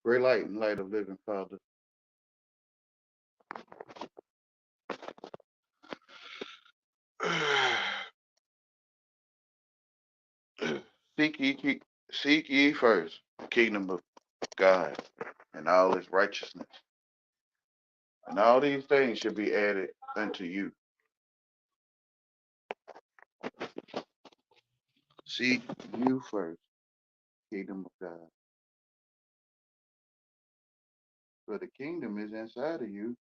Great light and light of living Father. seek seek ye first the kingdom of God and all its righteousness, and all these things should be added unto you. Seek you first, kingdom of God. For the kingdom is inside of you,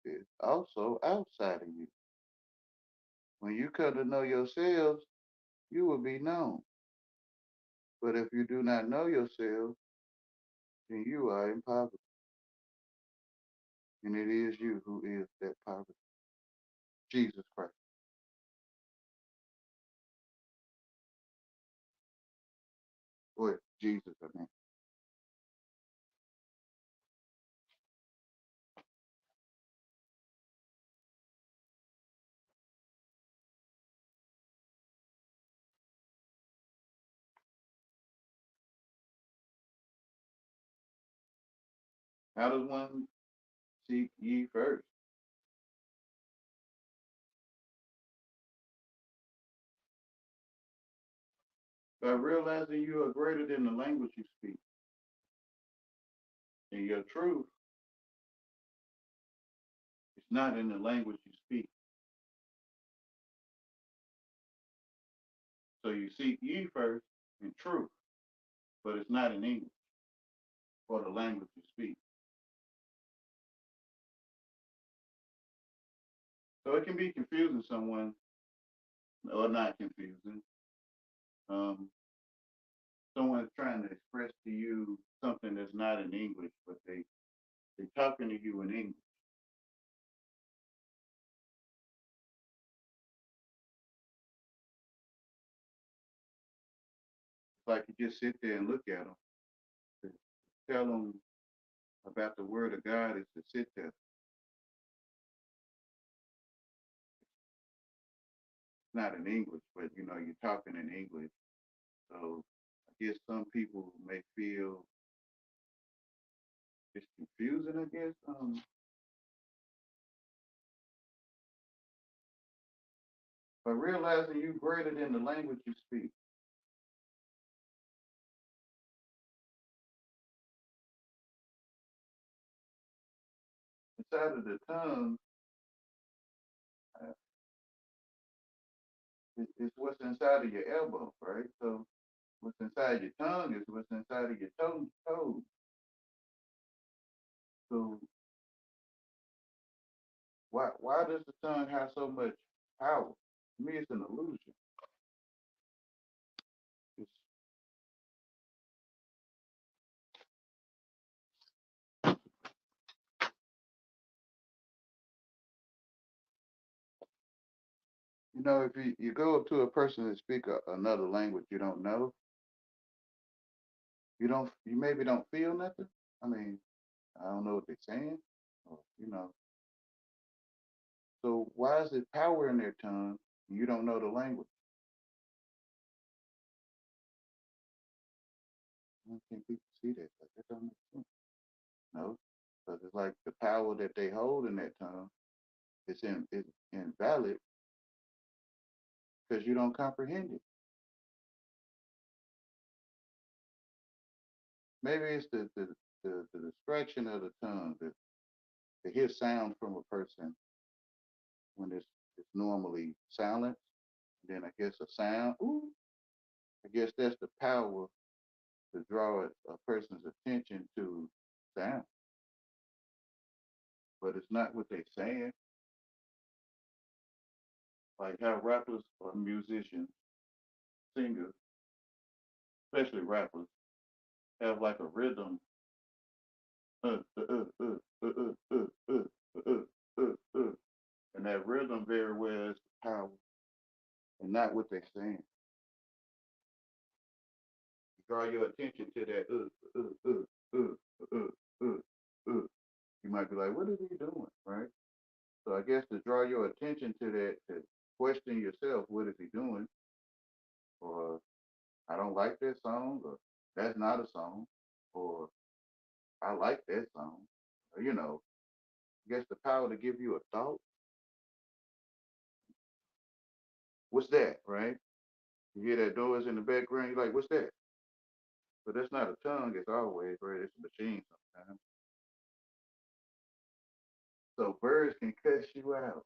it's also outside of you. When you come to know yourselves, you will be known. But if you do not know yourselves, then you are in poverty. And it is you who is that poverty. Jesus Christ. Or Jesus, I mean. How does one seek ye first? By realizing you are greater than the language you speak. And your truth is not in the language you speak. So you seek ye first in truth, but it's not in English or the language you speak. So it can be confusing someone or not confusing. Um, Someone's trying to express to you something that's not in English, but they're talking to you in English. It's like you just sit there and look at them. To tell them about the word of God is to sit there. It's not in English, but you're talking in English. So I guess some people may feel it's confusing, I guess. But realizing you greater than the language you speak. Inside of the tongue, uh, it's what's inside of your elbow, right? So what's inside your tongue is what's inside of your toes. So why does the tongue have so much power? To me, it's an illusion. It's, if you go up to a person and speak another language you don't know, you maybe don't feel nothing. I mean, I don't know what they're saying, or. So why is it power in their tongue? You don't know the language. I don't think people see that. Like, that don't make sense. No, because it's like the power that they hold in that tongue it's invalid because you don't comprehend it. Maybe it's the distraction of the tongue, to hear sound from a person when it's normally silent. Then I guess a sound. Ooh, I guess that's the power to draw a person's attention to sound, but it's not what they're saying. Like how rappers or musicians, singers, especially rappers, have like a rhythm, uh, uh, uh, uh, uh, uh, uh, uh, uh, and that rhythm very well is the power, and not what they're saying. You draw your attention to that, you might be like, what is he doing, right? So I guess to draw your attention to that, to question yourself, what is he doing, or I don't like that song, or that's not a song. or I like that song. Or, I guess the power to give you a thought. What's that, right? You hear that noise in the background, you're like, what's that? But that's not a tongue, it's always, right? It's a machine sometimes. So birds can cuss you out.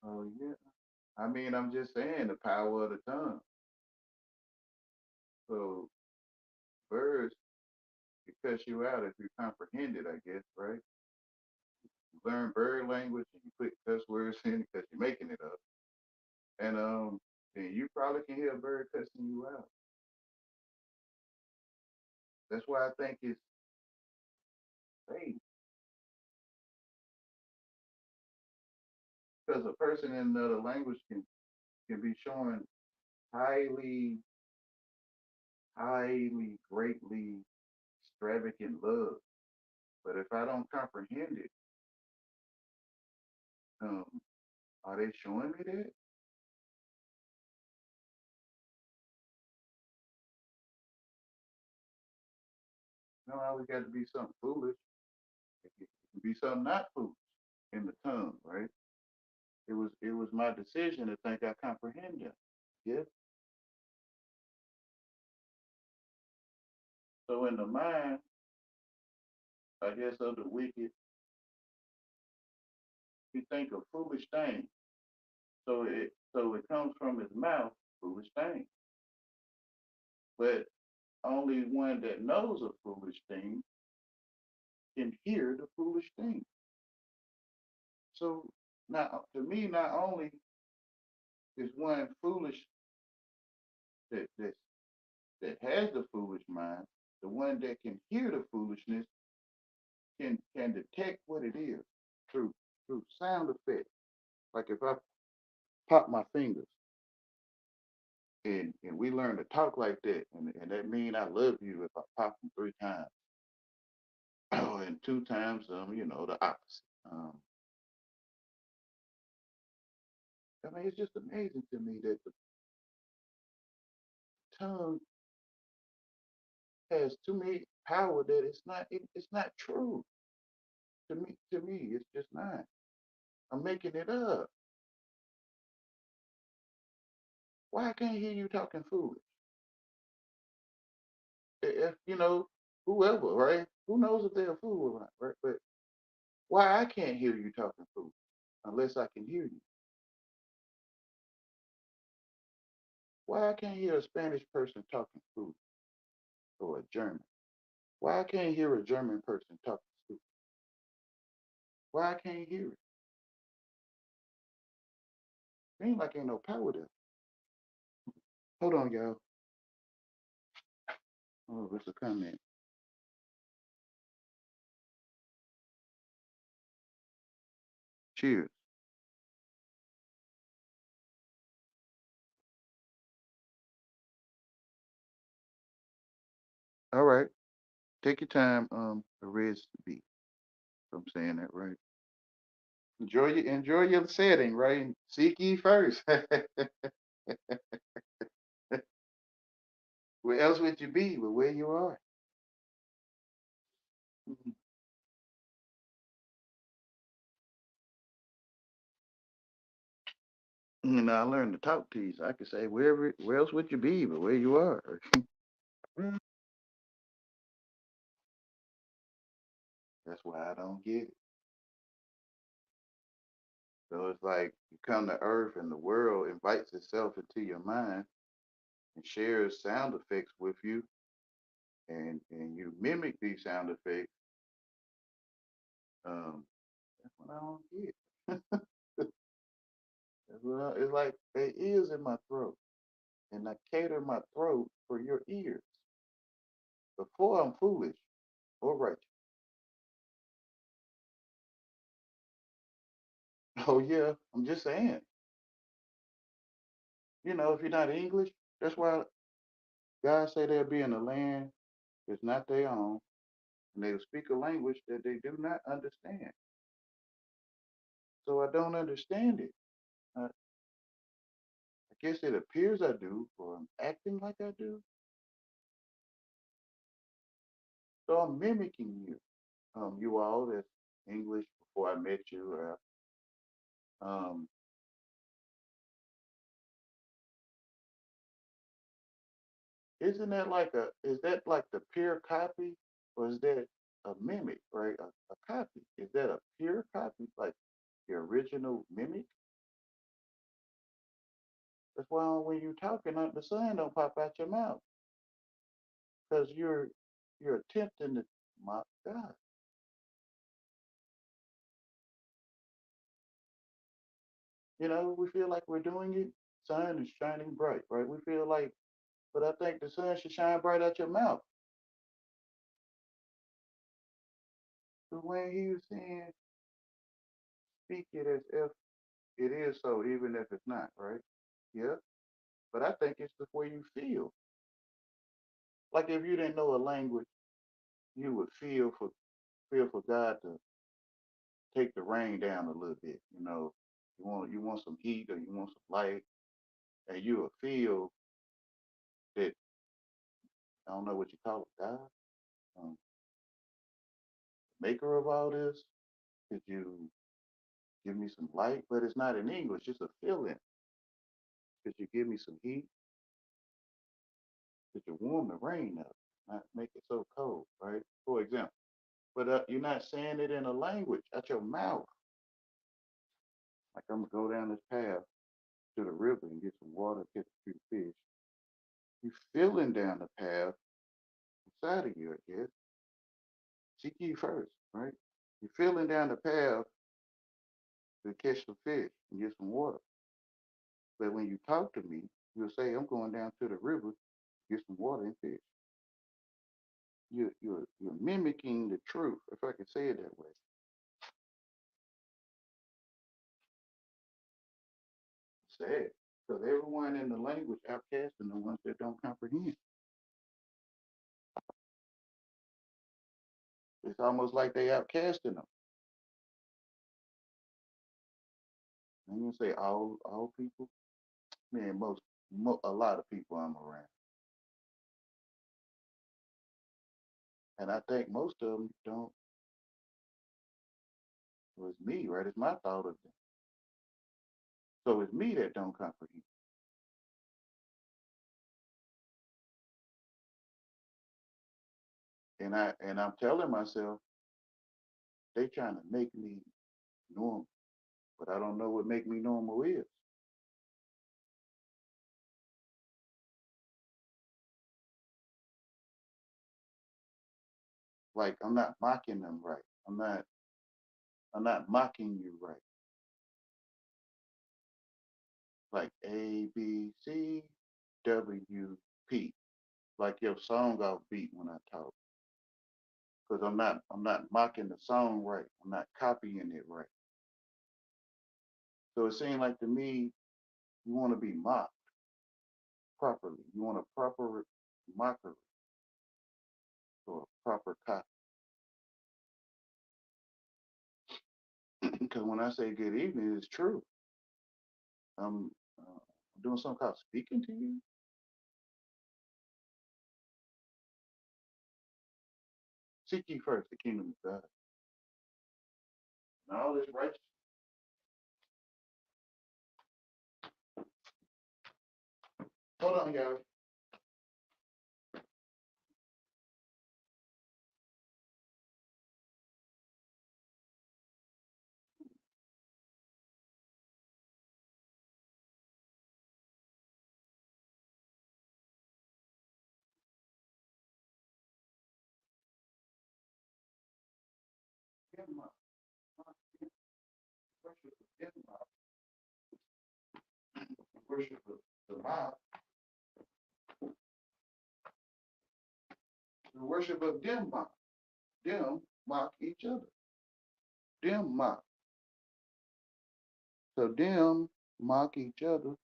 Oh, yeah. I mean, I'm just saying the power of the tongue. So birds can cuss you out if you comprehend it, I guess, right? You learn bird language and you put cuss words in because you're making it up. And then you probably can hear a bird cussing you out. That's why I think it's fake. Because a person in another language can be showing highly, highly, greatly extravagant love. But if I don't comprehend it, um, are they showing me that? No, I always got to be something foolish. It can be something not foolish in the tongue, right? It was my decision to think I comprehend them. Yes. So in the mind, I guess of the wicked, he think of foolish things. So it comes from his mouth, foolish things. But only one that knows a foolish thing can hear the foolish thing. So now, to me, not only is one foolish that that has the foolish mind, the one that can hear the foolishness can detect what it is through through sound effects. Like if I pop my fingers and we learn to talk like that, and that mean I love you if I pop them 3 times, and 2 times, the opposite. I mean, it's just amazing to me that the tongue has too much power that it's not true. To me, it's just not. I'm making it up. Why I can't hear you talking foolish? If whoever, right? Who knows if they're a fool or not, right? But why I can't hear you talking foolish unless I can hear you? Why I can't hear a Spanish person talking foolish or a German? Why I can't hear a German person talking stupid? Why I can't hear it? Seems like ain't no power there. Hold on, y'all. Oh, it's a comment. Cheers. All right. Take your time, Perez B. If I'm saying that right. Enjoy your setting, right? Seek ye first. Where else would you be but where you are? Mhm. I learned to talk to you, so I could say where else would you be but where you are? That's why I don't get it. So it's like you come to Earth and the world invites itself into your mind and shares sound effects with you, and you mimic these sound effects. That's what I don't get. It's like there ears in my throat, and I cater my throat for your ears. Before I'm foolish or righteous. Oh yeah, I'm just saying. If you're not English, that's why God say they'll be in a land that's not their own, and they'll speak a language that they do not understand. So I don't understand it. I guess it appears I do, or I'm acting like I do. So I'm mimicking you. You all that's English before I met you. Um, isn't that like is that like the pure copy or is that a mimic, right? A copy. Is that a pure copy, like the original mimic? That's why when you talking, the sun don't pop out your mouth because you're attempting to, my God, we feel like we're doing it. Sun is shining bright, right? We feel like, but I think the sun should shine bright out your mouth. But when he was saying, speak it as if it is so, even if it's not, right? Yeah. But I think it's the way you feel. Like if you didn't know a language, you would feel for God to take the rain down a little bit. You want some heat or you want some light, and you will feel that I don't know what you call it, God, um, maker of all this. Could you give me some light? But it's not in English. It's a feeling. Could you give me some heat? Could you warm the rain up, not make it so cold, right? For example. But you're not saying it in a language out your mouth. Like I'm gonna go down this path to the river and get some water, catch a few fish. You feeling down the path inside of you, I guess. Seek ye first, right? You're feeling down the path to catch some fish and get some water. But when you talk to me, you'll say, I'm going down to the river to get some water and fish. You're mimicking the truth, if I can say it that way. Sad. Because everyone in the language outcasting the ones that don't comprehend. It's almost like they outcasting them. I'm gonna say all people. Man, a lot of people I'm around, and I think most of them don't. Well, it's me, right? It's my thought of them. So it's me that don't comprehend, and I'm telling myself they trying to make me normal, but I don't know what make me normal is. Like I'm not mocking them right. I'm not mocking you right. Like ABCWP. Like your song off beat when I talk. Because I'm not mocking the song right. I'm not copying it right. So it seemed like to me, you want to be mocked properly. You want a proper mockery or a proper copy. Because when I say good evening, it's true. I'm doing something called speaking to you. Seek ye first the kingdom of God. And all this righteous. Hold on, y'all. Denmark, worship of Denmark, worship of the mob, the worship of Denmark. Them mock each other. Them mock. So them mock each other.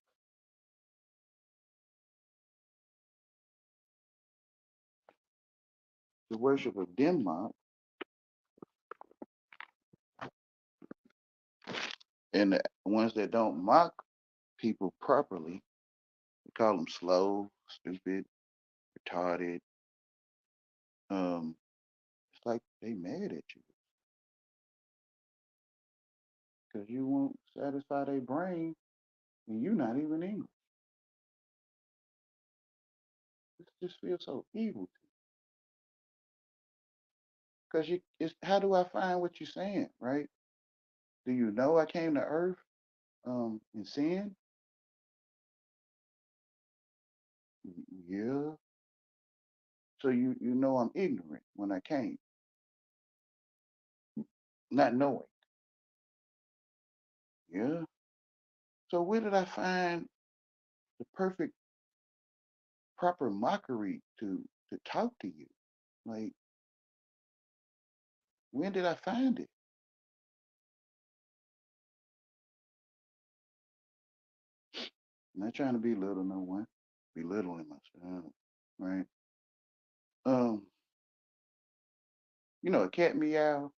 The worship of Denmark. And the ones that don't mock people properly, we call them slow, stupid, retarded. Um, like they mad at you because you won't satisfy their brain and you not even English. It just feels so evil because you. It's how do I find what you're saying, right? Do you know I came to Earth in sin? Yeah. So you know I'm ignorant when I came, not knowing. Yeah. So where did I find the perfect proper mockery to talk to you? Like when did I find it? I'm not trying to belittle no one, belittling myself, right? Um, a cat meow,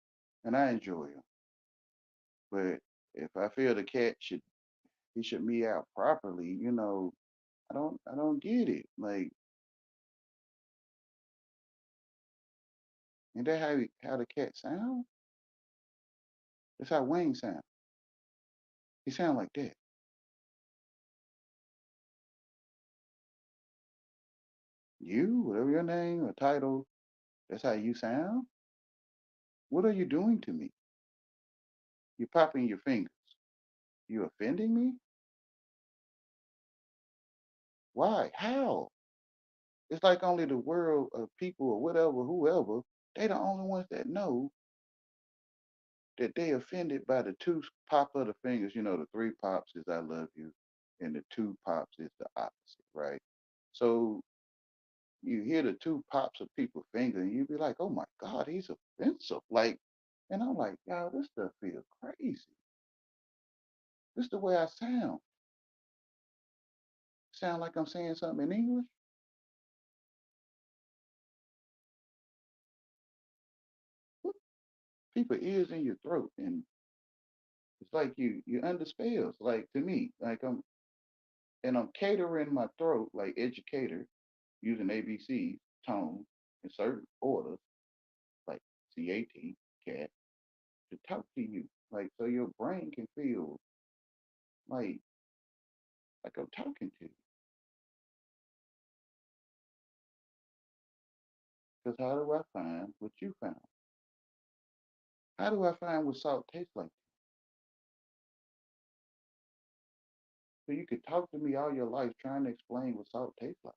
and I enjoy him, but if I feel the cat he should meow properly, I don't get it. Like, ain't that how the cat sound? That's how Wayne sound. He sound like that. You, whatever your name or title, that's how you sound. What are you doing to me? You're popping your fingers. You offending me? Why? How? It's like only the world of people or whatever, whoever, they the only ones that know that they offended by the two pop of the fingers. The three pops is I love you, and the two pops is the opposite, right? So you hear the two pops of people finger, and you be like, oh my God, he's offensive. Like, and I'm like, y'all, this stuff feels crazy. This is the way I sound. Sound like I'm saying something in English? People ears in your throat, and it's like you under spells. Like to me, like I'm catering my throat like educator using ABC tone in certain orders, like CAT cat to talk to you, like so your brain can feel like I'm talking to you. Because how do I find what you found? How do I find what salt tastes like? So you could talk to me all your life trying to explain what salt tastes like.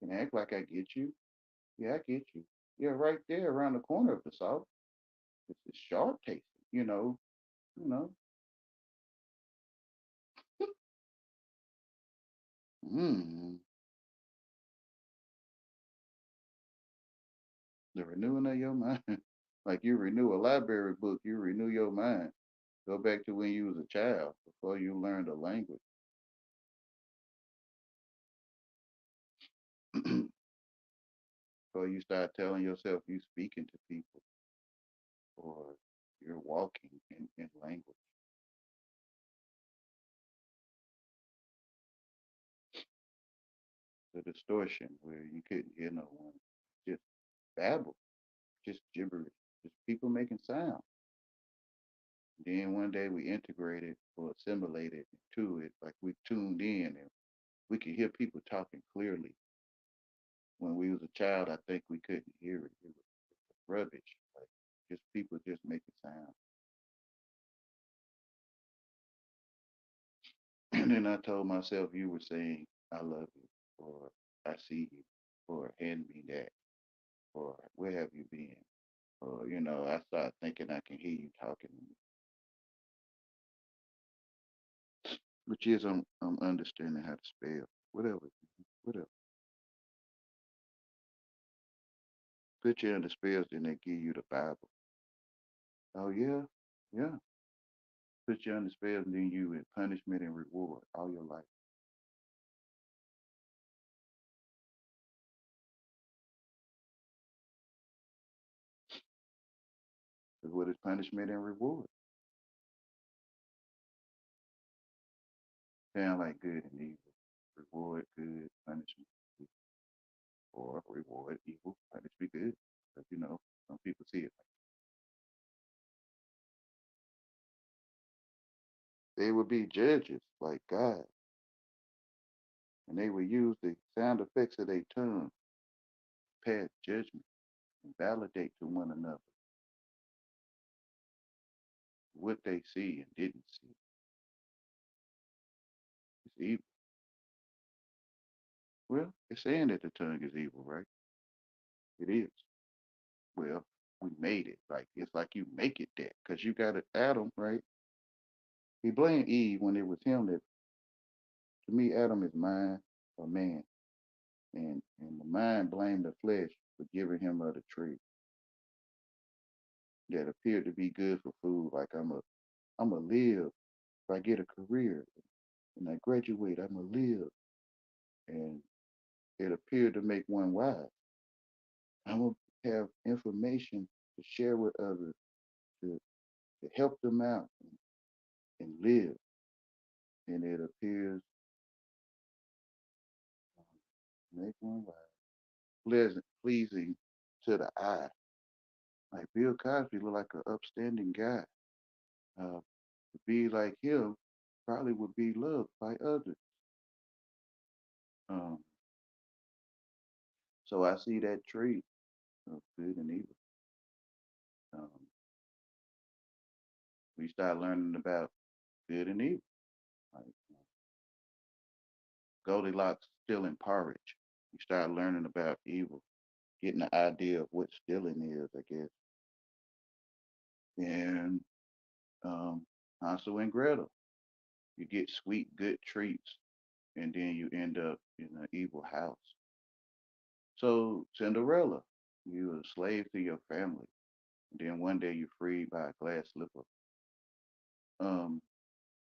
And act like I get you. Yeah, I get you. Yeah, right there around the corner of the salt. It's sharp tasting, you know. Mm, the renewing of your mind. Like you renew a library book, you renew your mind. Go back to when you was a child before you learned a language. Before you start telling yourself you speaking to people or you're walking in language. The distortion where you couldn't hear no one. Just babble, just gibberish, just people making sound. Then one day we integrated or assimilated into it, like we tuned in and we could hear people talking clearly. When we was a child, I think we couldn't hear it. It was rubbish, like just people just making sound. And then I told myself, you were saying, I love you, or I see you, or hand me that, or where have you been? Or, I started thinking I can hear you talking to me, which is I'm understanding how to spell. Whatever, whatever. Put you under spells, then they give you the Bible. Oh, yeah, yeah. Put you under spells, and then you in punishment and reward all your life. Because what is punishment and reward? Sound like good and evil. Reward, good, punishment. or reward evil, punish be good. But some people see it. They would be judges like God, and they would use the sound effects of their tongue to pass judgment and validate to one another what they see and didn't see. It's evil. Well, it's saying that the tongue is evil, right? It is. Well, we made it. Like it's like you make it that because you got Adam, right? He blamed Eve when it was him that. To me, Adam is mind or man, and the mind blamed the flesh for giving him of the tree that appeared to be good for food. Like I'm a live if I get a career and I graduate, I'm a live, and it appeared to make one wise. I'm gonna have information to share with others to help them out and live, and it appears make one wise, pleasant, pleasing to the eye. Like Bill Cosby looked like an upstanding guy. To be like him probably would be loved by others. Um, so I see that tree of good and evil. Um, we start learning about good and evil. Like Goldilocks stealing porridge. We start learning about evil, getting the idea of what stealing is, I guess. And um, Hansel and Gretel. You get sweet, good treats, and then you end up in an evil house. So Cinderella, you're a slave to your family. And then one day you're freed by a glass slipper. Um,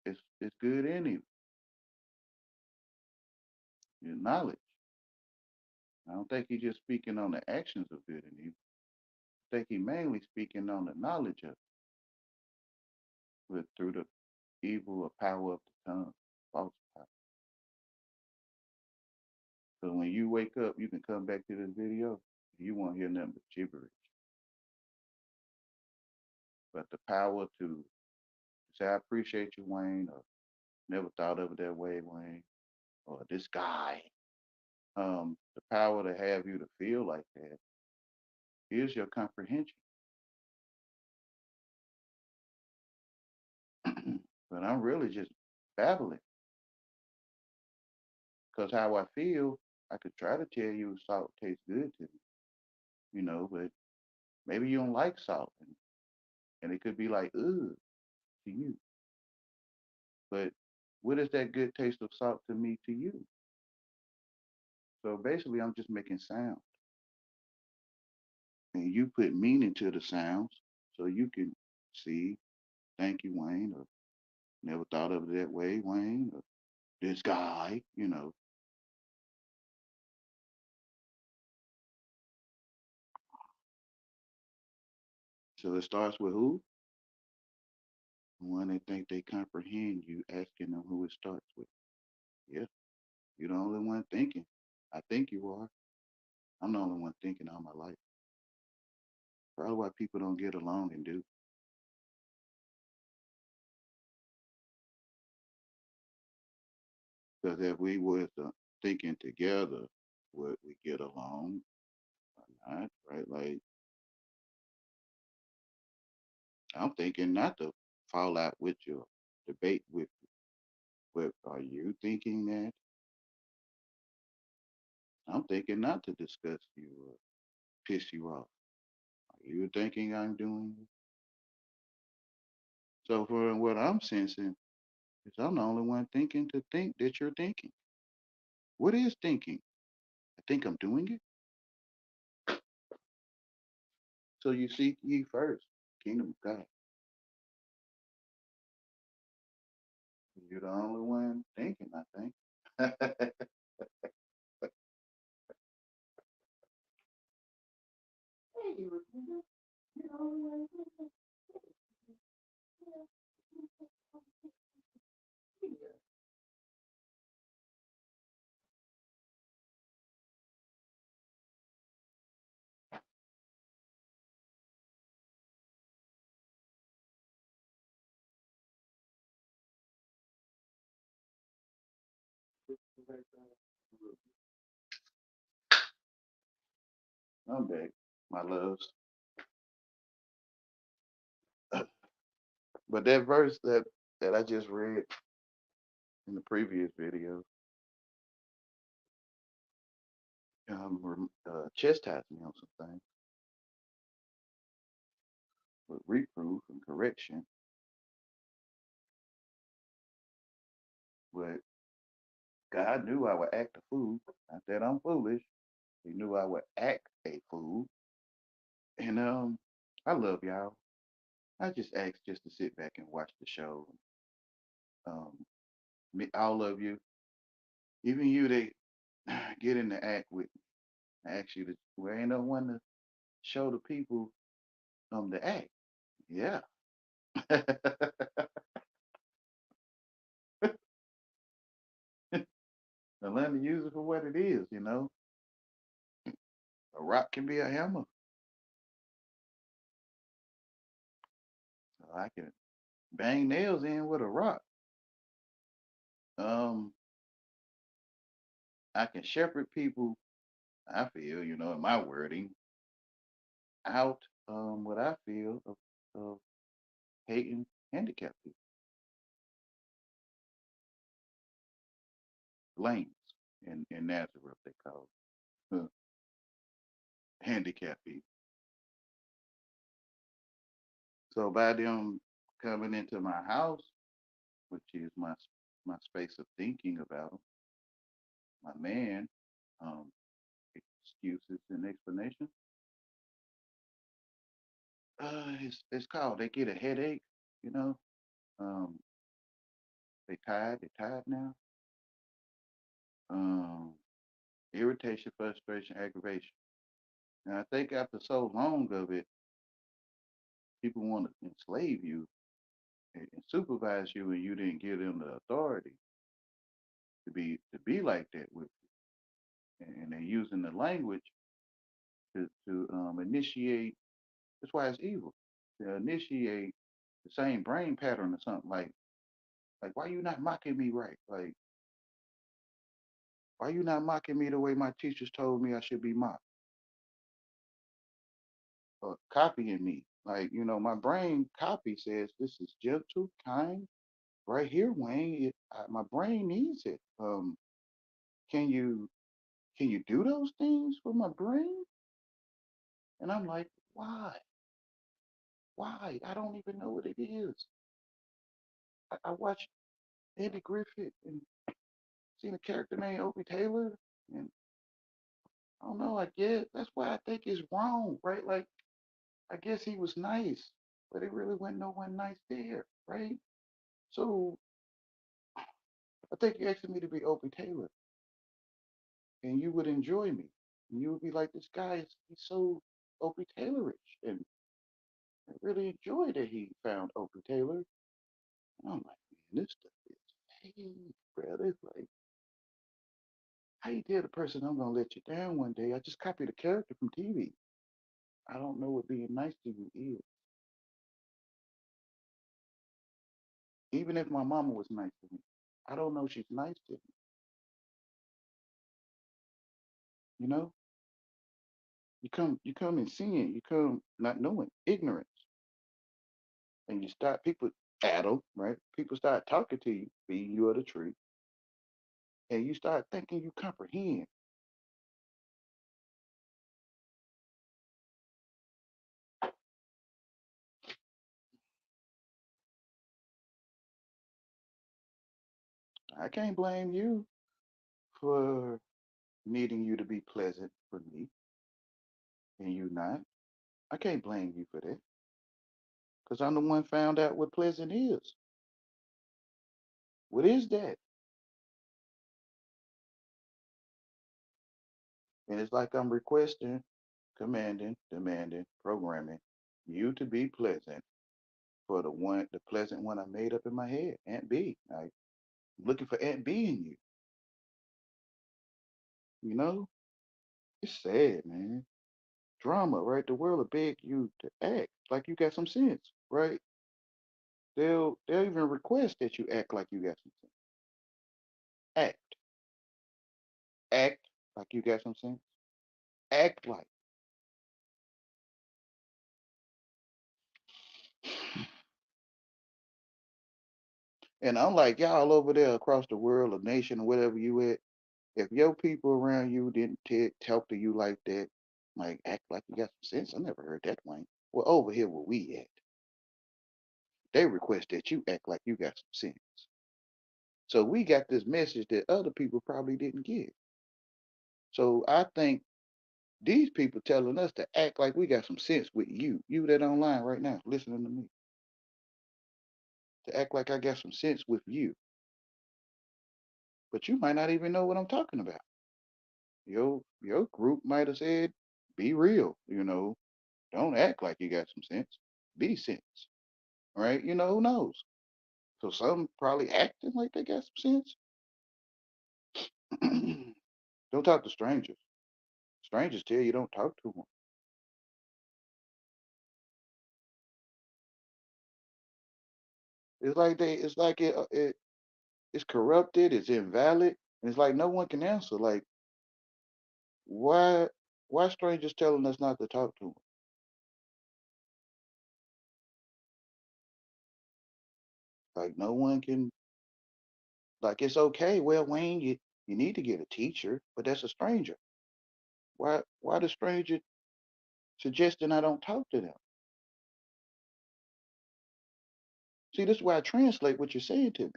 it's good and evil. Your knowledge. I don't think he's just speaking on the actions of good and evil. I think he mainly speaking on the knowledge of it through the evil or power of the tongue, false power. So when you wake up, you can come back to this video. You won't hear nothing but gibberish. But the power to say, I appreciate you, Wayne, or never thought of it that way, Wayne, or this guy. The power to have you to feel like that is your comprehension. But I'm really just babbling because how I feel, I could try to tell you salt tastes good to me, but maybe you don't like salt, and it could be like, ugh, to you. But what is that good taste of salt to me to you? So basically, I'm just making sound, and you put meaning to the sounds so you can see, thank you, Wayne, or never thought of it that way, Wayne, or this guy. So it starts with who? When they think they comprehend you, asking them who it starts with. Yeah, you're the only one thinking. I think you are. I'm the only one thinking all my life. Probably why people don't get along and do. Because if we was thinking together, would we get along or not? Right? Like I'm thinking not to fall out with you, debate with you. But are you thinking that? I'm thinking not to discuss you or piss you off. Are you thinking I'm doing it? So for what I'm sensing is I'm the only one thinking to think that you're thinking. What is thinking? I think I'm doing it. So you seek ye first, kingdom of God. You're the only one thinking, I think. I'm back, my loves. But that verse that I just read in the previous video, chastised me on some things with reproof and correction. But God knew I would act a fool. Not that I'm foolish. He knew I would act a fool. And I love y'all. I just asked just to sit back and watch the show. Um, all of you, even you that get in the act with me. I ask you to. Well, ain't no one to show the people the act. Yeah. And learn to use it for what it is. A rock can be a hammer. So I can bang nails in with a rock. Um, I can shepherd people. I feel, in my wording, out what I feel of hating handicapped people, lanes in Nazareth they call it, handicapped people. So by them coming into my house, which is my space of thinking about them, my man, um, excuses and explanations. It's called. They get a headache, you know. Um, they tired. They tired now. Um, irritation, frustration, aggravation. And I think after so long of it, people want to enslave you and supervise you, and you didn't give them the authority to be like that with you. And they're using the language to initiate. That's why it's evil to initiate the same brain pattern or something like why you not mocking me right? Like why you not mocking me the way my teachers told me I should be mocked? Or copying me. Like, my brain copy says this is gentle, kind, right here, Wayne. My brain needs it. Can you can you do those things for my brain? And I'm like, why? Why? I don't even know what it is. I watched Eddie Griffith and seen a character named Opie Taylor, and I don't know. I guess that's why I think it's wrong, right? Like, I guess he was nice, but it really wasn't no one nice there, right? So I think you're asking me to be Opie Taylor, and you would enjoy me, and you would be like, this guy he's so Opie Taylorish, and I really enjoy that he found Opie Taylor. And I'm like, man, this stuff is fake, brother. It's like, how you tell the person I'm gonna let you down one day? I just copied a character from TV. I don't know what being nice to you is. Even if my mama was nice to me, I don't know she's nice to me. You know, you come in seeing, you come not knowing, ignorance, and you start people, Adam, right? People start talking to you, feeding you of the truth, and you start thinking you comprehend. I can't blame you for needing you to be pleasant for me, and you not. I can't blame you for that because I'm the one found out what pleasant is. What is that? And it's like I'm requesting, commanding, demanding, programming you to be pleasant for the pleasant one I made up in my head, Aunt B. I'm looking for Aunt B in you. You know, it's sad, man. Drama, right? The world will beg you to act like you got some sense, right? They'll even request that you act like you got some sense. Act. Act like you got some sense. Act like. And unlike y'all over there across the world, a nation, or whatever you at, if your people around you didn't talk to you like that, like act like you got some sense, I never heard that, Wayne. Well, over here where we at, they request that you act like you got some sense. So we got this message that other people probably didn't get. So I think these people telling us to act like we got some sense with you that online right now, listening to me, to act like I got some sense with you, but you might not even know what I'm talking about. Your group might have said, "Be real," don't act like you got some sense. Be sense, right? Who knows? So some probably acting like they got some sense. Don't talk to strangers. Strangers tell you don't talk to them. It's like it's corrupted. It's invalid. And it's like no one can answer. Like why strangers telling us not to talk to them? Like no one can. Like it's okay. Well, Wayne, you need to get a teacher, but that's a stranger. Why the stranger suggesting I don't talk to them? See, this is why I translate what you're saying to me.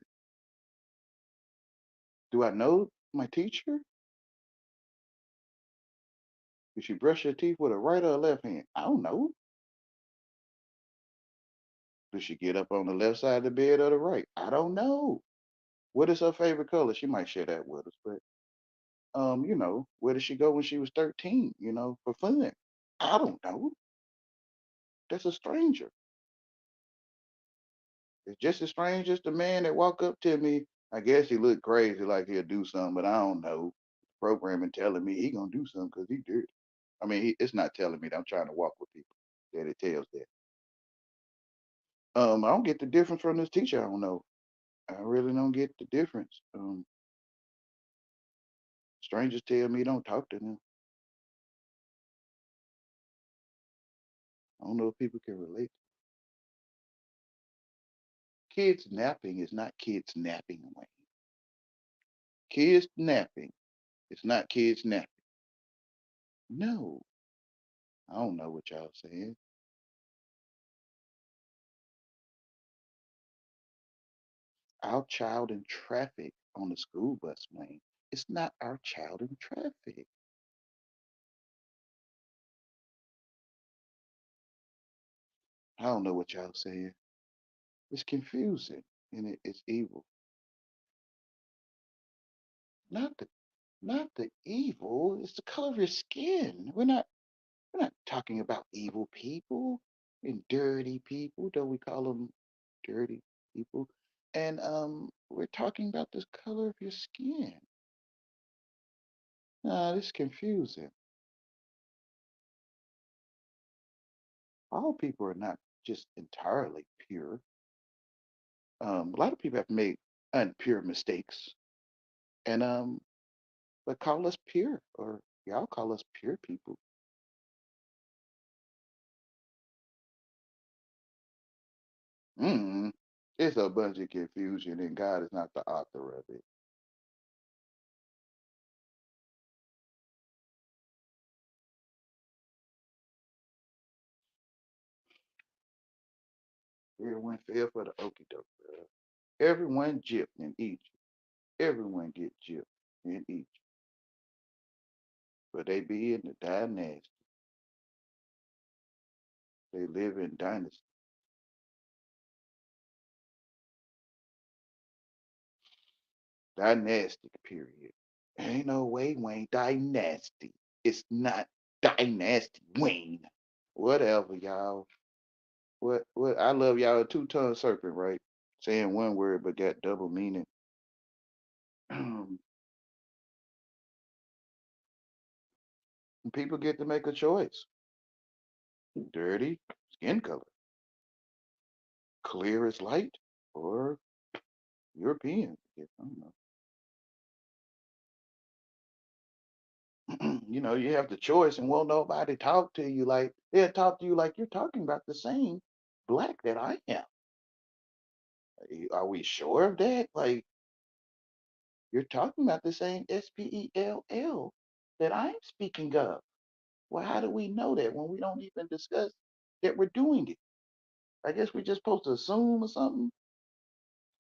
Do I know my teacher? Does she brush her teeth with a right or a left hand? I don't know. Does she get up on the left side of the bed or the right? I don't know. What is her favorite color? She might share that with us, but where did she go when she was 13? For fun. I don't know. That's a stranger. It's just as strange as the man that walk up to me. I guess he look crazy like he'll do something, but I don't know. Programming telling me he gonna do something because he did. I mean, it's not telling me that I'm trying to walk with people that it tells that. I don't get the difference from this teacher. I don't know. I really don't get the difference. Strangers tell me don't talk to them. I don't know if people can relate. Kids napping is not kids napping, Wayne. Kids napping is not kids napping. No, I don't know what y'all saying. Our child in traffic on the school bus, Wayne. It's not our child in traffic. I don't know what y'all saying. It's confusing and it's evil. Not the not the evil. It's the color of your skin. We're not talking about evil people and dirty people, though we call them dirty people. And we're talking about the color of your skin. This is confusing. All people are not just entirely pure. A lot of people have made unpure mistakes, and but call us pure, or y'all call us pure people. Mm, it's a bunch of confusion, and God is not the author of it. Everyone fell for the okie doke. Everyone gypped in Egypt. Everyone get gypped in Egypt. But they be in the dynasty. They live in dynasty. Dynastic period. Ain't no way, Wayne. Dynasty. It's not dynasty, Wayne. Whatever, y'all. What I love y'all a two-tongued serpent, right? Saying one word but got double meaning. People get to make a choice. Dirty skin color, clear as light, or European. I don't know. You have the choice and won't nobody talk to you like they'll talk to you like you're talking about the same black that I am. Are we sure of that? Like you're talking about the same SPELL that I'm speaking of. Well, how do we know that when we don't even discuss that we're doing it? I guess we're just supposed to assume or something.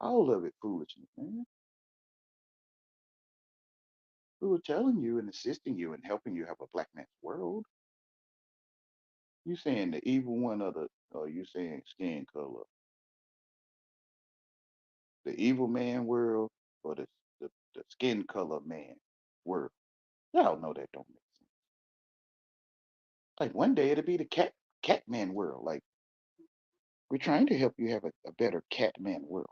All of it foolishness, man. We were telling you and assisting you and helping you have a black man's world. You saying the evil one or you saying skin color, the evil man world or the skin color man world? Y'all know that don't make sense. Like one day it'll be the cat man world. Like we're trying to help you have a better cat man world.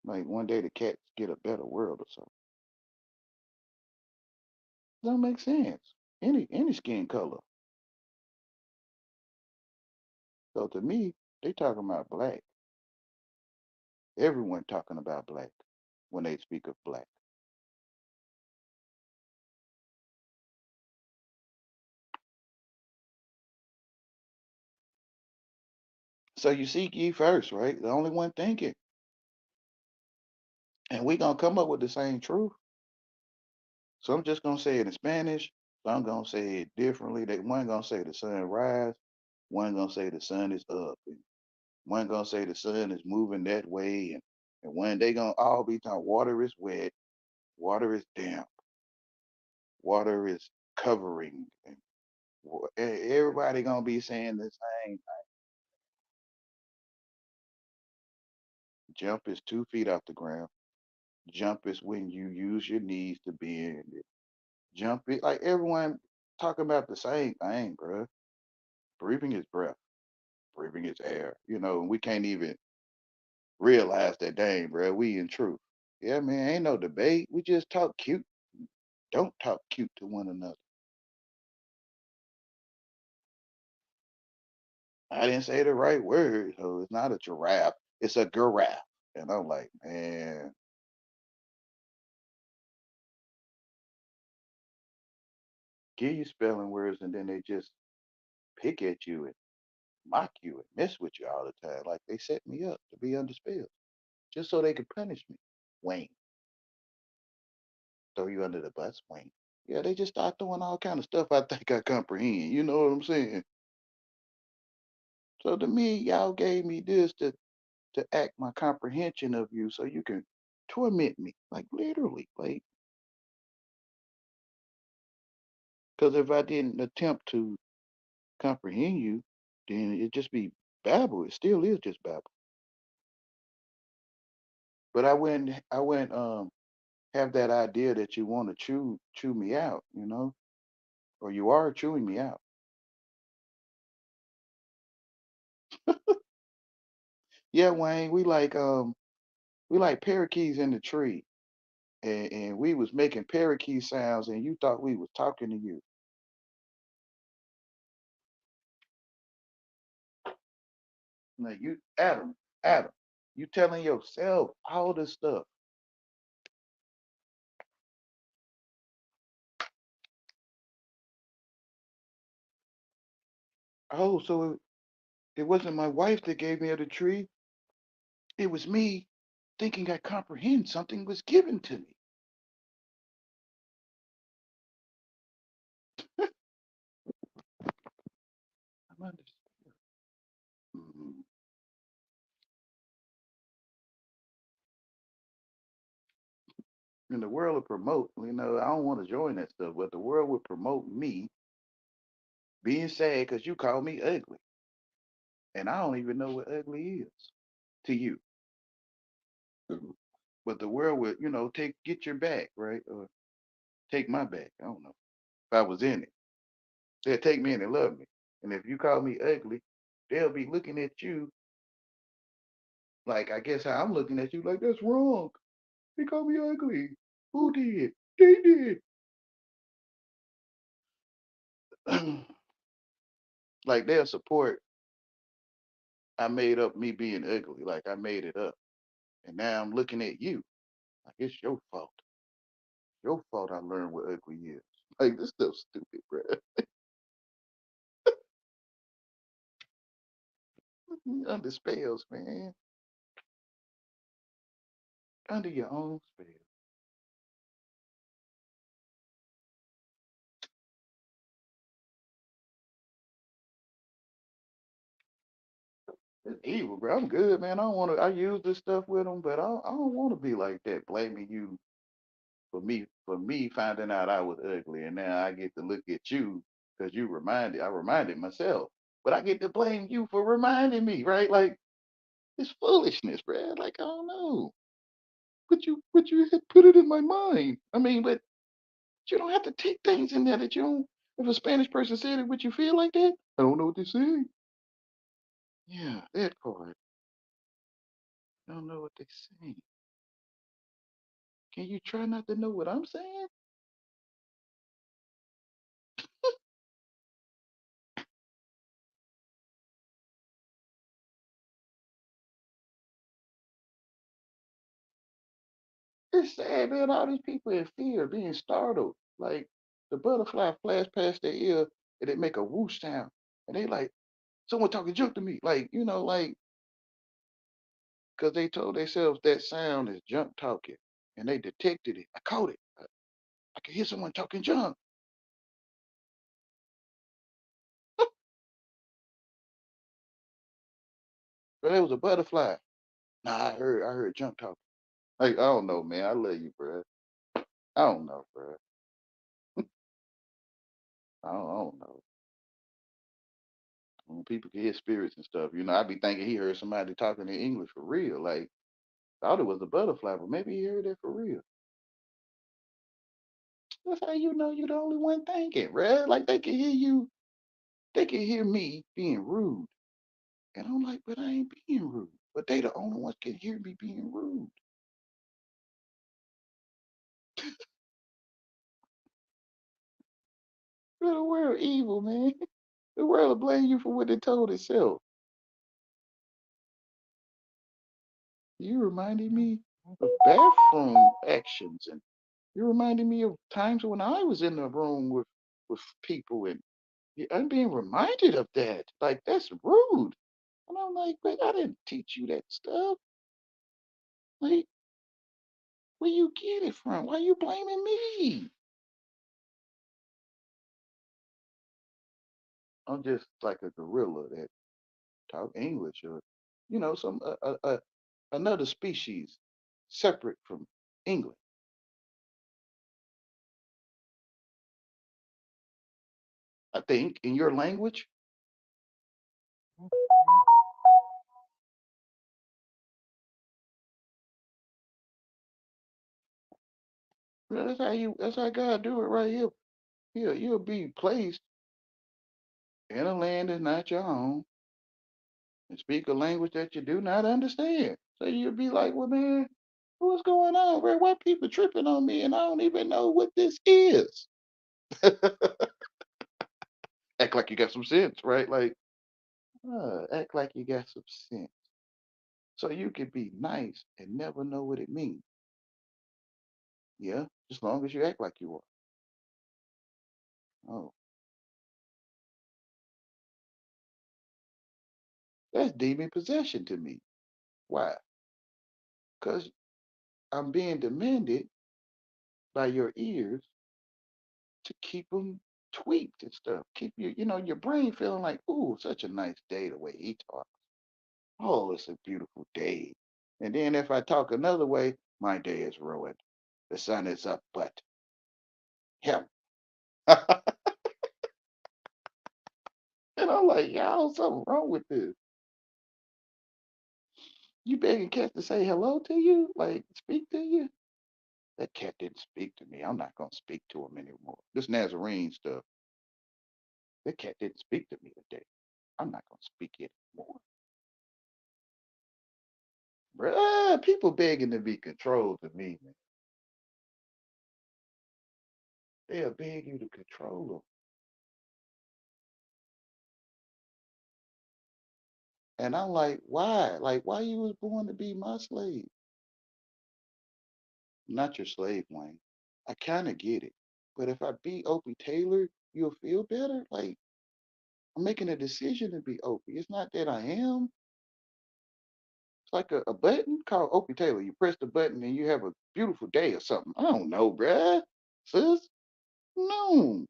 Like one day the cats get a better world or something. Don't make sense. Any skin color. So to me, they talking about black. Everyone talking about black when they speak of black. So you seek ye first, right? The only one thinking. And we gonna come up with the same truth. So I'm just gonna say it in Spanish. So I'm gonna say it differently. They one gonna say the sun rise, one gonna say the sun is up, and one gonna say the sun is moving that way, and one they gonna all be talking water is wet, water is damp, water is covering, and everybody gonna be saying the same. Jump is 2 feet off the ground. Jump is when you use your knees to bend it. Jump it like everyone talking about the same thing, bro. Breathing is breath. Breathing is air. And we can't even realize that dang, bro. We in truth. Yeah, man, ain't no debate. We just talk cute. Don't talk cute to one another. I didn't say the right word, so it's not a giraffe. It's a giraffe. And I'm like, man, give you spelling words and then they just pick at you and mock you and mess with you all the time. Like they set me up to be under spell just so they could punish me. Wayne, throw you under the bus, Wayne. Yeah, they just start throwing all kind of stuff I think I comprehend. You know what I'm saying? So to me, y'all gave me this to act my comprehension of you so you can torment me. Like literally. Like, because if I didn't attempt to comprehend you, then it'd just be babble. It still is just babble. But I wouldn't have that idea that you want to chew me out, or you are chewing me out. Yeah, Wayne, we like parakeets in the tree, and we was making parakeet sounds, and you thought we was talking to you. Like you, Adam, you telling yourself all this stuff. Oh, so it wasn't my wife that gave me the tree. It was me thinking I comprehend something was given to me. I'm understand. Mhm. And the world would promote, I don't want to join that stuff, but the world would promote me being sad because you called me ugly. And I don't even know what ugly is to you. Mhm. But the world would, get your back, right? Or take my back. I don't know. If I was in it, they'll take me in and love me. And if you call me ugly, they'll be looking at you like, I guess how I'm looking at you, like, that's wrong. They called me ugly. Who did? They did. Like, they'll support I made up me being ugly. Like, I made it up. And now I'm looking at you like it's your fault. Your fault I learned what ugly is. like, this stuff's stupid, bro. Under spells, man. Under your own spell. It's evil, bro. I'm good, man. I don't want to. I use this stuff with them, but I don't want to be like that, blaming you for me finding out I was ugly, and now I get to look at you because you reminded. I reminded myself, but I get to blame you for reminding me, right? Like it's foolishness, bro. Like I don't know, but you had put it in my mind. I mean, but you don't have to take things in there that you don't. If a Spanish person said it, would you feel like that? I don't know what they're saying. Yeah, that part. I don't know what they're saying. Can you try not to know what I'm saying? It's sad, man. All these people in fear, being startled. Like the butterfly flash past their ear and it make a whoosh sound. And they like, someone talking junk to me. Like, like, because they told themselves that sound is junk talking. And they detected it. I caught it. I could hear someone talking junk. But it was a butterfly. Nah, I heard junk talking. Like, I don't know, man. I love you, bro. I don't know, bro. I don't know. When people can hear spirits and stuff, I be thinking he heard somebody talking in English for real. Like, thought it was a butterfly, but maybe he heard it for real. That's how you know you're the only one thinking, right? Like they can hear you, they can hear me being rude. And I'm like, but I ain't being rude. But they the only ones can hear me being rude. The world evil, man. The world will blame you for what they told itself. You reminded me of bathroom actions, and you reminded me of times when I was in the room with people, and I'm being reminded of that. Like that's rude. And I'm like, but I didn't teach you that stuff. Like, where you get it from? Why you blaming me? I'm just like a gorilla that talk English, or some another species separate from English. I think in your language. That's how God do it right here. You'll be placed in a land that's not your own and speak a language that you do not understand. So you'll be like, well, man, what's going on? Why people tripping on me and I don't even know what this is? Act like you got some sense, right? Like, act like you got some sense. So you could be nice and never know what it means. Yeah, as long as you act like you are. Oh, that's demon possession to me. Why? Because I'm being demanded by your ears to keep them tweaked and stuff. Keep your brain feeling like, ooh, such a nice day the way he talks. Oh, it's a beautiful day. And then if I talk another way, my day is ruined. The sun is up, but him. And I'm like, y'all, something wrong with this. You begging cat to say hello to you, like speak to you. That cat didn't speak to me. I'm not gonna speak to him anymore. This Nazarene stuff. That cat didn't speak to me today. I'm not gonna speak it anymore. Bruh, people begging to be controlled to me, man. They'll beg you to control them. And I'm like, why? Like, why you was born to be my slave? Not your slave, Wayne. I kind of get it. but if I be Opie Taylor, you'll feel better. Like I'm making a decision to be Opie. It's not that I am. It's like a button called Opie Taylor. You press the button and you have a beautiful day or something. I don't know, bruh. Sis? No.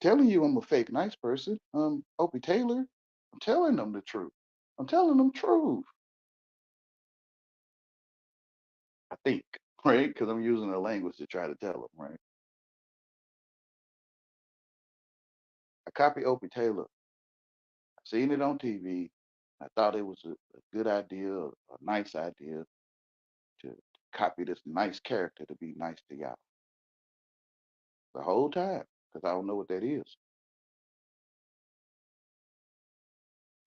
Telling you I'm a fake nice person. Opie Taylor. I'm telling them the truth. I'm telling them truth. I think, right? Because I'm using the language to try to tell them, right? I copy Opie Taylor. I seen it on TV. I thought it was a good idea, a nice idea to copy this nice character to be nice to y'all the whole time because I don't know what that is.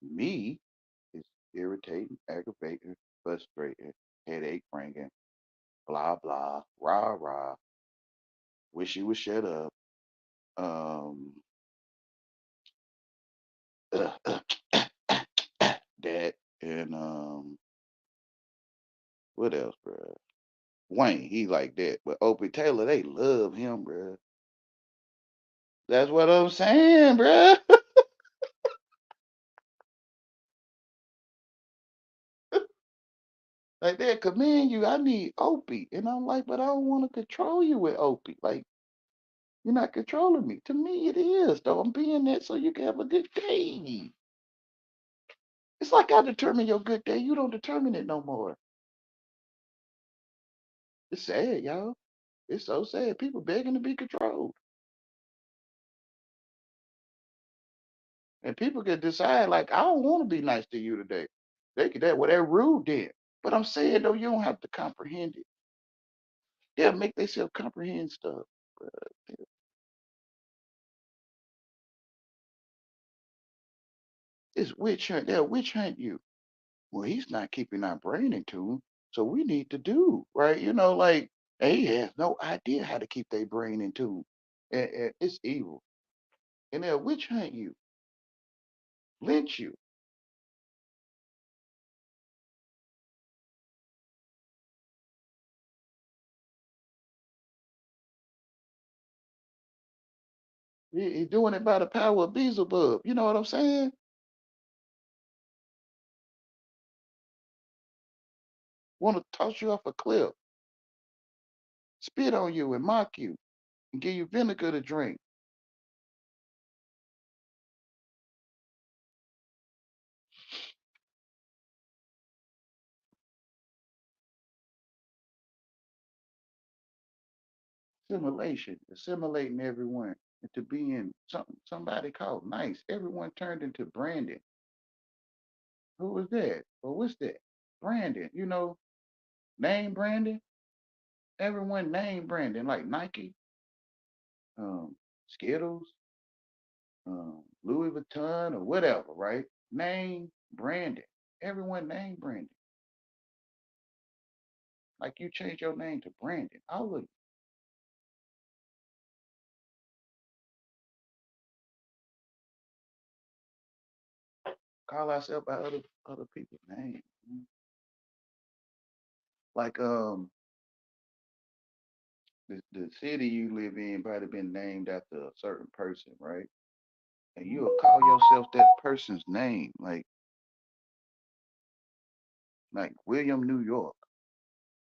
Me is irritating, aggravating, frustrating, headache bringing, blah blah, rah rah. Wish you would shut up. Um, that and what else, bro? Wayne, he like that, but Opie Taylor, they love him, bro. That's what I'm saying, bro. Like they commend you. I need Opie, and I'm like, but I don't want to control you with Opie. Like you're not controlling me. To me, it is though. I'm being that so you can have a good day. It's like I determine your good day. You don't determine it no more. It's sad, y'all. It's so sad. People begging to be controlled, and people can decide like, I don't want to be nice to you today. They could that well, they're rude then. But I'm saying though, you don't have to comprehend it. They'll make themselves comprehend stuff. But it's witch hunt. They'll witch hunt you. Well, he's not keeping our brain in tune, so we need to do right. Like they have no idea how to keep their brain in tune, and it's evil. And they'll witch hunt you, lynch you. He's doing it by the power of Beelzebub. You know what I'm saying? Want to toss you off a cliff, spit on you, and mock you, and give you vinegar to drink. Assimilation, assimilating everyone into being somebody called nice. Everyone turned into Brandon. Who was that? Or what's that? Brandon. Name Brandon. Everyone named Brandon, like Nike, Skittles, Louis Vuitton, or whatever, right? Name Brandon. Everyone named Brandon. Like you change your name to Brandon. All of you call ourselves by other people's names. Like the city you live in probably been named after a certain person, right? And you'll call yourself that person's name, like William New York,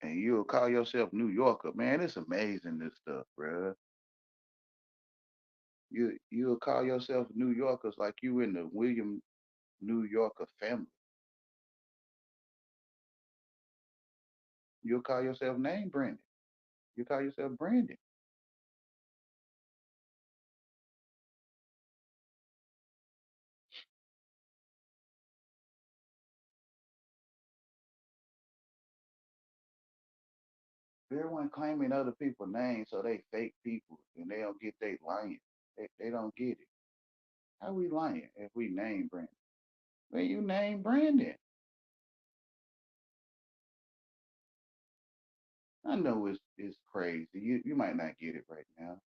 and you'll call yourself New Yorker. Man, it's amazing this stuff, bruh. You'll call yourself New Yorkers like you in the William New Yorker family. You'll call yourself name Brandon. You call yourself Brandon. Everyone claiming other people's names so they fake people and they don't get they lying. They don't get it. How we lying if we name Brandon? When you name Brandon, I know it's crazy. You might not get it right now.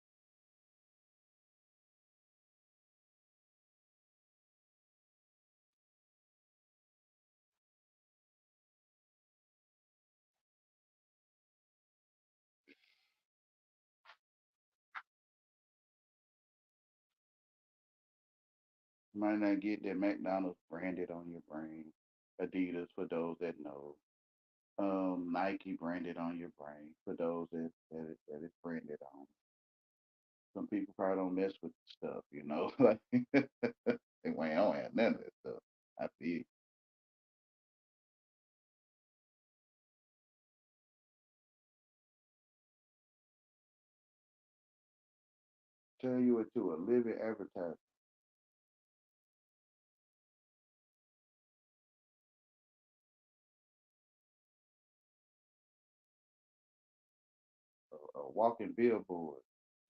You might not get that McDonald's branded on your brain. Adidas for those that know. Nike branded on your brain for those that it's branded on. Some people probably don't mess with the stuff, like they went, I don't have none of that stuff. I feel tell you what to a living advertisement. A walking billboard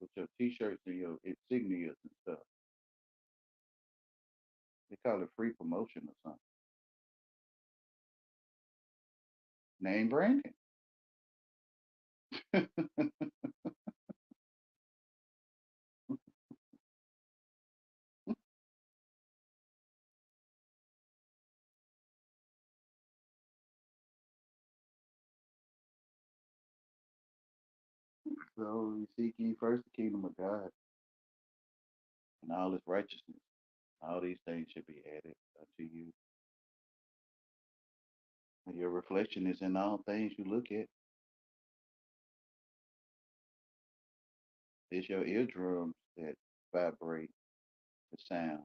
with your t-shirts and your insignias and stuff. They call it free promotion or something. Name branding. So you seek ye first the kingdom of God and all his righteousness. All these things should be added unto you. And your reflection is in all things you look at. It's your eardrums that vibrate the sound.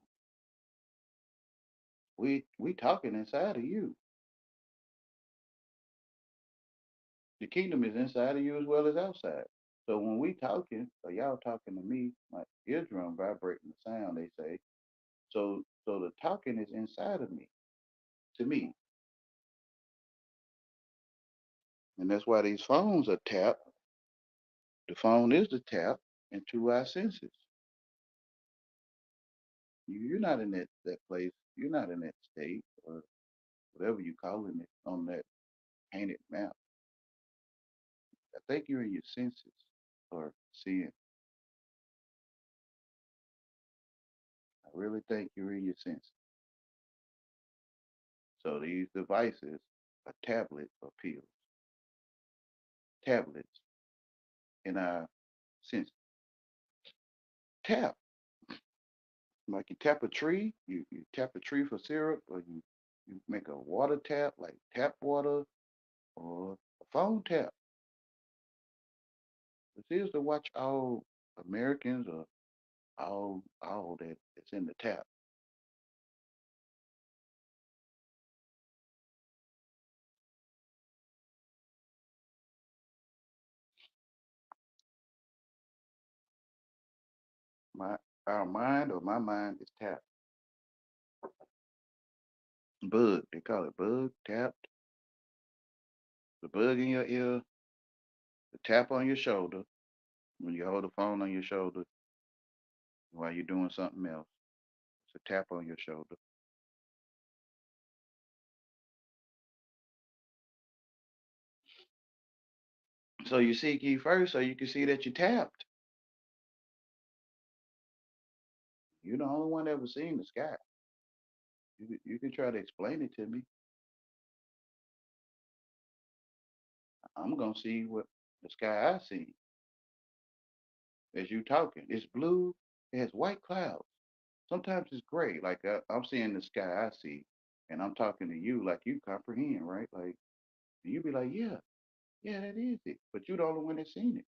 We talking inside of you. The kingdom is inside of you as well as outside. So when we talking, or y'all talking to me, my eardrum vibrating the sound, they say. So the talking is inside of me, to me. And that's why these phones are tapped. The phone is the tap into our senses. You're not in that place. You're not in that state or whatever you calling it on that painted map. I think you're in your senses or seeing. I really think you're in your senses. So these devices are tablets or pills. Tablets in our senses. Tap. Like you tap a tree, you tap a tree for syrup, or you make a water tap like tap water or a phone tap. This is to watch all Americans or all that's in the tap. My our mind or my mind is tapped. Bug, they call it bug, tapped. The bug in your ear, the tap on your shoulder when you hold the phone on your shoulder while you're doing something else. It's a tap on your shoulder. So you seek ye first so you can see that you tapped. You're the only one that ever seen the sky. You can try to explain it to me. I'm gonna see what the sky I see as you talking. It's blue. It has white clouds. Sometimes it's gray. Like I'm seeing the sky I see, and I'm talking to you like you comprehend, right? Like you be like, yeah, yeah, that is it. But you the only one that seen it.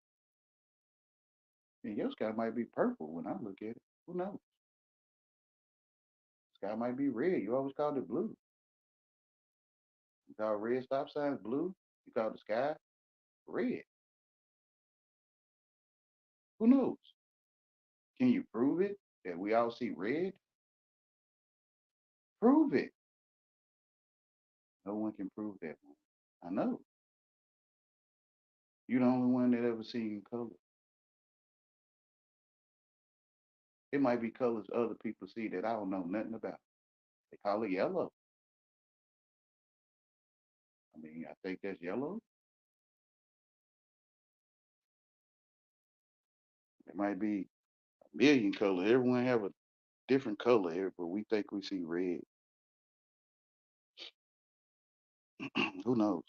And your sky might be purple when I look at it. Who knows? Sky might be red. You always called it blue. You call red stop signs blue. You call the sky red. Who knows? Can you prove it that we all see red? Prove it. No one can prove that. I know. You're the only one that ever seen color. It might be colors other people see that I don't know nothing about. They call it yellow. I mean, I think that's yellow. It might be a million colors. Everyone have a different color here, but we think we see red. Who knows?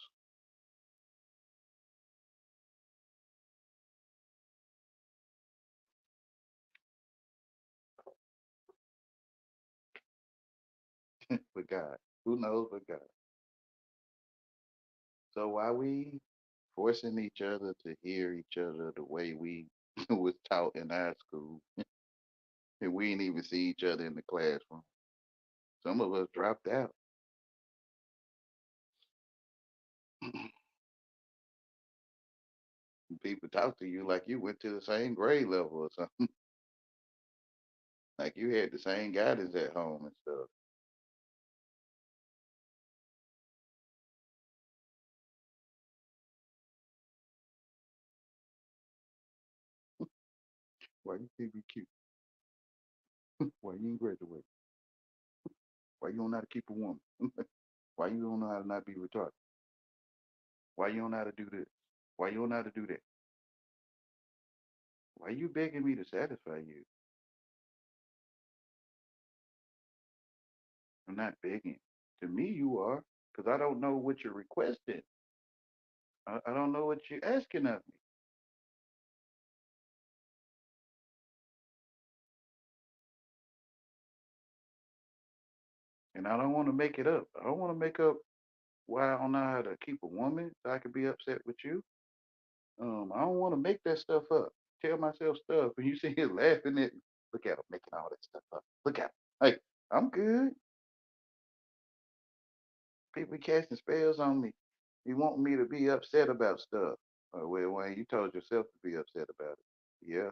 But God, who knows but God? So why we forcing each other to hear each other the way we was taught in our school, and we didn't even see each other in the classroom. Some of us dropped out. People talk to you like you went to the same grade level or something, like you had the same guidance at home and stuff. Why you think you cute? Why you ain't graduate? Why you don't know how to keep a woman? Why you don't know how to not be retarded? Why you don't know how to do this? Why you don't know how to do that? Why you begging me to satisfy you? I'm not begging. To me, you are, because I don't know what you're requesting. I don't know what you're asking of me, and I don't want to make it up. I don't want to make up why I don't know how to keep a woman so I can be upset with you. I don't want to make that stuff up. Tell myself stuff, and you sit here laughing at me. Look at him making all that stuff up. Look at him. Hey, I'm good. People casting spells on me. You want me to be upset about stuff. Well, Wayne, you told yourself to be upset about it. Yeah.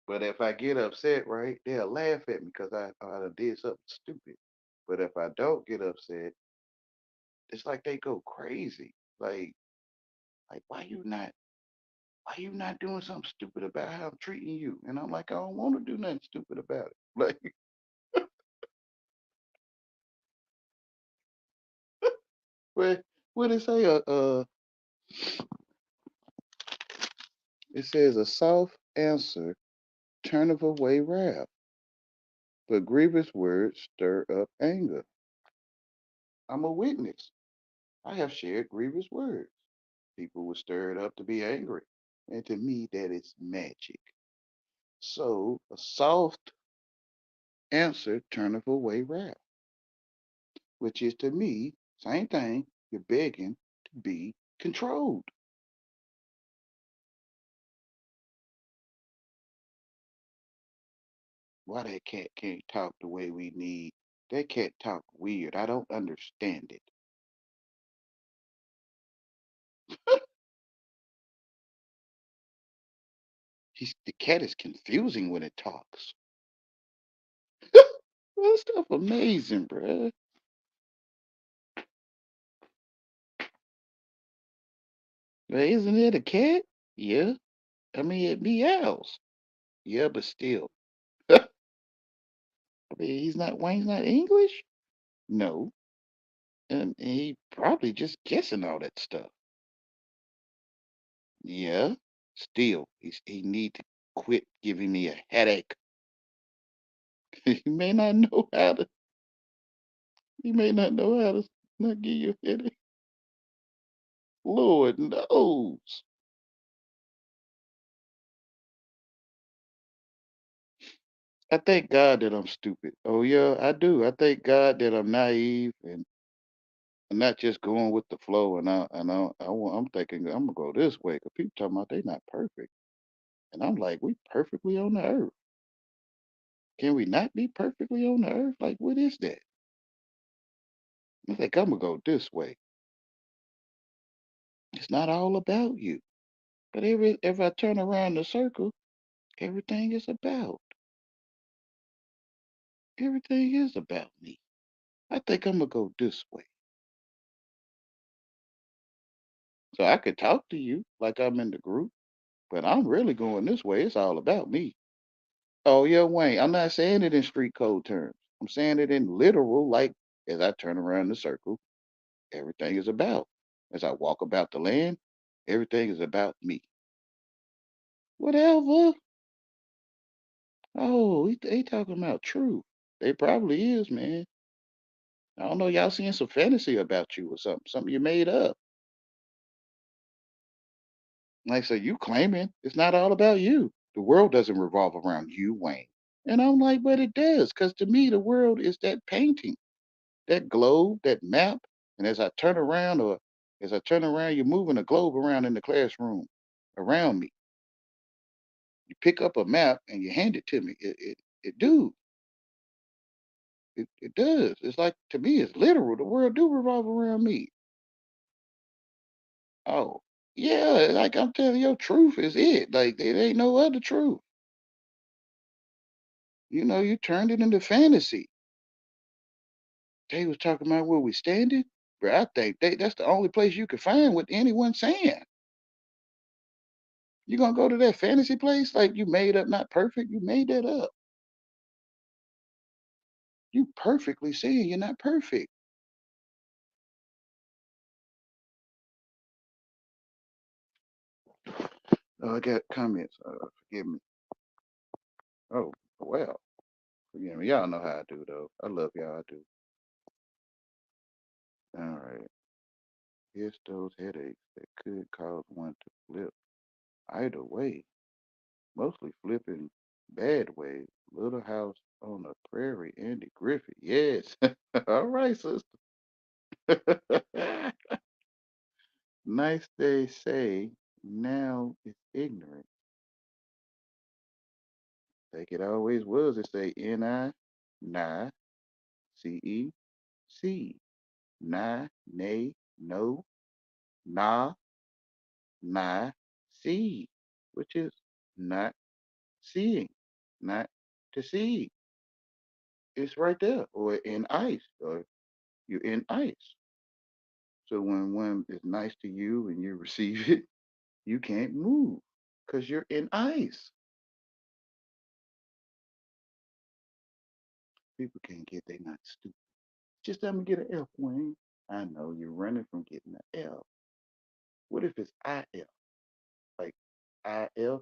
But if I get upset, right, they'll laugh at me because I done did something stupid. But if I don't get upset, it's like they go crazy. Like why you not doing something stupid about how I'm treating you? And I'm like, I don't want to do nothing stupid about it. Like, what what it say? It says a soft answer turneth away wrath, but grievous words stir up anger. I'm a witness. I have shared grievous words. People were stirred up to be angry. And to me, that is magic. So a soft answer turneth away wrath, which is to me, same thing. You're begging to be controlled. Why that cat can't talk the way we need? That cat talk weird. I don't understand it. The cat is confusing when it talks. That stuff amazing, bruh. But isn't it a cat? Yeah. I mean, it meows. Yeah, but still. I mean, Wayne's not English? No. And he probably just guessing all that stuff. Yeah. Still, he need to quit giving me a headache. He may not know how to. He may not know how to not give you a headache. Lord knows. I thank God that I'm stupid. Oh yeah, I do. I thank God that I'm naive and I'm not just going with the flow. I'm thinking I'm gonna go this way because people talking about they not perfect, and I'm like, we perfectly on the earth. Can we not be perfectly on the earth? Like, what is that? I think I'm gonna go this way. It's not all about you. But if I turn around the circle, everything is about. Everything is about me. I think I'm gonna go this way. So I could talk to you like I'm in the group, but I'm really going this way. It's all about me. Oh yeah, Wayne. I'm not saying it in street code terms. I'm saying it in literal, like as I turn around the circle, everything is about. As I walk about the land, everything is about me. Whatever. Oh, they talking about truth. They probably is, man. I don't know. Y'all seeing some fantasy about you or something. Something you made up. Like so you claiming it's not all about you. The world doesn't revolve around you, Wayne. And I'm like, but it does, because to me, the world is that painting, that globe, that map. And as I turn around, you're moving a globe around in the classroom around me. You pick up a map and you hand it to me. Dude, it does. It's like, to me, it's literal. The world do revolve around me. Oh, yeah, like I'm telling you, your truth is it. Like, there ain't no other truth. You turned it into fantasy. They was talking about where we standing. Bro, I think that's the only place you can find what anyone's saying. You gonna go to that fantasy place like you made up, not perfect? You made that up. You perfectly saying you're not perfect. Oh, I got comments. Forgive me. Oh, well, forgive me. Y'all know how I do though. I love y'all. I do. All right. It's those headaches that could cause one to flip. Either way, mostly flipping bad way. Little House on the Prairie, Andy Griffith. Yes. All right, sister. Nice they say. Now it's ignorant. Like it always was. It say N-I, nah, C-E, C. Nah, nay, no, nah, nah, see, which is not seeing, not to see. It's right there, or in ice, or you're in ice. So when one is nice to you and you receive it, you can't move because you're in ice. People can't get they not stupid. Just let me get an F, Wayne. I know you're running from getting an F. What if it's IF? Like IFF.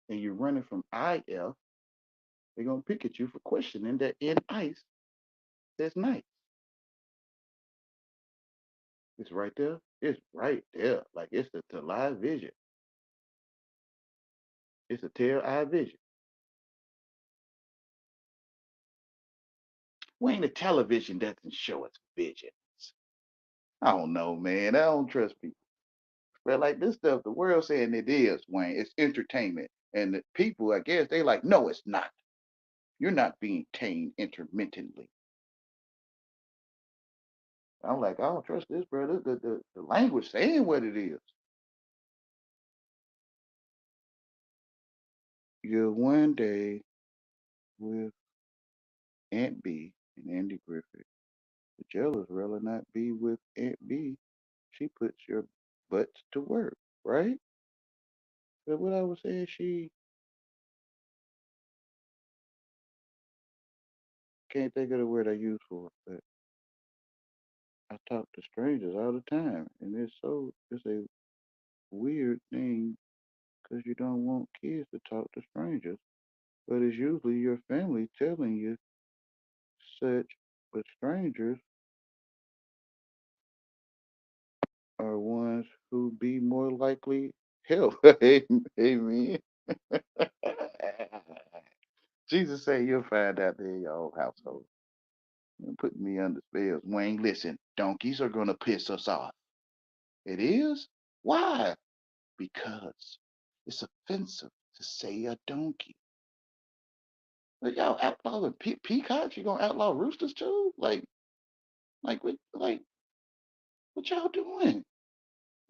And you're running from IF, they're gonna pick at you for questioning that in ice that's nice. It's right there. It's right there. Like it's a live vision. It's a tail eye vision. Wayne, the television doesn't show us visions. I don't know, man. I don't trust people. But like this stuff, the world saying it is, Wayne. It's entertainment. And the people, I guess, they like, no, it's not. You're not being tamed intermittently. I'm like, I don't trust this, bro. The language saying what it is. You're one day with Aunt B and Andy Griffith. The jealous rather not be with Aunt B. She puts your butts to work, right? But what I was saying, she can't think of the word I use for it, but I talk to strangers all the time, and it's a weird thing because you don't want kids to talk to strangers, but it's usually your family telling you such, but strangers are ones who be more likely help. Amen. Jesus said you'll find out there in your own household. And putting me under spells. Wayne, listen, donkeys are gonna piss us off. It is? Why? Because it's offensive to say a donkey. Like y'all outlawing peacocks? You gonna outlaw roosters too? What y'all doing?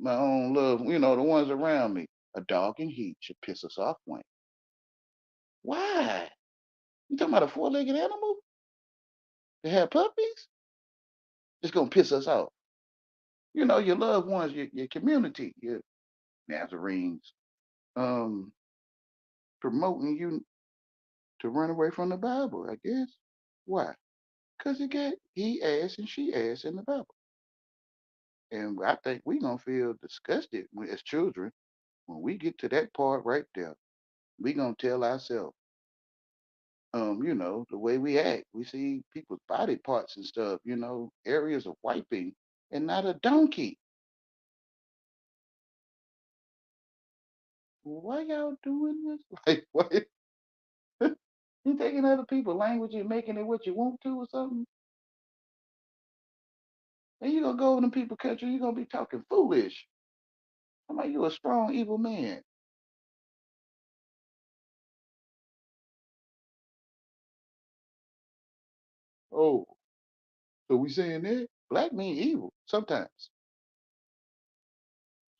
My own love, the ones around me. A dog in heat should piss us off, Wayne. Why? You talking about a four-legged animal that have puppies? It's gonna piss us off. Your loved ones, your community, your Nazarenes, um, promoting you to run away from the Bible, I guess. Why? Because it got he ass and she ass in the Bible. And I think we're gonna feel disgusted as children when we get to that part right there. We gonna tell ourselves, the way we act. We see people's body parts and stuff, areas of wiping and not a donkey. Why y'all doing this? Like what? You taking other people's language and making it what you want to or something? And you gonna go over them people country, you gonna be talking foolish. I'm like, you a strong, evil man. Oh, so we saying that? Black mean evil sometimes.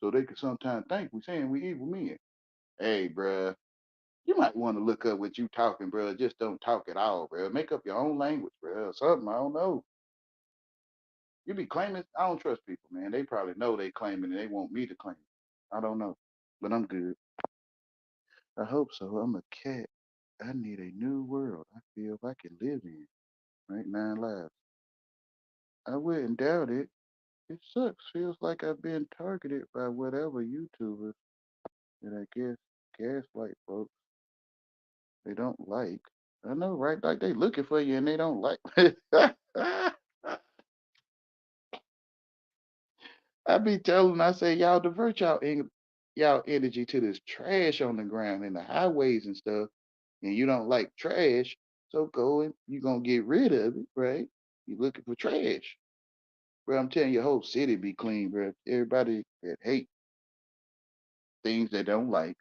So they could sometimes think we saying we evil men. Hey, bruh, you might want to look up what you talking, bruh. Just don't talk at all, bruh. Make up your own language, bruh. Or something, I don't know. You be claiming, I don't trust people, man. They probably know they claiming and they want me to claim it. I don't know. But I'm good. I hope so. I'm a cat. I need a new world I feel I can live in. Right? 9 lives. I wouldn't doubt it. It sucks. Feels like I've been targeted by whatever YouTubers that I guess gaslight folks they don't like. I know, right? Like they looking for you and they don't like. I be telling, I say, y'all divert y'all energy to this trash on the ground and the highways and stuff, and you don't like trash, so go and you gonna get rid of it, right? You looking for trash, bro. I'm telling you, your whole city be clean, bro. Everybody that hate things they don't like,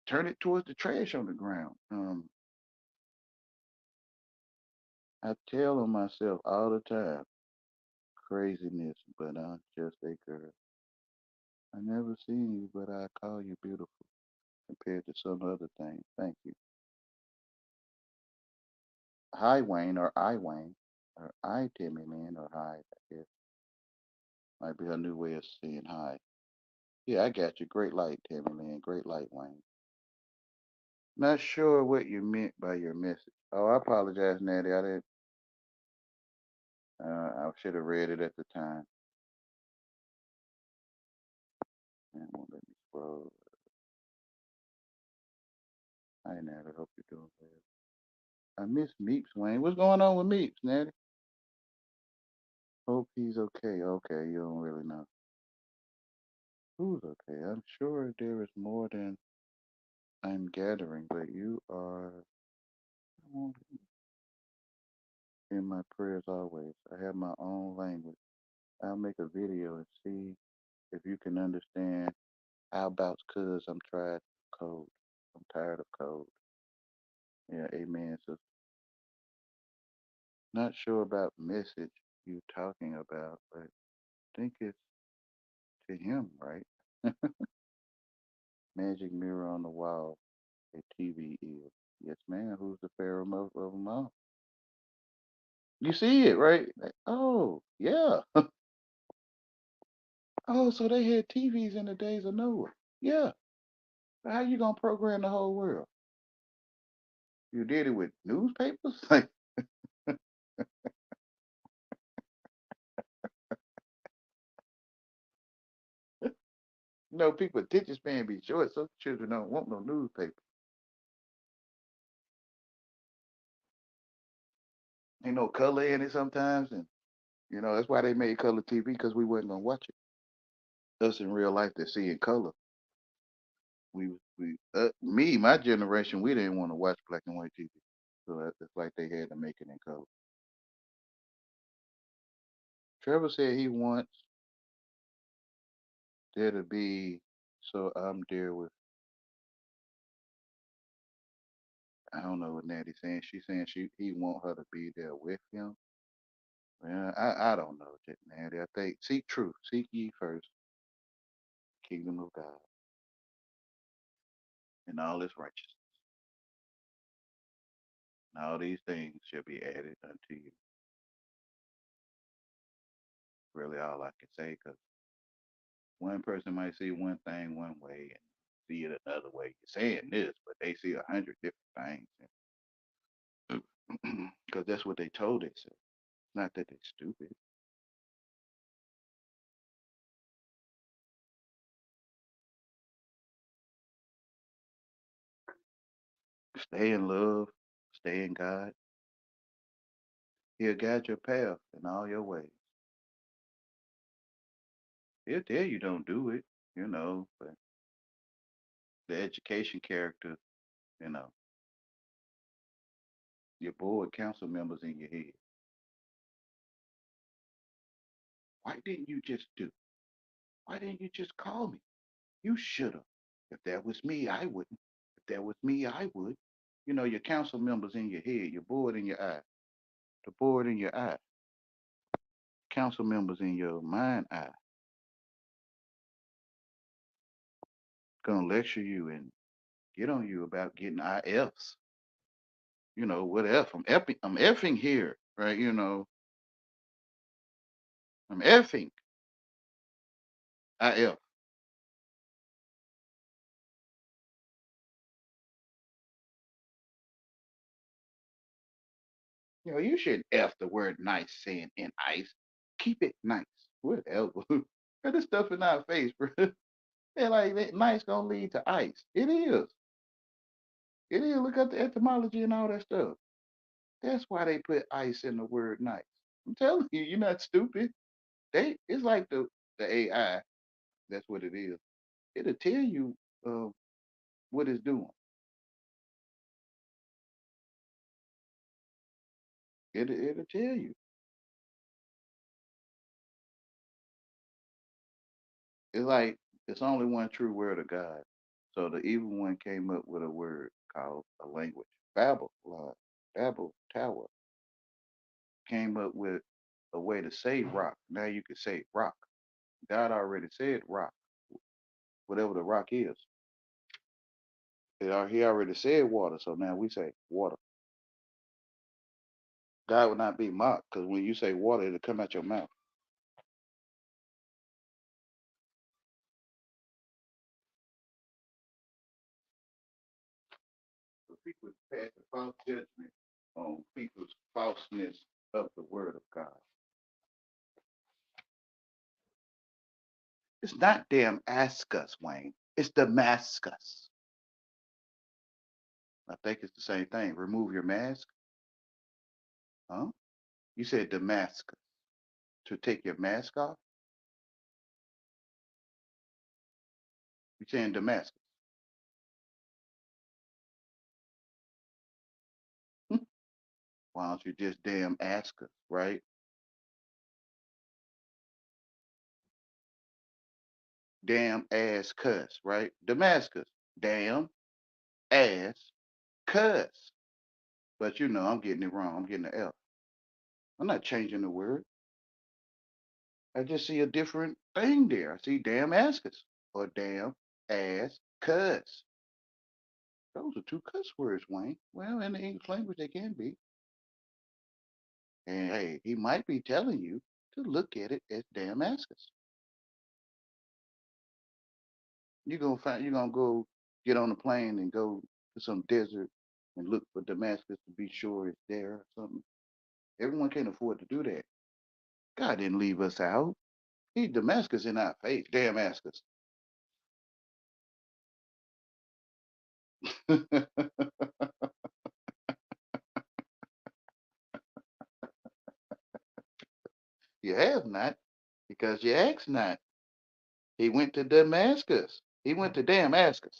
turn it towards the trash on the ground. I tell on myself all the time, craziness, but I'm just a girl. I never seen you, but I call you beautiful compared to some other things. Thank you. Hi, Wayne, or I, Wayne, or I, Timmy, man, or hi, I guess. Might be a new way of saying hi. Yeah, I got you. Great light, Timmy, man. Great light, Wayne. Not sure what you meant by your message. Oh, I apologize, Natty. I didn't. I should have read it at the time. Man, won't let me scroll. Hi, Natty. Hope you're doing well. I miss Meeps, Wayne. What's going on with Meeps, Natty? Hope he's okay. Okay, you don't really know. Who's okay? I'm sure there is more than I'm gathering, but you are in my prayers always. I have my own language. I'll make a video and see if you can understand. How about cuz I'm tired of code. I'm tired of code. Yeah, amen. So not sure about message you talking about, but I think it's to him, right? Magic mirror on the wall. A TV is. Yes, ma'am. Who's the pharaoh of them all? You see it, right? Like, oh, yeah. Oh, so they had TVs in the days of Noah. Yeah. How you gonna program the whole world? You did it with newspapers? Like, people attention span be short, so children don't want no newspaper. Ain't no color in it sometimes, and that's why they made color TV because we wasn't gonna watch it. Us in real life that see in color. Me, my generation, we didn't want to watch black and white TV, so it's like they had to make it in color. Trevor said he wants there to be, so I'm there with. I don't know what Natty's saying. She's saying he want her to be there with him. Well, I don't know, Natty. I think seek truth, seek ye first, kingdom of God, and all its righteousness, and all these things shall be added unto you. Really, all I can say, because one person might see one thing one way and see it another way. You're saying this, but they see 100 different things, because that's what they told themselves. Not that they're stupid. Stay in love, stay in God. He'll guide your path in all your ways. He'll tell you don't do it, but the education character, you know, Your board council members in your head. Why didn't you just do? Why didn't you just call me? You should have. If that was me, I wouldn't. If that was me, I would. You know, your council members in your head, your board in your eye, the board in your eye, council members in your mind eye, gonna lecture you and get on you about getting IFs. You know, what F? I'm effing here, right? You know, I'm effing IF. You know, you shouldn't F the word nice saying in ice. Keep it nice. Whatever. And this stuff in our face, bro. They're like, that nice gonna lead to ice. It is. It is. Look up the etymology and all that stuff. That's why they put ice in the word nice. I'm telling you, you're not stupid. It's like the AI. That's what it is. It'll tell you uh, what it's doing. It'll tell you. It's like it's only one true word of God. So the evil one came up with a word called a language. Babel Tower came up with a way to say rock. Now you can say rock. God already said rock, whatever the rock is. He already said water, so now we say water. God would not be mocked because when you say water, it'll come out your mouth. So people pass a false judgment on people's falseness of the word of God. It's not Damascus, Wayne. It's Damascus. I think it's the same thing. Remove your mask. Huh? You said Damascus. To take your mask off? You saying Damascus. Why don't you just damn ask us, right? Damn ass cuss, right? Damascus. Damn ass cuss. But you know, I'm getting it wrong. I'm getting the F. I'm not changing the word. I just see a different thing there. I see damn askers or damn ass cuss. Those are two cuss words, Wayne. Well, in the English language, they can be. And hey, he might be telling you to look at it as damn askers. You're gonna go get on a plane and go to some desert and look for Damascus to be sure it's there or something. Everyone can't afford to do that. God didn't leave us out. He Damascus in our face. Damn askers. You have not, because you asked not. He went to Damascus. He went to Damascus.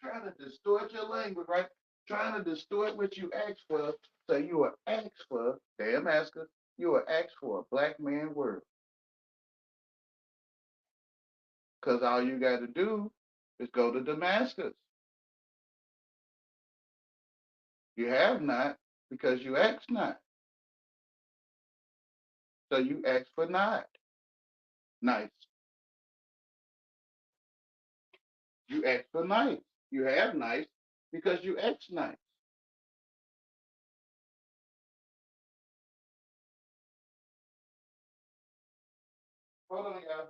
Trying to distort your language, right? Trying to distort what you asked for. So you were asked for Damascus. You were asked for a black man word. Because all you got to do is go to Damascus. You have not because you asked not. So you asked for not. Nice. You asked for nice. You have nice because you asked nice. Hold on, y'all.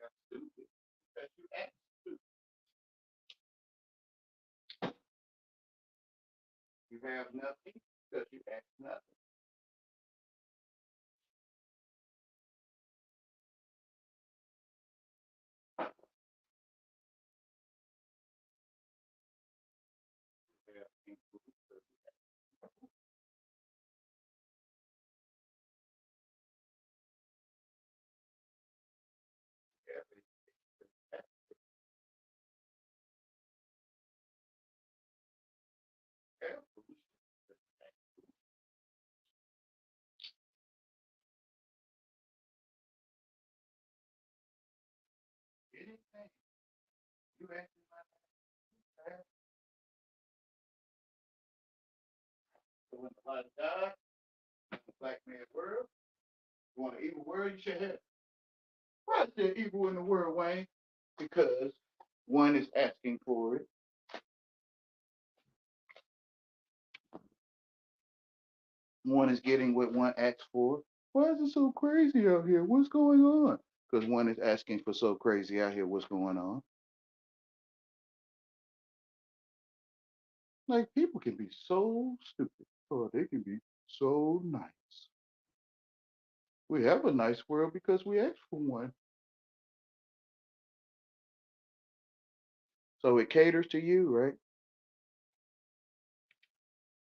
That's stupid. Because you asked stupid. You have nothing because you asked nothing. Hey, you asking my name? So when the light died, in the black man's world, you want an evil world, you should have. Why is there evil in the world, Wayne? Because one is asking for it. One is getting what one asks for. Why is it so crazy out here? What's going on? Because one is asking for so crazy out here. What's going on? Like people can be so stupid, or they can be so nice. We have a nice world because we asked for one. So it caters to you, right?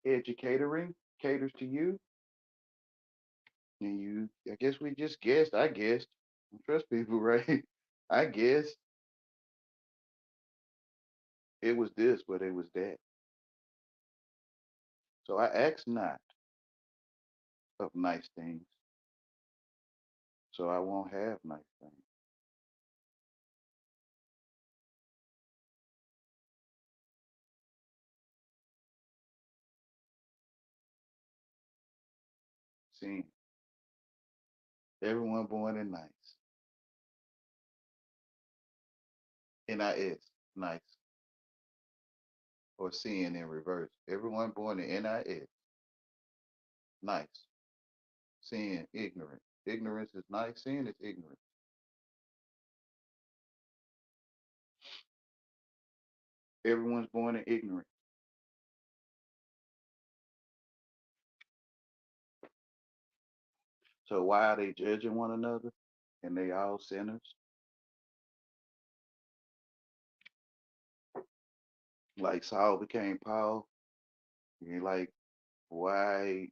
Educatoring caters to you. And you, I guess we just guessed. I guessed. I trust people, right? I guessed it was this, but it was that. So I asked not of nice things, so I won't have nice things. See, everyone born in nice. NIS, nice. Or seeing in reverse. Everyone born in NIS, nice. Seeing ignorant. Ignorance is nice. Seeing is ignorant. Everyone's born in ignorance. So why are they judging one another? And they all sinners? Like Saul became Paul. You're like, why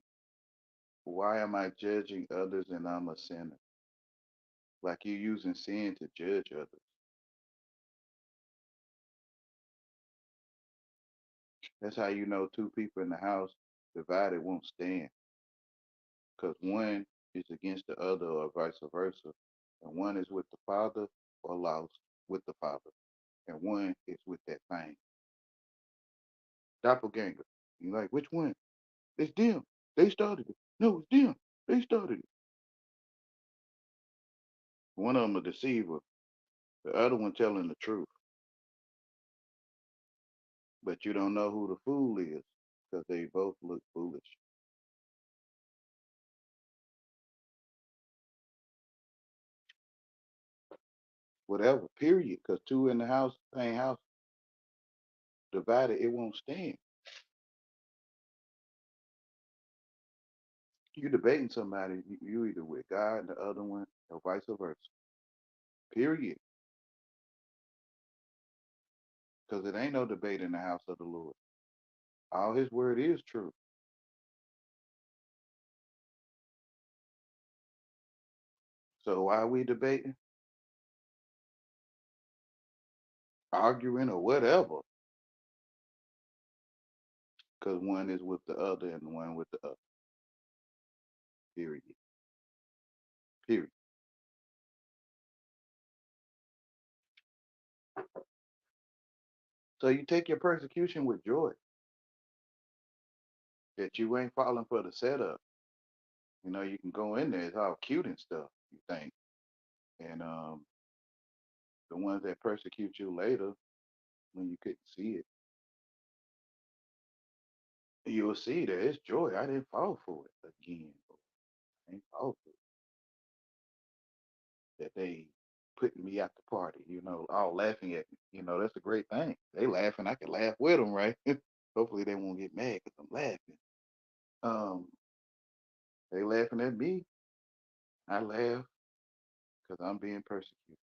why am I judging others and I'm a sinner? Like you're using sin to judge others. That's how you know two people in the house divided won't stand. Because one is against the other or vice versa. And one is with the father or lost with the father. And one is with that thing. Doppelganger. You're like, which one? It's them. They started it. No, it's them. They started it. One of them a deceiver. The other one telling the truth. But you don't know who the fool is because they both look foolish. Whatever, period. Because two in the house, same house, divided, it won't stand. You debating somebody, you either with God and the other one, or vice versa. Period. Because it ain't no debate in the house of the Lord. All his word is true. So why are we debating, arguing, or whatever? Because one is with the other and one with the other. Period. Period. So you take your persecution with joy that you ain't falling for the setup. You know, you can go in there, it's all cute and stuff, you think. And the ones that persecute you later, when you couldn't see it, you'll see that it's joy. I didn't fall for it again. I ain't fall for it. That they putting me at the party, all laughing at me. That's a great thing. They laughing, I can laugh with them, right? Hopefully they won't get mad because I'm laughing. Um, they laughing at me. I laugh because I'm being persecuted.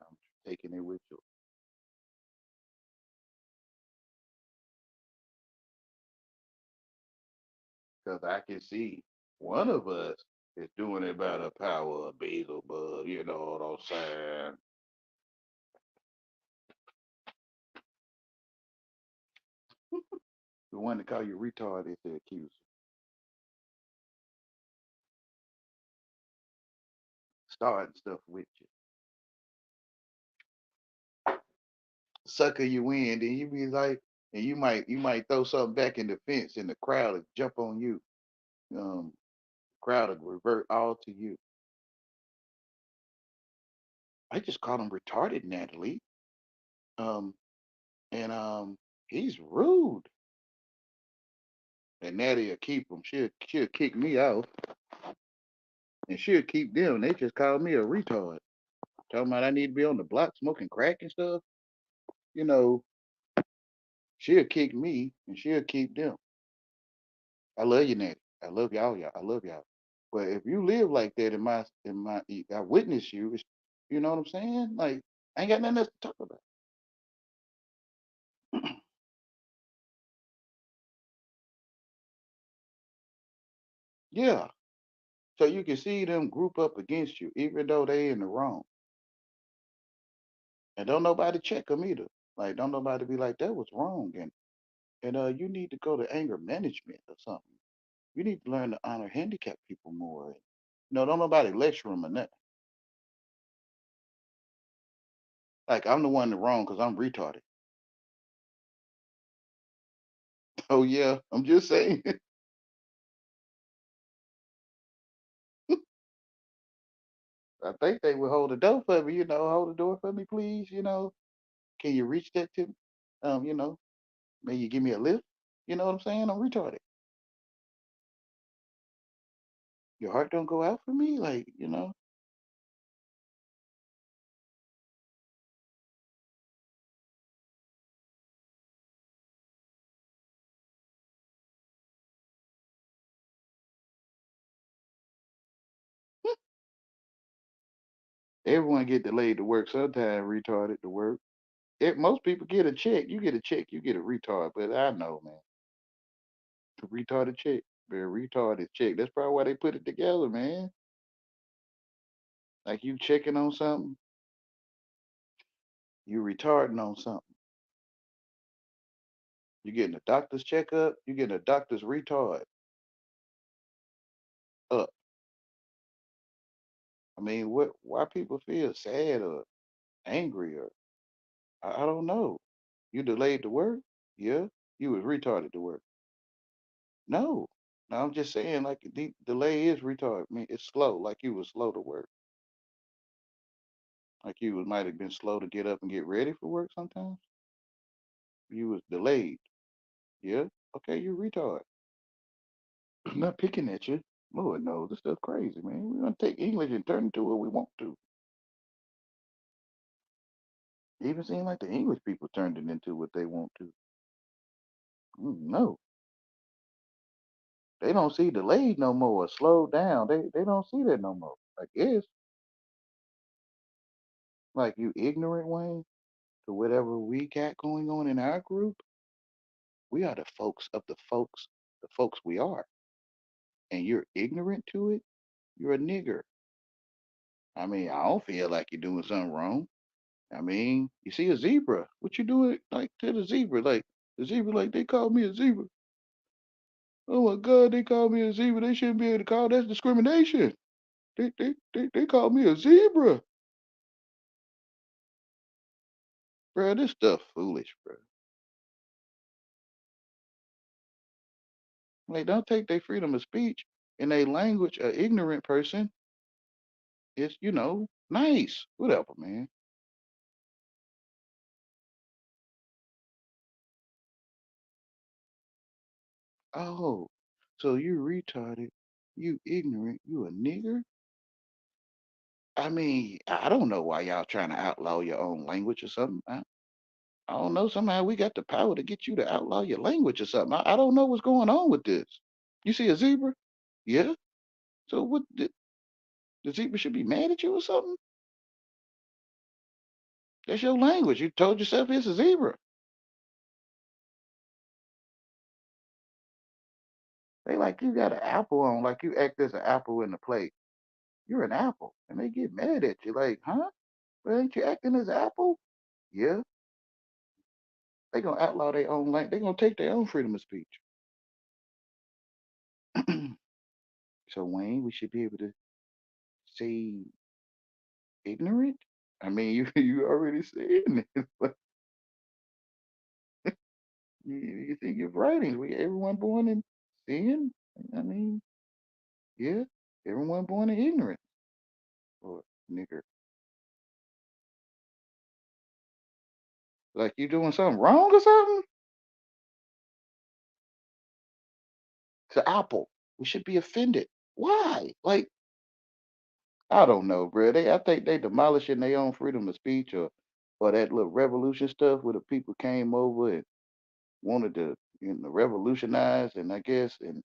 I'm taking it with you because I can see one of us is doing it by the power of Beelzebub. You know what I'm saying? The one that call you retard is the accuser. starting stuff with you, sucker you in, then you be like, and you might throw something back in the fence, and the crowd will jump on you. Um, crowd will revert all to you. I just called him retarded, Natalie. Um, and he's rude. And Natty will keep him. She'll kick me out, and she'll keep them. They just call me a retard. Talking about I need to be on the block smoking crack and stuff. You know, she'll kick me, and she'll keep them. I love you, Natty. I love y'all. I love y'all. But if you live like that in my, I witness you. You know what I'm saying? Like I ain't got nothing else to talk about. Yeah. So you can see them group up against you, even though they in the wrong. And don't nobody check them either. Like, don't nobody be like, that was wrong. And you need to go to anger management or something. You need to learn to honor handicapped people more. Don't nobody lecture them or nothing. Like, I'm the one in the wrong because I'm retarded. Oh, yeah. I'm just saying. I think they would hold the door for me, hold the door for me, please. Can you reach that to me? Um, you know, May you give me a lift? You know what I'm saying? I'm retarded. Your heart don't go out for me? Like. Everyone get delayed to work sometime, retarded to work. Most people get a check. You get a check, you get a retard. But I know, man, a retarded check, very retarded check. That's probably why they put it together, man. Like you checking on something, you retarding on something. You getting a doctor's checkup, you getting a doctor's retard up. I mean, what? Why people feel sad or angry or I don't know. You delayed to work, yeah. You was retarded to work. No, no. I'm just saying, like the delay is retarded. I mean, it's slow. Like you was slow to work. Like you might have been slow to get up and get ready for work sometimes. You was delayed. Yeah. Okay, you retard. I'm not picking at you. Lord knows this stuff crazy, man. We're gonna take English and turn it to what we want to. Even seem like the English people turned it into what they want to. No, they don't see delayed no more. Slow down. They don't see that no more. Like it's like you ignorant, Wayne, to whatever we got going on in our group. We are the folks of the folks we are, and you're ignorant to it. You're a nigger. I mean, I don't feel like you're doing something wrong. I mean, you see a zebra. What you doing like to the zebra? Like the zebra, like they called me a zebra. Oh my God, they called me a zebra. They shouldn't be able to call that's discrimination. They called me a zebra. Bro, this stuff foolish, bro. Like, don't take their freedom of speech in a language a ignorant person is, nice. Whatever, man. Oh, so you retarded, you ignorant, you a nigger? I mean, I don't know why y'all trying to outlaw your own language or something. I don't know. Somehow we got the power to get you to outlaw your language or something. I don't know what's going on with this. You see a zebra? Yeah. So what? The zebra should be mad at you or something? That's your language. You told yourself it's a zebra. They like you got an apple on, like you act as an apple in the plate. You're an apple, and they get mad at you. Like, huh? Well, ain't you acting as an apple? Yeah. They gonna outlaw their own language. They gonna take their own freedom of speech. So Wayne, we should be able to say. ignorant? I mean, you you already saying this. But you think your writings? We everyone born in sin? I mean, yeah, everyone born in ignorance. Or nigger, like you doing something wrong or something? To Apple, we should be offended. Why? Like I don't know, bro. I think they demolishing their own freedom of speech, or that little revolution stuff where the people came over and wanted to revolutionize and I guess and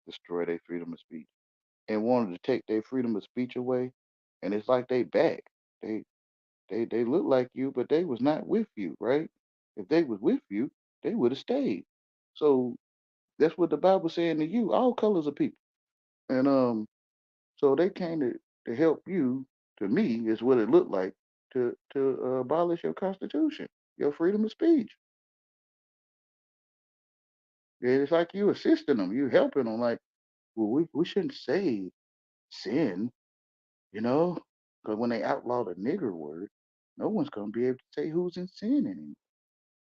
destroy their freedom of speech and wanted to take their freedom of speech away. And it's like they back. They they look like you, but they was not with you, right? If they was with you, they would have stayed. So that's what the Bible saying to you, all colors of people. And so they came to help you, to me, is what it looked like to abolish your constitution, your freedom of speech. And it's like you assisting them, you helping them. Like, well, we shouldn't say sin, you know, because when they outlaw the nigger word, no one's gonna be able to say who's in sin anymore.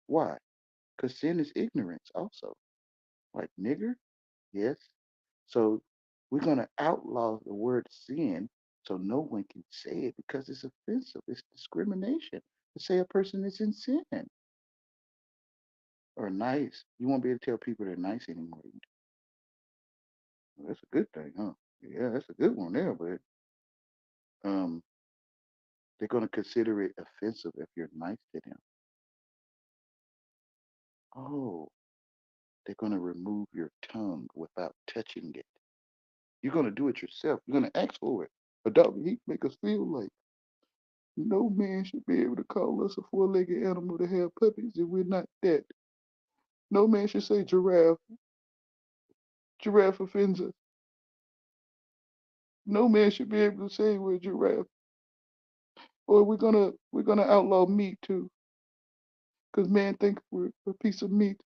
Why? Because sin is ignorance, also. Like nigger, yes. So we're gonna outlaw the word sin, so no one can say it because it's offensive. It's discrimination to say a person is in sin or nice. You won't be able to tell people they're nice anymore. Well, that's a good thing, huh? Yeah, that's a good one there, but um, they're gonna consider it offensive if you're nice to them. Oh, they're gonna remove your tongue without touching it. You're gonna do it yourself. You're gonna ask for it. But Dr. Heath make us feel like no man should be able to call us a four-legged animal to have puppies if we're not that. No man should say giraffe. Giraffe offends us. No man should be able to say we're giraffe. Or we're gonna outlaw meat too, because man thinks we're a piece of meat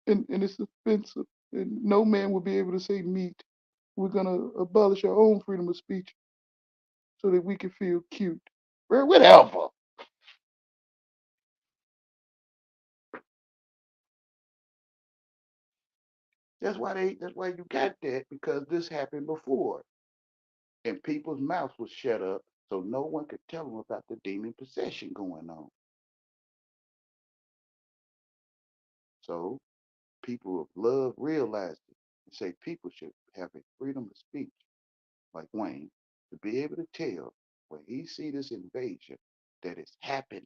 and it's offensive. And no man will be able to say meat. We're gonna abolish our own freedom of speech so that we can feel cute. Well, whatever. That's why you got that, because this happened before. And people's mouths was shut up, so no one could tell them about the demon possession going on. So people of love realized it and say people should have a freedom of speech, like Wayne, to be able to tell when he see this invasion that it's happening.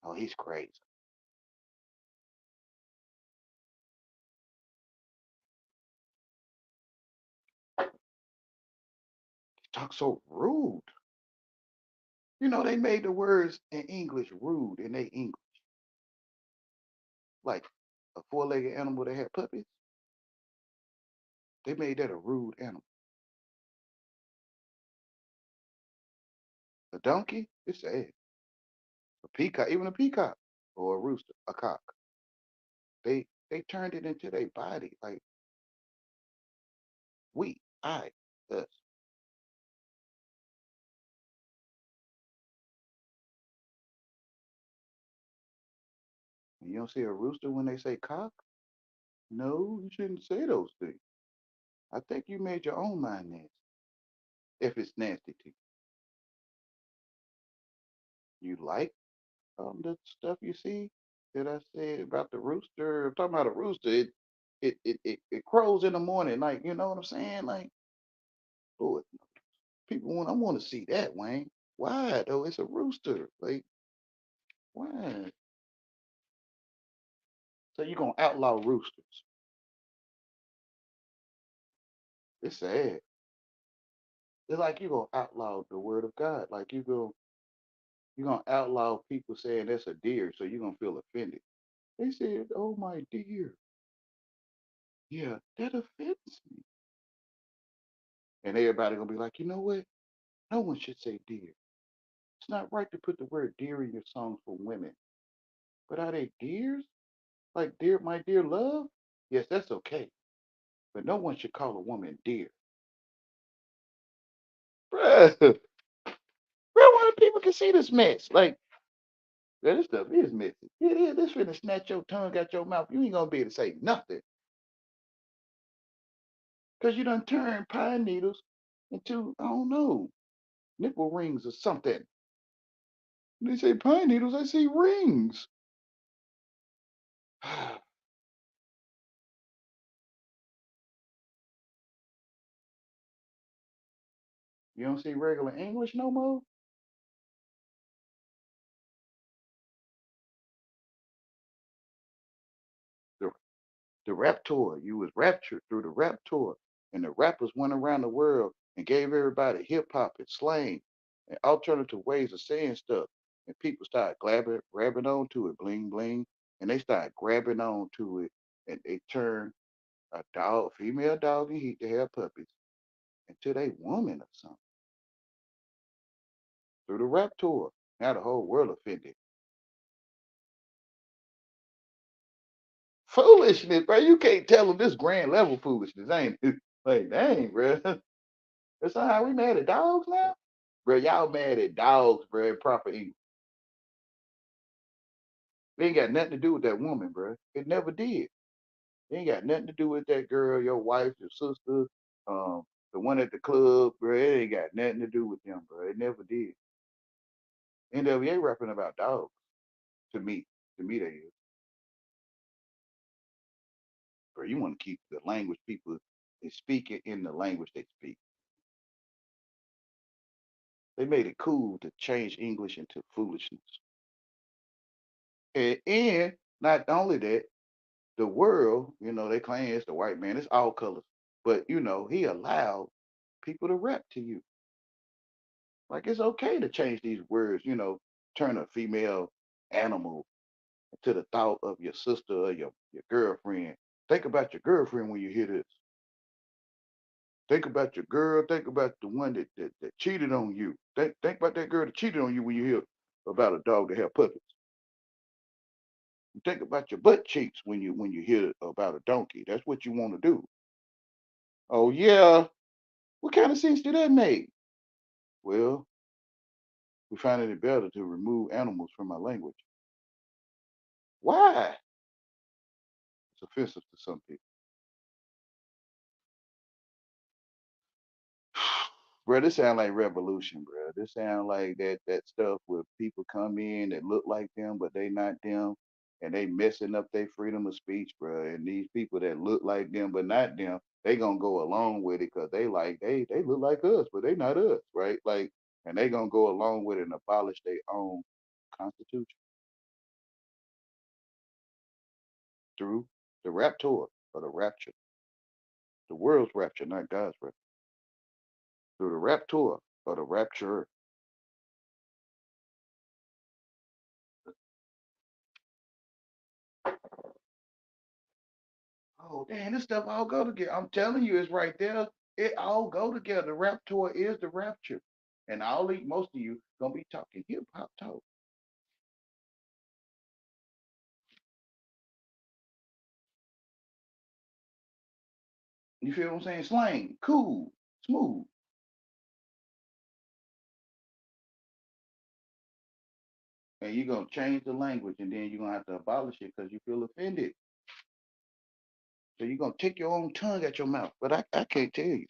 Oh, he's crazy. He talks so rude. They made the words in English rude in they English, like a four-legged animal that had puppies. They made that a rude animal. A donkey, it's sad. A peacock, even a peacock, or a rooster, a cock. They turned it into their body, like we, I, us. And you don't see a rooster when they say cock? No, you shouldn't say those things. I think you made your own mind nasty. If it's nasty to you, you like the stuff you see that I said about the rooster. I'm talking about a rooster. It crows in the morning, like you know what I'm saying? Like, oh, people want I want to see that, Wayne. Why though? It's a rooster. Like, why? So you gonna outlaw roosters? It's sad. It's like you gonna outlaw the word of God. Like you gonna outlaw people saying that's a deer, so you're gonna feel offended. They said, "Oh my dear." Yeah, that offends me. And everybody gonna be like, you know what? No one should say dear. It's not right to put the word dear in your songs for women. But are they dears? Like dear, my dear love? Yes, that's okay. But no one should call a woman dear. Bruh, bruh, why people can see this mess? Like, man, this stuff is messy. It is. This finna snatch your tongue out your mouth. You ain't gonna be able to say nothing. Because you done turned pine needles into, I don't know, nipple rings or something. They say pine needles, I see rings. You don't see regular English no more? The, the Raptor, you was raptured through the Raptor. And the rappers went around the world and gave everybody hip hop and slang and alternative ways of saying stuff. And people started grabbing onto it, bling bling. And they started grabbing onto it and they turned a dog, female dog and heat to have puppies until they woman or something through the Raptor. Now the whole world offended. Foolishness, bro. You can't tell them this grand level foolishness, ain't it? Like, dang, bro. That's not how we mad at dogs now? Bro, y'all mad at dogs, bro, in proper English. It ain't got nothing to do with that woman, bro. It never did. It ain't got nothing to do with that girl, your wife, your sister, um, the one at the club, bro. It ain't got nothing to do with them, bro. It never did. NWA rapping about dogs, to me. To me, they is. Bro, you want to keep the language people is speaking in the language they speak. They made it cool to change English into foolishness. And not only that, the world, they claim it's the white man, it's all colors. But he allowed people to rap to you. Like it's okay to change these words, turn a female animal to the thought of your sister or your girlfriend. Think about your girlfriend when you hear this. Think about your girl. Think about the one that cheated on you. Think about that girl that cheated on you when you hear about a dog that have puppies. You think about your butt cheeks when you hear about a donkey. That's what you want to do. Oh yeah. What kind of sense do that make? Well, we finding it better to remove animals from our language. Why? It's offensive to some people. Bro, this sound like revolution, bro. This sound like that stuff where people come in that look like them, but they not them, and they messing up their freedom of speech, bro. And these people that look like them but not them, they gonna go along with it because they look like us, but they not us, right? Like, and they gonna go along with it and abolish their own constitution through the raptor or the rapture, the world's rapture, not God's rapture, through the raptor or the rapture. Oh, damn, this stuff all go together. I'm telling you, it's right there. It all go together. Raptor is the rapture. And most of you gonna be talking hip hop talk. You feel what I'm saying? Slang, cool, smooth. And you're gonna change the language and then you're gonna have to abolish it because you feel offended. So you're gonna take your own tongue at your mouth. But I can't tell you.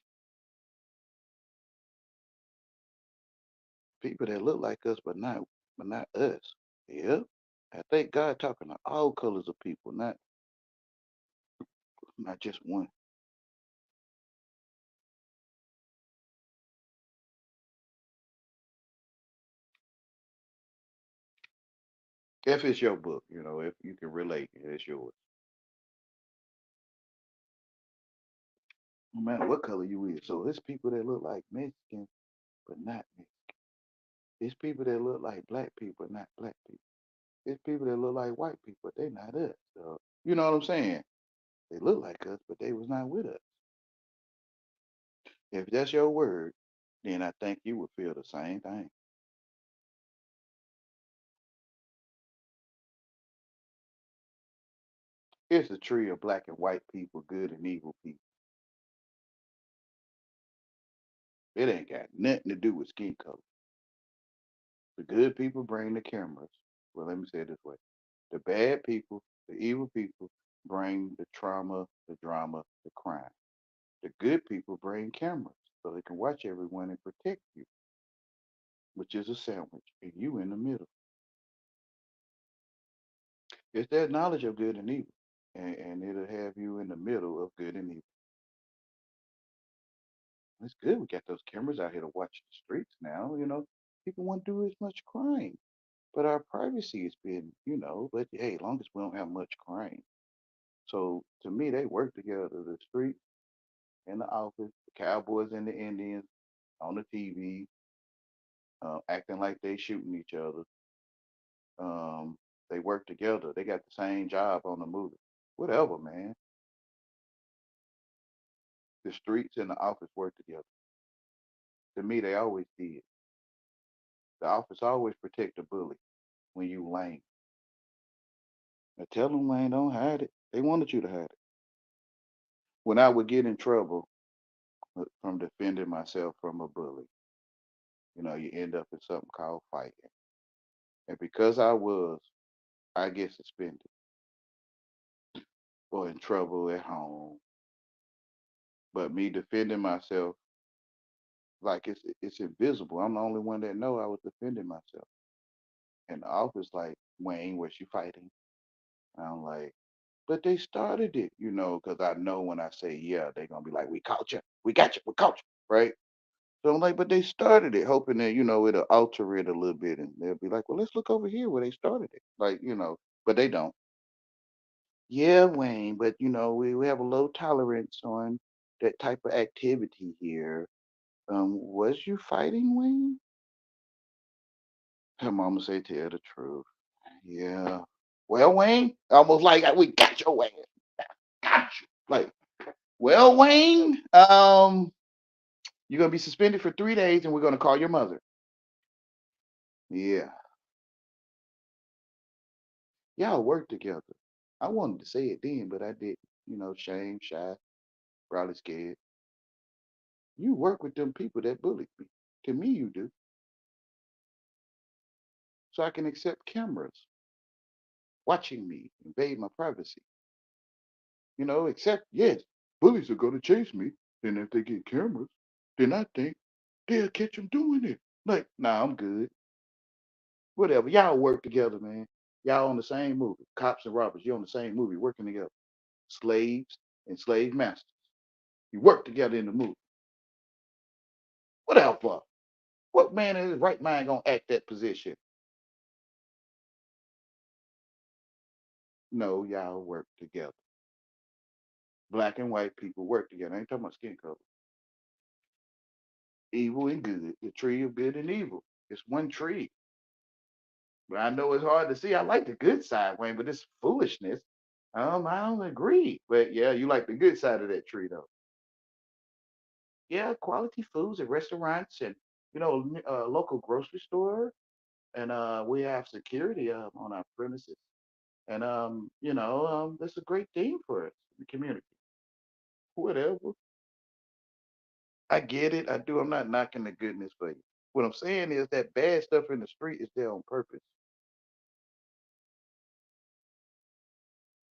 People that look like us but not us. Yep. I think God talking to all colors of people, not just one. If it's your book, if you can relate, it's yours. No matter what color you is. So it's people that look like Mexican, but not Mexican. It's people that look like black people, not black people. It's people that look like white people, they not us. So you know what I'm saying? They look like us, but they was not with us. If that's your word, then I think you would feel the same thing. It's a tree of black and white people, good and evil people. It ain't got nothing to do with skin color. The good people bring the cameras. Well, let me say it this way. The bad people, the evil people, bring the trauma, the drama, the crime. The good people bring cameras so they can watch everyone and protect you, which is a sandwich, and you in the middle. It's that knowledge of good and evil, and it'll have you in the middle of good and evil. It's good we got those cameras out here to watch the streets now. People won't do as much crime, but our privacy is being, but hey, as long as we don't have much crime. So to me, they work together. The street and the office, the Cowboys and the Indians on the TV, acting like they shooting each other. They work together. They got the same job on the movie. Whatever, man. The streets and the office work together. To me, they always did. The office always protect the bully when you lame. Now tell them, Wayne, don't hide it. They wanted you to hide it. When I would get in trouble from defending myself from a bully, you end up in something called fighting. And because I get suspended or in trouble at home. But me defending myself, like it's invisible. I'm the only one that know I was defending myself. And the office like, Wayne, was you fighting? And I'm like, but they started it, because I know when I say yeah, they're gonna be like, we caught you, we got you, we caught you, right? So I'm like, but they started it, hoping that it'll alter it a little bit, and they'll be like, well, let's look over here where they started it, like but they don't. Yeah, Wayne, but we have a low tolerance on that type of activity here. Was you fighting, Wayne? Her mama say, tell the truth. Yeah. Well, Wayne, almost like we got your ass. Got you. Like, well, Wayne, you're gonna be suspended for 3 days, and we're gonna call your mother. Yeah. Y'all work together. I wanted to say it then, but I didn't. Shame, shy, probably scared. You work with them people that bullied me. To me, you do. So I can accept cameras watching me invade my privacy. Except, yes, bullies are going to chase me. And if they get cameras, then I think they'll catch them doing it. Like, nah, I'm good. Whatever. Y'all work together, man. Y'all on the same movie. Cops and robbers, you on the same movie, working together. Slaves and slave masters. You work together in the movie. Whatever. What man in his right mind gonna act that position? No, y'all work together. Black and white people work together. I ain't talking about skin color. Evil and good. The tree of good and evil. It's one tree. But I know it's hard to see. I like the good side, Wayne, but it's foolishness. I don't agree. But yeah, you like the good side of that tree, though. Yeah, quality foods and restaurants, and local grocery store, and we have security on our premises, and that's a great thing for us, the community. Whatever. I get it. I do. I'm not knocking the goodness for you. What I'm saying is that bad stuff in the street is there on purpose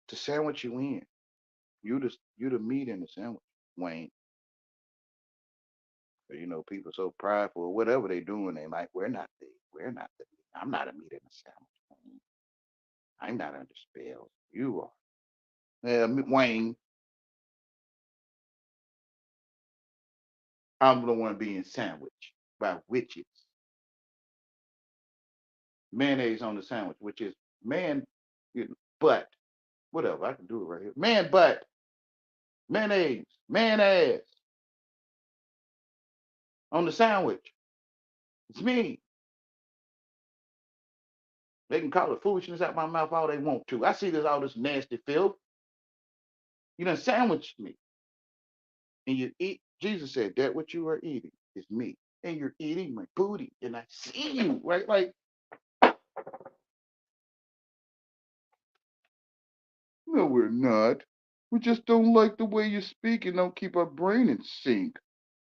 to sandwich you in. You the meat in the sandwich, Wayne. People so prideful or whatever they doing. They like, we're not the meat. I'm not a meat in the sandwich, Wayne. I'm not under spells. You are. Yeah, Wayne, I'm the one being sandwiched by witches. Mayonnaise on the sandwich, which is man butt. Whatever, I can do it right here. Man butt, mayonnaise, mayonnaise on the sandwich. It's me. They can call it foolishness out my mouth all they want to. I see all this nasty filth. You done sandwiched me. And you eat. Jesus said that what you are eating is me. And you're eating my booty. And I see you, right? Like, no, we're not. We just don't like the way you speak and don't keep our brain in sync.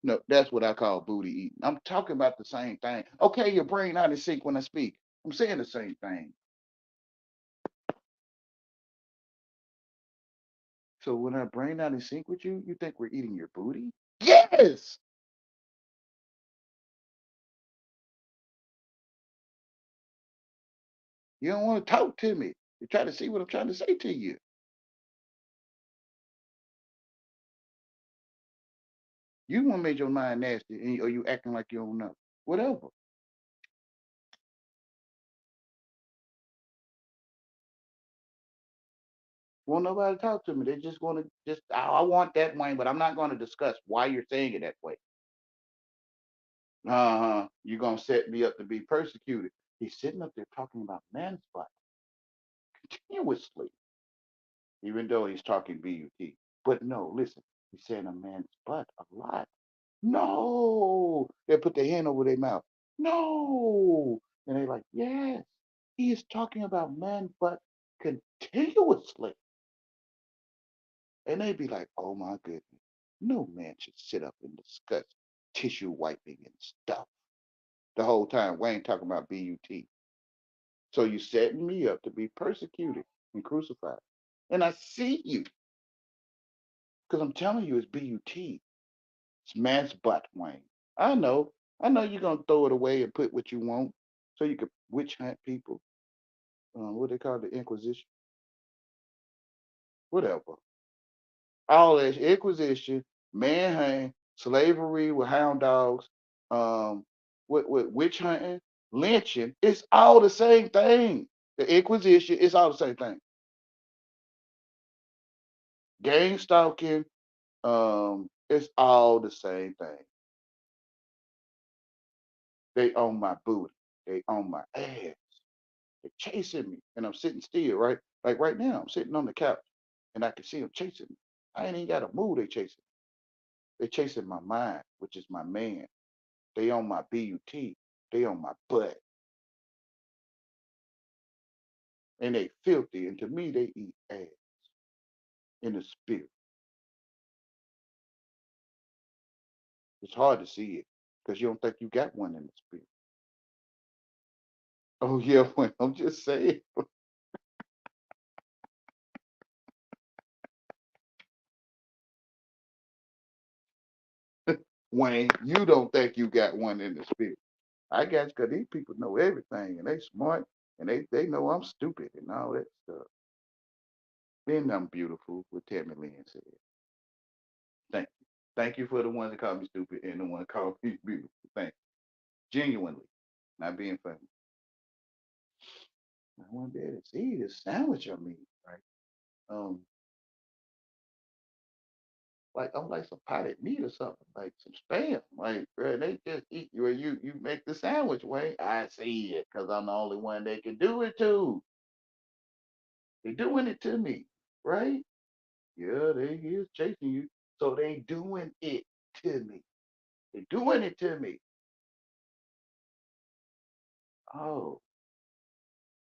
No, that's what I call booty eating. I'm talking about the same thing. Okay, your brain not in sync when I speak. I'm saying the same thing. So when our brain not in sync with you, you think we're eating your booty? Yes. You don't want to talk to me. You try to see what I'm trying to say to you. You want to make your mind nasty, or you acting like you don't know. Whatever. Won't nobody talk to me. They just want to just. I want that way, but I'm not going to discuss why you're saying it that way. You're gonna set me up to be persecuted. He's sitting up there talking about man's butt continuously, even though he's talking BUT. But no, listen, he's saying a man's butt a lot. No, they put their hand over their mouth. No, and they're like, yes, he is talking about man's butt continuously, and they'd be like, oh my goodness, no man should sit up and discuss tissue wiping and stuff the whole time. Wayne talking about BUT. So you setting me up to be persecuted and crucified. And I see you because I'm telling you it's BUT. It's man's butt, Wayne. I know. I know you're going to throw it away and put what you want so you could witch hunt people. What they call the Inquisition? Whatever. All that Inquisition, manhunt, slavery with hound dogs, with witch hunting, lynching. It's all the same thing. The Inquisition, it's all the same thing. Gang stalking, it's all the same thing. They own my booty. They own my ass. They're chasing me, and I'm sitting still, right? Like right now, I'm sitting on the couch, and I can see them chasing me. I ain't even got to move. They chasing me. They chasing my mind, which is my man. They on my BUT. They on my butt, and they filthy. And to me, they eat ass in the spirit. It's hard to see it because you don't think you got one in the spirit. Oh yeah, when I'm just saying, Wayne, you don't think you got one in the spirit. I got you because these people know everything and they smart and they know I'm stupid and all that stuff. Then I'm beautiful, what Tammy Lynn said. Thank you. Thank you for the ones that call me stupid and the one that called me beautiful. Thank you. Genuinely. Not being funny. I want to be able to see this sandwich on me, right? Um, like I'm like some potted meat or something, like some spam. Like, bro, they just eat you or you make the sandwich, Wayne. I see it because I'm the only one they can do it to. They doing it to me, right? Yeah, they is chasing you. So they doing it to me. They doing it to me. Oh,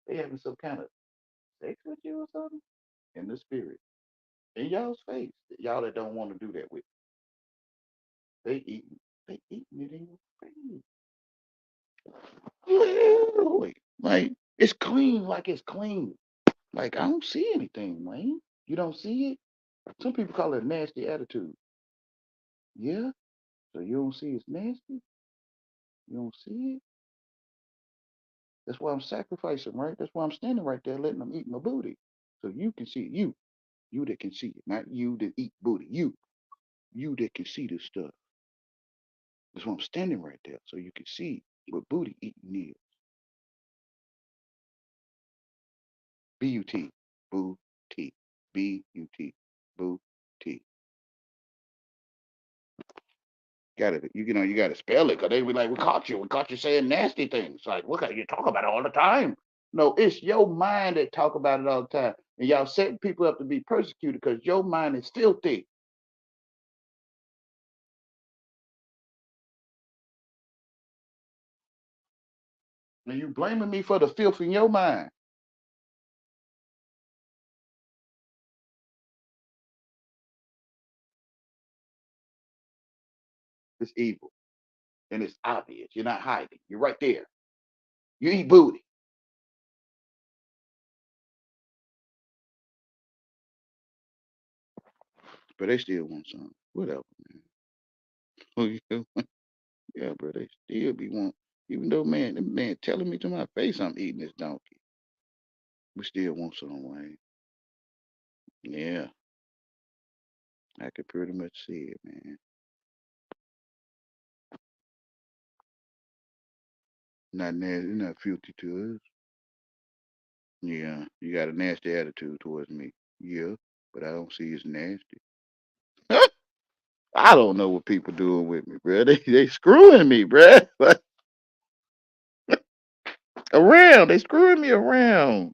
they having some kind of sex with you or something? In the spirit. In y'all's face. Y'all that don't want to do that with. They eating it in your face. Literally. Like it's clean, like it's clean. Like I don't see anything, man. You don't see it? Some people call it a nasty attitude. Yeah? So you don't see it's nasty? You don't see it? That's why I'm sacrificing, right? That's why I'm standing right there letting them eat my booty. So you can see it. You that can see it, not you that eat booty. You that can see this stuff. That's why I'm standing right there. So you can see what booty eating is. B-U-T. Boo-T. B-U-T. Boo-T. You gotta spell it because they be like, we caught you saying nasty things. Like, look, you talk about it all the time. No, it's your mind that talk about it all the time. And y'all setting people up to be persecuted because your mind is filthy. And you blaming me for the filth in your mind. It's evil. And it's obvious. You're not hiding. You're right there. You eat booty. But they still want some. Whatever, man. Yeah, bro. They still be want. Even though, man, the man telling me to my face I'm eating this donkey. We still want some, Wayne. Yeah, I could pretty much see it, man. Not nasty, not filthy to us. Yeah, you got a nasty attitude towards me. Yeah, but I don't see it's nasty. I don't know what people doing with me, bro. They screwing me, bro. Like, around. They screwing me around.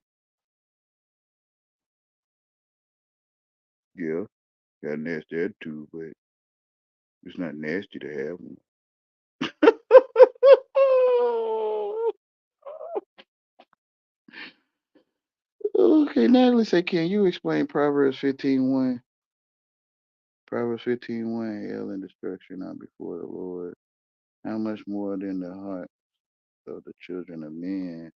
Yeah, got a nasty attitude, but it's not nasty to have one. Okay, Natalie said, can you explain Proverbs 15:1? Proverbs 15:1, hell and destruction are before the Lord. How much more than the heart of the children of men?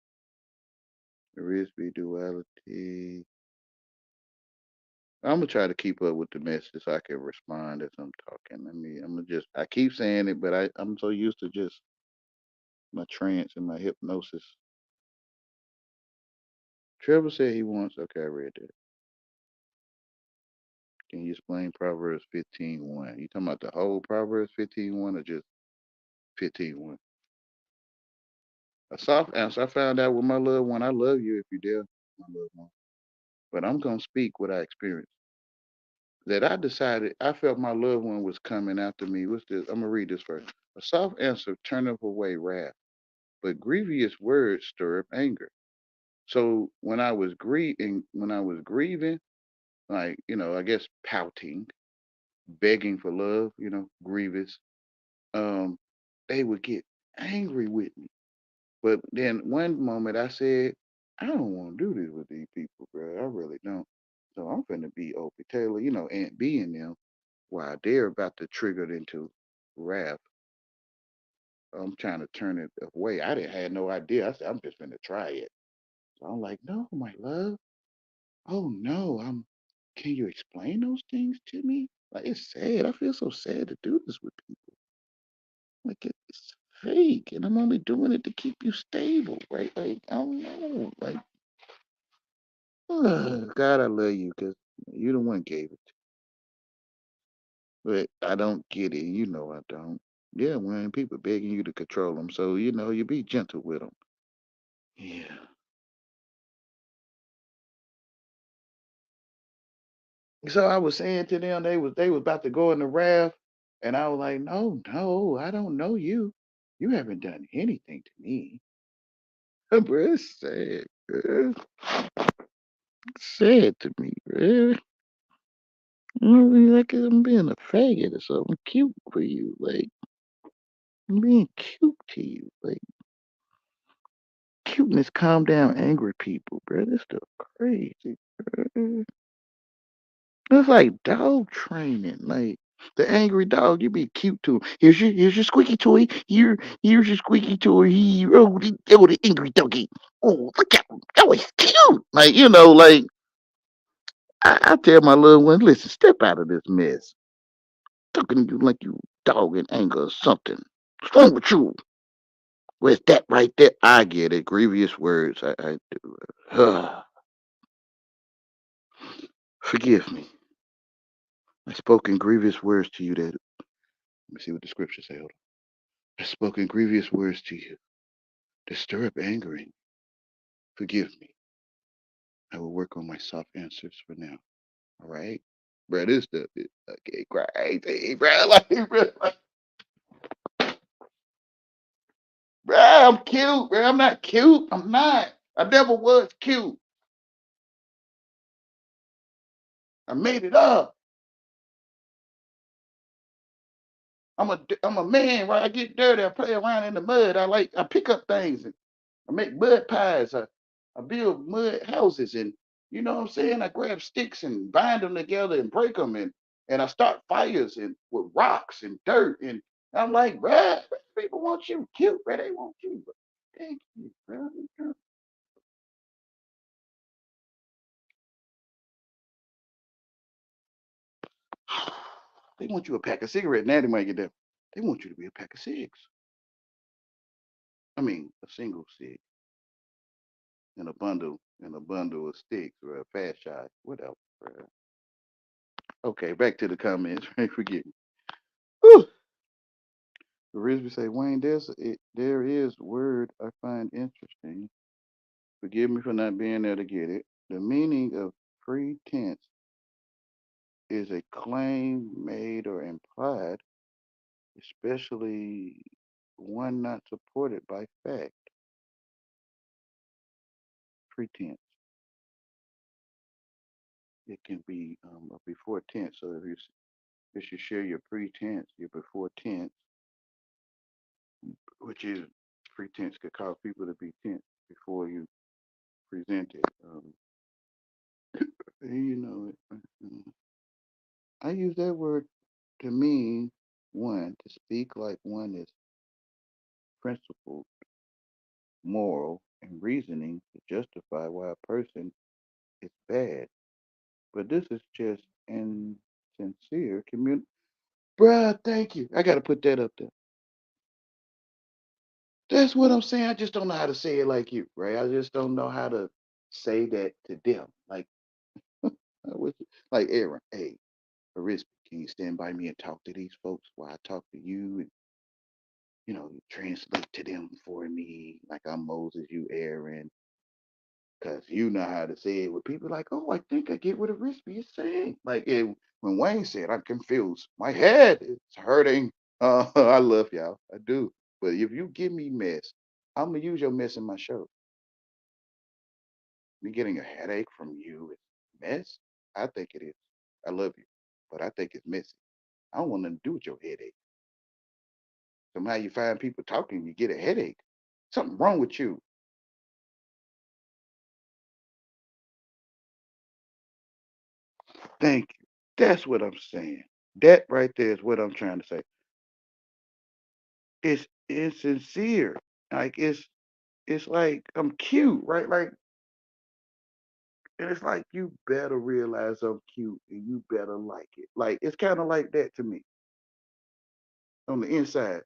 There is be duality. I'm gonna try to keep up with the message so I can respond as I'm talking. I'm gonna just, I keep saying it, but I'm so used to just my trance and my hypnosis. Trevor said he wants, okay, I read that. Can you explain Proverbs 15:1? You talking about the whole Proverbs 15:1 or just 15:1? A soft answer. I found out with my loved one. I love you if you dare, my loved one. But I'm gonna speak what I experienced. That I decided I felt my loved one was coming after me. What's this? I'm gonna read this first. A soft answer turneth away wrath, but grievous words stir up anger. So when I was grieving, like I guess pouting, begging for love, grievous, um, they would get angry with me. But then one moment I said, I don't want to do this with these people, bro. I really don't. So I'm finna be Opie Taylor, Aunt B and them, while they're about to trigger it into wrath. I'm trying to turn it away. I didn't had no idea. I said, I'm just finna try it. So I'm like, no, my love. Oh no, can you explain those things to me? Like it's sad. I feel so sad to do this with people. Like it's fake, and I'm only doing it to keep you stable, right? Like I don't know, like God, I love you because you the one gave it. But I don't get it. I don't. Yeah, when people begging you to control them, so you be gentle with them. Yeah. So I was saying to them, they was about to go in the raft, and I was like, no, no, I don't know you. You haven't done anything to me. Bro, it's sad, bro. It's sad to me, bro. Like I'm being a faggot or something cute for you. Like I'm being cute to you. Like cuteness calm down angry people, bro. This stuff crazy, bro. It's like dog training. Like the angry dog, you be cute to him. Here's your squeaky toy. Here's your squeaky toy. The angry doggy. Oh, look at him. Oh, he's cute. Like like I tell my little one, listen, step out of this mess. Talking to you like you dog in anger or something. What's wrong with you? Where's that right there? I get it. Grievous words. I do. Forgive me. I spoke in grievous words to you that. Let me see what the scripture say. Hold on. I spoke in grievous words to you to stir up anger in you. Forgive me. I will work on my soft answers for now. All right? Bro, this stuff is okay, crazy, bro. Bro, I'm cute, bro. I'm not cute. I'm not. I never was cute. I made it up. I'm a man, right? I get dirty. I play around in the mud. I pick up things and I make mud pies. I build mud houses and you know what I'm saying? I grab sticks and bind them together and break them and I start fires and with rocks and dirt I'm like, bruh, people want you cute, bruh. They want you. Bruh. Thank you, bruh. They want you a pack of cigarettes. Now they might get them. They want you to be a pack of cigs. I mean, a single cig in a bundle of sticks or a fast shot, whatever. Bruh. Okay, back to the comments. Right, forget. Whew. Risby say, Wayne, there is word I find interesting. Forgive me for not being there to get it. The meaning of pretense is a claim made or implied, especially one not supported by fact. Pretense. It can be a before tense. So if you share your pretense, your before tense, which is pretense, could cause people to be tense before you present it. You know, I use that word to mean one to speak like one is principled, moral, and reasoning to justify why a person is bad. But this is just insincere community. Bruh, thank you. I got to put that up there. That's what I'm saying. I just don't know how to say it like you, right? I just don't know how to say that to them. Like Aaron, hey, Arispe, can you stand by me and talk to these folks while I talk to you? And, translate to them for me, like I'm Moses, you Aaron, because you know how to say it with people like, oh, I think I get what Arispe is saying. When Wayne said, I'm confused, my head is hurting. I love y'all. I do. But if you give me mess, I'm going to use your mess in my show. Me getting a headache from you is mess? I think it is. I love you, but I think it's messy. I don't want nothing to do with your headache. Somehow you find people talking, you get a headache. Something wrong with you. Thank you. That's what I'm saying. That right there is what I'm trying to say. It's insincere. Like it's like I'm cute, right? And it's like you better realize I'm cute and you better like it. Like it's kind of like that to me on the inside.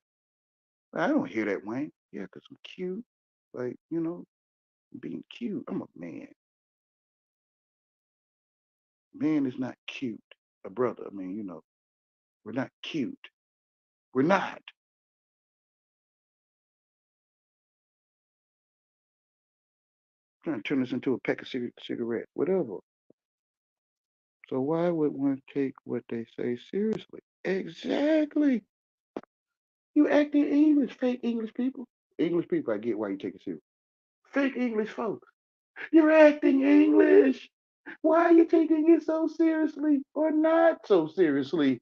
I don't hear that, Wayne. Yeah, because I'm cute. Like, being cute. I'm a man. Man is not cute. A brother. I mean, we're not cute. We're not. Trying to turn this into a pack of cigarette, whatever. So why would one take what they say seriously? Exactly. You acting English, fake English people. English people, I get why you take it serious. Fake English folks. You're acting English. Why are you taking it so seriously or not so seriously?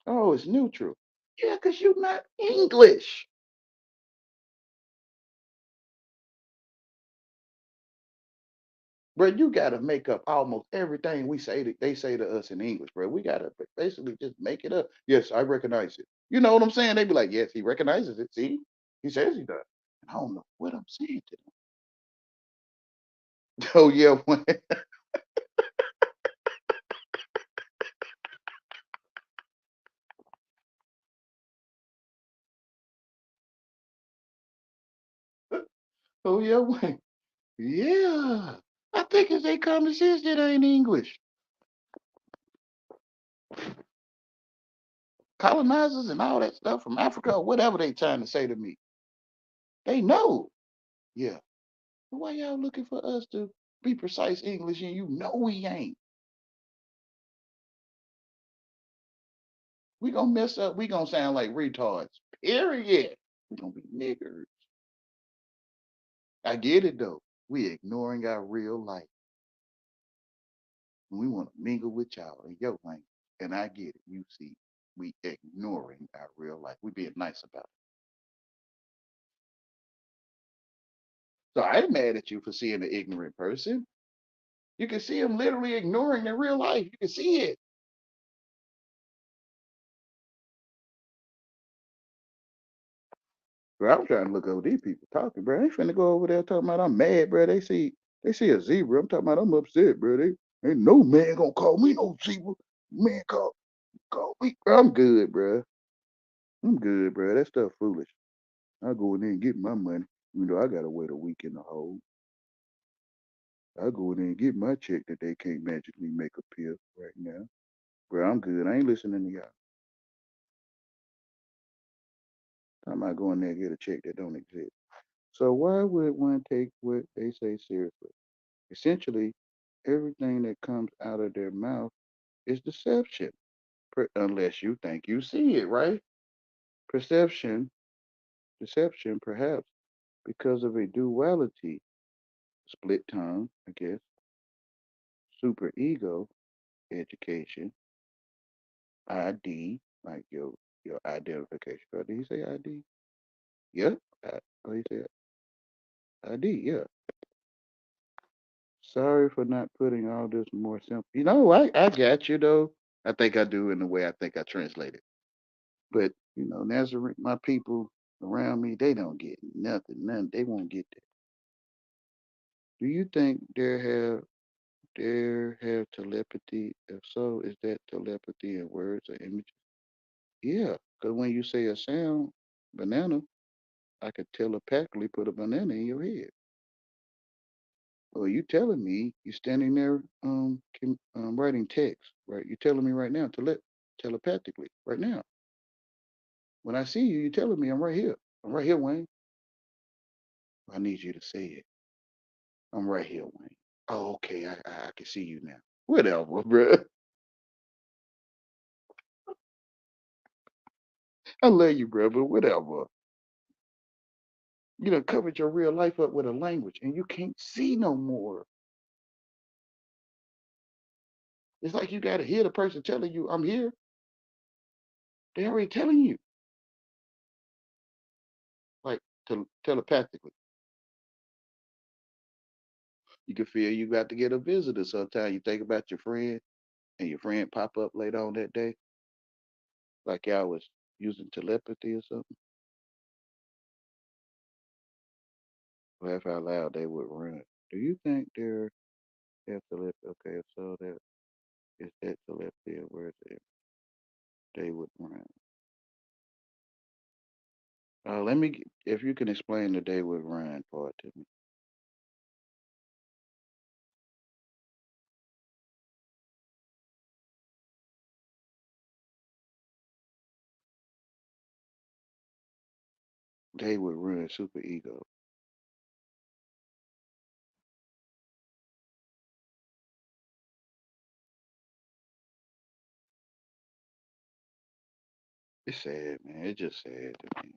Oh, it's neutral. Yeah, because you're not English. Bro, you gotta make up almost everything we say that they say to us in English, bro. We gotta basically just make it up. Yes, I recognize it. You know what I'm saying? They be like, yes, he recognizes it. See, he says he does. I don't know what I'm saying to them. Oh yeah, oh yeah, yeah. I think it's they common sense that ain't English. Colonizers and all that stuff from Africa or whatever they trying to say to me. They know. Yeah. Why y'all looking for us to be precise English and you know we ain't? We gonna mess up. We gonna sound like retards. Period. We gonna be niggers. I get it though. We ignoring our real life. And we want to mingle with y'all in your language. And I get it. You see, we ignoring our real life. We being nice about it. So I ain't mad at you for seeing an ignorant person. You can see them literally ignoring their real life. You can see it. Bro, I'm trying to look over these people talking, bro. They finna go over there talking about I'm mad, bro. They see a zebra. I'm talking about I'm upset, bro. They ain't no man gonna call me no zebra. Man call me. Bro, I'm good, bro. I'm good, bro. That stuff foolish. I go in there and get my money. You know I gotta wait a week in the hole. I go in there and get my check that they can't magically make appear right now. Bro, I'm good. I ain't listening to y'all. I'm not going there and get a check that don't exist. So why would one take what they say seriously? Essentially, everything that comes out of their mouth is deception, unless you think you see it, right? Perception, deception, perhaps because of a duality, split tongue, I guess, super ego, education, ID, like your identification card. Did he say ID? Yeah. Oh, he said ID. Yeah. Sorry for not putting all this more simple. I got you though. I think I do in the way I think I translate it. But Nazarene, my people around me, they don't get nothing. None. They won't get that. Do you think there have telepathy? If so, is that telepathy in words or images? Yeah, because when you say a sound, banana, I could telepathically put a banana in your head. Well, you telling me you standing there writing text, right? You telling me right now telepathically right now. When I see you, you telling me I'm right here. I'm right here, Wayne. I need you to say it. I'm right here, Wayne. Oh, okay. I can see you now. Whatever, bro. I love you, bro, but whatever. You done covered your real life up with a language and you can't see no more. It's like you got to hear the person telling you, I'm here. They already telling you, like telepathically. You can feel you got to get a visitor sometime. You think about your friend and your friend pop up later on that day, like y'all was using telepathy or something. Laugh out loud, they would run. Do you think they're have telepathy? Okay, so that is that telepathy and where they would run. If you can explain the they would run part to me. They would run super ego. It's sad, man. It's just sad to me.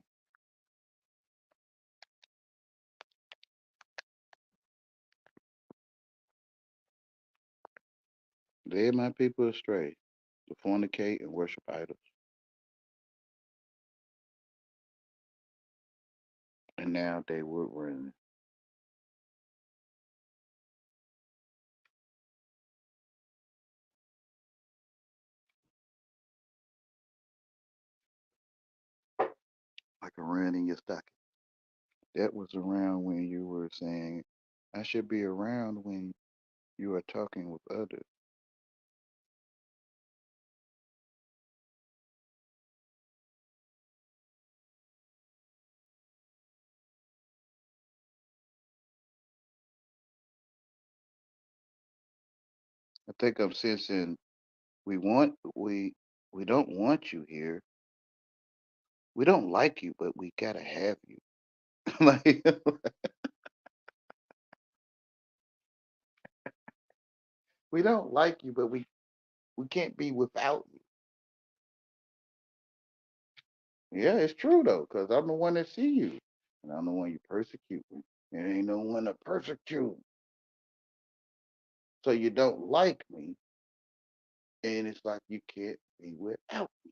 Led my people astray to fornicate and worship idols. And now they would run like a run in your stocking. That was around when you were saying, I should be around when you are talking with others. I think I'm sensing we want we don't want you here. We don't like you, but we gotta have you. Like we don't like you, but we can't be without you. Yeah, it's true though, because I'm the one that see you, and I'm the one you persecute. And ain't no one to persecute. So you don't like me, and it's like you can't be without me.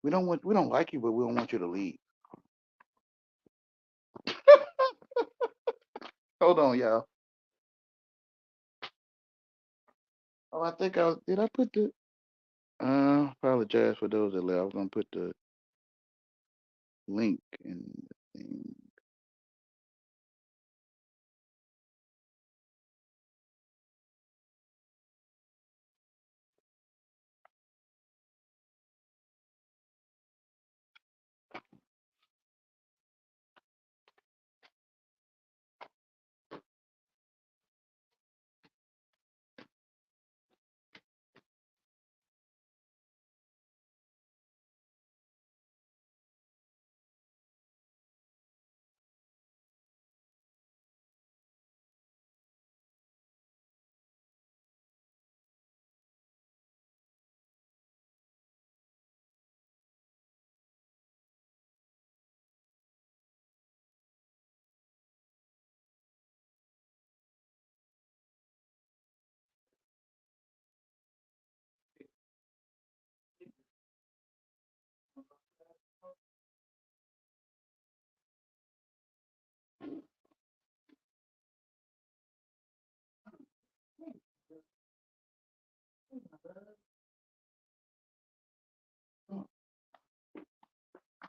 We don't like you, but we don't want you to leave. Hold on, y'all. Oh, I think did I put the, apologize for those that left. I was gonna put the link in the thing.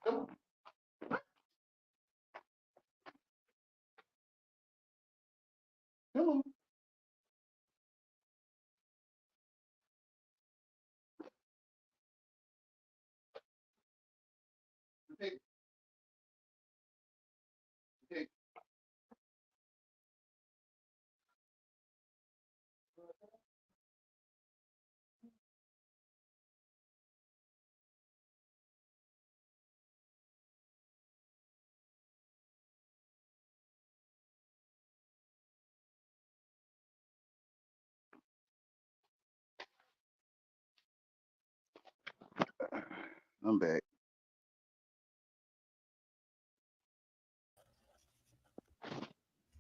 Come on, come on. Hey, hey. I'm back.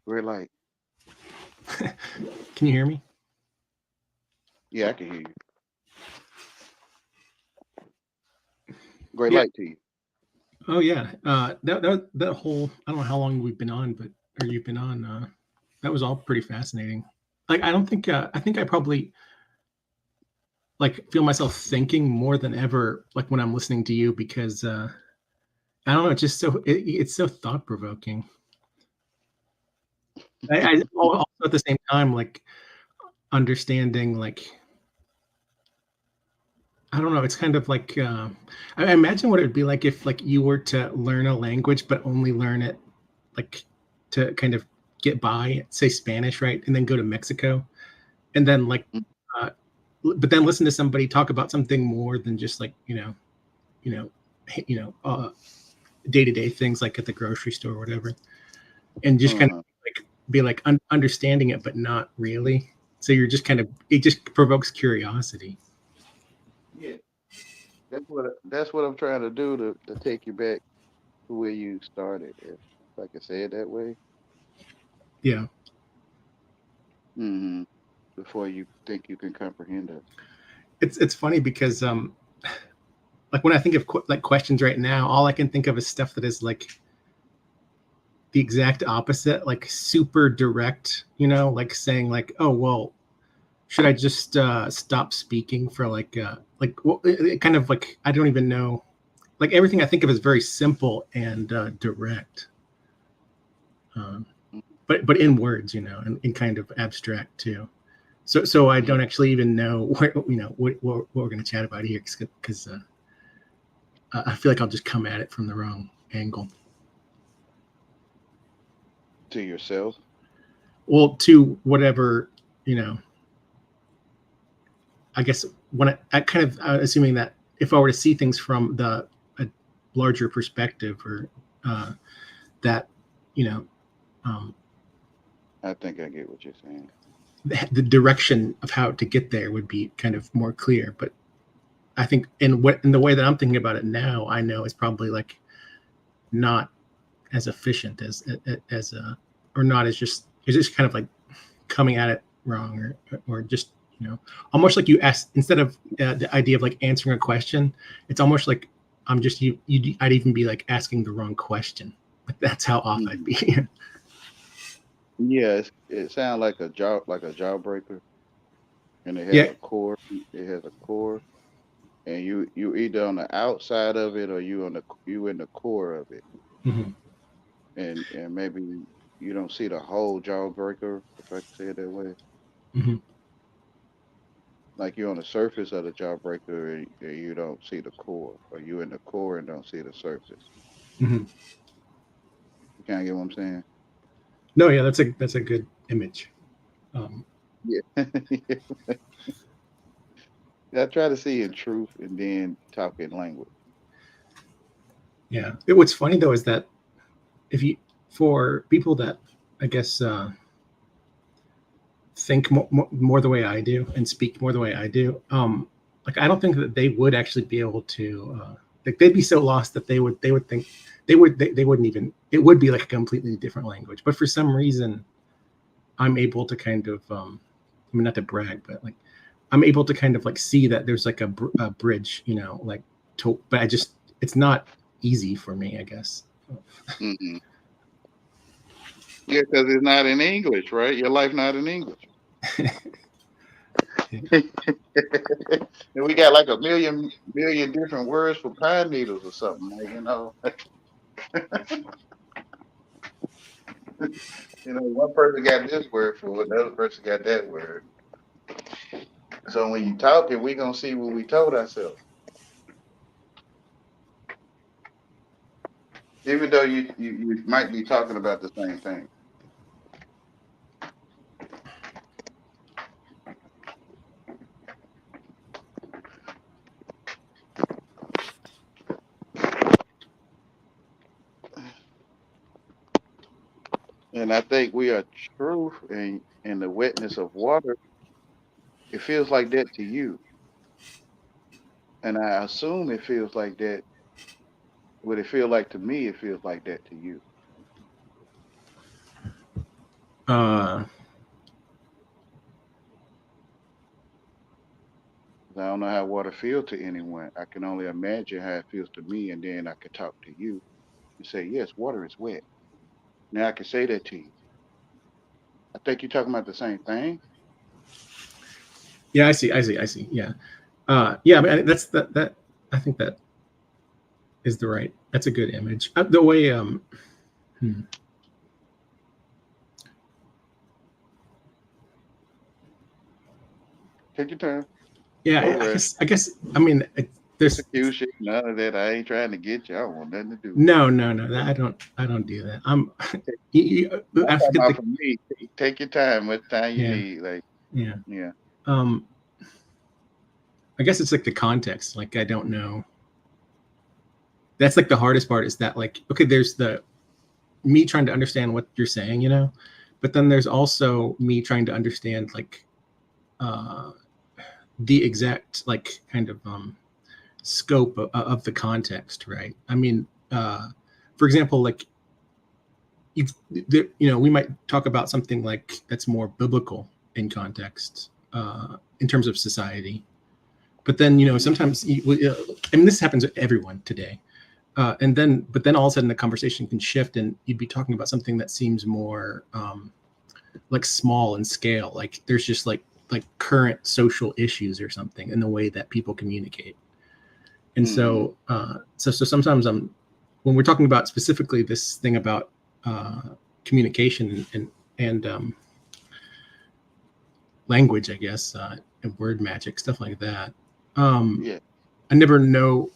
Red light. Can you hear me? Yeah, I can hear you. Great Yeah. light to you. Oh yeah. That whole, I don't know how long we've been on, but or you've been on. That was all pretty fascinating. Like I don't think I think I probably like feel myself thinking more than ever like when I'm listening to you because I don't know. It's just it's so thought provoking. I also at the same time like understanding like I don't know. It's kind of like I imagine what it would be like if like you were to learn a language but only learn it like to kind of get by, say Spanish, right, and then go to Mexico, and then like, Mm. uh, but then listen to somebody talk about something more than just like you know, day to day things like at the grocery store or whatever, and just kind of Uh-huh. like be like understanding it but not really. So you're just kind of it just provokes curiosity. Yeah, that's what I'm trying to do to take you back to where you started, if I can say it that way. Yeah. Hmm. Before you think you can comprehend us. It's funny because like when I think of like questions right now, all I can think of is stuff that is like the exact opposite, like super direct, like saying like, oh well, should I just stop speaking for like well, it kind of like I don't even know. Like everything I think of is very simple and direct, um, but in words, and kind of abstract too. So I Mm-hmm. don't actually even know what we're going to chat about here because I feel like I'll just come at it from the wrong angle. To yourself. Well, to whatever you know I guess when I kind of assuming that if I were to see things from a larger perspective, or uh, that you know um, I think I get what you're saying. the direction of how to get there would be kind of more clear. But I think in the way that I'm thinking about it now, I know it's probably like not as efficient as or not as just it's just kind of like coming at it wrong, or just almost like you ask instead of the idea of like answering a question, it's almost like I'm just I'd even be like asking the wrong question. Like that's how off I'd Hmm. be. Yeah, it sounds like a jawbreaker. and it has Yeah. a core. It has a core, and you either on the outside of it or you in the core of it, Hmm. and maybe you don't see the whole jawbreaker, if I can say it that way. Hmm. Like you're on the surface of the jawbreaker, and you don't see the core, or you in the core and don't see the surface. Hmm. You kind of get what I'm saying? No, yeah, that's a good image. Um, Yeah. I try to see in truth and then talk in language. yeah. What's funny though is that if you for people that I guess think more the way I do and speak more the way I do, like I don't think that they would actually be able to like they'd be so lost that they would think they wouldn't even it would be like a completely different language. But for some reason, I'm able to kind of I mean not to brag, but like I'm able to kind of like see that there's like a bridge, like but I just it's not easy for me, I guess. Hmm. Yeah, because it's not in English, right? Your life not in English. And we got like a million different words for pine needles or something. Like, one person got this word for it, another person got that word. So when you talking, we gonna see what we told ourselves, even though you might be talking about the same thing. And I think we are truth and in the wetness of water. It feels like that to you, and I assume it feels like that. What it feel like to me, it feels like that to you. uh 'Cause I don't know how water feels to anyone. I can only imagine how it feels to me, and then I could talk to you and say, "Yes, water is wet." Now I can say that to you. I think you're talking about the same thing. yeah, I see, yeah. Yeah, but that I think that is the right that's a good image. The way hmm. Take your time. Yeah, No rush. I guess I mean there's Execution, none of that. I ain't trying to get you. I don't want nothing to do with no, I don't do that. it. I'm I talking forget about the for me. Take your time. Much time you yeah, need. Like, yeah. yeah. um I guess it's like the context, like I don't know. That's like the hardest part is that like okay, there's the me trying to understand what you're saying, but then there's also me trying to understand like uh the exact like kind of scope of the context, right? I mean, for example, like you we might talk about something like that's more biblical in context in terms of society, but then Hmm. sometimes and this happens to everyone today, but then all of a sudden the conversation can shift and you'd be talking about something that seems more like small in scale, like there's just like current social issues or something in the way that people communicate. And Hmm. so sometimes when we're talking about specifically this thing about uh, communication and language, I guess, and word magic, stuff like that. Um, Yeah. I never know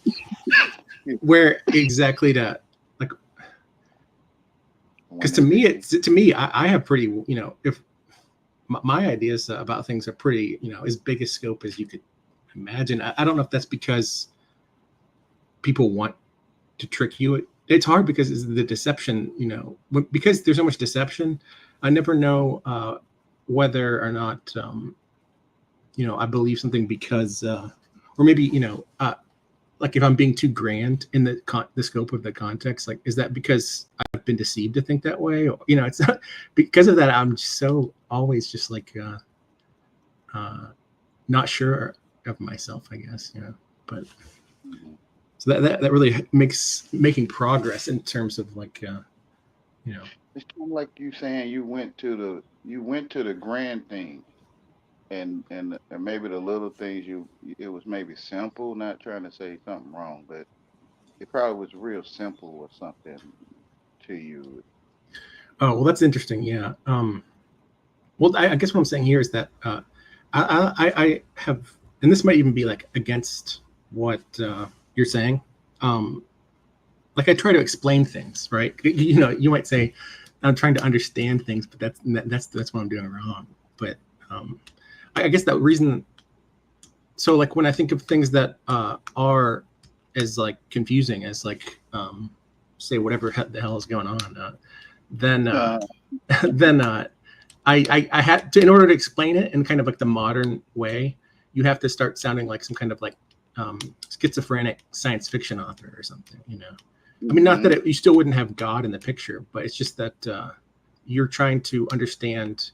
Yeah. where exactly to like, because When to it's me, easy. I have pretty, if my ideas about things are pretty, as big a scope as you could imagine. I don't know if that's because people want to trick you. It's hard because it's the deception, because there's so much deception. I never know whether or not, I believe something because, or maybe, like if I'm being too grand in the scope of the context, like, is that because I've been deceived to think that way? Or, it's not because of that. I'm so always just like, uh, not sure of myself, I guess, but Mhm. so that really makes making progress in terms of like, you know, It's kind of like you saying you went to the grand thing, and maybe the little things it was maybe simple, not trying to say something wrong, but it probably was real simple or something to you. Oh, well, that's interesting. Yeah. Well, I guess what I'm saying here is that I have, and this might even be like against what you're saying. Like I try to explain things, right? You know, you might say I'm trying to understand things, but that's what I'm doing wrong. But I guess that reason. So like when I think of things that are as like confusing as like say whatever the hell is going on, then then I had to, in order to explain it in kind of like the modern way, you have to start sounding like some kind of like schizophrenic science fiction author or something, you know. I mean, not that you still wouldn't have God in the picture, but it's just that you're trying to understand,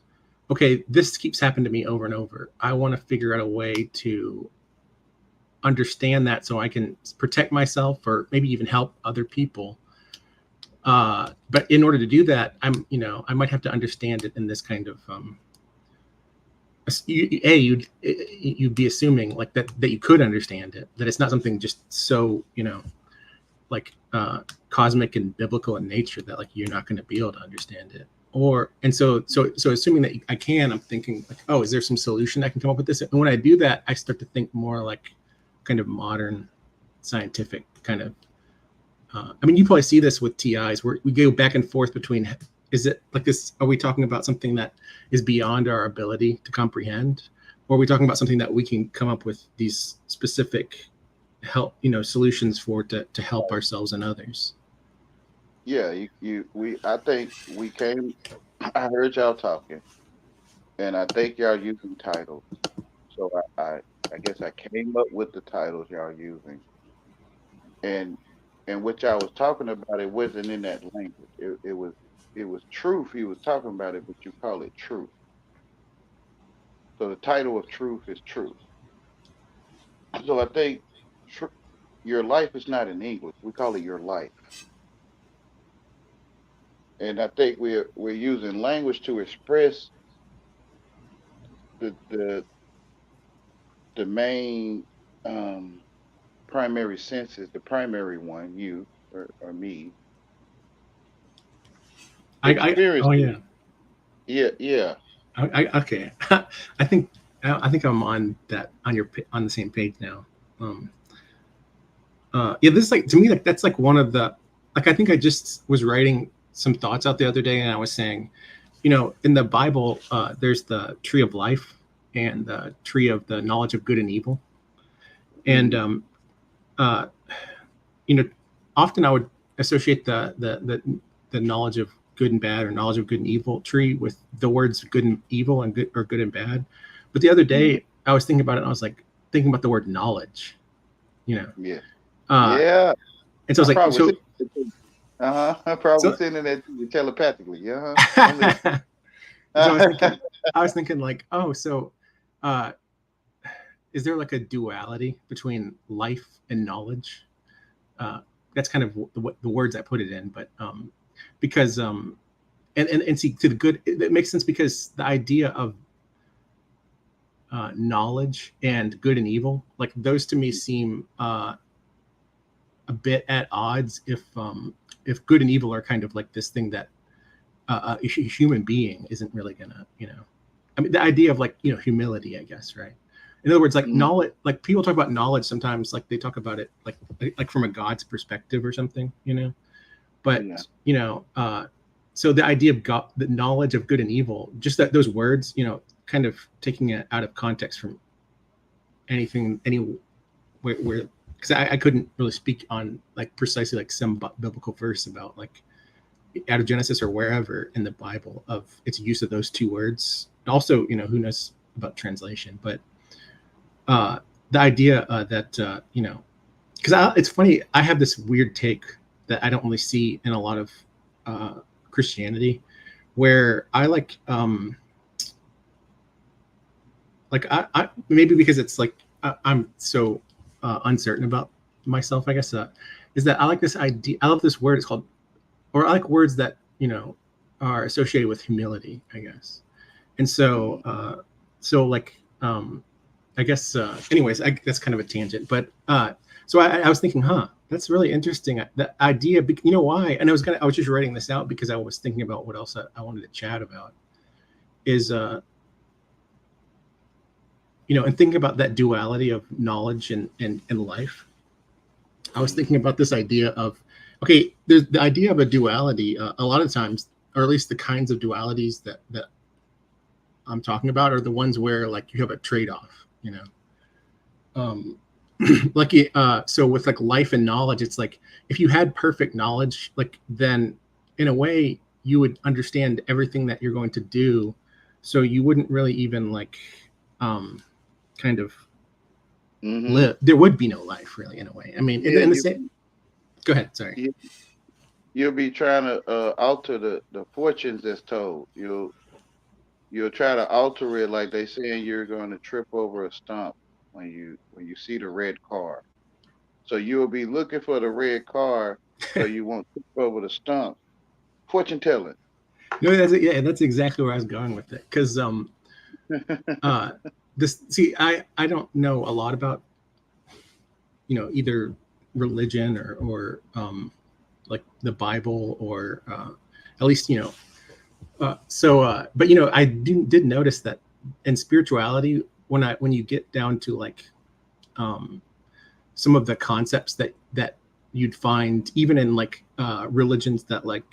okay, this keeps happening to me over and over. I want to figure out a way to understand that so I can protect myself or maybe even help other people. But in order to do that, I might have to understand it in this kind of you'd be assuming like that you could understand it, that it's not something just so, you know, like cosmic and biblical in nature that like you're not going to be able to understand it. So assuming that I can, I'm thinking like, oh, is there some solution I can come up with this? And when I do that, I start to think more like kind of modern scientific kind of I mean, you probably see this with TIs where we go back and forth between, is it like this? Are we talking about something that is beyond our ability to comprehend? Or are we talking about something that we can come up with these specific help, you know, solutions for to help ourselves and others? Yeah, I think we came. I heard y'all talking, and I think y'all using titles. So I guess I came up with the titles y'all using, and what y'all was talking about, it wasn't in that language. It was truth. He was talking about it, but you call it truth. So the title of truth is truth. So I think tr- your life is not in English. We call it your life, and I think we're using language to express the the the main um, primary senses, the primary one, you or me, Oh experiences. yeah. Yeah, yeah, Okay. I think I'm on on the same page now. Um, yeah, this is like, to me, like that's like one of the, like I think I just was writing some thoughts out the other day, and I was saying, you know, in the Bible, there's the tree of life and the tree of the knowledge of good and evil, and uh, you know, often I would associate the knowledge of good and bad or knowledge of good and evil tree with the words good and evil and good or good and bad. But the other day I was thinking about it and I was like thinking about the word knowledge, you know. yeah, Uh yeah. and so I I was like, probably so seen it. I probably so sending that to you telepathically. I'm so listening. I was thinking like, oh, so uh is there like a duality between life and knowledge? That's kind of the words I put it in, but because and see, to the good, it makes sense because the idea of knowledge and good and evil, like those to me seem a bit at odds if good and evil are kind of like this thing that a human being isn't really gonna, you know, I mean the idea of like, you know, humility, I guess, right? In other words, like Mhm. knowledge, like people talk about knowledge sometimes, like they talk about it like from a God's perspective or something, you know. But Yeah, you know, so the idea of God, the knowledge of good and evil, just that those words, you know, kind of taking it out of context from anything, where because I couldn't really speak on like precisely like some biblical verse about like out of Genesis or wherever in the Bible of its use of those two words. Also, you know, who knows about translation, but the idea that you know, because it's funny, I have this weird take that I don't really see in a lot of uh, Christianity, where I like I maybe because it's like I'm so uncertain about myself, I guess, is that I like this idea. I love this word. It's called, or I like words that, you know, are associated with humility, I guess. And so mhm. so like I guess anyways, that's kind of a tangent, but so I was thinking, that's really interesting, the idea. You know why? And I was just writing this out because I was thinking about what else I wanted to chat about is and thinking about that duality of knowledge and life. I was thinking about this idea of, okay, there's the idea of a duality. A lot of times, or at least the kinds of dualities that I'm talking about are the ones where like you have a trade-off, like so with like life and knowledge, it's like if you had perfect knowledge, like then in a way you would understand everything that you're going to do, so you wouldn't really even like kind of live. There would be no life really, in a way. I mean, in the same. Go ahead. Sorry. You'll be trying to alter the fortunes that's told. You'll try to alter it like they saying you're going to trip over a stump when you see the red car. So you'll be looking for the red car so you won't trip over the stump. Fortune telling. No, that's exactly where I was going with it. Because I don't know a lot about either religion or like the Bible or at least but I did notice that in spirituality, when you get down to like some of the concepts that you'd find even in like religions that like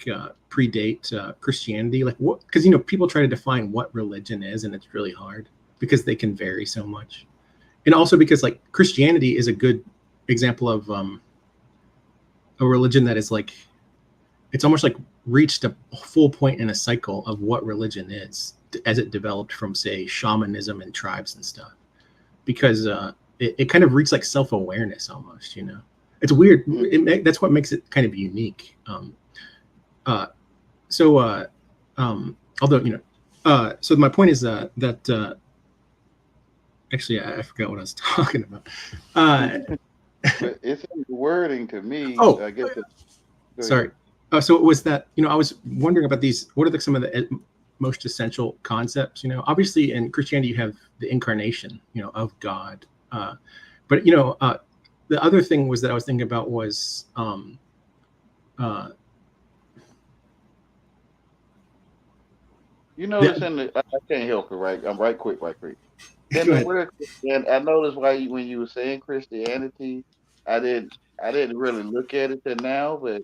predate Christianity, like what, because people try to define what religion is, and it's really hard because they can vary so much, and also because like Christianity is a good example of a religion that is like, it's almost like reached a full point in a cycle of what religion is as it developed from, say, shamanism and tribes and stuff, because it kind of reached like self-awareness almost. It's weird. That's what makes it kind of unique. Although so my point is that actually I forgot what I was talking about. It's in the wording to me. Oh, I guess. Sorry. So it was that, I was wondering about these, what are some of the most essential concepts? Obviously in Christianity, you have the incarnation, of God. But, the other thing was that I was thinking about was, you notice I can't help it, right? I'm right quick. In the word, and I noticed why when you were saying Christianity, I didn't really look at it till now, but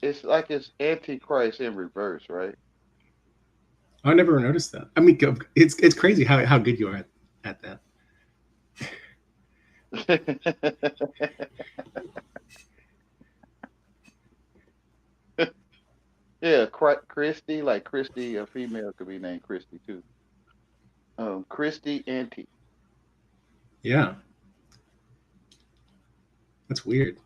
it's like it's Antichrist in reverse, right? I never noticed that. I mean, it's crazy how good you are at that. Yeah, Christy, like Christy, a female could be named Christy too. Christy Anti. Yeah, that's weird.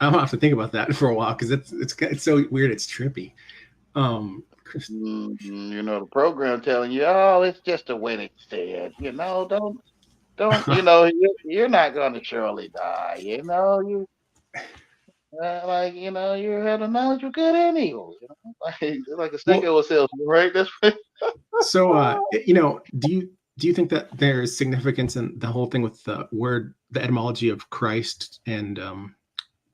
I'll have to think about that for a while because it's so weird. It's trippy. The program telling you, oh, it's just a way it's said. Don't. You're not going to surely die. You have the knowledge of good and evil. Like a snake oil salesman, right? That's right. So, do you think that there's significance in the whole thing with the etymology of Christ and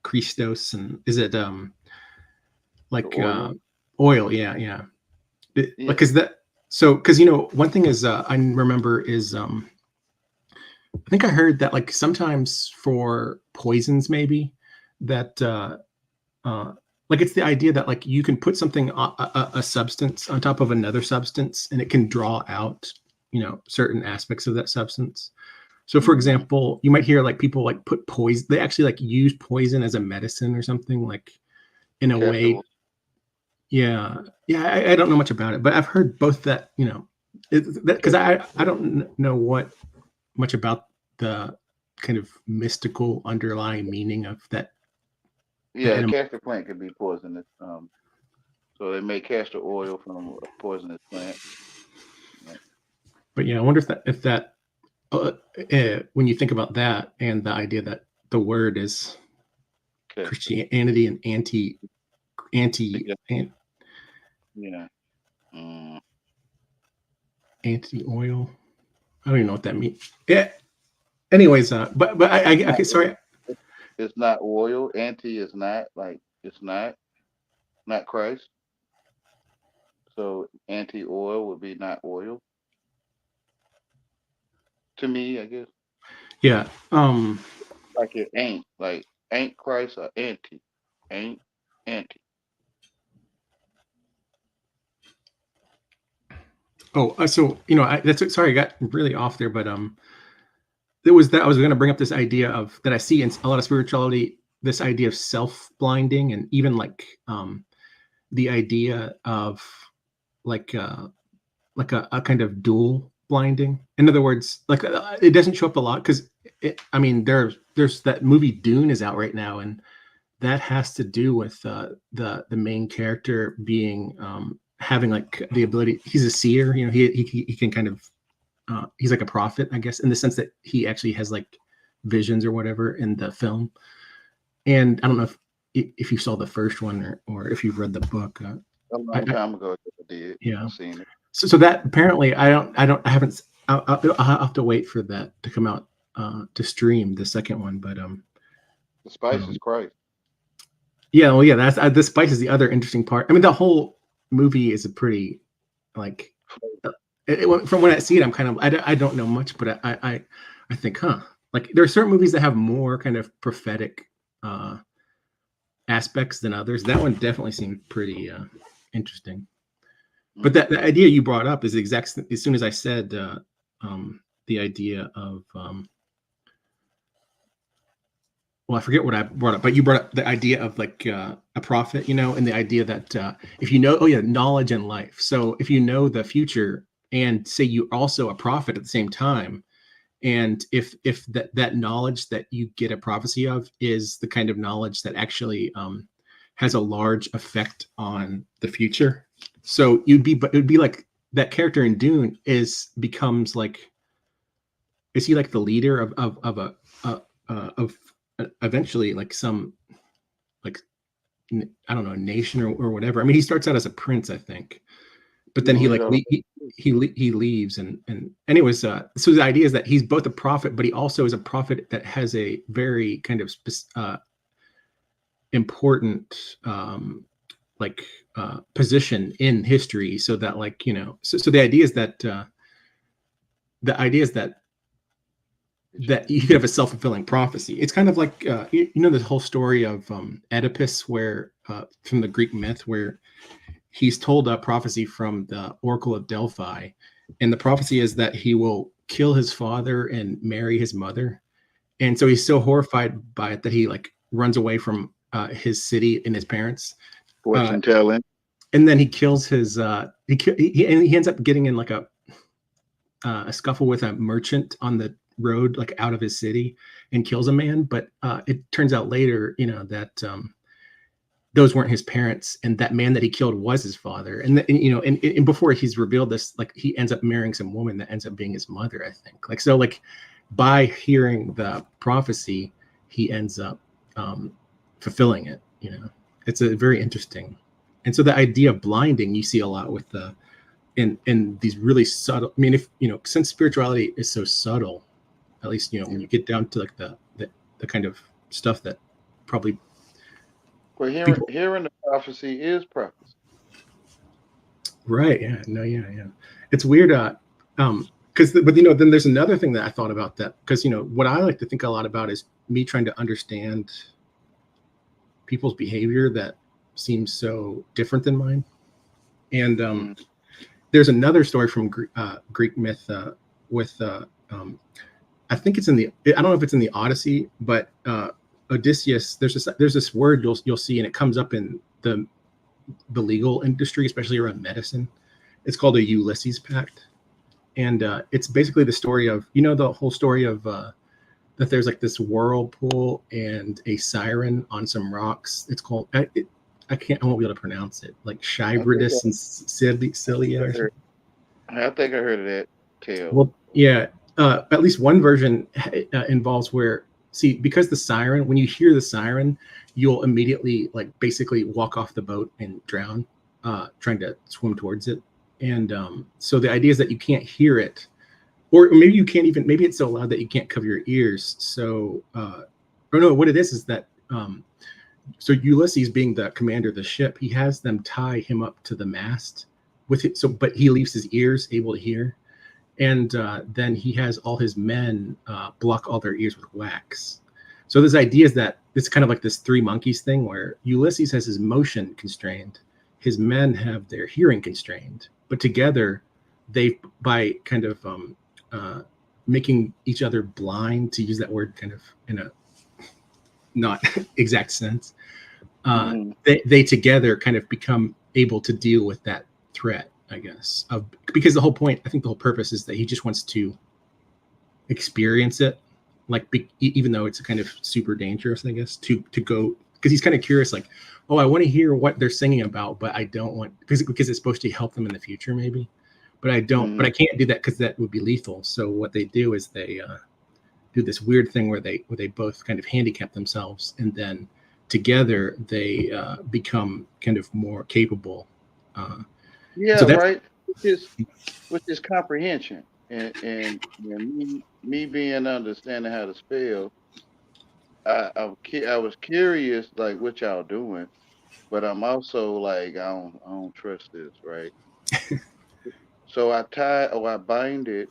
Christos, and is it like oil? Yeah. Because one thing is I remember is I think I heard that like sometimes for poisons maybe that like it's the idea that like you can put something a substance on top of another substance and it can draw out certain aspects of that substance. So for example, you might hear like people like put poison, they actually like use poison as a medicine or something, like in a way. Yeah. I don't know much about it, but I've heard both that, because I don't know much about the kind of mystical underlying meaning of that. Yeah, castor plant could be poisonous. So they make castor oil from a poisonous plant. But I wonder if that when you think about that and the idea that the word is Christianity and anti anti-oil. I don't even know what that means. Yeah. Anyways, but I Not, okay, sorry. it's not oil. Anti is not like it's not Christ. So anti-oil would be not oil to me, I guess. Yeah. Like it ain't Christ or ain't anti. Oh, so that's sorry, I got really off there, but there was that I was going to bring up this idea of that I see in a lot of spirituality, this idea of self blinding, and even like the idea of like a kind of dual blinding. In other words, like it doesn't show up a lot because I mean there's that movie Dune is out right now, and that has to do with the main character being having like the ability. He's a seer, he can kind of he's like a prophet, I guess, in the sense that he actually has like visions or whatever in the film. And I don't know if you saw the first one or if you've read the book. A long I time ago, I did. yeah. I seen it. So that apparently I haven't. I'll have to wait for that to come out to stream the second one. But The spice is Christ. yeah, well, yeah, that's the spice is the other interesting part. I mean, the whole movie is a pretty like from when I see it, I'm kind of I don't know much, but I think, like there are certain movies that have more kind of prophetic aspects than others. That one definitely seemed pretty interesting. But that the idea you brought up is exact. As soon as I said the idea of well, I forget what I brought up, but you brought up the idea of like a prophet, and the idea that if you know, knowledge and life. So if you know the future and say you're also a prophet at the same time, and if that knowledge that you get a prophecy of is the kind of knowledge that actually has a large effect on the future, so it would be like that character in Dune becomes like, is he like the leader of eventually like some like I don't know, nation or whatever. I mean, he starts out as a prince, I think, but then he like he leaves and anyways. So the idea is that he's both a prophet, but he also is a prophet that has a very kind of important like position in history. So that like so the idea is that that you could have a self-fulfilling prophecy. It's kind of like the whole story of Oedipus, where from the Greek myth, where he's told a prophecy from the Oracle of Delphi, and the prophecy is that he will kill his father and marry his mother, and so he's so horrified by it that he like runs away from his city and his parents. Fortune telling. And then he kills his he ends up getting in like a scuffle with a merchant on the road, like out of his city, and kills a man. But it turns out later, that those weren't his parents, and that man that he killed was his father. And before he's revealed this, like he ends up marrying some woman that ends up being his mother, I think. Like so, like by hearing the prophecy, he ends up fulfilling it. It's a very interesting. And so the idea of blinding, you see a lot with the in these really subtle. I mean, if since spirituality is so subtle, at least when you get down to like the kind of stuff that probably. Well, hearing the prophecy is prophecy. Right. Yeah. No. Yeah. Yeah. It's weird. Because but then there's another thing that I thought about that, because what I like to think a lot about is me trying to understand people's behavior that seems so different than mine. And there's another story from Greek myth with I think it's I don't know if it's in the Odyssey, but Odysseus. There's this word you'll see, and it comes up in the legal industry, especially around medicine. It's called a Ulysses Pact, and it's basically the story of the whole story of that there's like this whirlpool and a siren on some rocks. It's called I won't be able to pronounce it, like Shybridus and Cilia or something. I think I heard of that tale. Well, yeah, at least one version involves where, because the siren, when you hear the siren, you'll immediately like basically walk off the boat and drown, trying to swim towards it. And so the idea is that you can't hear it or maybe you can't even, maybe it's so loud that you can't cover your ears. So or no, what it is that so Ulysses, being the commander of the ship, he has them tie him up to the mast with it. So, but he leaves his ears able to hear, and then he has all his men block all their ears with wax. So this idea is that it's kind of like this three monkeys thing, where Ulysses has his motion constrained, his men have their hearing constrained, but together they, by kind of making each other blind, to use that word kind of in a not exact sense, they together kind of become able to deal with that threat, I guess, of, because the whole point, I think the whole purpose is that he just wants to experience it, like even though it's kind of super dangerous, I guess, to go, because he's kind of curious, like, oh, I want to hear what they're singing about, but I don't want, because it's supposed to help them in the future maybe, but I don't, but I can't do that because that would be lethal. So what they do is they do this weird thing where they both kind of handicap themselves, and then together they become kind of more capable. Yeah, so that's right. Which is comprehension, and me being understanding how to spell. I was curious, like what y'all doing, but I'm also like I don't trust this, right? So I bind it,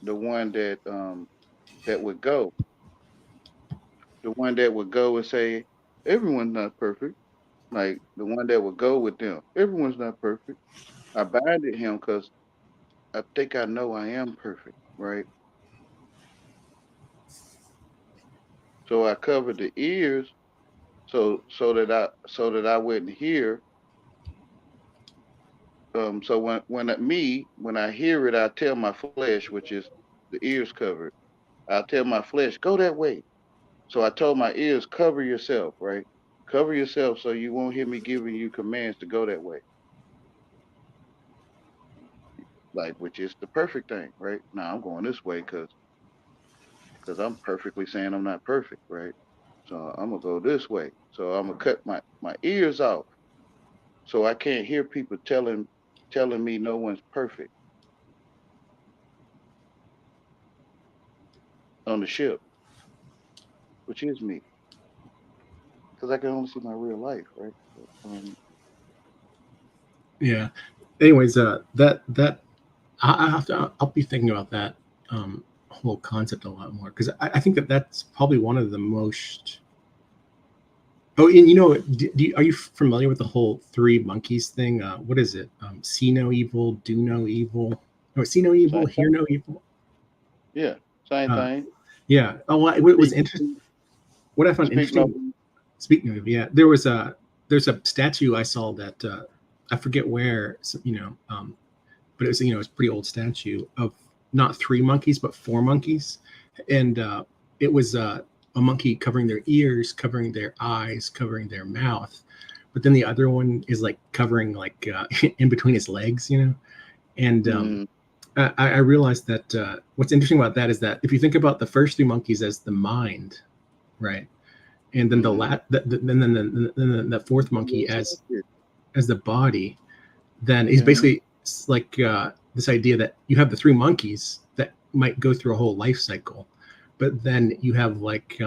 the one that would go, the one that would go and say everyone's not perfect, like the one that would go with them. Everyone's not perfect. I binded him because I think I know I am perfect, right? So I covered the ears so that I wouldn't hear. So when I hear it, I tell my flesh, which is the ears covered. I tell my flesh, go that way. So I told my ears, cover yourself, right? Cover yourself so you won't hear me giving you commands to go that way, like which is the perfect thing, right? Now I'm going this way because I'm perfectly saying I'm not perfect, right? So I'm gonna go this way. So I'm gonna cut my ears off so I can't hear people telling me no one's perfect on the ship, which is me, because I can only see my real life, right? yeah. Anyways, that I have to, I'll be thinking about that whole concept a lot more, because I think that that's probably one of the most. Oh, and are you familiar with the whole three monkeys thing? What is it? See no evil, do no evil, or see no evil, Same hear thing. no evil. Yeah, same Uh, thing. yeah. Oh, well, what was Speak, interesting, what I found speak no. interesting. Speaking of, yeah, there's a statue I saw that I forget where, but it was, it's a pretty old statue of not three monkeys but four monkeys, and it was a monkey covering their ears, covering their eyes, covering their mouth, but then the other one is like covering like in between his legs, and Mm, I realized that what's interesting about that is that if you think about the first three monkeys as the mind, right, and then mm-hmm. then the fourth monkey as the body, then is Mm-hmm. basically like this idea that you have the three monkeys that might go through a whole life cycle, but then you have like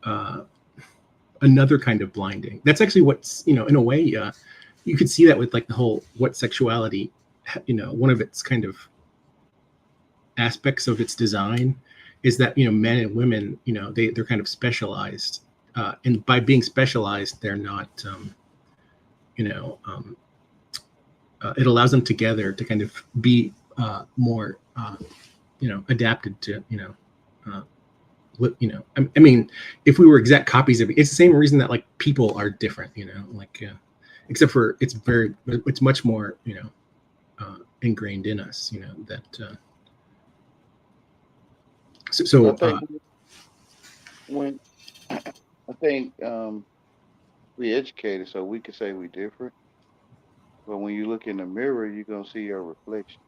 uh, another kind of blinding. That's actually what's, in a way, you could see that with like the whole what sexuality, one of its kind of aspects of its design is that men and women, they're kind of specialized, and by being specialized, they're not you know um, it allows them together to kind of be more adapted to uh, I mean, if we were exact copies of it, it's the same reason that like people are different, like except for it's much more ingrained in us, that so, I so think when I think we educated so we could say we different, but when you look in the mirror, you're gonna see your reflection.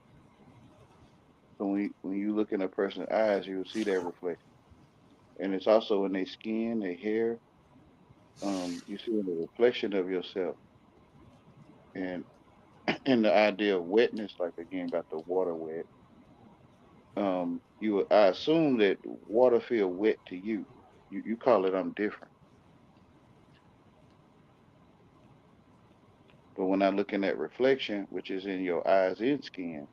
So when you look in a person's eyes, you will see their reflection, and it's also in their skin, their hair. You see the reflection of yourself, and And the idea of wetness, like again, got the water wet. I assume that water feel wet to you. You call it I'm different. But when I look in that reflection, which is in your eyes and skin,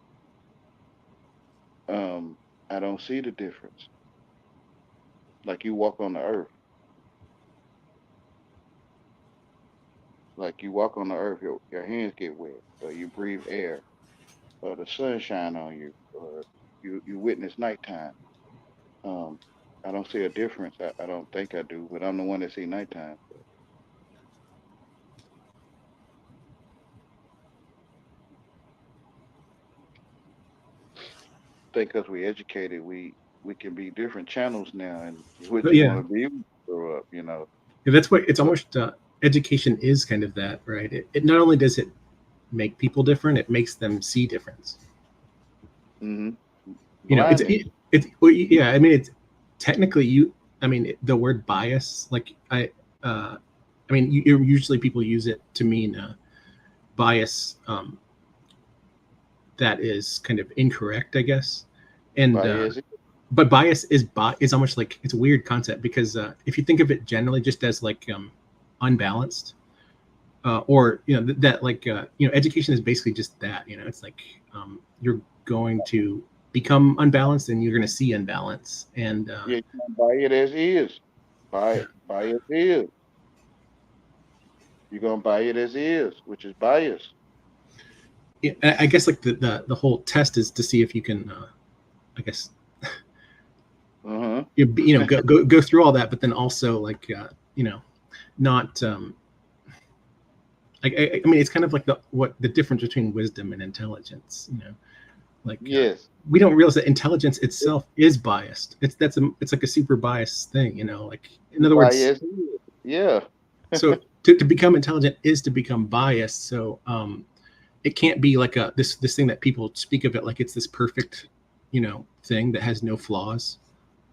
um, I don't see the difference. Like you walk on the earth. Like you walk on the earth, your hands get wet, or you breathe air, or the sun shine on you, or you witness nighttime. Um, I don't see a difference. I don't think I do, but I'm the one that see nighttime. Think because we educated, we can be different channels now, and what But you yeah, want to be when you grow up, you know. yeah, that's what it's But almost. Education is kind of that, right? It not only does it make people different, it makes them see difference. hmm You know, blinding. well, yeah. I mean, it's technically you. I mean, the word bias, like I mean, usually people use it to mean bias that is kind of incorrect, I guess. And Bias. but bias is almost like it's a weird concept because if you think of it generally just as like unbalanced, or you know that like you know education is basically just that. You know, it's like you're going to become unbalanced and you're going to see unbalance, and Yeah, you can buy it as is. Buy it as is. You're gonna buy it as is, which is bias. yeah, I guess like the whole test is to see if you can I guess Uh-huh. you know go through all that, but then also like you know not like I mean it's kind of like the difference between wisdom and intelligence, you know, like Yes. we don't realize that intelligence itself is biased. It's like a super biased thing, you know, like in other Buy words, as is. Yeah. so to become intelligent is to become biased. So it can't be like this thing that people speak of it like it's this perfect, you know, thing that has no flaws.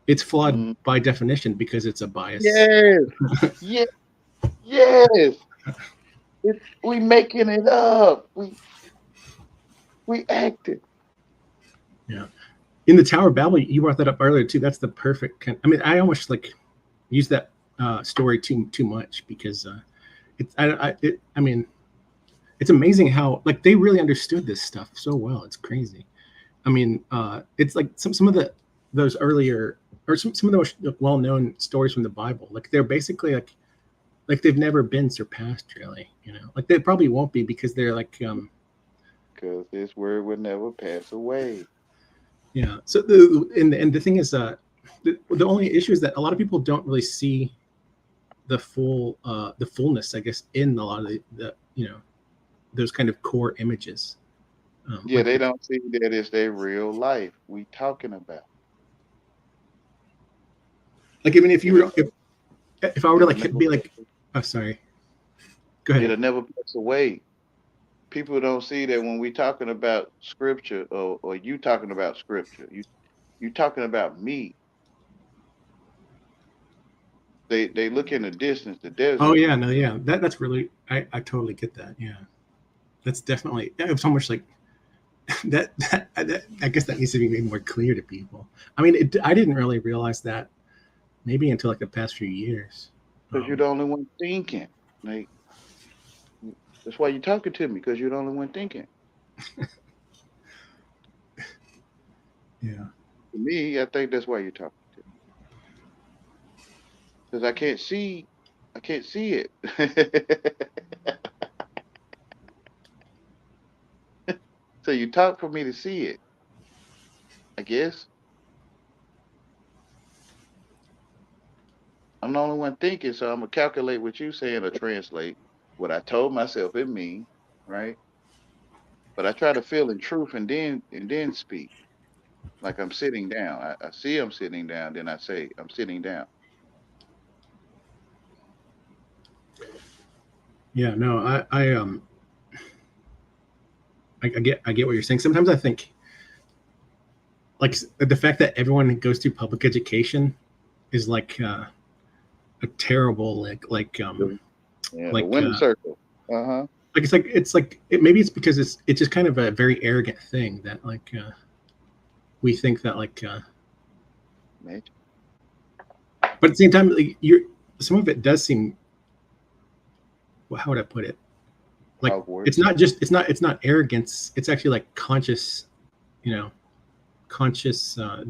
It's flawed Mm. by definition because it's a bias. Yes. Yes. Yes. We making it up. We acting. Yeah. In the Tower of Babel, you brought that up earlier too. That's the perfect kind. I mean, I almost like use that story too much because I mean, it's amazing how like they really understood this stuff so well. It's crazy. I mean, it's like some of those earlier or some of the most well known stories from the Bible. Like they're basically like they've never been surpassed, really. You know, like they probably won't be because they're like Because this word will never pass away. yeah. So and the thing is, the only issue is that a lot of people don't really see the fullness, I guess, in a lot of the you know those kind of core images. Yeah, they don't see that it's their real life we talking about. Like I mean, if you It'll were if I were to it'll like never be like, oh sorry, go ahead. it'll never pass away. People don't see that when we talking about scripture, or you talking about scripture. You talking about me. They look in the distance, the Oh desert. yeah, no, yeah, that's really I totally get that. Yeah, that's definitely it's almost like that. I guess that needs to be made more clear to people. I mean, I didn't really realize that maybe until like the past few years. Because you're the only one thinking. Like that's why you're talking to me, because you're the only one thinking. Yeah, To me, I think that's why you're talking to me. Because I can't see it. So you talk for me to see it, I guess. I'm the only one thinking, so I'm gonna calculate what you saying or translate what I told myself it mean, right? But I try to feel in truth and then speak. Like I'm sitting down. I see I'm sitting down, then I say I'm sitting down. yeah, no, I get what you're saying. Sometimes I think like the fact that everyone goes through public education is like a terrible The, yeah, the like winner circle. Uh-huh. maybe it's because it's just kind of a very arrogant thing that like we think that like Man, but at the same time like some of it does seem, well, how would I put it, like Hogwarts. it's not arrogance, it's actually like conscious, you know,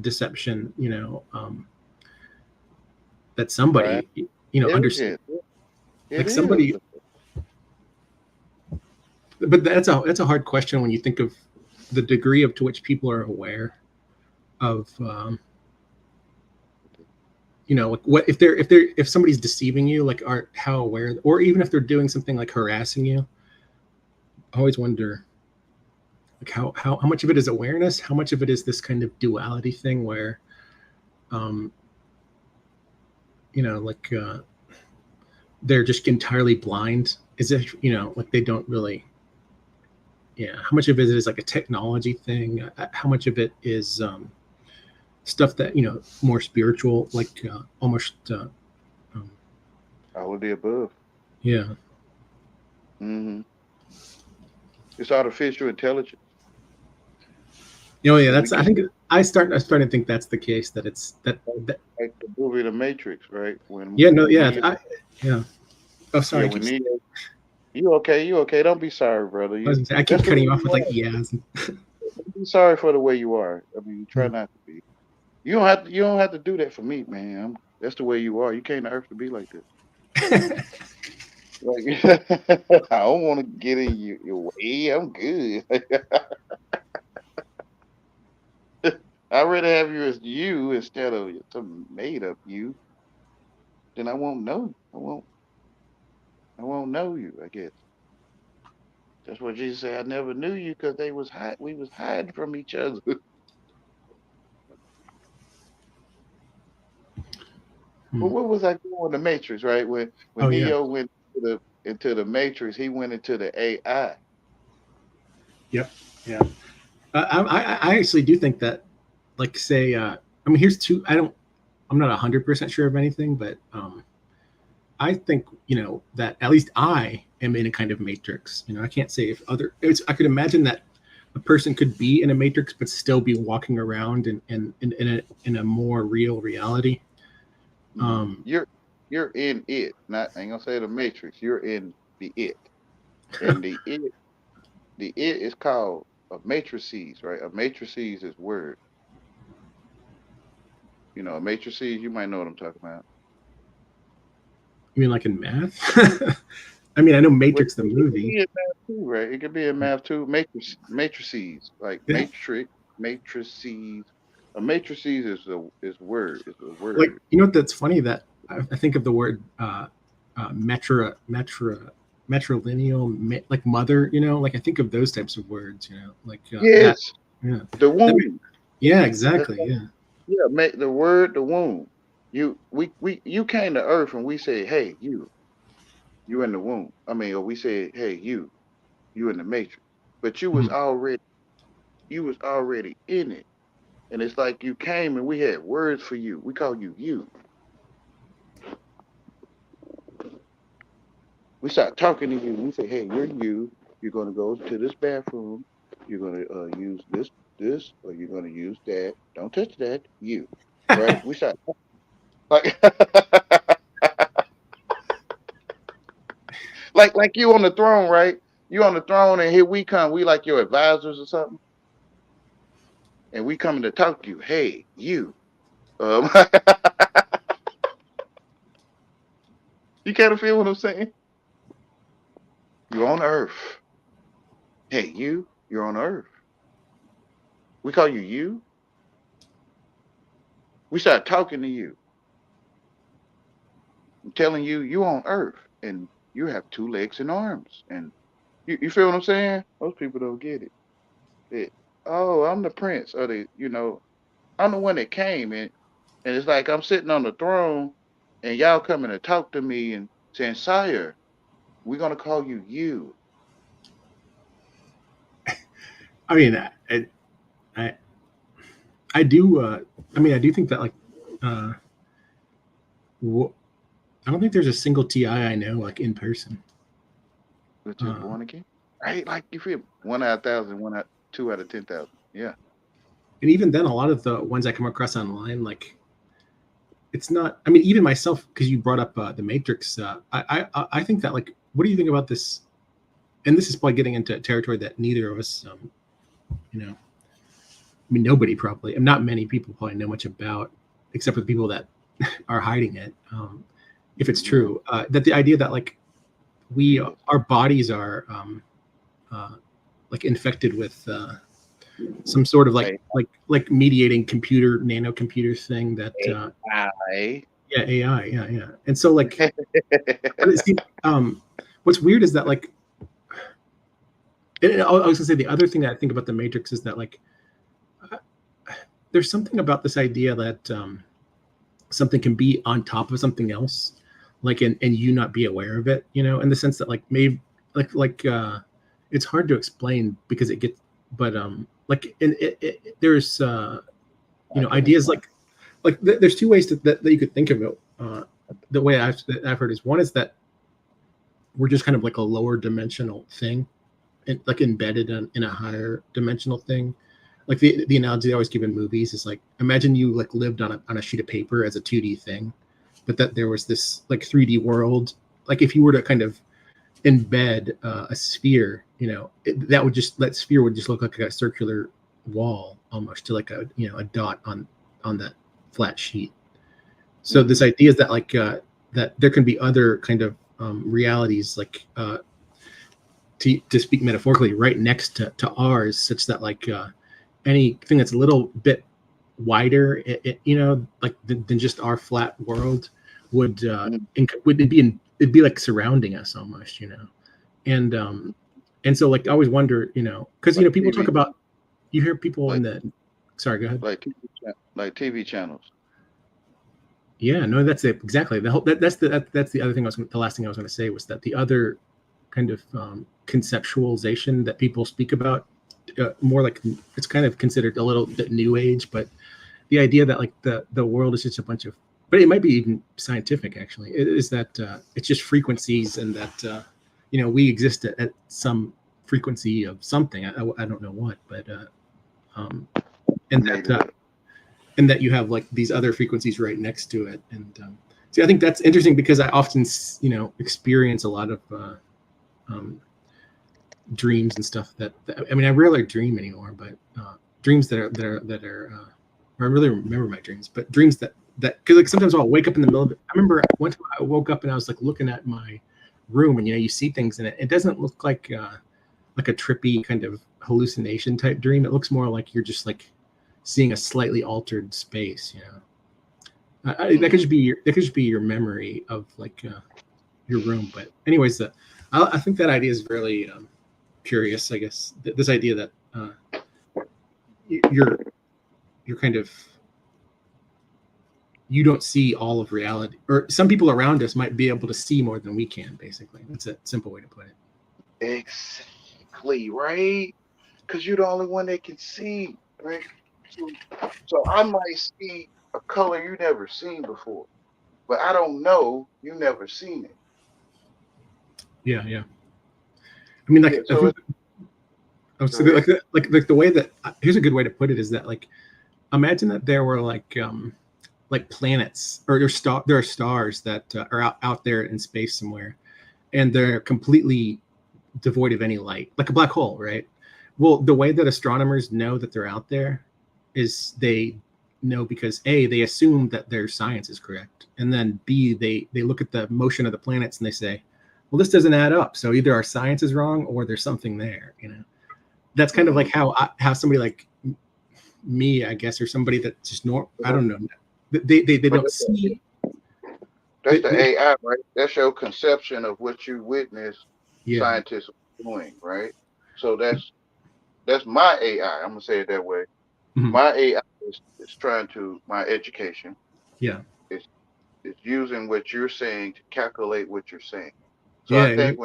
deception, you know, that somebody Right. you know understands, Arrogant. like It somebody. is. But that's a hard question when you think of the degree to which people are aware of you know, like what if somebody's deceiving you, like are how aware, or even if they're doing something like harassing you. I always wonder like how much of it is awareness, how much of it is this kind of duality thing where you know, like they're just entirely blind, as if, you know, like they don't really, yeah, how much of it is like a technology thing, how much of it is stuff that, you know, more spiritual, like almost All of the above. yeah. Hmm. It's artificial intelligence. You know, yeah, And we that's, I get think I starting to think that's the case, that it's that like the movie The Matrix, right? yeah, no, yeah, Neo, yeah. Oh, yeah, sorry, when Neo, you okay? You okay? Don't be sorry, brother. I was gonna say, I keep That's the cutting way you off you with like are. yes. Don't be sorry for the way you are. I mean, try not to be. You don't have to. You don't have to do that for me, man. That's the way you are. You came to Earth to be like this. Like, I don't want to get in your way. I'm good. I'd rather have you as you instead of some made up you. Then I won't know. I won't know you. I guess that's what Jesus said. I never knew you because they was we was hiding from each other. But Hmm. what was I doing? The Matrix, right? When Oh yeah, Neo went into the Matrix, he went into the AI. yep, yeah. I actually do think that, like, say, I mean, here's two. I'm not 100% sure of anything, but I think, you know, that at least I am in a kind of matrix. You know, I can't say if I could imagine that a person could be in a matrix but still be walking around in a more real reality. Um, You're in it. Not I ain't gonna say the Matrix. You're in the it, and the it is called a matrices, right? A matrices is word. You know, a matrices. You might know what I'm talking about. you mean like in math? I mean, I know Well, Matrix the it could movie. be in math too, right? It could be in math too. Matrices, like Yeah, matrices. A matrices is word. It's a like, word. you know what? That's funny that I think of the word metrilineal, like mother. You know, like I think of those types of words. You know, like that. Yes, Yeah, the that. womb. Yeah, That's exactly. like, Yeah. yeah, make the word the womb. You came to earth and we said, hey, you in the womb. I mean, or we said, hey, you in the matrix. But Mhm. you was already in it. And it's like you came and we had words for you. We call you you. We start talking to you. We say, hey, you're you. You're gonna go to this bathroom. You're gonna use this, or you're gonna use that. Don't touch that. You, right? We start like like you on the throne, right? You on the throne, and here we come. We like your advisors or something, and we coming to talk to you. Hey, you. Um, you kind of feel what I'm saying? You're on Earth. Hey, you. You're on Earth. We call you you. We start talking to you, and telling you you on Earth, and you have two legs and arms, and you feel what I'm saying? Most people don't get it. Oh, I'm the prince, or I'm the one that came, and it's like I'm sitting on the throne, and y'all coming to talk to me and saying, "Sire, we're gonna call you you." I mean, I, I do. I mean, I do think that like, uh, I don't think there's a single TI I know like in person. We're just Uh, born again, right? Like you feel me? 1 out of 1,000, 2 out of 10,000. Yeah. and even then, a lot of the ones I come across online, like it's not. I mean, even myself, because you brought up the Matrix. I think that like, what do you think about this? And this is probably getting into territory that neither of us, you know, I mean, nobody probably, and not many people probably know much about, except for the people that are hiding it. If it's Mhm. true, that the idea that like we, Yes. our bodies are like infected with some sort of like mediating computer nano computer thing that AI. yeah, AI, yeah, and so like, but it seems, what's weird is that like, and I was gonna say the other thing that I think about the Matrix is that like, uh, there's something about this idea that something can be on top of something else, like and you not be aware of it, in the sense that like maybe it's hard to explain because it gets, but like and there's I can ideas explain. there's two ways that you could think of it. The way I've heard is, one is that we're just kind of like a lower dimensional thing, and like embedded in a higher dimensional thing. Like the analogy they always give in movies is like, imagine you like lived on a sheet of paper as a 2D thing, but that there was this like 3D world. Like if you were to kind of embed a sphere, that sphere would just look like a circular wall almost, to like a dot on that flat sheet. So this Mhm. idea is that like that there can be other kind of realities, like to speak metaphorically, right next to ours, such that like anything that's a little bit wider, like than just our flat world would Mhm. would it'd be like surrounding us almost, and and so like I always wonder, because Like people talk TV, about, you hear people in like the, sorry, go ahead. like TV channels. Yeah, no, that's it exactly. That's the other thing the last thing I was going to say was that the other kind of conceptualization that people speak about, more like it's kind of considered a little bit new age, but the idea that like the world is just a bunch of, but it might be even scientific actually, it is that it's just frequencies, and that we exist at some frequency of something. I don't know what, but um, I and made that it up. and that you have like these other frequencies right next to it. And see, I think that's interesting because I often experience a lot of um, dreams and stuff that I mean, I rarely dream anymore, but dreams or I really remember my dreams, but dreams that because like sometimes I'll wake up in the middle of it. I remember one time I woke up and I was like looking at my room, and you see things in it. It doesn't look like a trippy kind of hallucination type dream. It looks more like you're just like seeing a slightly altered space. That could Mhm. just be your memory of like your room. But anyways, I think that idea is really curious. I guess this idea that you're kind of, you don't see all of reality, or some people around us might be able to see more than we can. Basically, that's a simple way to put it. Exactly, right? Because you're the only one that can see, right? So, so I might see a color you never seen before, but I don't know you never seen it. Yeah, yeah. I mean, Yeah. like I So think it's, I was go ahead. like the way that, here's a good way to put it, is that like, imagine that there were like planets, or there are stars that are out there in space somewhere, and they're completely devoid of any light, like a black hole, right? Well, the way that astronomers know that they're out there is they know because A, they assume that their science is correct, and then B, they look at the motion of the planets and they say, well, this doesn't add up, so either our science is wrong or there's something there. That's kind of like Hmm. how somebody like me, I guess, or somebody that just I don't know, they But don't see. that's They, the AI, right? That's your conception of what you witness yeah. scientists doing, right? So that's my AI. I'm gonna say it that way. Mhm. My AI is trying to my education. Yeah. It's it's using what you're saying to calculate what you're saying. So I Yeah. think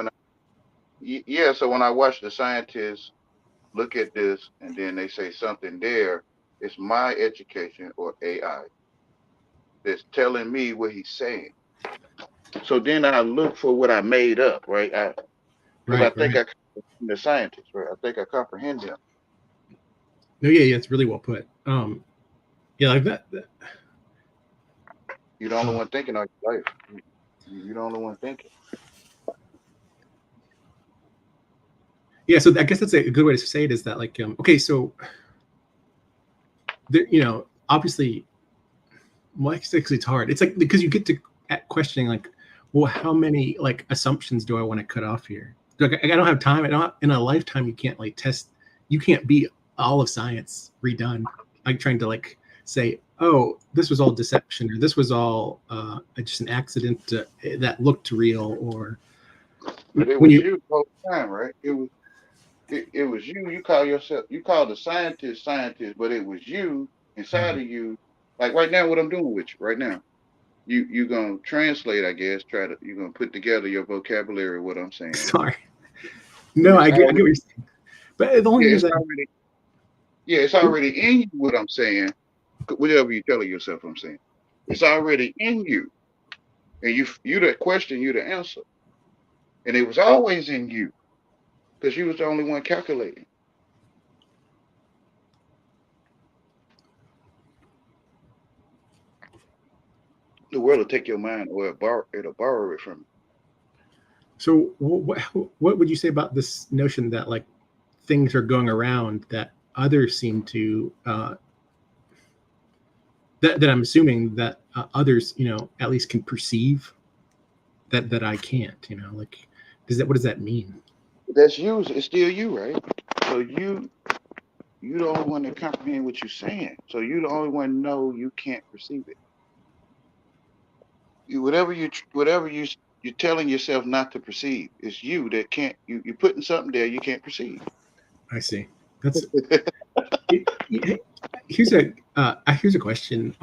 yeah, so when I watch the scientists look at this and then they say something there, it's my education or AI that's telling me what he's saying. So then I look for what I made up, right? because I Right, think right. I comprehend the scientists, right? I think I comprehend them. No, yeah, it's really well put. Yeah, like that. You're the only Uh, one thinking of your life. You're the only one thinking. yeah, so I guess that's a good way to say it is that like, okay, so there, obviously, well, it's hard. It's like because you get to at questioning like, well, how many like assumptions do I want to cut off here? Like, I don't have time. I don't in a lifetime. You can't like test. You can't be all of science redone. Like trying to like say, oh, this was all deception, or this was all just an accident that looked real, or But it when was you. you the whole time, right? It was you. You call the scientist, but it was you inside Uh, of you. Like right now, what I'm doing with you right now. You gonna translate, I guess. You're gonna put together your vocabulary. What I'm saying. sorry, And no, I get what you're saying, but the only yeah, thing is it's that already it's already in you. What I'm saying. Whatever you're telling yourself, I'm saying. It's already in you, and you the question, you the answer, and it was always in you because you was the only one calculating. The world will take your mind, or it'll borrow it from you. so. What would you say about this notion that like things are going around that others seem to that I'm assuming that others at least can perceive that I can't like what does that mean? That's you. It's still you, right? So you the only one that comprehend what you're saying. So you the only one know you can't perceive it. Whatever you're telling yourself not to perceive. It's you that can't. You're putting something there you can't perceive. I see. That's here's a question.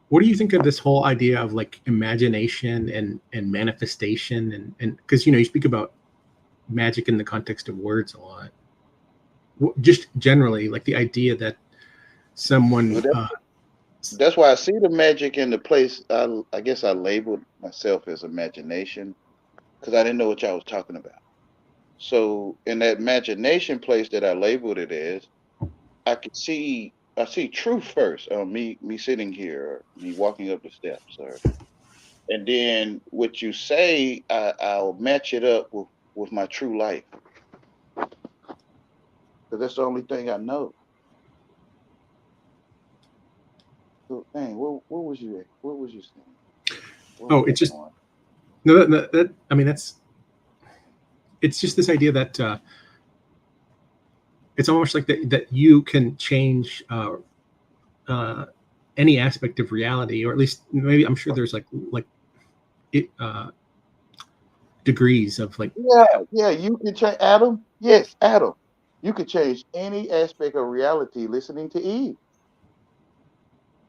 What do you think of this whole idea of like imagination and manifestation and because you speak about magic in the context of words a lot. Just generally like the idea that Well, someone that's why I see the magic in the place. I guess I labeled myself as imagination because I didn't know what y'all was talking about. So in that imagination place that I labeled it as, I see truth first. Me sitting here, or me walking up the steps, or and then what you say, I'll match it up with my true life because that's the only thing I know. So, dang, what was you at? What was you saying? What was oh I it's just going? no that I mean that's it's just this idea that it's almost like that you can change uh, any aspect of reality, or at least maybe I'm sure there's like it, degrees of like Yeah, yeah, you can change Adam. Yes, Adam. You could change any aspect of reality listening to Eve.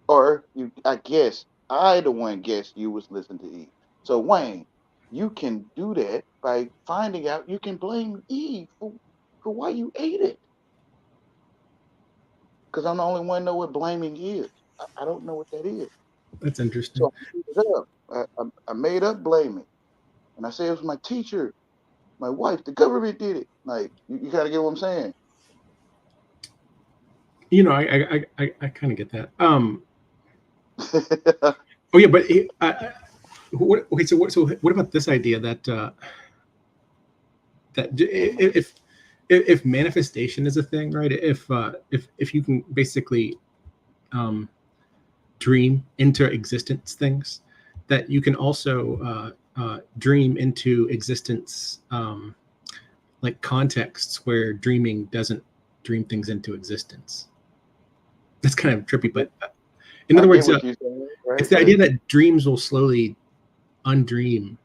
Or I guess I the one guessed you was listening to Eve. So Wayne, you can do that by finding out you can blame Eve for why you ate it. Because I'm the only one know what blaming is. I don't know what that is. that's interesting. So I made it up. I made up blaming. And I said it was my teacher, my wife, the government did it. Like you gotta get what I'm saying. I kind of get that. Oh yeah, but okay. So what about this idea that if manifestation is a thing, right? If you can basically um, dream into existence things, that you can also dream into existence like contexts where dreaming doesn't dream things into existence. That's kind of trippy, but in I other get words, what you're saying, it's right? the But idea that dreams will slowly undream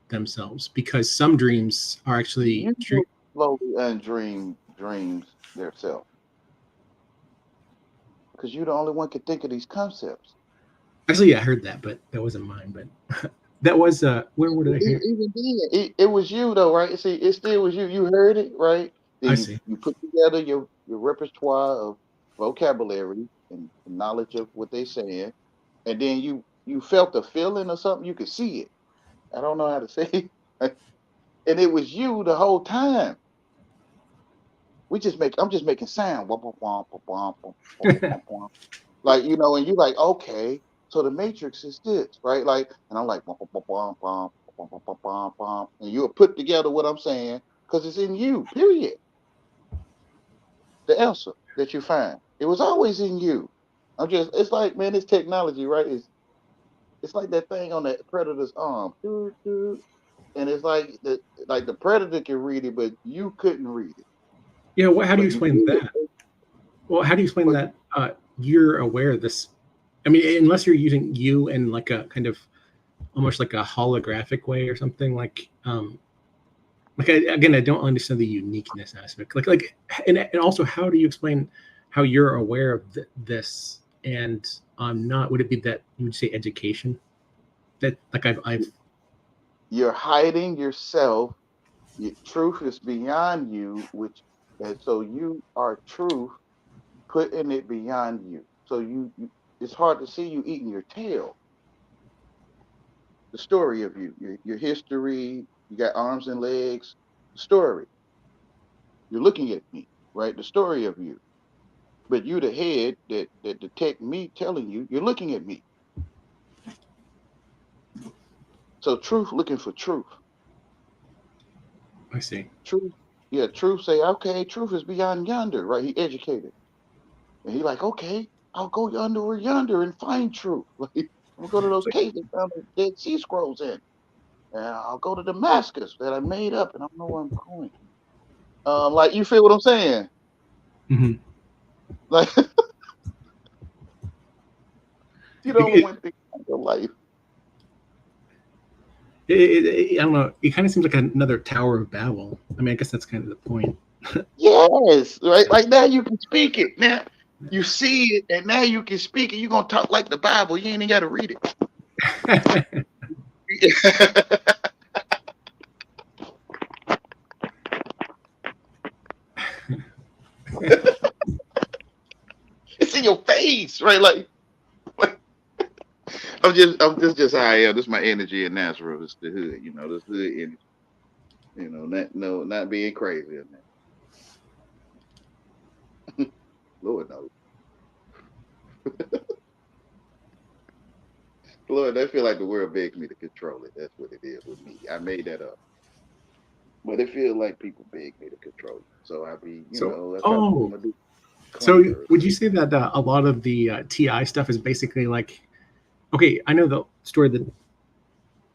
themselves because some dreams are actually you will slowly undream dreams themselves. Because you're the only one can think of these concepts. actually yeah, I heard that, but that wasn't mine. But that was where did I hear? Even then, it was you though, right? See, it still was you. You heard it, right? I Then see. you put together your repertoire of vocabulary and knowledge of what they saying, and then you felt the feeling or something. You could see it. I don't know how to say it. and it was you the whole time. I'm just making sound. Wah, wah, wah, wah, wah, wah, wah, wah, wah. Like, and you like, okay, so the matrix is this, right? Like, and I'm like, wah, wah, wah, wah, wah, wah, wah, wah, wah, and you'll put together what I'm saying because it's in you, period. The answer that you find. It was always in you. It's like, man, this technology, right? It's like that thing on that predator's arm. Doo, doo. And it's like the predator can read it, but you couldn't read it. Yeah, how do you But you explain did. that? Well, how do you explain But that you're aware of this? I mean, unless you're using you in like a kind of almost like a holographic way or something again, I don't understand the uniqueness aspect. And also, how do you explain how you're aware of this and I'm not? Would it be that you would say education? That like I've you're hiding yourself. Truth is beyond you, and so you are truth, putting it beyond you. So it's hard to see you eating your tail. The story of you, your history. You got arms and legs. The story. You're looking at me, right? The story of you. But you, the head that detect me telling you, you're looking at me. So truth looking for truth. I see. Truth, yeah, truth say, okay, truth is beyond yonder, right? He educated. And he like, okay, I'll go yonder or yonder and find truth. Like, I'm gonna go to those caves that found the Dead Sea Scrolls in. And I'll go to Damascus that I made up and I don't know where I'm going. Like you feel what I'm saying? Mm-hmm. Like you don't want things in your life. I don't know. It kind of seems like another Tower of Babel. I mean, I guess that's kind of the point. Yes, right. Like now you can speak it. Now you see it, and now you can speak it. You're gonna talk like the Bible. You ain't even gotta read it. It's in your face, right? Like this just how I am. This is my energy in Nazareth. It's the hood, this hood energy. Not being crazy in that. Lord knows. Lord, I feel like the world begs me to control it. That's what it is with me. I made that up. But it feels like people beg me to control it. So I be, So, that's what I'm gonna do. so Conquer. would you say that a lot of the TI stuff is basically like, okay, I know the story that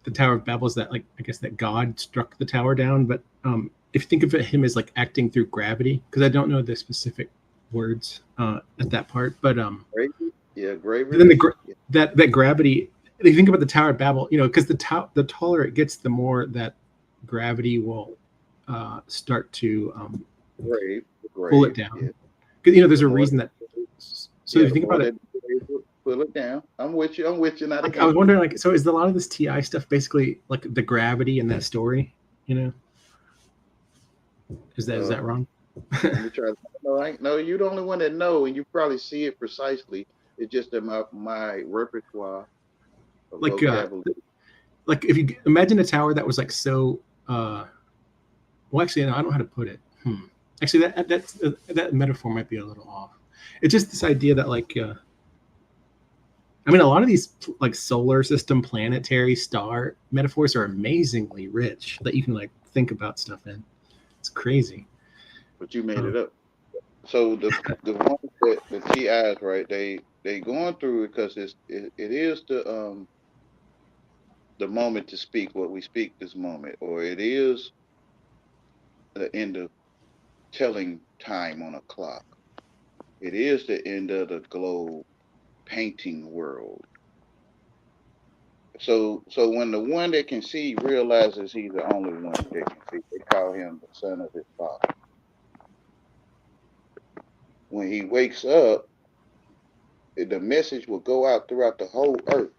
the Tower of Babel is that like I guess that God struck the tower down, but if you think of him as like acting through gravity, because I don't know the specific words at that part, but Gravy? Yeah, gravy. then that gravity. If you think about the Tower of Babel, because the taller it gets, the more that gravity will start to pull it down. Because there's a reason that. So if you think about it, pull it down. I'm with you. Not I was wondering, so is a lot of this TI stuff basically like the gravity in that story? Is that wrong? Let me try. No, you're the only one that know, and you probably see it precisely. It's just that my repertoire. Like if you imagine a tower that was like so. Well, actually, no, I don't know how to put it. Actually, that metaphor might be a little off. It's just this idea that like. I mean, a lot of these like solar system, planetary, star metaphors are amazingly rich that you can like think about stuff in. It's crazy. But you made it up. So the one that the TIs, right? They going through it because it is the moment to speak what we speak this moment, or it is the end of telling time on a clock. It is the end of the globe painting world. So when the one that can see realizes he's the only one that can see, they call him the son of his father. When he wakes up, the message will go out throughout the whole earth.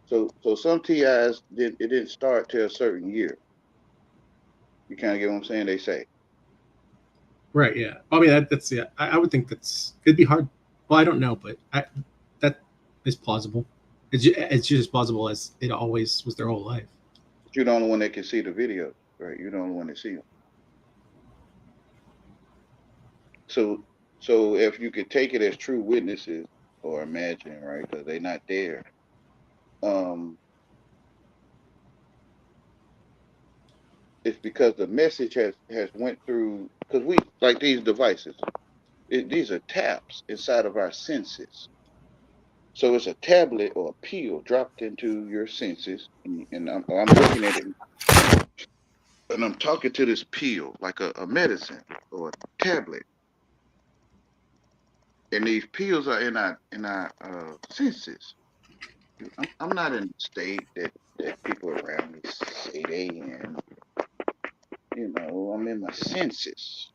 So some TIs didn't start till a certain year. You kind of get what I'm saying? They say. Right. Yeah. I mean, that's yeah. I would think it'd be hard. Well, I don't know, but that is plausible. It's just as plausible as it always was their whole life. But you're the only one that can see the video, right? You're the only one that see them. So if you could take it as true witnesses or imagine, right, because they're not there. It's because the message has went through, because we like these devices. These are taps inside of our senses. So it's a tablet or a pill dropped into your senses, and I'm looking at it, and I'm talking to this pill like a medicine or a tablet, and these pills are in our senses. I'm not in the state that people around me say they in. I'm in my senses.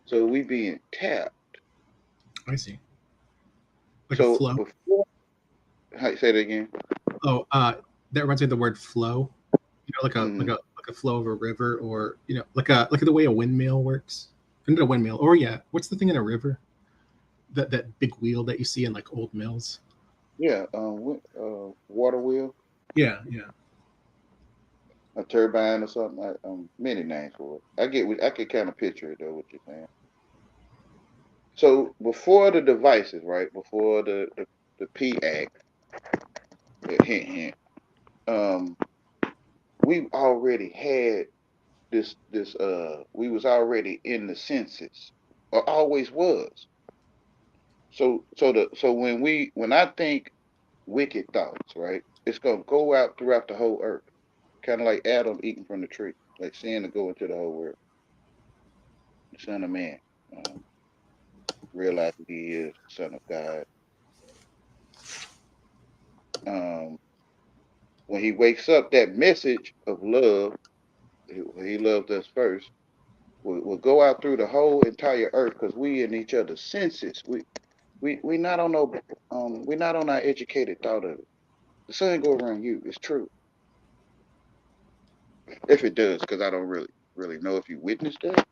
So we being tapped. I see. Like a So flow. before, say that again. Oh, that reminds me of the word flow. Like a Mm, like a flow of a river, or like the way a windmill works. Not a windmill, or what's the thing in a river? That big wheel that you see in like old mills. yeah, water wheel, Yeah. a turbine or something. Many names for it. I can kind of picture it though. What you're saying. So before the devices, right? Before the P Act, hint hint. Um, we already had this. We was already in the census, or always was. So when I think wicked thoughts, right? It's gonna go out throughout the whole earth, kind of like Adam eating from the tree, like sin to go into the whole world. The Son of Man, um, realizing he is the Son of God. Um, when he wakes up, that message of love, he loved us first, will go out through the whole entire earth because we in each other's senses. We not on no we're not on our educated thought of it. The sun go around you. It's true. If it does, because I don't really know if you witnessed that.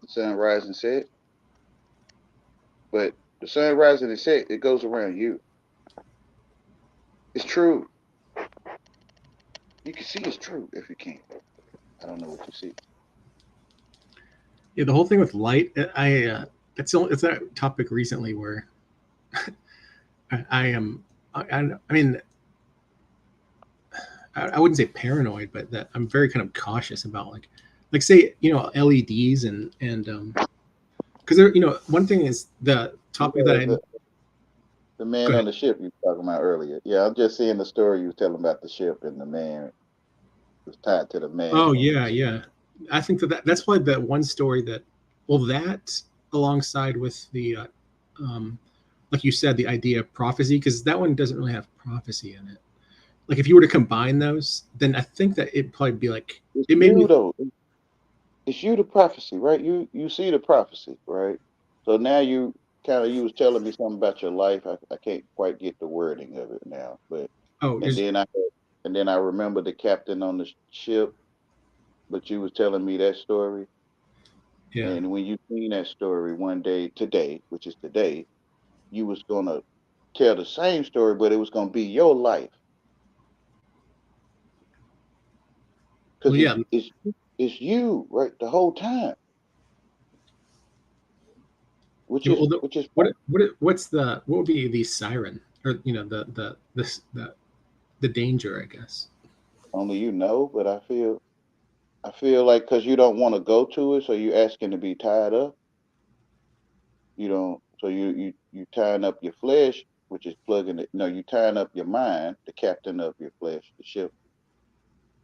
The sun rise and set. But the sun rising and set, it goes around you. It's true. You can see it's true if you can. I don't know what you see. Yeah, the whole thing with light, it's that topic recently where I am, I mean, I wouldn't say paranoid, but that I'm very kind of cautious about like say LEDs and because one thing is the topic that Yeah, I the go man on ahead. the ship you were talking about earlier. Yeah, I'm just seeing the story you were telling about the ship and the man was tied to the mast Oh on the yeah, yeah. I think that's probably the one story that alongside with the like you said, the idea of prophecy, because that one doesn't really have prophecy in it. Like if you were to combine those, then I think that it'd probably be like It's it made you me. though. It's you the prophecy, right? You see the prophecy, right? So now you was telling me something about your life. I can't quite get the wording of it now, but Oh, and there's then I remember the captain on the ship, but you was telling me that story. yeah. And when you seen that story one day today, which is today, you was gonna tell the same story, but it was gonna be your life. Well, Because yeah. it's you, right, the whole time. Which Yeah, is well, which is what would be the siren, or the danger, I guess. only you know, but I feel like because you don't want to go to it, so you asking to be tied up. You don't. So you tying up your flesh, which is plugging it. No, you tying up your mind, the captain of your flesh, the ship,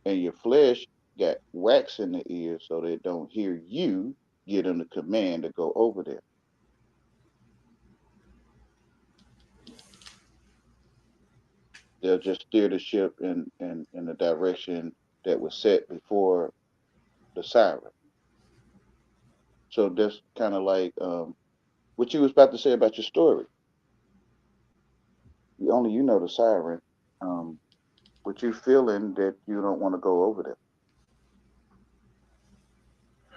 and your flesh got wax in the ear, so they don't hear you get them the command to go over there. They'll just steer the ship in the direction that was set before the siren. So that's kind of like what you was about to say about your story. Only you know the siren. Um, but you feeling that you don't want to go over there.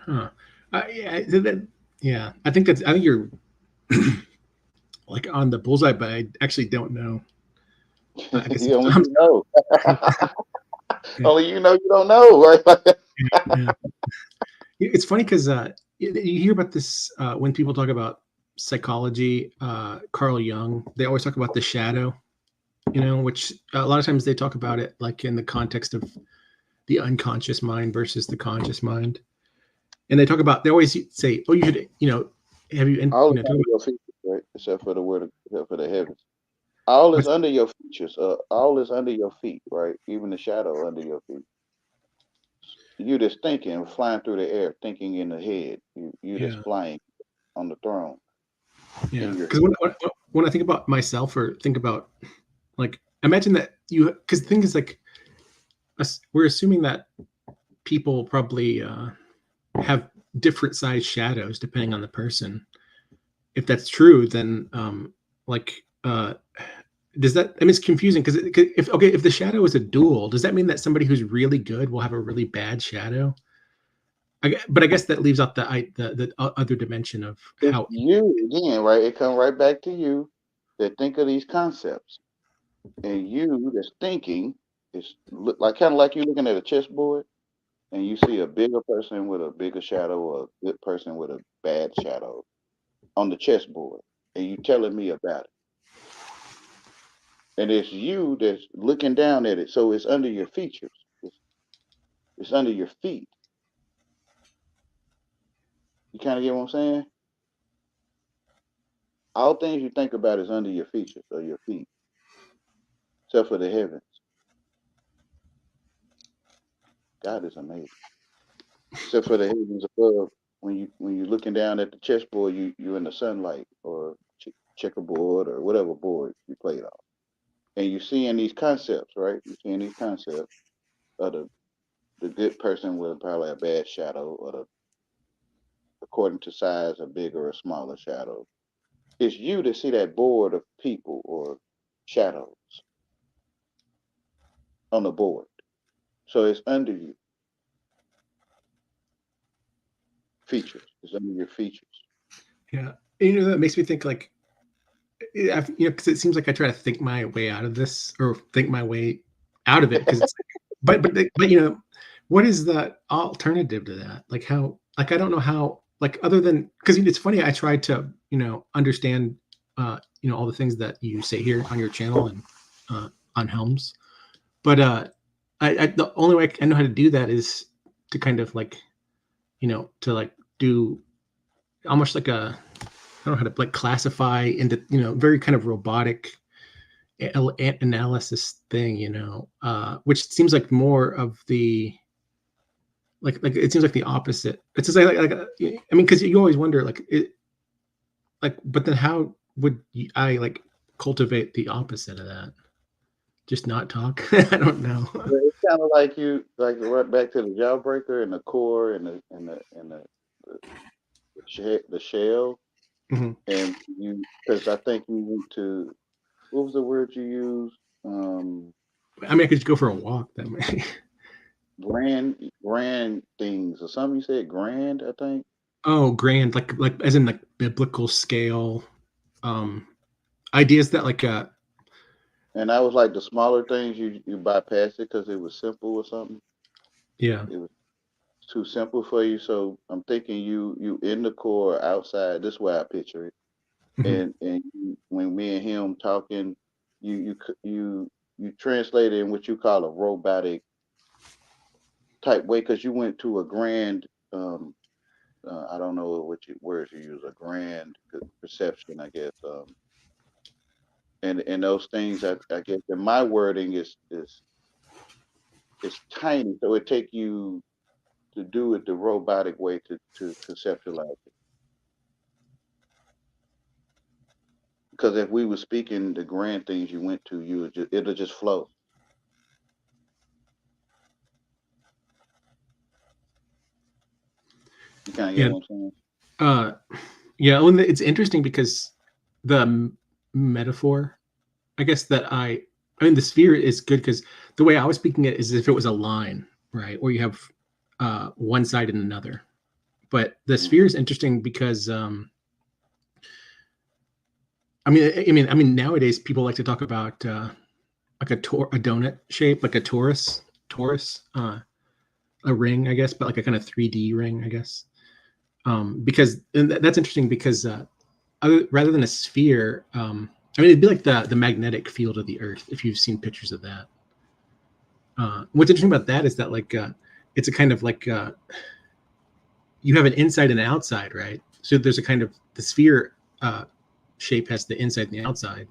Huh. Yeah. I think you're like on the bullseye, but I actually don't know. I guess You only you know. Yeah. Only you know you don't know, right? Yeah. It's funny because you hear about this when people talk about psychology. Carl Jung, they always talk about the shadow, which a lot of times they talk about it like in the context of the unconscious mind versus the conscious mind. And they talk about, they always say, oh, you should, have you, All is talk under about, your features, right? Except for the heavens. All is what's, under your features. All is under your feet, right? Even the shadow under your feet. You just thinking, flying through the air, thinking in the head. You just yeah, flying on the throne yeah. in your Because head. when I think about myself or think about, like, imagine that because the thing is like, we're assuming that people probably have different size shadows depending on the person. If that's true, then like does that, I mean, it's confusing because if the shadow is a dual, does that mean that somebody who's really good will have a really bad shadow? But I guess that leaves out the other dimension of It's how. you again, right? It come right back to you that think of these concepts, and you that's thinking is look like kind of like you looking at a chessboard, and you see a bigger person with a bigger shadow, or a good person with a bad shadow on the chessboard, and you telling me about it, and it's you that's looking down at it, so it's under your features, it's under your feet. You kind of get what I'm saying? All things you think about is under your features or your feet, except for the heavens. God is amazing. Except for the heavens above, when you're looking down at the chessboard, you're in the sunlight or checkerboard or whatever board you played on, and you're seeing these concepts, right? You're seeing these concepts of the good person with probably a bad shadow, or according to size, a bigger or smaller shadow. It's you to see that board of people or shadows on the board. So it's under you. Features. It's under your features. Yeah, that makes me think like, because it seems like I try to think my way out of this or think my way out of it because it's but what is the alternative to that? Like how, like I don't know how, like other than, because it's funny, I tried to understand all the things that you say here on your channel and on Helms, but I the only way I know how to do that is to kind of like to like do almost like a, I don't know how to like classify into very kind of robotic analysis thing, which seems like more of the like it seems like the opposite. It's just I mean, because you always wonder like but then how would I like cultivate the opposite of that? Just not talk? I don't know. Yeah, it's kind of like you, like right back to the jawbreaker and the core and the shell, Mhm. and you, because I think you went to, what was the word you used? Um, I mean, I could just go for a walk that way. grand things or something. You said grand, I think. Oh, grand, like as in like biblical scale um ideas that like And I was like the smaller things you bypassed it because it was simple or something. yeah. It was too simple for you. So I'm thinking you in the core, outside. This way I picture it. Mhm. When me and him talking, you translate it in what you call a robotic type way, because you went to a grand. I don't know what words you use. A grand perception, I guess. And those things, I guess, in my wording is tiny, so it take you to do it the robotic way to conceptualize it. Because if we were speaking the grand things you went to, it'll just flow. You kind of get Yeah. what I'm saying? Uh, yeah. Well, it's interesting because the metaphor, I guess that I mean, the sphere is good because the way I was speaking it is if it was a line, right? Or you have one side and another. But the Mm-hmm. sphere is interesting because I mean, nowadays people like to talk about like a donut shape, like a torus. torus, a ring, I guess, but like a kind of 3D ring, I guess. Because that's interesting because rather than a sphere, I mean, it'd be like the magnetic field of the Earth if you've seen pictures of that. What's interesting about that is that like it's a kind of like you have an inside and an outside, right? So there's a kind of the sphere shape has the inside and the outside,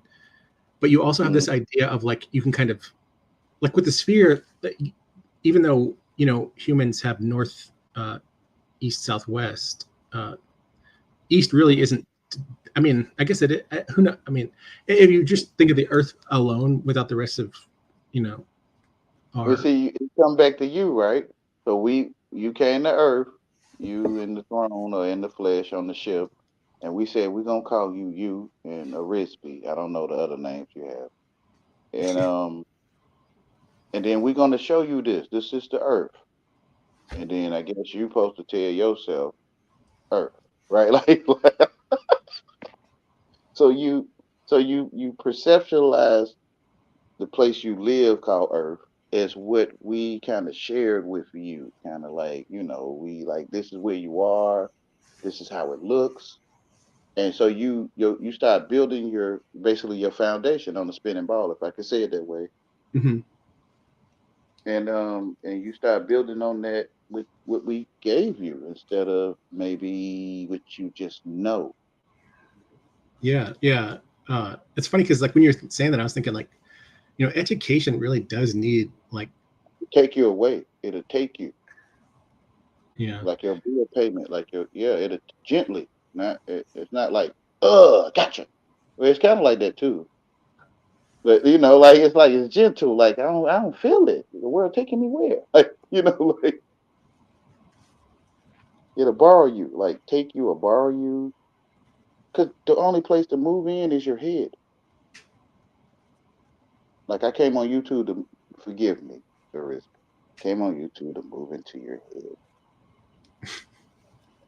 but you also have this idea of like you can kind of like with the sphere, even though humans have north, east, south, west. East really isn't. I mean, I guess it. Who knows? I mean, if you just think of the Earth alone without the rest of, Well, see, it come back to you, right? So you came to Earth, you in the throne or in the flesh on the ship, and we said we're gonna call you and Arisby. I don't know the other names you have, and then we're gonna show you this. This is the Earth, and then I guess you're supposed to tell yourself Earth, right? Like, so you perceptualize the place you live called Earth as what we kind of shared with you, kind of like, we like this is where you are, this is how it looks. And so you start building basically your foundation on the spinning ball, if I could say it that way. Mm-hmm. And you start building on that with what we gave you instead of maybe what you just know. Yeah. It's funny because like when you're saying that, I was thinking like, education really does need like take you away. It'll take you. Yeah. Like your bill payment, like it'll gently. It's not like, gotcha. Well, it's kind of like that too. But like it's gentle. Like I don't feel it. The world taking me where? Like like it'll borrow you. Like take you or borrow you. Because the only place to move in is your head. Like I came on YouTube to forgive me, Doris. Came on YouTube to move into your head.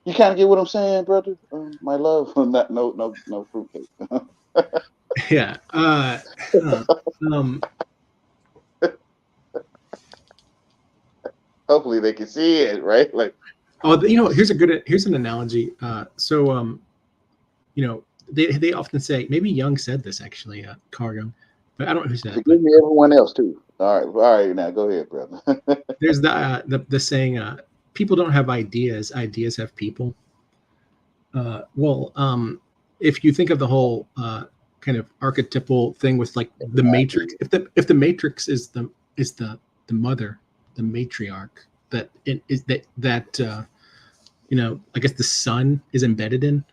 You kind of get what I'm saying, brother? My love, not no fruitcake. Yeah. Hopefully they can see it, right? Like, here's an analogy. They often say, maybe Jung said this actually, Carl Jung, but I don't know who said it. Forgive me, everyone else too. All right, now go ahead, brother. There's the saying, people don't have ideas have people. If you think of the whole kind of archetypal thing with like the Matrix, if the Matrix is the mother, the matriarch, that I guess the sun is embedded in,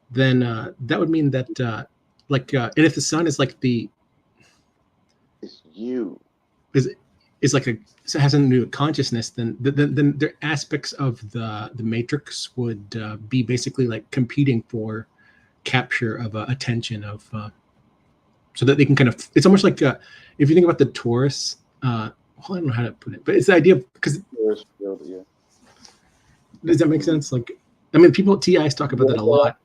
then that would mean that and if the sun is like it's you is like has a new consciousness, then the aspects of the matrix would be basically like competing for capture of attention of so that they can kind of, it's almost like if you think about the torus, I don't know how to put it, but it's the idea of, because does that make sense? Like, I mean, people at TIs talk about that a lot.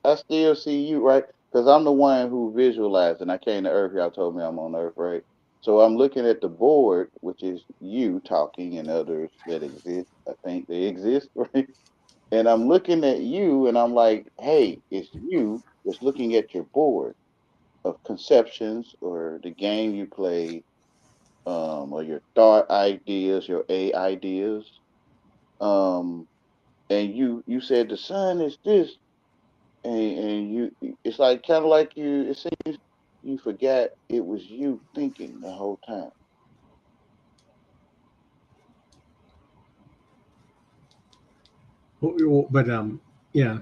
I still see you, right? Because I'm the one who visualized, and I came to Earth. Y'all told me I'm on Earth, right? So I'm looking at the board, which is you talking and others that exist. I think they exist, right? And I'm looking at you, and I'm like, hey, it's you just looking at your board of conceptions or the game you play, or your thought ideas, your A ideas. And you said the sun is this, and it's like kind of like it seems you forgot it was you thinking the whole time. But yeah,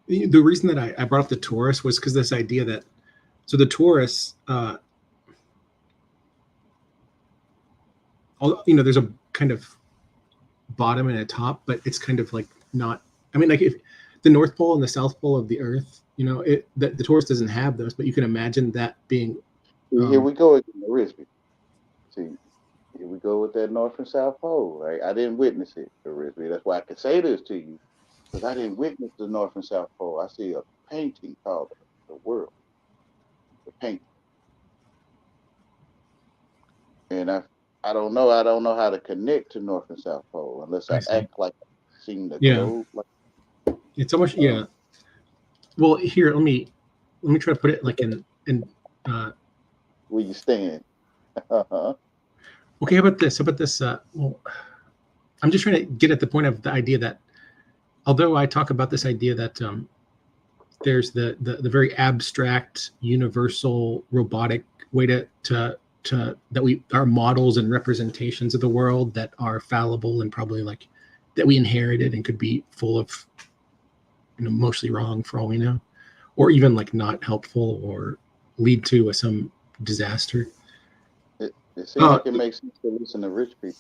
the reason that I brought up the torus was because this idea that, so the torus, there's a kind of bottom and a top, but it's kind of like not, I mean, like if the North Pole and the South Pole of the Earth, the torus doesn't have those, but you can imagine that being. Here we go again, Arisby. See, here we go with that North and South Pole, right? I didn't witness it, Arisby. That's why I can say this to you, because I didn't witness the North and South Pole. I see a painting called The World. The painting. and I don't know. I don't know how to connect to North and South Pole unless I I see. act like I've seen the Yeah, globe. Like, it's almost um, yeah. Well, here let me try to put it like in uh, where you stand. Uh-huh. okay. How about this? How about this? Well, I'm just trying to get at the point of the idea that although I talk about this idea that there's the very abstract, universal, robotic way to that we are models and representations of the world that are fallible and probably like that we inherited and could be full of mostly wrong for all we know, or even like not helpful or lead to some disaster. It seems Uh, like it makes sense to listen to rich people.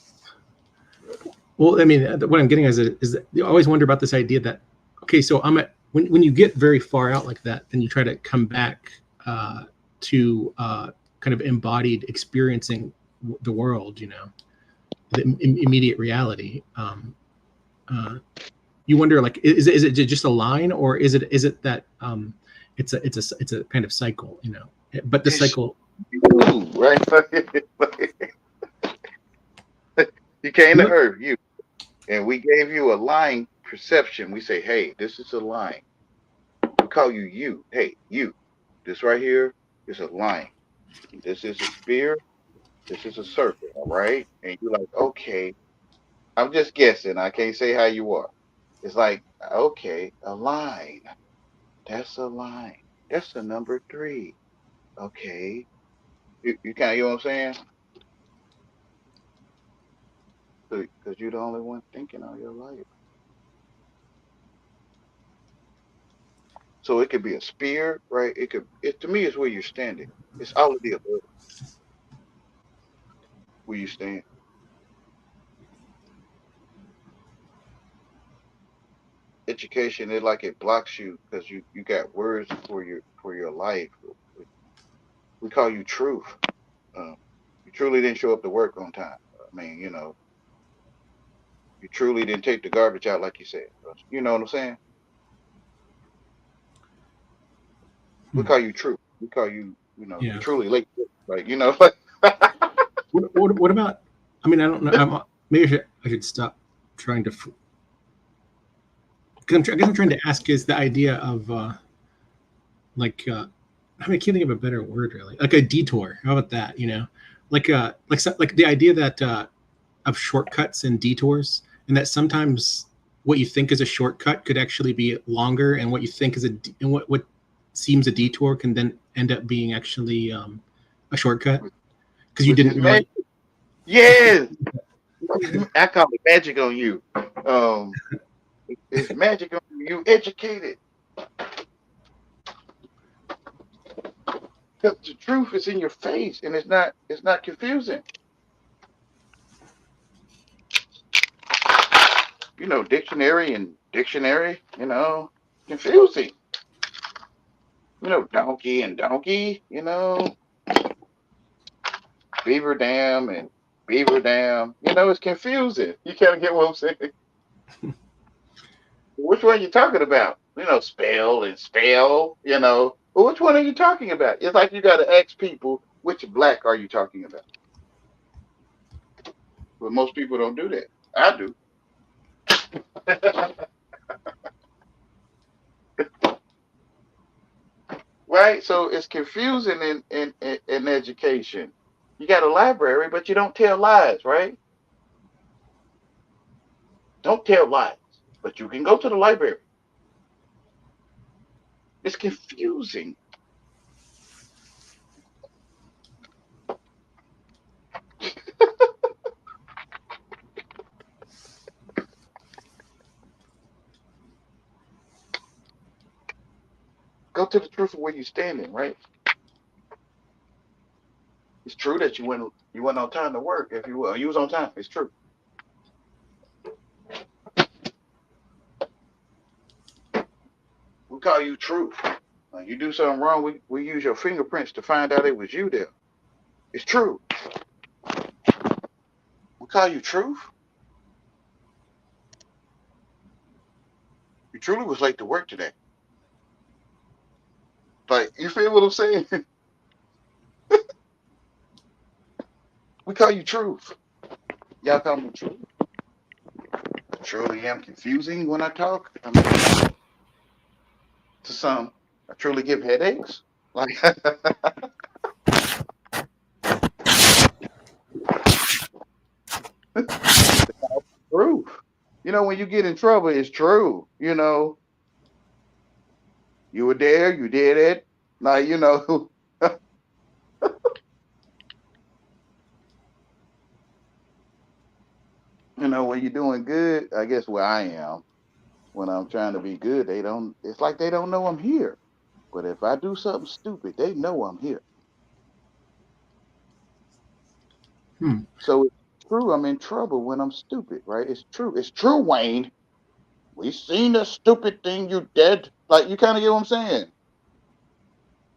well, I mean, what I'm getting at is that you always wonder about this idea that okay, so I'm at when you get very far out like that, then you try to come back to kind of embodied experiencing the world, the immediate reality. You wonder, like, is it just a line, or is it that it's a kind of cycle, But the It's cycle, you, right? You came you to know, Earth, you, and we gave you a line perception. We say, hey, this is a line. We call you you. Hey, you. This right here is a line. This is a sphere. This is a circle. All right. And you're like, okay, I'm just guessing. I can't say how you are. It's like, okay, a line. That's a line. That's a number three. Okay. You kind of, you know what I'm saying? Because you're the only one thinking all your life. So it could be a spear, right? To me, it's where you're standing. It's all of the above where you stand. Education, it like it blocks you because you got words for your life. We call you truth. Um, you truly didn't show up to work on time. I mean, you truly didn't take the garbage out like you said. You know what I'm saying? We hmm, call you truth. We call you, you yeah. truly late. Like, What about? I mean, I don't know. Maybe I should stop trying to. Because I guess I'm trying to ask is the idea of like I mean, I can't think of a better word really. Like a detour. How about that? Like the idea that of shortcuts and detours, and that sometimes what you think is a shortcut could actually be longer, and what you think is and what seems a detour can then end up being actually a shortcut because you which didn't is magic. really. Yes, I call it magic on you. Um, it's magic on you. You educated. Because the truth is in your face, and it's not confusing. Dictionary and dictionary. Confusing. Donkey and donkey. Beaver dam and beaver dam. It's confusing. You kind of get what I'm saying. Which one are you talking about? Spell and spell. Well, which one are you talking about? It's like you got to ask people which black are you talking about. But most people don't do that. I do. Right? So it's confusing in education. You got a library, but you don't tell lies, right? Don't tell lies, but you can go to the library. It's confusing. Go to the truth of where you're standing, right? It's true that you went on time to work. If you will, you was on time. It's true. We call you truth. You do something wrong, we use your fingerprints to find out it was you there. It's true. We call you truth. You truly was late to work today. Like, you feel what I'm saying? We call you Truth. Y'all call me Truth. I truly am confusing when I talk. I mean, to some, I truly give headaches. Like truth. You know, when you get in trouble, it's true. You know, you were there, you did it. Like, you know, you know, when you're doing good, I guess where I am, when I'm trying to be good, they don't, it's like they don't know I'm here. But if I do something stupid, they know I'm here. Hmm. So it's true, I'm in trouble when I'm stupid, right? It's true. It's true, Wayne. We seen the stupid thing you did. Like, you kind of get what I'm saying?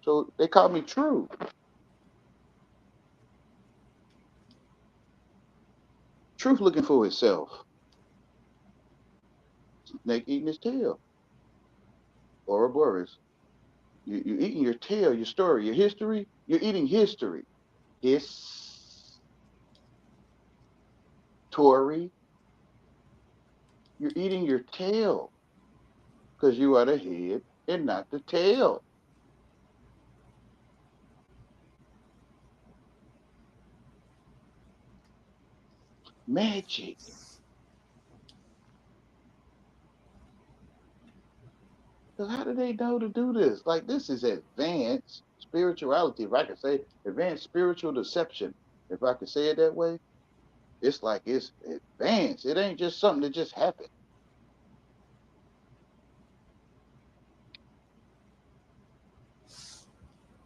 So they call me true. Truth looking for itself. Snake eating his tail. Ouroboros. You eating your tail, your story, your history. You're eating history. History. You're eating your tail because you are the head and not the tail. Magic. So how do they know to do this? Like, this is advanced spirituality, if I could say advanced spiritual deception, if I could say it that way. It's like it's advanced. It ain't just something that just happened.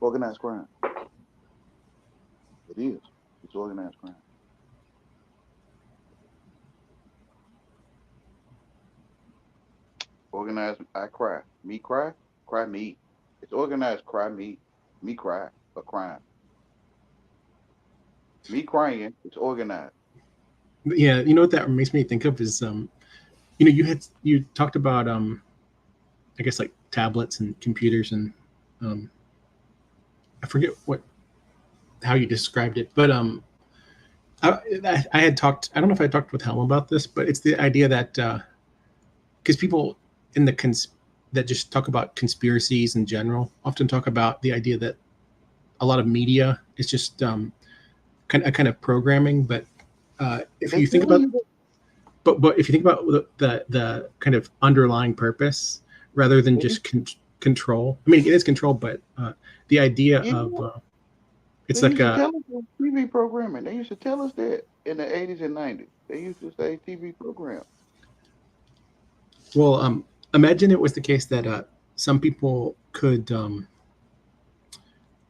Organized crime. It is. It's organized crime. Organized, I cry. Me cry? Cry me. It's organized, cry me. Me cry, a crime. Me crying, it's organized. Yeah, you know what that makes me think of is you know, you talked about I guess like tablets and computers and I forget how you described it, but I had talked, I don't know if I talked with Helm about this, but it's the idea that because people in that just talk about conspiracies in general often talk about the idea that a lot of media is just kind of programming, but if They you think tell about you that but if you think about the kind of underlying purpose rather than they, just control, I mean it is control, but the idea yeah, of it's they like used to a tell us on TV programming. They used to tell us that in the 80s and 90s. They used to say TV program. well imagine it was the case that some people could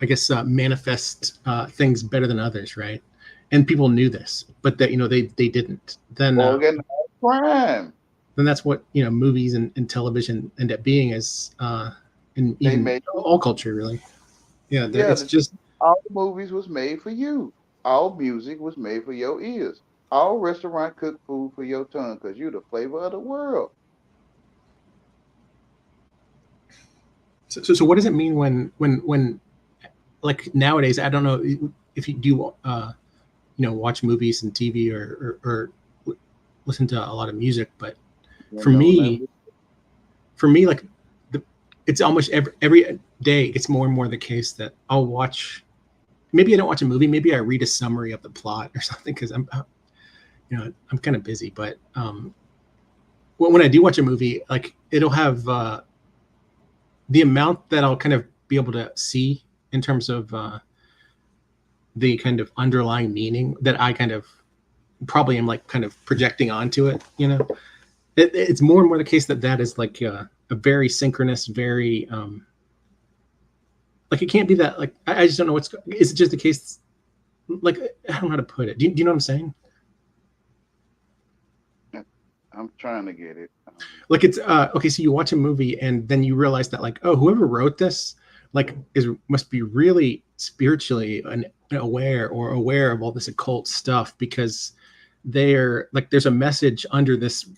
I guess manifest things better than others, right? And people knew this, but that they didn't. Organized crime. Then that's what movies and television end up being as and They even made, all culture really. Yeah, yeah, it's just all the movies was made for you. All music was made for your ears. All restaurant cook food for your tongue because you're the flavor of the world. so. What does it mean when like nowadays? I don't know if you do watch movies and TV or listen to a lot of music, but You for know, me, like it's almost every day it's more and more the case that I'll watch. Maybe I don't watch a movie. Maybe I read a summary of the plot or something because I'm kind of busy. But when I do watch a movie, like it'll have the amount that I'll kind of be able to see in terms of the kind of underlying meaning that I kind of probably am like kind of projecting onto it. It's more and more the case that is like a very synchronous, very like it can't be that like I just don't know is it just the case like I don't know how to put it. Do you know what I'm saying? I'm trying to get it. Like it's okay, so you watch a movie and then you realize that like, oh, whoever wrote this like must be really spiritually aware or aware of all this occult stuff because they're like there's a message under this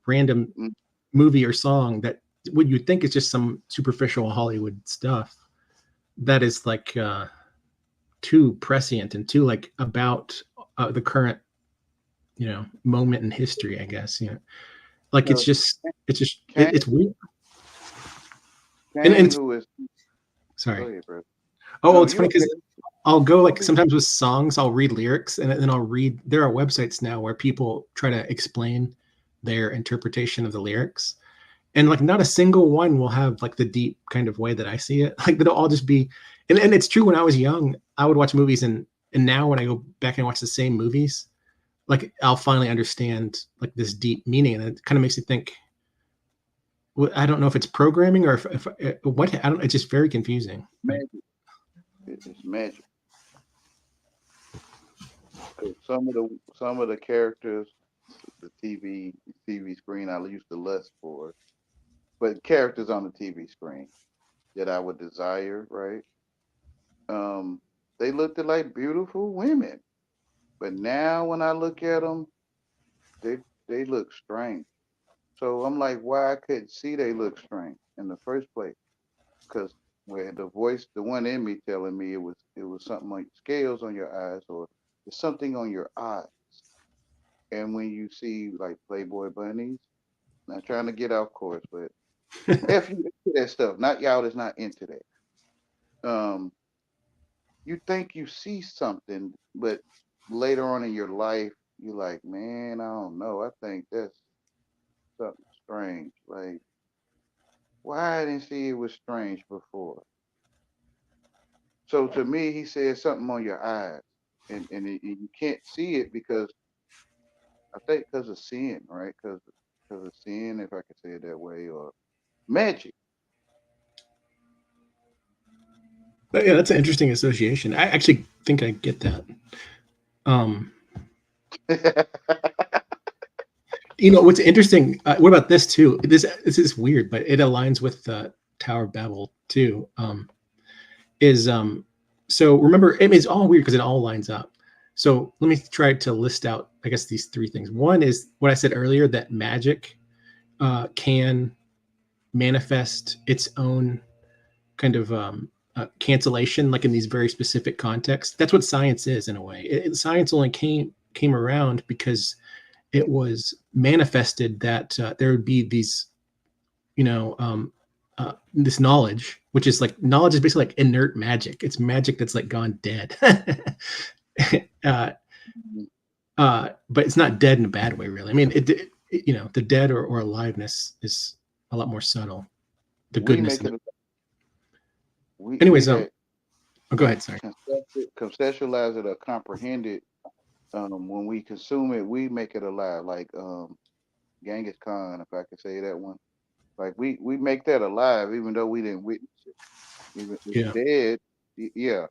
random Mm, movie or song that what you think is just some superficial Hollywood stuff that is like too prescient and too like about the current, moment in history, I guess. Like No, Kane, it's weird. And Kane, it's who is, go sorry. ahead, bro. Oh, well, No, it's you funny okay? because I'll go like Okay. sometimes with songs, I'll read lyrics and then I'll read. There are websites now where people try to explain their interpretation of the lyrics, and like not a single one will have like the deep kind of way that I see it. Like they'll all just be, and it's true. When I was young, I would watch movies, and now when I go back and watch the same movies, like I'll finally understand like this deep meaning, and it kind of makes you think. I don't know if it's programming or if what I don't. It's just very confusing. Right? Magic. It's magic. 'Cause some of the characters, the TV screen I used to lust for, but characters on the TV screen that I would desire, right? Um, they looked like beautiful women, but now when I look at them, they they look strange. So I'm like, why I couldn't see they look strange in the first place? Because where the voice, the one in me telling me it was something like scales on your eyes or it's something on your eyes. And when you see like Playboy bunnies, not trying to get off course, but if you into that stuff, not y'all that's not into that. You think you see something, but later on in your life, you're like, man, I don't know. I think that's something strange. Like, why I didn't see it was strange before? So to me, he said something on your eyes, and you can't see it because I think because of sin, right? Because of sin, if I could say it that way, or magic. But yeah, that's an interesting association. I actually think I get that. Um, what's interesting? What about this too? This is weird, but it aligns with Tower of Babel too. Is So remember, I mean, it's all weird because it all lines up. So let me try to list out, I guess, these three things. One is what I said earlier, that magic can manifest its own kind of cancellation, like in these very specific contexts. That's what science is in a way. Science only came around because it was manifested that there would be these, this knowledge, which is like knowledge is basically like inert magic. It's magic that's like gone dead. uh, but it's not dead in a bad way, really. I mean, the dead or aliveness is a lot more subtle. The we goodness make of it. it. We Anyways, had oh, go ahead. Sorry. conceptualize it or comprehend it. When we consume it, we make it alive. Like Genghis Khan, if I could say that one. Like we make that alive, even though we didn't witness it. Even it's Yeah, dead. Yeah.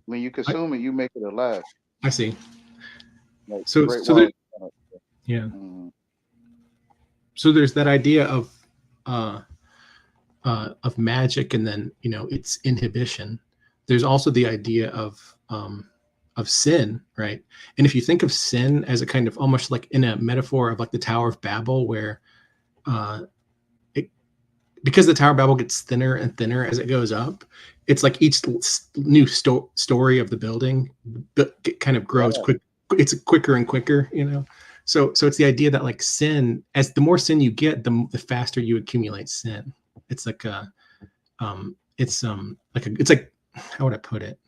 When you I, consume it, you make it alive. I see. Like the So Great so there, Wall. yeah. Mm, So there's that idea uh, of magic, and then its inhibition. There's also the idea of sin, right? And if you think of sin as a kind of almost like in a metaphor of like the Tower of Babel, where uh, it, because the Tower of Babel gets thinner and thinner as it goes up, it's like each new story of the building kind of grows right. quick. It's quicker and quicker, So it's the idea that like sin, as the more sin you get, the faster you accumulate sin. It's like it's like, how would I put it?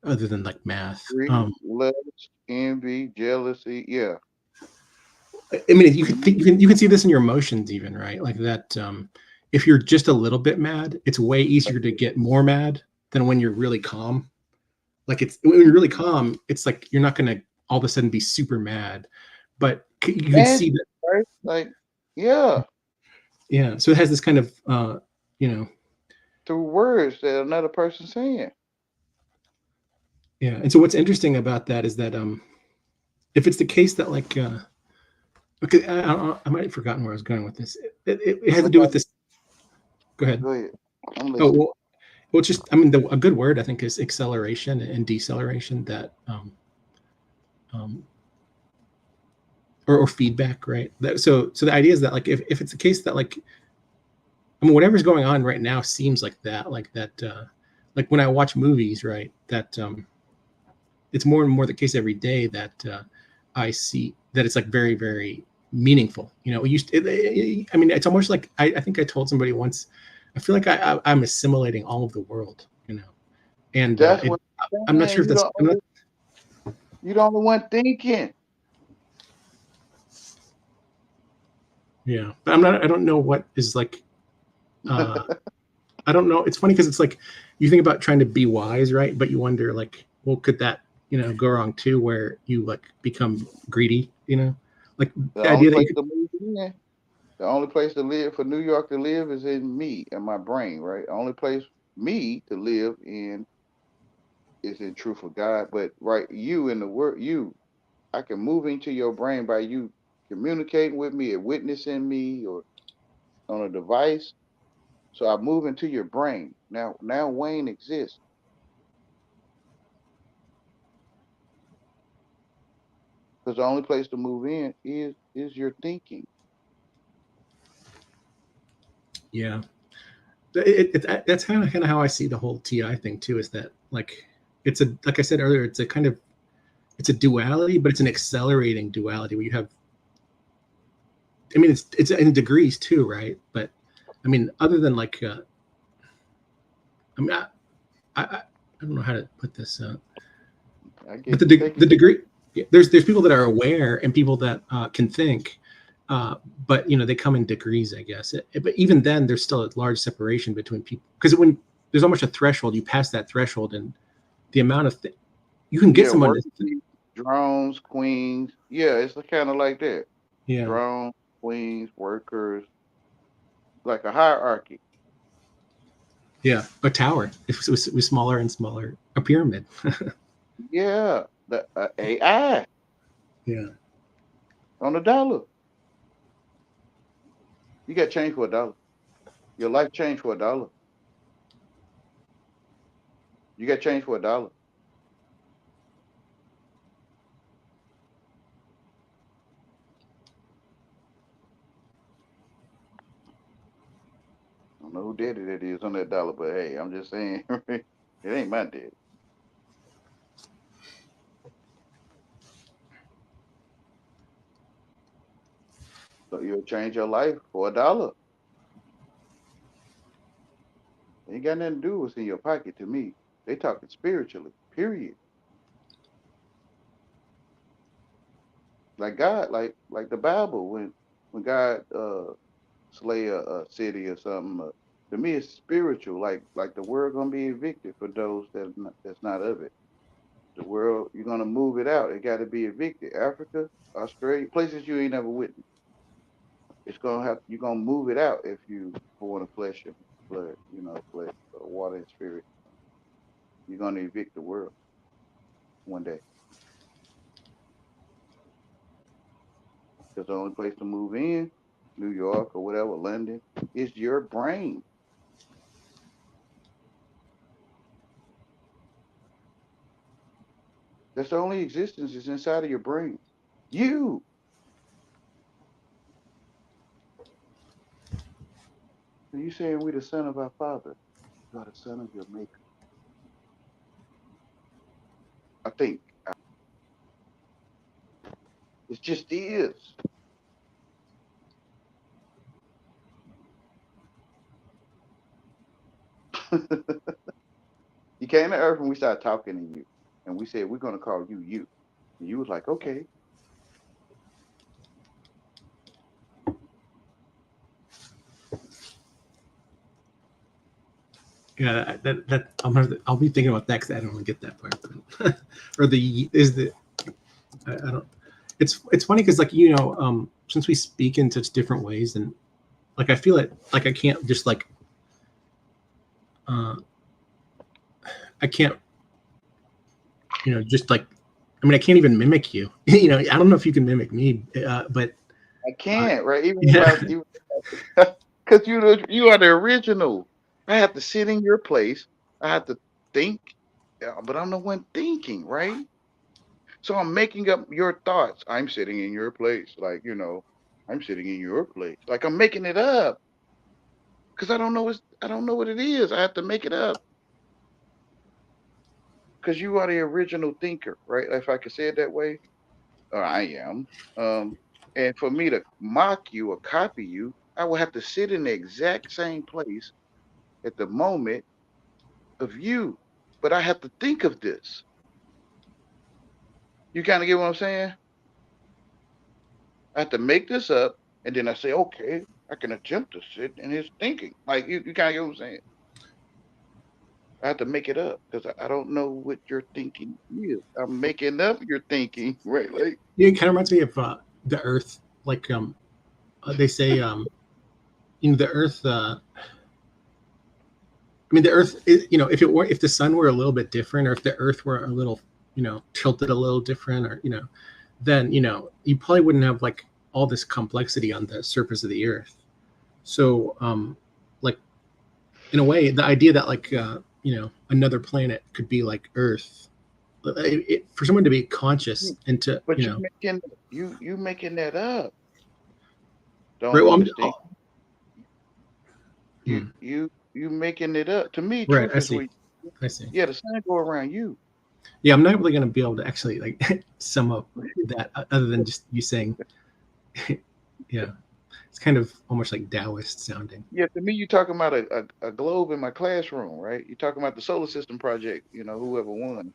Other than like math, Greed, lust, envy, jealousy. Yeah. I mean, you can think, Mhm. you can see this in your emotions even, right? Like that. If you're just a little bit mad, it's way easier to get more mad than when you're really calm. Like it's when you're really calm, it's like you're not gonna all of a sudden be super mad, but you can see Magic, that. right? Like, yeah, Yeah. So it has this kind of you know, through words that another person's saying. yeah. And so what's interesting about that is that if it's the case that like okay, I might have forgotten where I was going with this. It has to What do with about this. Go ahead. go ahead. I'm Oh listening. well, it's just, I mean, a good word I think is acceleration and deceleration, that um, or feedback, right? So the idea is that like if it's the case that like, I mean, whatever's going on right now seems like that, like when I watch movies, right, that it's more and more the case every day that I see that it's like very, very meaningful. You know, I mean, it's almost like I think I told somebody once, I feel like I'm assimilating all of the world, you know, and That's what I'm I'm not sure saying. if that's, I'm not, You the only one thinking. yeah, but I don't know what is like, uh, I don't know. It's funny because it's like you think about trying to be wise, right? But you wonder, like, well, could that, you know, go wrong too, where you like become greedy, you know, like The the only idea that you place could, to move in, the only place to live for New York to live is in me and my brain, right? The only place me to live in is in truth of God. But right, you in the word, I can move into your brain by you communicating with me or witnessing me or on a device. So I move into your brain. Now Wayne exists. Because the only place to move in is your thinking. yeah, that's kind of how I see the whole TI thing too. Is that like it's a, like I said earlier, it's a kind of, it's a duality, but it's an accelerating duality where you have, I mean, it's in degrees too, right? But I mean, other than like, I mean, I don't know how to put this. I But get you. Take the it. degree, there's people that are aware and people that can think, but you know they come in degrees, I guess. But even then, there's still a large separation between people because when there's almost a threshold, you pass that threshold, and the amount of you can get Yeah, someone work to, drones, queens. Yeah, it's kind of like that. yeah, Drones, queens, workers, like a hierarchy. yeah, a tower. If it was smaller and smaller, a pyramid. Yeah, the AI Yeah, on a dollar. You got change for a dollar. Your life changed for a dollar. You got change for a dollar. I don't know who daddy that is on that dollar, but hey, I'm just saying, it ain't my daddy. So you'll change your life for a dollar. Ain't got nothing to do with what's in your pocket to me. They talking spiritually, period. Like God, like the Bible, when God slay a city or something. To me, it's spiritual. Like the world gonna be evicted for those that's not of it. The world, you're gonna move it out. It got to be evicted. Africa, Australia, places you ain't never witnessed. It's gonna have you're gonna move it out if you born of flesh and blood. You know, flesh, water and spirit. You're gonna evict the world one day. Because the only place to move in, New York or whatever, London, is your brain. That's the only existence is inside of your brain. You. Are you saying we the son of our father? You are the son of your maker. I think it just is. You came to earth and we started talking to you. And we said, we're going to call you you. And you was like, okay. yeah. That I'll be thinking about that because I don't really get that part. But, or the is the I don't. It's funny because like you know since we speak in such different ways and like I feel it like I can't just like uh I can't, you know, just like, I mean, I can't even mimic you. You know, I don't know if you can mimic me, but I can't, right? Even if yeah, because you are the original. I have to sit in your place. I have to think, but I'm the one thinking, right? So I'm making up your thoughts. I'm sitting in your place, like I'm sitting in your place, like I'm making it up because I don't know what it is. I have to make it up. because you are the original thinker, right? If I could say it that way, or I am. Um, and for me to mock you or copy you, I will have to sit in the exact same place at the moment of you. But I have to think of this. You kind of get what I'm saying? I have to make this up, and then I say, okay, I can attempt to sit in his thinking. Like you kind of get what I'm saying? I have to make it up because I don't know what your thinking is. I'm making up your thinking, right? Like, Yeah, it kind of reminds me of the Earth. Like they say, the Earth. I mean, the Earth. If the sun were a little bit different, or if the Earth were a little, tilted a little different, or then you probably wouldn't have like all this complexity on the surface of the Earth. So, like in a way, the idea that like another planet could be like Earth, for someone to be conscious and to but you making that up. right. Don't Well, understand. You hmm, you making it up. To me, right. truth I is see. where I see. yeah, the sun go around you. Yeah, I'm not really going to be able to actually like sum up that other than just you saying, yeah, it's kind of almost like Taoist sounding. Yeah, to me, you talking about a globe in my classroom, right? You're talking about the solar system project, whoever won,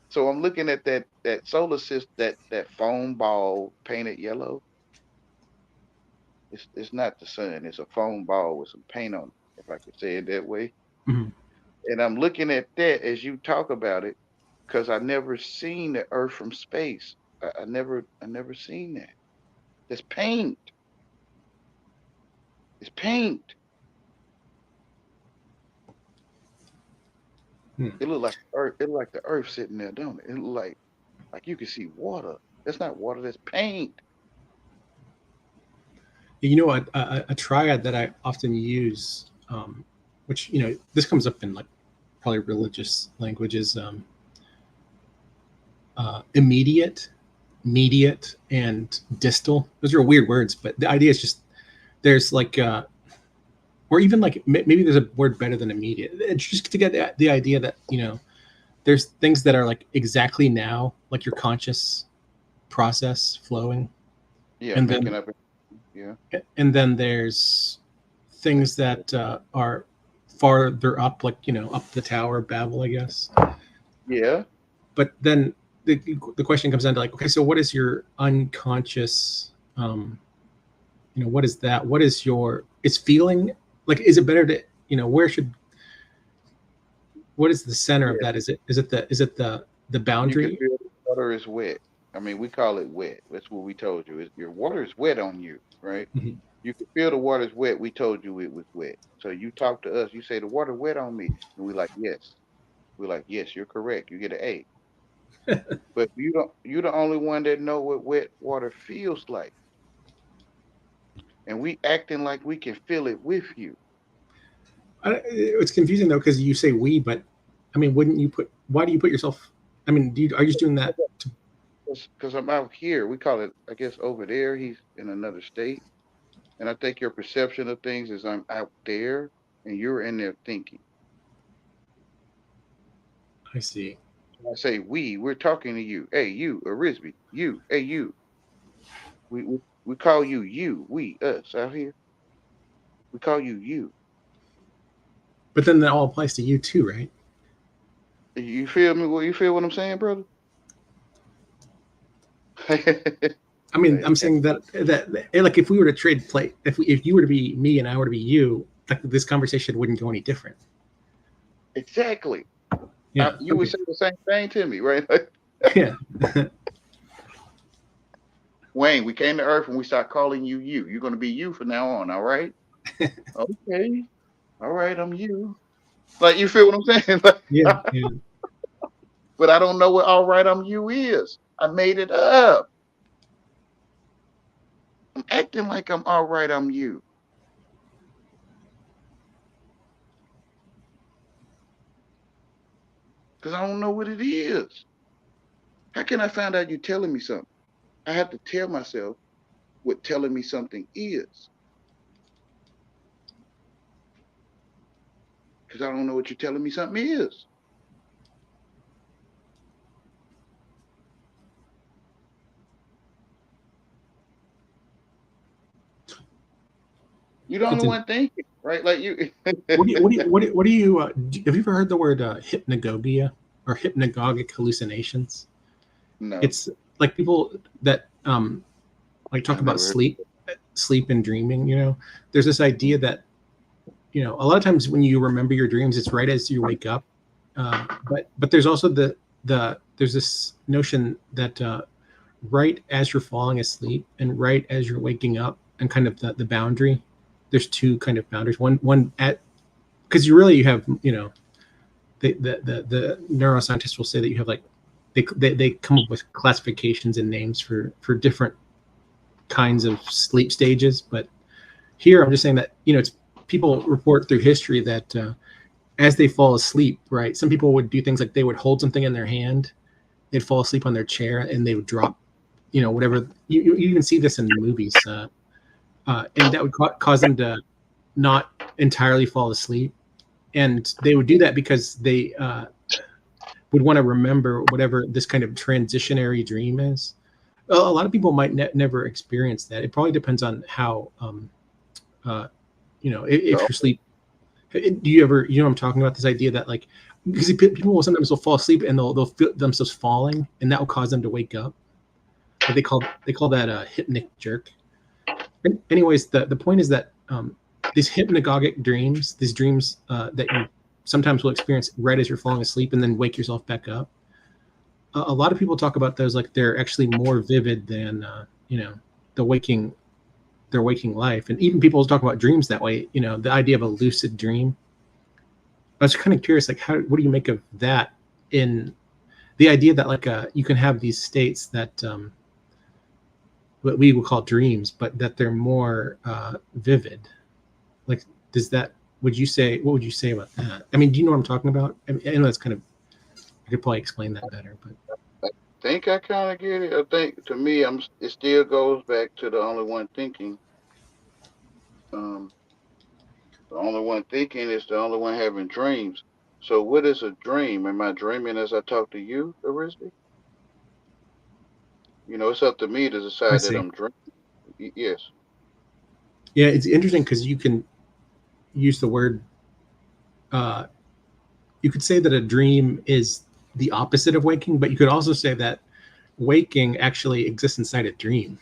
So I'm looking at that solar system, that foam ball painted yellow. It's not the sun. It's a foam ball with some paint on it, if I could say it that way. Mhm. And I'm looking at that as you talk about it, because I never seen the Earth from space. I never seen that. That's paint. It's paint. Hmm. It look like Earth. It look like the Earth sitting there, don't it? It look like you can see water. That's not water. That's paint. A triad that I often use, which this comes up in like probably religious languages, immediate, mediate, and distal. Those are weird words, but the idea is just there's like or even like maybe there's a word better than immediate. It's just to get the idea that there's things that are like exactly now, like your conscious process flowing, Yeah, and making then up. Yeah, there's things that are farther up, like up the Tower of Babel, I guess. yeah, But then the question comes down to like, okay, so what is your unconscious? What is that? What is your? Is feeling like? Is it better to where should? What is the center of yeah. that? Is it the You can boundary? feel the water is wet. I mean, we call it wet. That's what we told you. Your water is wet on you, right? Mhm. You can feel the water's wet. We told you it was wet. So you talk to us. You say the water wet on me, and we like yes. We're like yes, you're correct. You get an A. But you don't. You're the only one that know what wet water feels like, and we acting like we can feel it with you. It's confusing though because you say we, but I mean, wouldn't you put? Why do you put yourself? I mean, are you just doing that to? Because I'm out here. We call it, I guess, over there. He's in another state. And I think your perception of things is I'm out there and you're in there thinking. I see. I say we're talking to you. Hey, you, Arisby, you, hey, you. We call you, we, us out here. We call you. But then that all applies to you too, right? You feel me? You feel what I'm saying, brother? I mean, Hey, I'm saying that like if we were to trade play, if you were to be me and I were to be you, like this conversation wouldn't go any different. exactly. Yeah. You would Okay. say the same thing to me, right? Yeah. Wayne, we came to Earth and we start calling you you. You're going to be you from now on, all right? Okay. All right, I'm you. Like, you feel what I'm saying? Yeah. Yeah. But I don't know what all right, I'm you is. I made it up. I'm acting like I'm all right, I'm you. Because I don't know what it is. How can I find out you're telling me something? I have to tell myself what telling me something is. Because I don't know what you're telling me something is. You the it's only an, one thinking, right? Like you. what do you have you ever heard the word hypnagogia or hypnagogic hallucinations? No, It's like people that like talk I about never heard. sleep and dreaming. There's this idea that a lot of times when you remember your dreams, it's right as you wake up. But there's also there's this notion that right as you're falling asleep and right as you're waking up, and kind of the boundary. There's two kind of boundaries. One at because you have the neuroscientists will say that you have like they come up with classifications and names for different kinds of sleep stages. But here I'm just saying that it's people report through history that as they fall asleep, right? Some people would do things like they would hold something in their hand, they'd fall asleep on their chair, and they would drop, whatever. You even see this in movies, and that would cause them to not entirely fall asleep, and they would do that because they would want to remember whatever this kind of transitionary dream is. A lot of people might never experience that. It probably depends on how, if So, you're sleep. Do you ever, I'm talking about this idea that like, because people will sometimes will fall asleep and they'll feel themselves falling, and that will cause them to wake up. But they call that a hypnic jerk. And anyways, the point is that these hypnagogic dreams, these dreams that you sometimes will experience right as you're falling asleep and then wake yourself back up. A lot of people talk about those like they're actually more vivid than the waking their waking life. And even people talk about dreams that way, the idea of a lucid dream. I was kind of curious, like, what do you make of that, in the idea that like you can have these states that what we would call dreams, but that they're more vivid. Like, what would you say about that? I mean, do you know what I'm talking about? I know that's kind of, I could probably explain that better, but I think I kind of get it. I think to me, It still goes back to the only one thinking. Um, the only one thinking is the only one having dreams. So, what is a dream? Am I dreaming as I talk to you, Arisby? It's up to me to I decide that see. I'm dreaming. Yes. Yeah, it's interesting because you can use the word. You could say that a dream is the opposite of waking, but you could also say that waking actually exists inside a dream.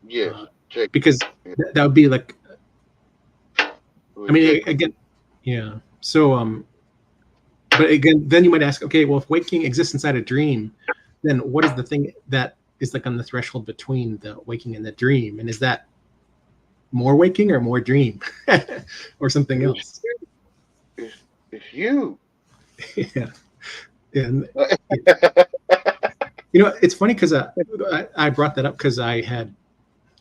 Yes. Check. Because Yeah. that would be like, I mean, Check. again, yeah. So, but again, then you might ask, okay, well, if waking exists inside a dream, then what is the thing that is like on the threshold between the waking and the dream? And is that more waking or more dream or something It's, else? it's you. Yeah. And it's funny because I brought that up because I had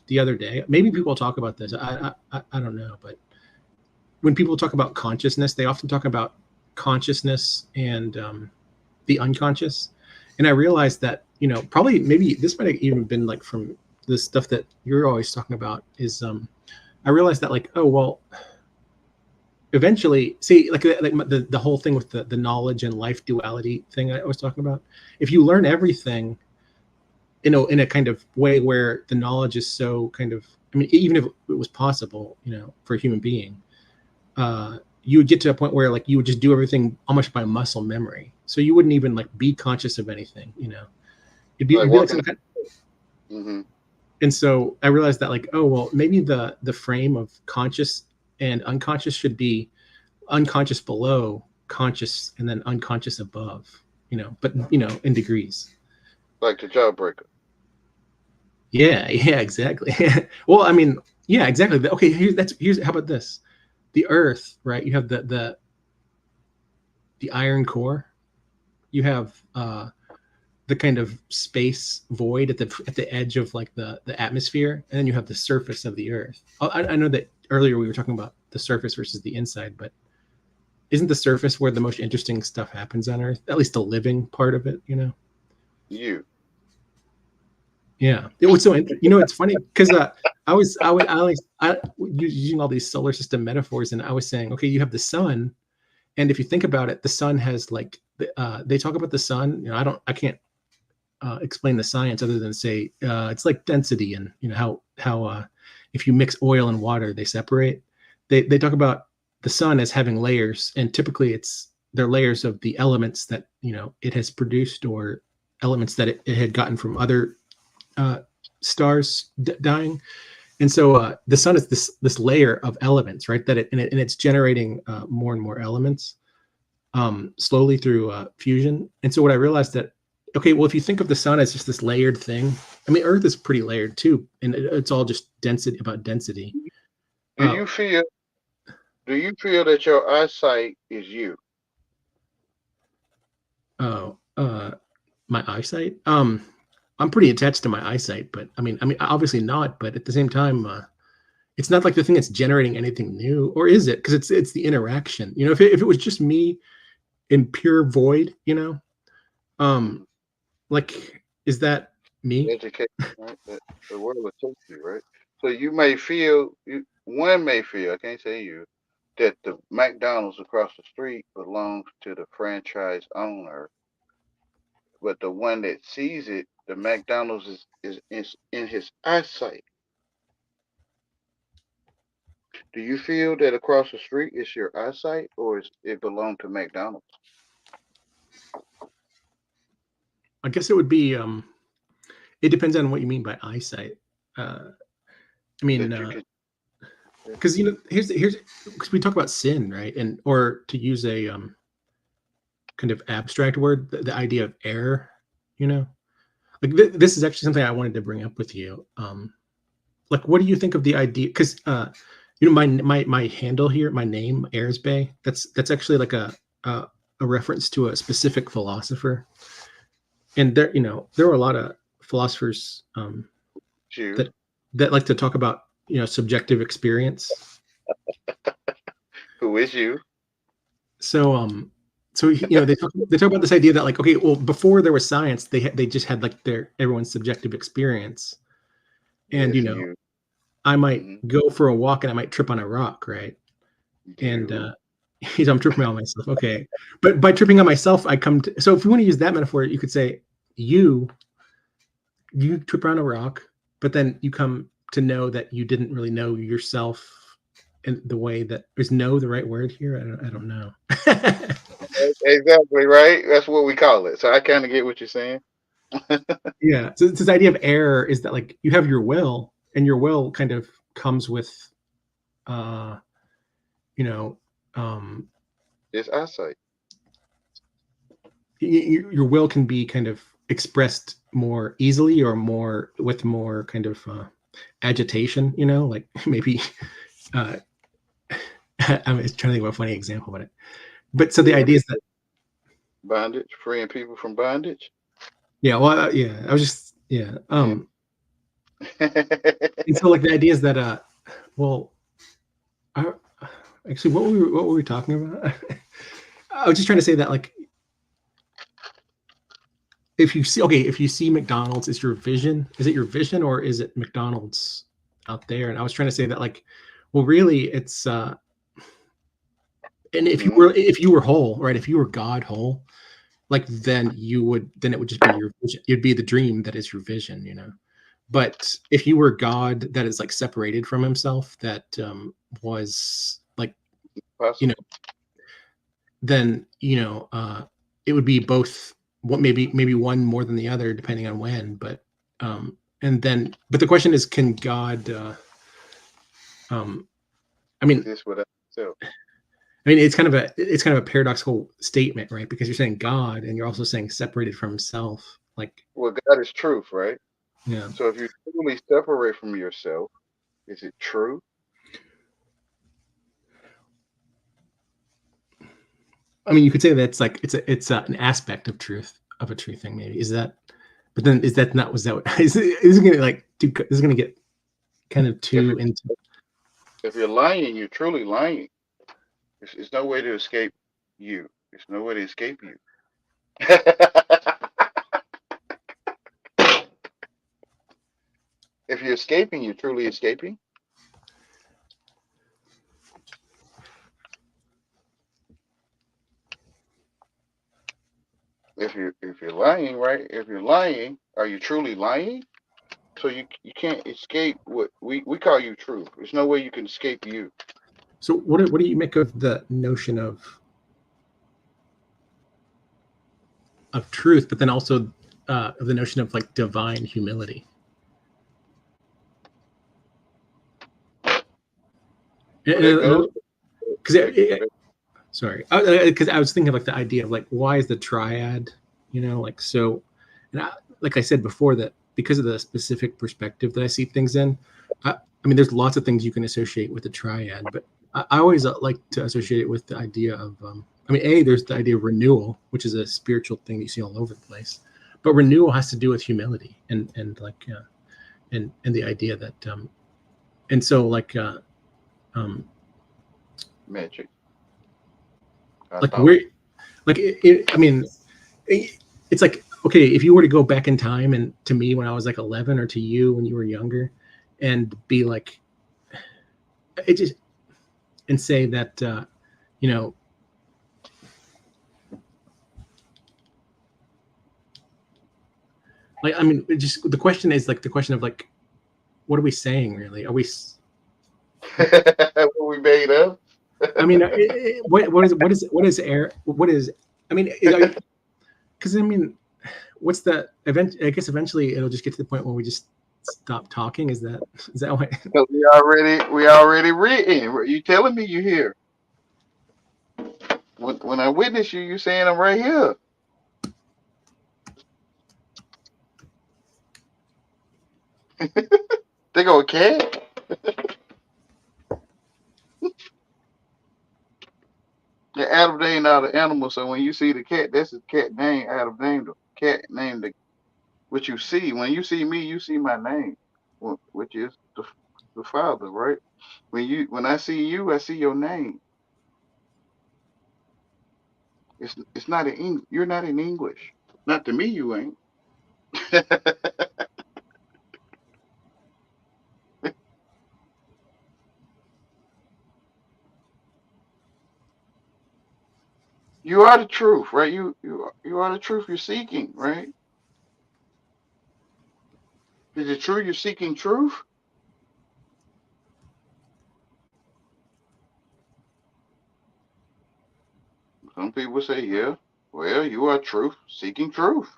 the other day, maybe people talk about this. I don't know, but when people talk about consciousness, they often talk about consciousness and the unconscious. And I realized that, probably maybe this might have even been like from the stuff that you're always talking about is I realized that like, oh, well, eventually, see, like the whole thing with the knowledge and life duality thing I was talking about. If you learn everything, in a kind of way where the knowledge is so kind of, I mean, even if it was possible, for a human being, you would get to a point where like you would just do everything almost by muscle memory. So you wouldn't even like be conscious of anything, It'd be, Like like walking. some kind. Mm-hmm. And so I realized that like, oh, well, maybe the frame of conscious and unconscious should be unconscious below, conscious, and then unconscious above, but in degrees. Like the jawbreaker. Yeah, exactly. Well, I mean, yeah, exactly. Okay, here's how about this? The Earth, right? You have the iron core. You have the kind of space void at the edge of like the atmosphere, and then you have the surface of the Earth. I know that earlier we were talking about the surface versus the inside, but isn't the surface where the most interesting stuff happens on Earth? At least the living part of it, You. Yeah, it was so interesting. It's funny because I using all these solar system metaphors, and I was saying, okay, you have the sun, and if you think about it, the sun has like they talk about the sun. I can't explain the science other than say it's like density, and how if you mix oil and water, they separate. They talk about the sun as having layers, and typically they're layers of the elements that it has produced, or elements that it had gotten from other stars dying. And so the sun is this layer of elements, right? And it's generating more and more elements slowly through fusion. And so what I realized that, okay, well, if you think of the sun as just this layered thing, I mean, Earth is pretty layered too, and it's all just density, about density. Do you feel that your eyesight is you? Oh, my eyesight. I'm pretty attached to my eyesight, but I mean, obviously not. But at the same time, it's not like the thing that's generating anything new, or is it? Because it's the interaction. If it was just me in pure void, like, is that me? Education, right? The world will take you, right? So you may feel, one may feel, I can't say you, that the McDonald's across the street belongs to the franchise owner, but the one that sees it, the McDonald's is in his eyesight. Do you feel that across the street is your eyesight, or is it belong to McDonald's? I guess it would be. It depends on what you mean by eyesight. I mean, because here's because we talk about sin, right? And or to use a kind of abstract word, the idea of error. Like this is actually something I wanted to bring up with you. Like, what do you think of the idea? Because my handle here, my name, Airsbay, that's actually like a reference to a specific philosopher. And there were a lot of philosophers that like to talk about subjective experience. Who is you? So they talk about this idea that, like, okay, well, before there was science, they just had like everyone's subjective experience. And you. I might go for a walk and I might trip on a rock, right? And I'm tripping on myself. Okay. But by tripping on myself, I come to, so if you want to use that metaphor, you could say you trip on a rock, but then you come to know that you didn't really know yourself in the way that, is know the right word here? I don't know. Exactly, right? That's what we call it. So I kind of get what you're saying. Yeah. So this idea of error is that, like, you have your will, and your will kind of comes with it's eyesight. Your will can be kind of expressed more easily, or more with more kind of agitation, like maybe I'm trying to think of a funny example, but so the idea is that bondage, freeing people from bondage. Yeah, well, yeah, I was just, yeah. And so, like, the idea is that, well, actually, what were we talking about? I was just trying to say that, like, if you see McDonald's, is your vision? Is it your vision, or is it McDonald's out there? And I was trying to say that, like, well, really, it's and if you were whole, right? If you were God whole, like, then it would just be your vision. It'd be the dream that is your vision. But if you were God that is, like, separated from himself, that was like, then it would be both. What maybe one more than the other, depending on when. But but the question is, can God? I mean, it's kind of a paradoxical statement, right? Because you're saying God, and you're also saying separated from himself. Like, well, God is truth, right? Yeah. So if you truly separate from yourself, is it true? I mean, you could say that's like it's an aspect of truth, of a true thing. Maybe is that, but then is that not? Was that what, is it gonna, like, this is gonna get kind of too into? If you're lying, you're truly lying. There's no way to escape you. There's no way to escape you. If you're escaping, you're truly escaping. If you're lying, right? If you're lying, are you truly lying? so you can't escape what we call you truth. There's no way you can escape you. So what do you make of the notion of truth, but then also of the notion of like divine humility? That goes. Because sorry, because I was thinking of like the idea of like, why is the triad, like so, and like I said before, that because of the specific perspective that I see things in, I mean, there's lots of things you can associate with the triad, but I always like to associate it with the idea of, I mean, there's the idea of renewal, which is a spiritual thing that you see all over the place, but renewal has to do with humility and like, and the idea that, and so like, Magic. Like where, like I mean, it's like, okay, if you were to go back in time and to me when I was like 11, or to you when you were younger, and be like, it just, and say that like, I mean, it just, the question is like the question of like, what are we saying really? Are we what we made of? I mean, what is air? What is? I mean, because I mean, what's the event? I guess eventually it'll just get to the point where we just stop talking. Is that what? Because we already written. You telling me you here? When I witness you, you saying I'm right here. They go, cat. Yeah, Adam named out an animal, so when you see the cat, that's his cat name. Adam named the cat named the what you see. When you see me, you see my name, which is the Father, right? When I see you, I see your name. It's not in English. You're not in English. Not to me, you ain't. You are the truth, right? You are the truth you're seeking, right? Is it true you're seeking truth? Some people say, yeah. Well, you are truth, seeking truth.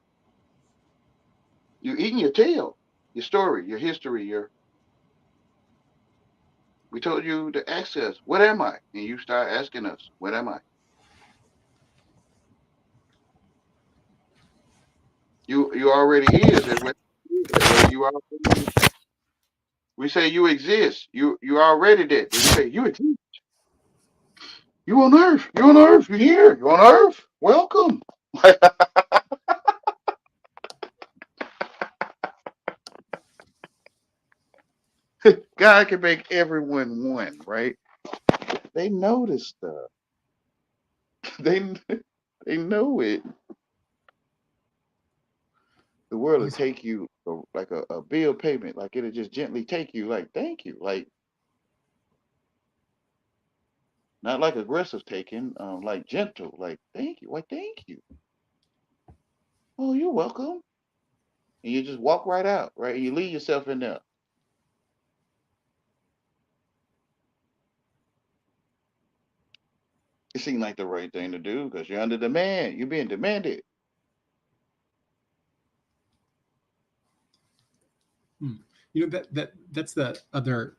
You eating your tail, your story, your history, we told you to ask us, what am I? And you start asking us, what am I? You already is. You already, we say you exist. You already did. We say you exist. You on earth. You on earth. You here. You on earth. Welcome. God can make everyone one, right? They know this stuff. They know it. The world will take you like a bill payment, like it'll just gently take you, like thank you, like not like aggressive taking, like gentle, like thank you, why thank you. Oh, you're welcome. And you just walk right out, right? And you leave yourself in there. It seemed like the right thing to do because you're under demand. You're being demanded. That's the other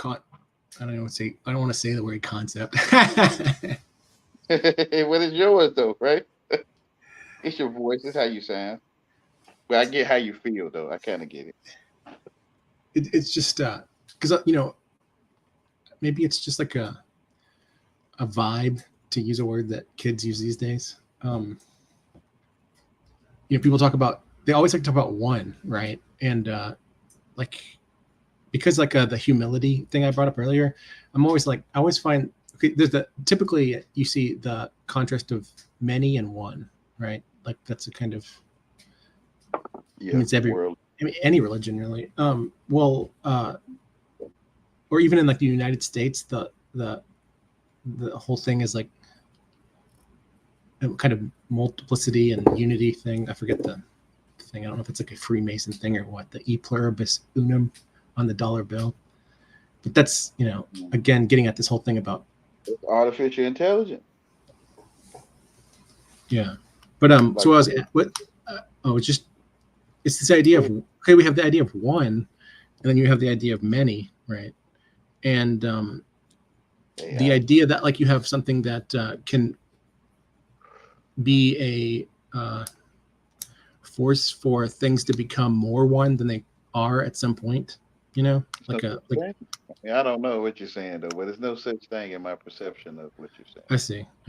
I don't want to say the word concept. What is yours though, right? It's your voice. It's how you sound. But I get how you feel though. I kind of get it. It's just because maybe it's just like a vibe, to use a word that kids use these days. People talk about, they always like to talk about one, right? And like, because like the humility thing I brought up earlier, I'm always like, I always find, okay, there's typically you see the contrast of many and one, right? Like that's a kind of, it's any religion really. Or even in like the United States, the whole thing is like a kind of multiplicity and unity thing. I forget the thing. I don't know if it's like a Freemason thing or what. The E pluribus unum on the dollar bill. But that's, again, getting at this whole thing about It's artificial intelligence. yeah. But so I was it's this idea of okay, we have the idea of one, and then you have the idea of many, right? And the idea that like you have something that can be a force for things to become more one than they are at some point, like I don't know what you're saying though, but there's no such thing in my perception of what you're saying.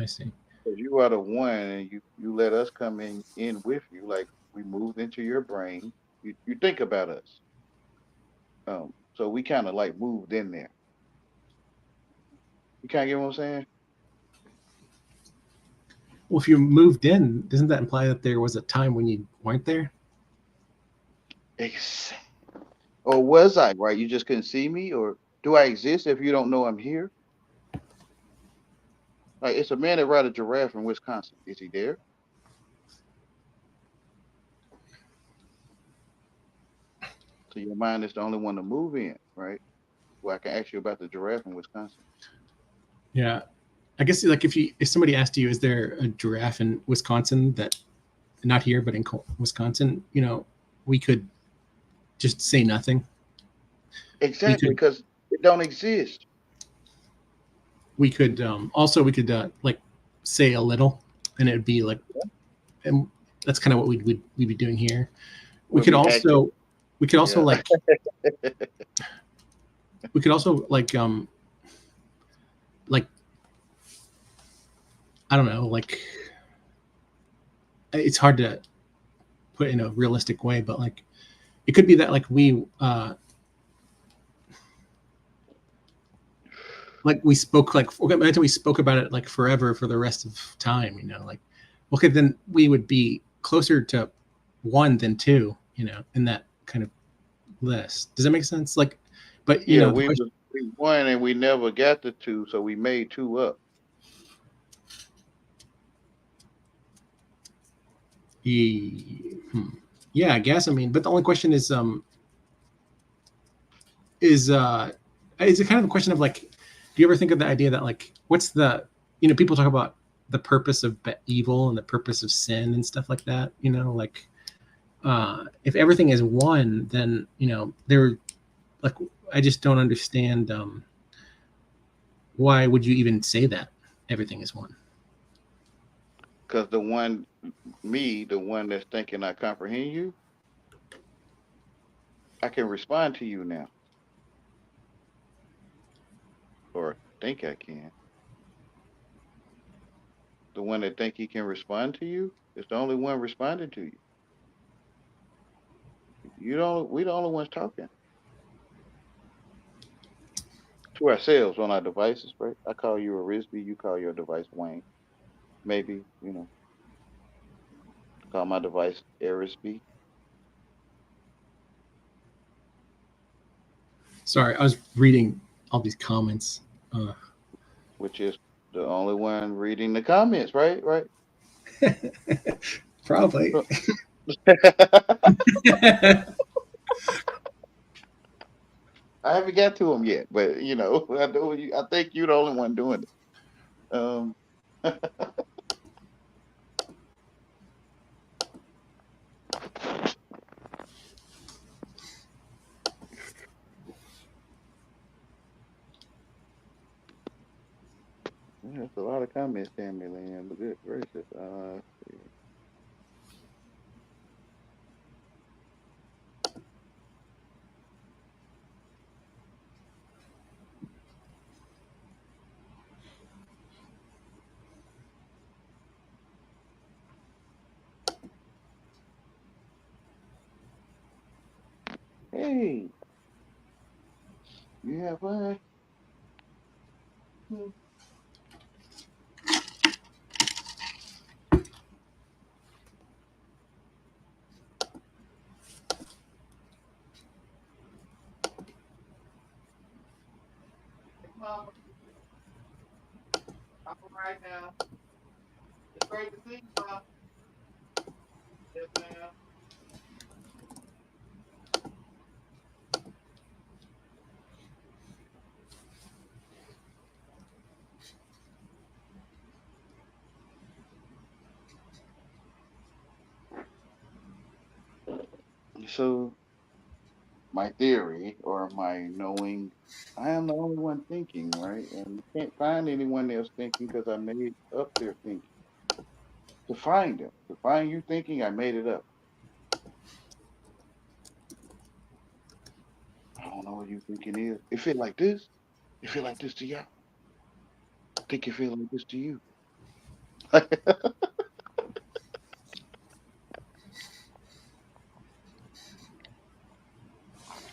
I see. Because you are the one, and you let us come in with you, like we moved into your brain. You think about us, so we kind of like moved in there. You kind of get what I'm saying? Well, if you moved in, doesn't that imply that there was a time when you weren't there? Or was I, right? You just couldn't see me? Or do I exist if you don't know I'm here? Like, it's a man that ride a giraffe in Wisconsin. Is he there? So your mind is the only one to move in, right? Well, I can ask you about the giraffe in Wisconsin. Yeah. I guess like if somebody asked you, is there a giraffe in Wisconsin that not here, but in Wisconsin, we could just say nothing. Exactly, because it don't exist. We could we could like say a little, and it'd be like, and that's kind of what we'd be doing here. We could also like we could also like I don't know, like it's hard to put in a realistic way, but like it could be that like we spoke imagine we spoke about it like forever for the rest of time, like okay, then we would be closer to one than two, in that kind of list. Does that make sense? Like, but we won and we never got the two, so we made two up. Yeah, I guess. I mean, but the only question is it kind of a question of like, do you ever think of the idea that like, what's the, people talk about the purpose of evil and the purpose of sin and stuff like that, like, if everything is one, then, they're like, I just don't understand, why would you even say that everything is one? Because the one that's thinking I comprehend you, I can respond to you now. Or think I can. The one that think he can respond to you is the only one responding to you. We the only ones talking to ourselves on our devices, right? I call you a Risby, you call your device Wayne. Maybe, call my device Arisby. Sorry, I was reading all these comments. Which is the only one reading the comments, right? Right. Probably. I haven't got to them yet, but I think you're the only one doing it. There's a lot of comments, Tammy Lynn, but good gracious. Hey, you have fun? Mama, I'm right now. It's great to see you, Mom. Yes, ma'am. So my theory or my knowing, I am the only one thinking, right? And I can't find anyone else thinking because I made up their thinking. To find them, to find you thinking, I made it up. I don't know what you thinking is. It feel like this. It feel like this to y'all. Think it feel like this to you.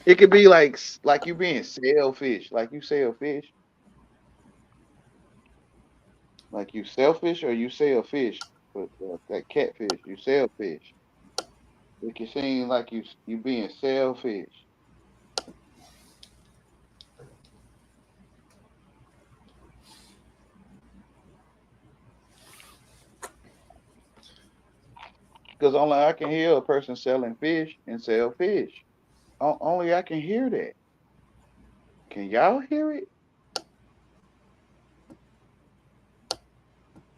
It could be like you being selfish, like you selfish, like you selfish or you selfish, but that catfish, you selfish. It can seem like you being selfish. Because only I can hear a person selling fish and sell fish. Only I can hear that. Can y'all hear it?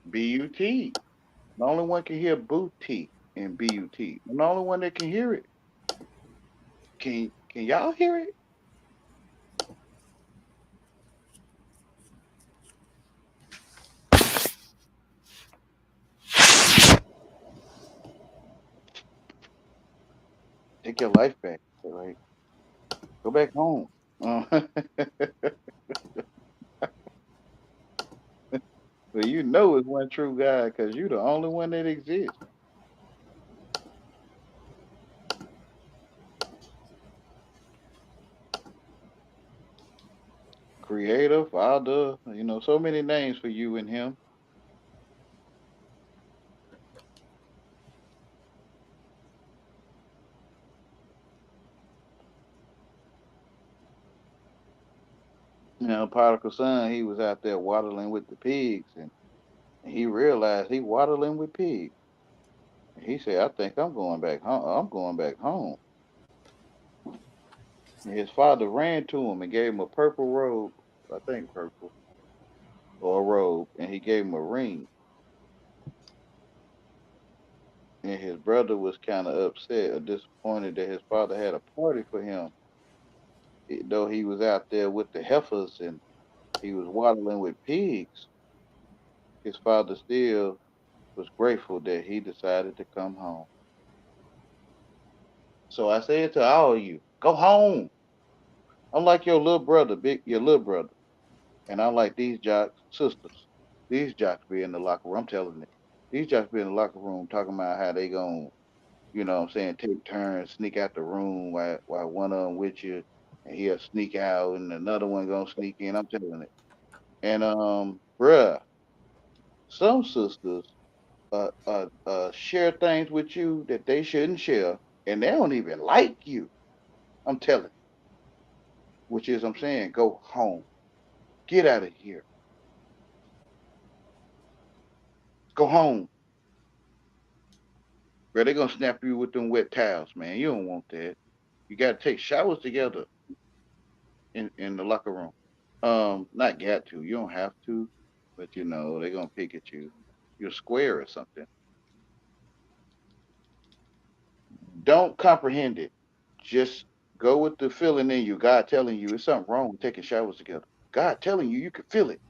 B-U-T. The only one can hear booty and B-U-T. And the only one that can hear it. Can y'all hear it? Take your life back. All right. Go back home. So you know it's one true God because you're the only one that exists. Creator, Father, so many names for you and him. Prodigal son, he was out there waddling with the pigs and he realized he waddling with pigs. And he said, I think I'm going back home. I'm going back home. And his father ran to him and gave him a purple robe, I think purple, or a robe, and he gave him a ring. And his brother was kind of upset or disappointed that his father had a party for him, though he was out there with the heifers and he was waddling with pigs. His father still was grateful that he decided to come home. So I said to all of you, go home. I'm like your little brother, your little brother. And I like these jocks, sisters. These jocks be in the locker room. I'm telling it. These jocks be in the locker room talking about how they going, what I'm saying, take turns, sneak out the room while one of them with you, and he'll sneak out, and another one gonna sneak in. I'm telling it. And bruh, some sisters share things with you that they shouldn't share, and they don't even like you. I'm telling you, which is I'm saying, go home, get out of here, go home. Bro, they gonna snap you with them wet towels, man. You don't want that. You gotta take showers together in the locker room. Not got to. You don't have to, but they gonna pick at you. You're square or something. Don't comprehend it. Just go with the feeling in you. God telling you it's something wrong with taking showers together. God telling you can feel it.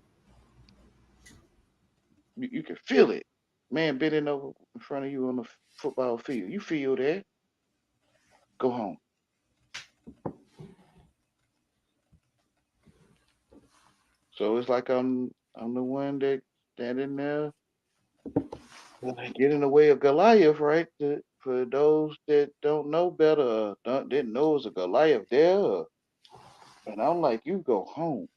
You can feel it. Man bending over in front of you on the football field. You feel that. Go home. So it's like I'm the one that standing there. Get in the way of Goliath, right? For those that don't know better, didn't know it was a Goliath there. And I'm like, you go home.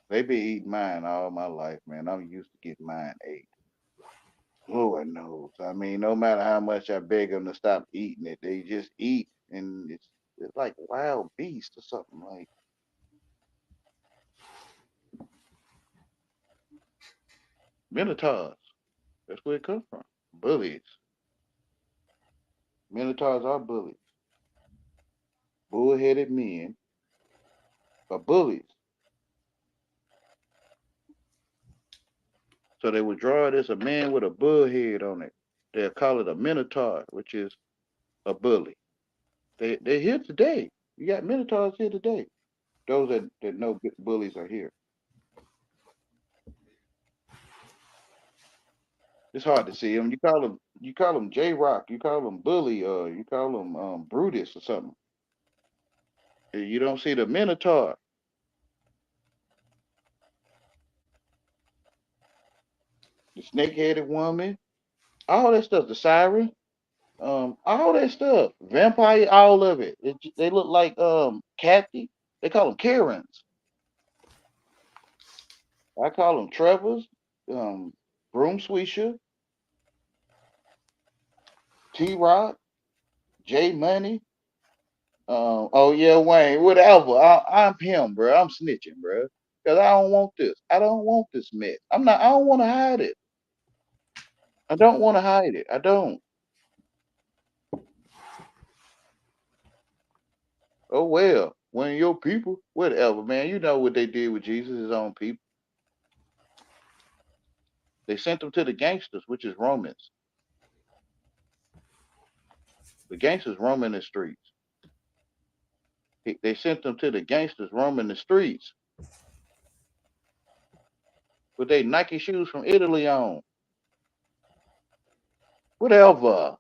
They be eating mine all my life, man. I'm used to getting mine ate. Lord knows. I mean, no matter how much I beg them to stop eating it, they just eat, and it's like wild beast or something. Like minotaurs. That's where it comes from. Bullies. Minotaurs are bullies. Bullheaded men are bullies. So they would draw it as a man with a bull head on it. They'll call it a minotaur, which is a bully. They're here today. You got minotaurs here today. Those that know bullies are here. It's hard to see them. You call them J Rock, you call them Bully, or you call them Brutus or something. You don't see the Minotaur. The snake-headed woman, all that stuff, the siren, all that stuff, vampire, all of it. They look like Kathy. They call them Karens. I call them Trevors, Broom Swisher, T Rock, J Money. Oh yeah, Wayne, whatever. I'm him, bro. I'm snitching, bro. Cause I don't want this. I don't want this mess. I'm not. I don't want to hide it. I don't want to hide it. I don't. Oh well, when your people, whatever, man. You know what they did with Jesus, his own people. They sent them to the gangsters, which is Romans. The gangsters roaming the streets. They sent them to the gangsters roaming the streets with their Nike shoes from Italy on. Whatever.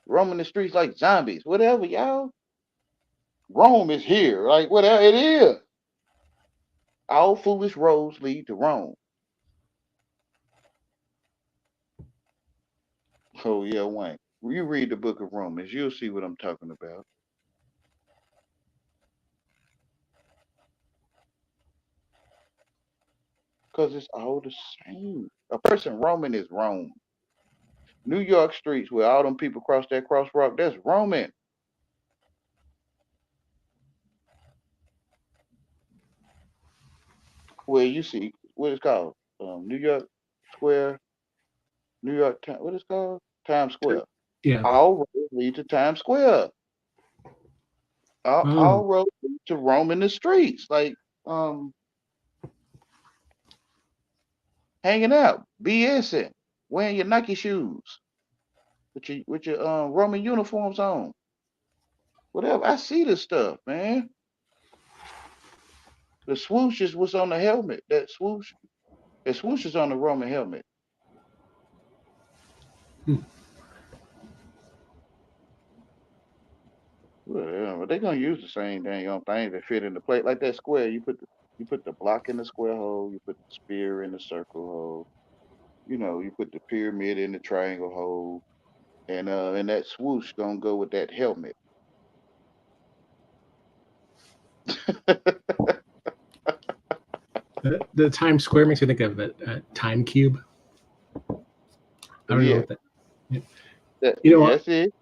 Roaming the streets like zombies. Whatever, y'all. Rome is here. Like, whatever it is. All foolish roads lead to Rome. Oh, yeah, Wayne. When you read the book of Romans, you'll see what I'm talking about. Because it's all the same. A person Roman is Rome. New York streets where all them people cross that crosswalk, that's Roman. Where you see, what it's called? New York Square, New York, what it's called? Times Square. Yeah. All roads lead to Times Square. All roads lead to Rome in the streets. Like, hanging out, BSing, wearing your Nike shoes, with your Roman uniforms on. Whatever. I see this stuff, man. The swoosh is what's on the helmet. That swoosh is on the Roman helmet. Well, they're gonna use the same dang on thing that fit in the plate. Like that square, you put the block in the square hole, you put the spear in the circle hole, you put the pyramid in the triangle hole, and that swoosh gonna go with that helmet. The Times Square makes me think of a time cube. I don't know what that. Yeah. That's it.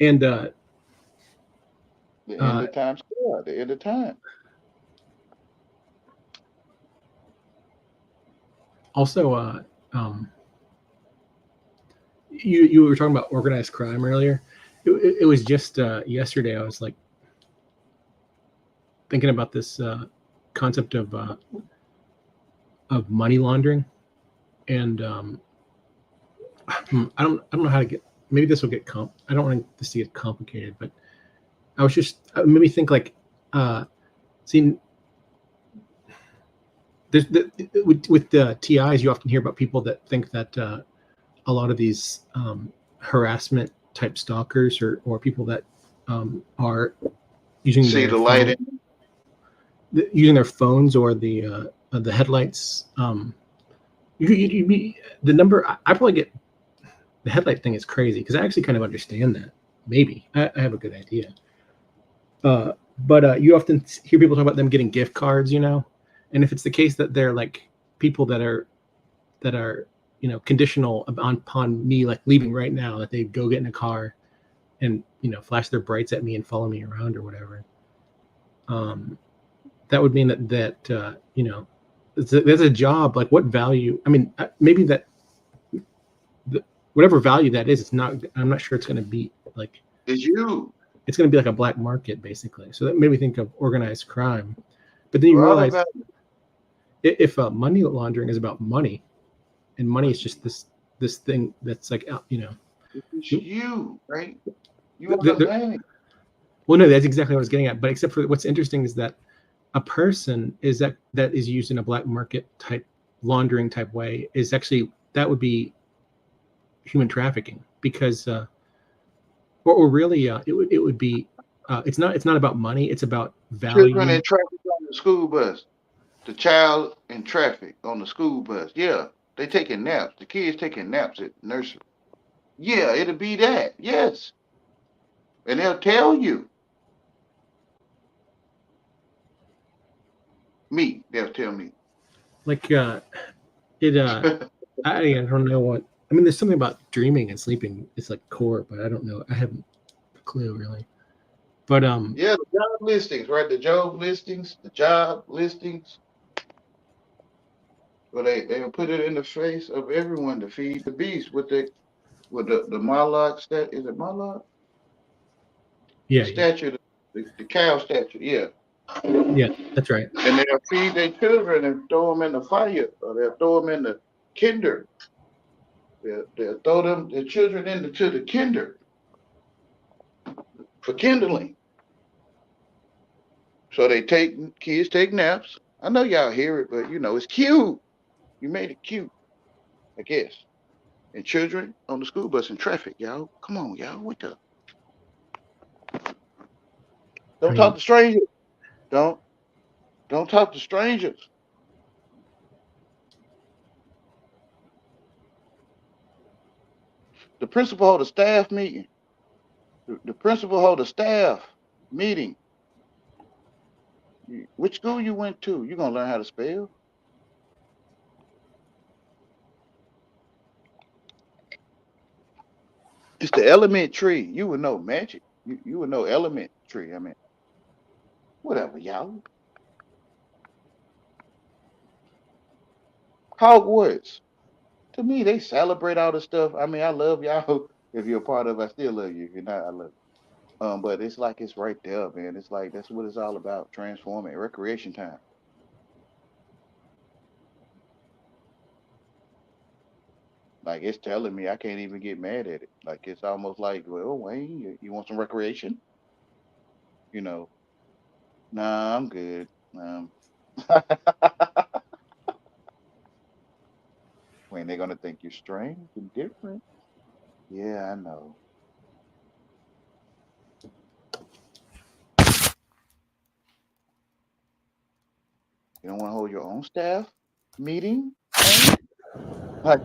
And the end of Times Square, the end of time. Also, you were talking about organized crime earlier. It was just yesterday. I was like thinking about this concept of money laundering, and I don't know how to get. Maybe this will get I don't want this to get complicated, but I was just made me think like, seeing. With the TIs, you often hear about people that think that a lot of these harassment type stalkers or people that are using using their phones or the headlights. The number I probably get the headlight thing is crazy because I actually kind of understand that. Maybe I have a good idea. But you often hear people talk about them getting gift cards, and if it's the case that they're like people that are conditional upon me like leaving right now, that they go get in a car and flash their brights at me and follow me around or whatever, that would mean that there's a job. Like, what value? I mean, maybe that whatever value that is, I'm not sure it's going to be like it's going to be like a black market basically. So that made me think of organized crime. But then you realize if money laundering is about money, and money is just this thing that's like It's you, right? You the- the- understand? well, no, that's exactly what I was getting at. But except for what's interesting is that a person is that is used in a black market type laundering type way is actually that would be human trafficking because or really it would be it's not about money, it's about Children value. in traffic on the school bus. The child in traffic on the school bus. Yeah, they taking naps. The kids taking naps at nursery. Yeah, it'll be that. Yes, and they'll tell you. Me, they'll tell me. Like it I don't know what I mean. There's something about dreaming and sleeping. It's like core, but I don't know. I haven't a clue really. But Yeah, the job listings, right? The job listings, the job listings. But they'll put it in the face of everyone to feed the beast with the Moloch stat. Is it Moloch? The yeah, statue, the cow statue. Yeah, that's right. and they'll feed their children and throw them in the fire, or they'll throw them in the kinder. They'll throw them their children into the kinder for kindling. So kids take naps. I know y'all hear it, but it's cute. You made it cute, I guess. And children on the school bus in traffic, y'all. Come on, y'all. Wake up. I Don't talk mean, to strangers. Don't don't talk to strangers. The principal hold a staff meeting. The principal hold a staff meeting. Which school you went to? You're gonna learn how to spell. It's the element tree. You would know magic. You would know element tree. I mean, whatever, y'all. Hogwarts. To me, they celebrate all the stuff. I mean, I love y'all. If you're a part of it, I still love you. If you're not, I love you. But it's like it's right there, man. It's like that's what it's all about. Transforming recreation time. Like it's telling me I can't even get mad at it. Like it's almost like, well, Wayne, you want some recreation? You know, nah, I'm good. When they're gonna think you're strange and different. Yeah, I know. You don't want to hold your own staff meeting, Wayne? Like,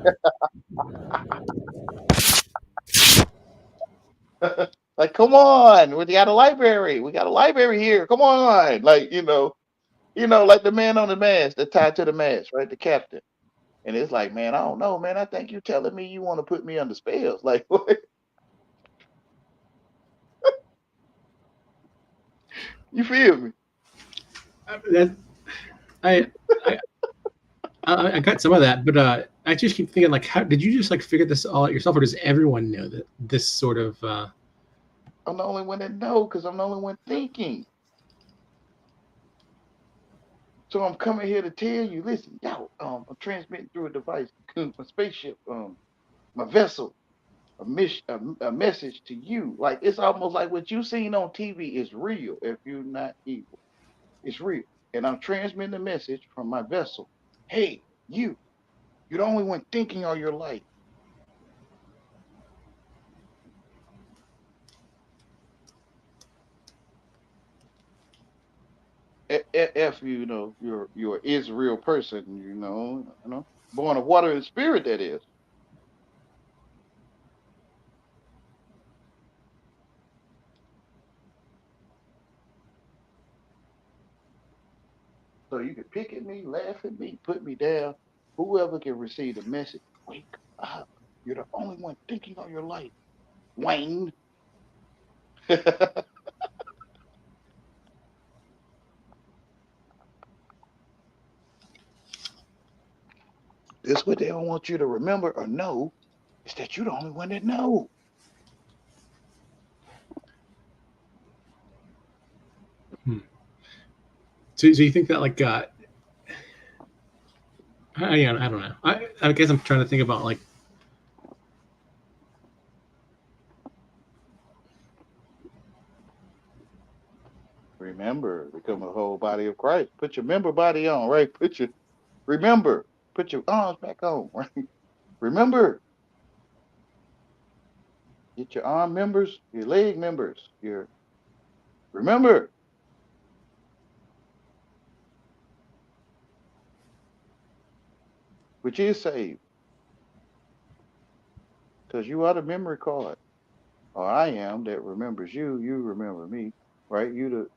like, come on, we got a library. We got a library here. Come on, like like the man on the mast, that tied to the mast, right? The captain. And it's like, man, I don't know, man. I think you telling me you want to put me under spells. Like, what? You feel me? that I I I got some of that, but I just keep thinking like, how did you just like figure this all out yourself, or does everyone know that this sort of I'm the only one that know because I'm the only one thinking. So I'm coming here to tell you, listen, yo, I'm transmitting through a device, a spaceship, my vessel, a message to you. Like it's almost like what you seen on TV is real if you're not evil. It's real. And I'm transmitting a message from my vessel. Hey, you're the only one thinking all your life. If you're Israel person, born of water and spirit, that is. So you can pick at me, laugh at me, put me down. Whoever can receive the message, wake up. You're the only one thinking on your life, Wayne. This what they don't want you to remember or know is that you're the only one that know. so you think that like I don't know. I guess I'm trying to think about like Remember, become a whole body of Christ. Put your member body on, right? Remember, put your arms back on, right? Remember, get your arm members, your leg members, your remember, which is saved, because you are the memory card. Or I am that remembers you, you remember me, right? You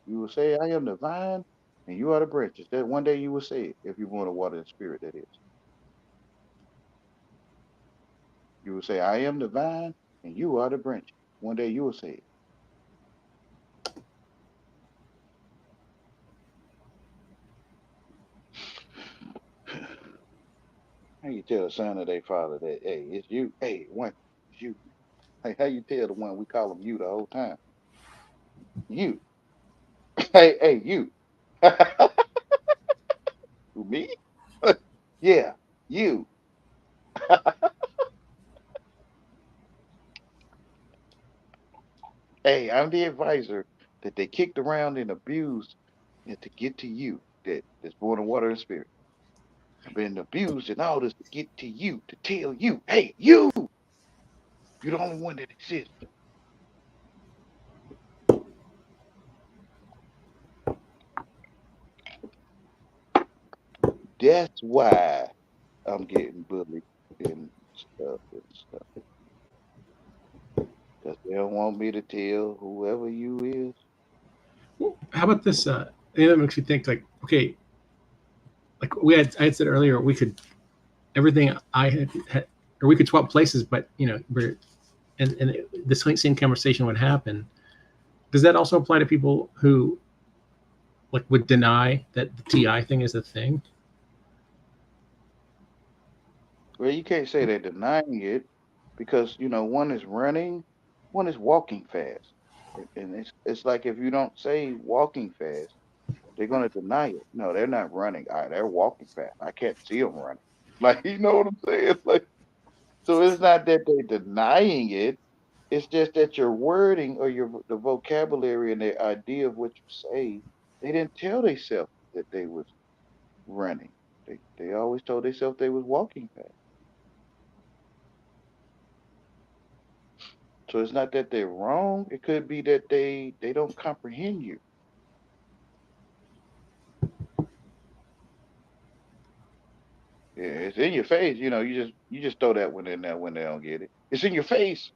will say, I am the vine and you are the branches. That one day you will say it if you want to water the spirit, that is. You will say, I am the vine and you are the branch. One day you will say it. How you tell the son of their father that, hey, it's you, hey, one, it's you. Hey, how you tell the one we call him you the whole time? You. Hey, you. Who, me? Yeah, you. Hey, I'm the advisor that they kicked around and abused and to get to you that's born of water and spirit. I've been abused and all this to get to you, to tell you, hey, you're the only one that exists. That's why I'm getting bullied and stuff. Because they don't want me to tell whoever you is. how about this? That makes me think like, okay, like I had said earlier, we could everything had or we could swap places, but we're and the same conversation would happen. Does that also apply to people who like would deny that the TI thing is a thing? Well, you can't say they're denying it because, one is running, one is walking fast. And it's like if you don't say walking fast, they're going to deny it. No, they're not running. They're walking fast. I can't see them running. Like, you know what I'm saying? Like, so it's not that they're denying it. It's just that your wording or the vocabulary and the idea of what you say, they didn't tell themselves that they was running. They always told themselves they was walking fast. So it's not that they're wrong. It could be that they don't comprehend you. Yeah, it's in your face. You just throw that one in there when they don't get it. It's in your face.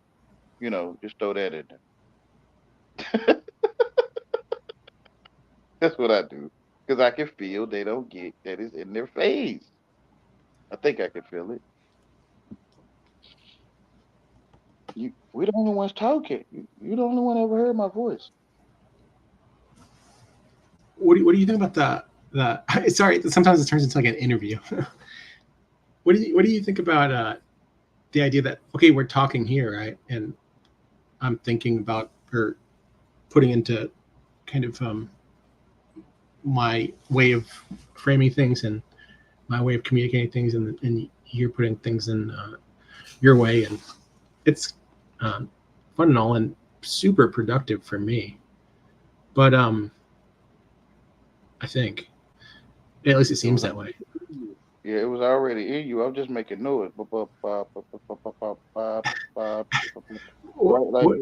Just throw that in there. That's what I do because I can feel they don't get that it's in their face. I think I can feel it. We the only ones talking. You the only one ever heard my voice. What do you think about the sorry, sometimes it turns into like an interview. What do you think about the idea that okay, we're talking here, right? And I'm thinking about or putting into kind of my way of framing things and my way of communicating things, and you're putting things in your way, and it's um, fun and all, and super productive for me. But I think at least it It seems was that way. already in you. Yeah, it was already in you. I'm just making noise. Ba- ba- ba- ba- ba- ba- ba- ba- ba- ba- ba- ba- What, Right, like what,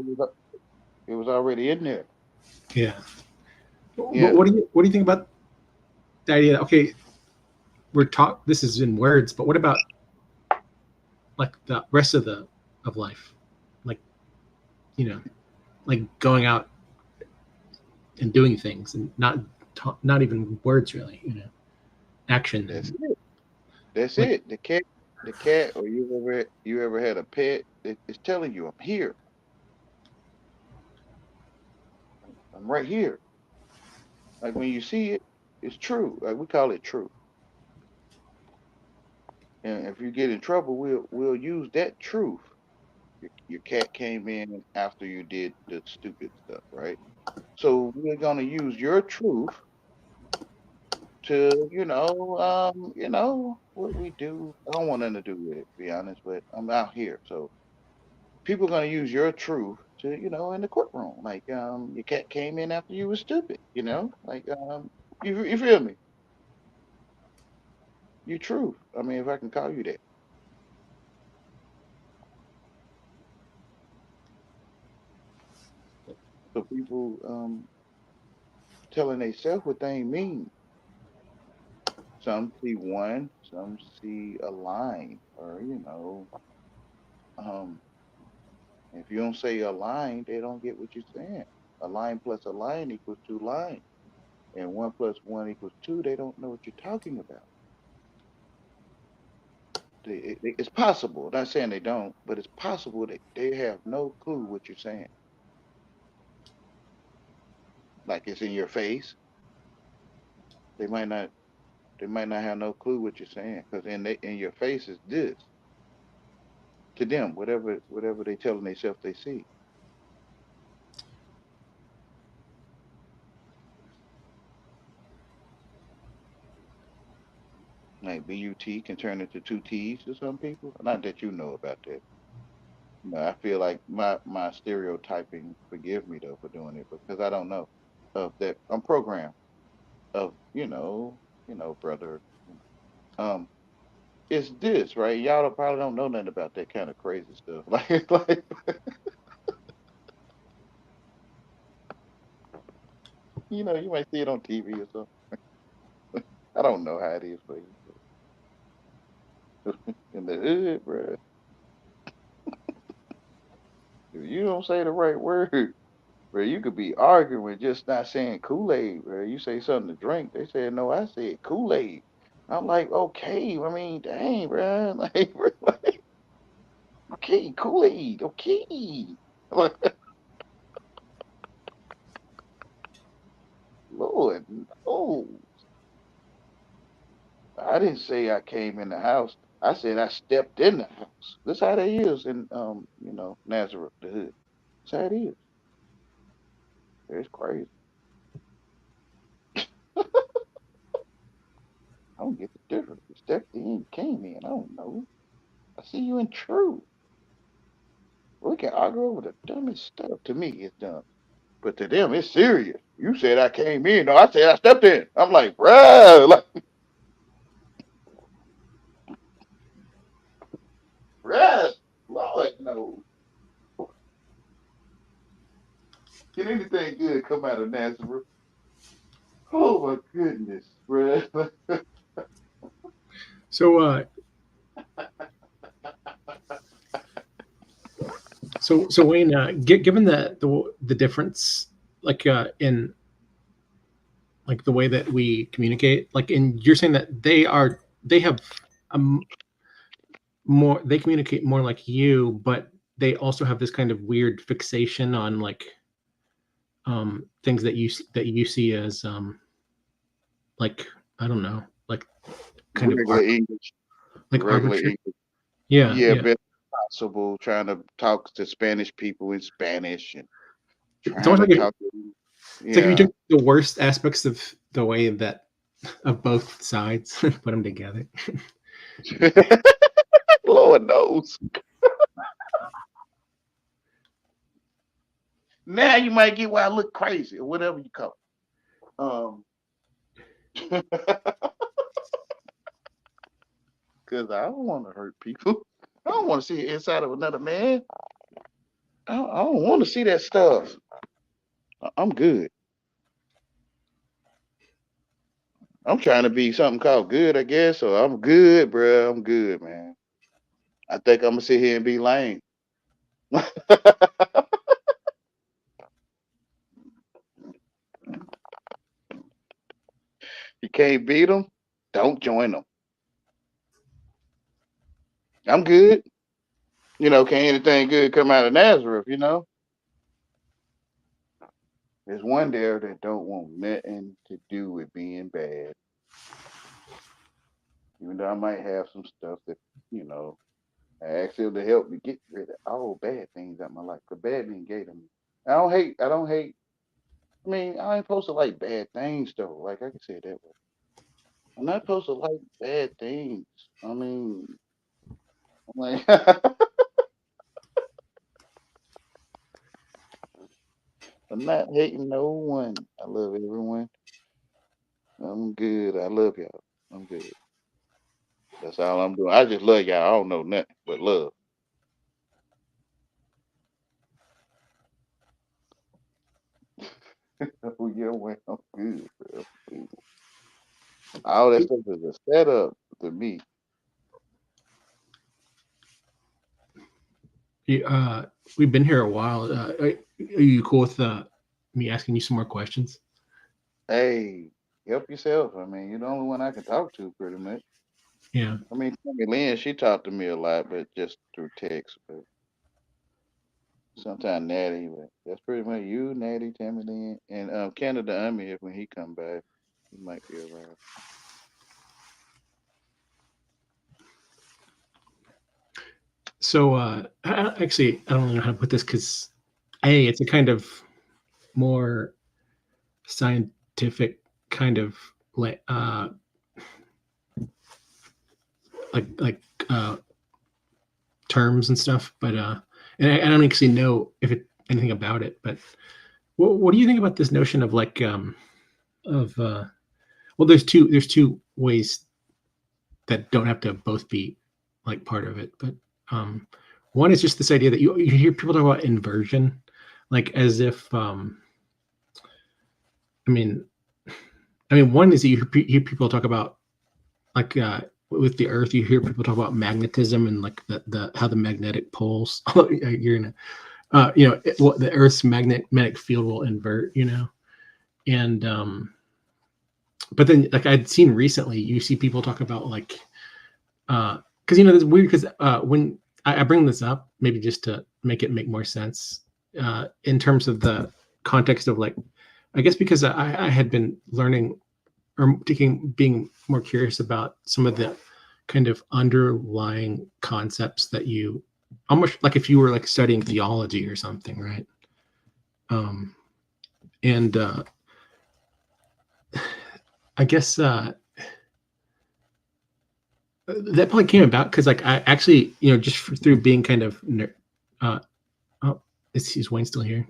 it was already in there. yeah. But Yeah. what do you think about the idea that okay, we're talk this is in words, but what about like the rest of life? Like, you know, like going out and doing things and not even words really, action That's and it. That's like it. The cat, or you ever had a pet? It's telling you, I'm here. I'm right here. Like when you see it, it's true. Like we call it true. And if you get in trouble, we'll use that truth. Your cat came in after you did the stupid stuff, right? So we're gonna use your truth to, what we do. I don't want nothing to do with it, to be honest, but I'm out here. So people are gonna use your truth to, in the courtroom. Like, your cat came in after you was stupid, like, you feel me? You truth. I mean, if I can call you that. So people telling themselves what they mean. Some see one, some see a line, or um, if you don't say a line, they don't get what you're saying. A line plus a line equals two lines, and one plus one equals two. They don't know what you're talking about. It's possible. Not saying they don't, but it's possible that they have no clue what you're saying. Like it's in your face. They might not. They might not have no clue what you're saying because in your face is this to them. Whatever they telling themselves they see. Like BUT can turn into two T's to some people. Not that you know about that. I feel like my stereotyping. Forgive me though for doing it because I don't know of that. I'm programmed of brother. It's this right. Y'all probably don't know nothing about that kind of crazy stuff. Like you might see it on TV or something. I don't know how it is for you in the hood, bro. If you don't say the right word, bro, you could be arguing just not saying Kool-Aid, bro. You say something to drink, they say no, I said Kool-Aid. I'm like, okay, I mean, dang, bro, like, bro, like, okay, Kool-Aid, okay, like, Lord, no, I didn't say I came in the house. I said I stepped in the house. That's how they is in Nazareth, the hood. That's how it is. It's crazy. I don't get the difference. You stepped in, you came in. I don't know. I see you in truth. We can argue over the dumbest stuff. To me, it's dumb. But to them, it's serious. You said I came in. No, I said I stepped in. I'm like, bruh, like, bruh, Lord, no. Can anything good come out of Nazareth? Oh my goodness, bruh. So, so Wayne, given the difference, like in like the way that we communicate, like in you're saying that they have um more they communicate more like you, but they also have this kind of weird fixation on like things that you see as like I don't know, like kind of Regular English, like regular arbitrary. English. Yeah, Yeah, yeah. best possible. Trying to talk to Spanish people in Spanish and It's trying almost to like talk to it's like if you yeah. took the worst aspects of the way that of both sides, put them together. Lord knows. Now you might get why I look crazy or whatever you call it. Because I don't want to hurt people. I don't want to see the inside of another man. I don't want to see that stuff. I'm good. I'm trying to be something called good, I guess. So I'm good, bro. I'm good, man. I think I'm gonna sit here and be lame. You can't beat them. Don't join them. I'm good. Can't anything good come out of Nazareth? There's one there that don't want nothing to do with being bad. Even though I might have some stuff that, you know, I asked him to help me get rid of all bad things out of my life. Cause bad being gay to me. I don't hate. I mean, I ain't supposed to like bad things though. Like I can say it that way. I'm not supposed to like bad things. I mean, like, I'm not hating no one. I love everyone. I'm good. I love y'all. I'm good. That's all I'm doing. I just love y'all. I don't know nothing but love. Oh yeah, well, I'm good, bro. Good. All that stuff is a setup to me. You, we've been here a while. Are you cool with me asking you some more questions? Hey, help yourself. I mean, you're the only one I can talk to, pretty much. Yeah. I mean, Tammy Lynn, she talked to me a lot, but just through text. But sometimes Natty, but that's pretty much you, Natty, Tammy Lynn, and Canada Army. If when he come back, he might be around. So actually, I don't know how to put this because it's a kind of more scientific kind of like like uh terms and stuff, but and I don't actually know if it anything about it. But what do you think about this notion of like of well, there's two ways that don't have to both be like part of it, but um one is just this idea that you hear people talk about inversion, like as if I mean one is that you hear people talk about like with the earth. You hear people talk about magnetism and like the how the magnetic poles you're gonna what the earth's magnetic field will invert, and but then like I'd seen recently, you see people talk about like because it's weird because when I bring this up maybe just to make it make more sense in terms of the context of like I guess because I had been learning or being more curious about some of the kind of underlying concepts that you almost like if you were like studying theology or something, right? um and I guess that probably came about because like I actually just through being kind of uh oh, is Wayne still here?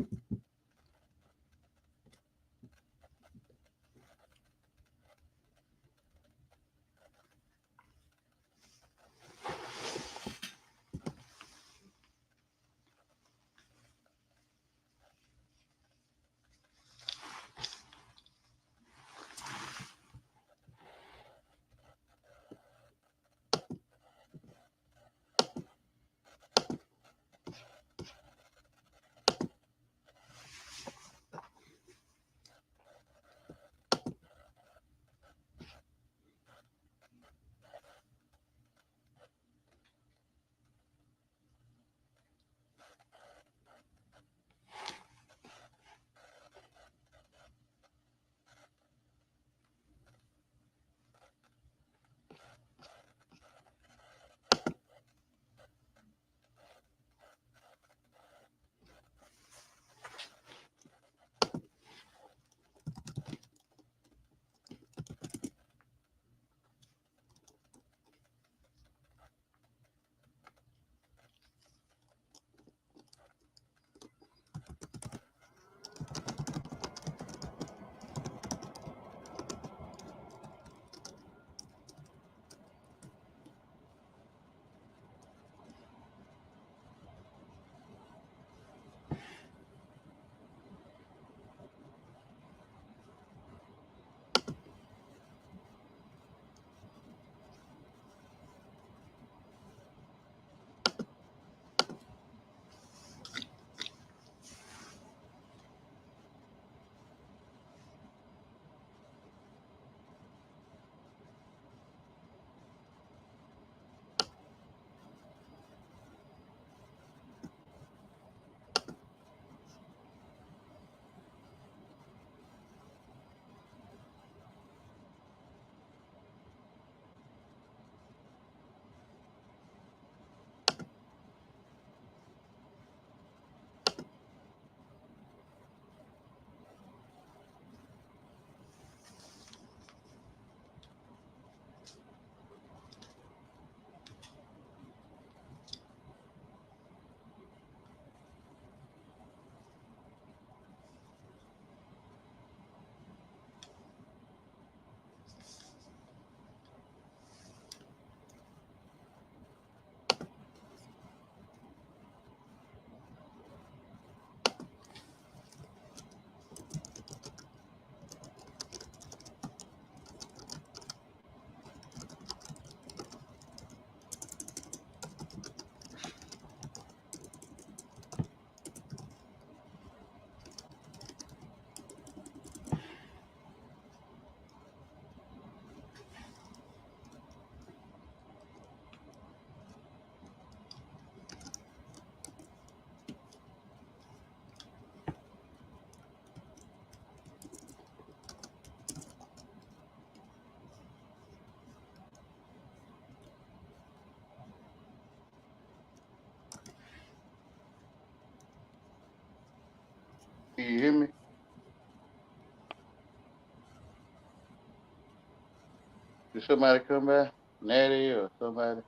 Did somebody come by? Natty or somebody?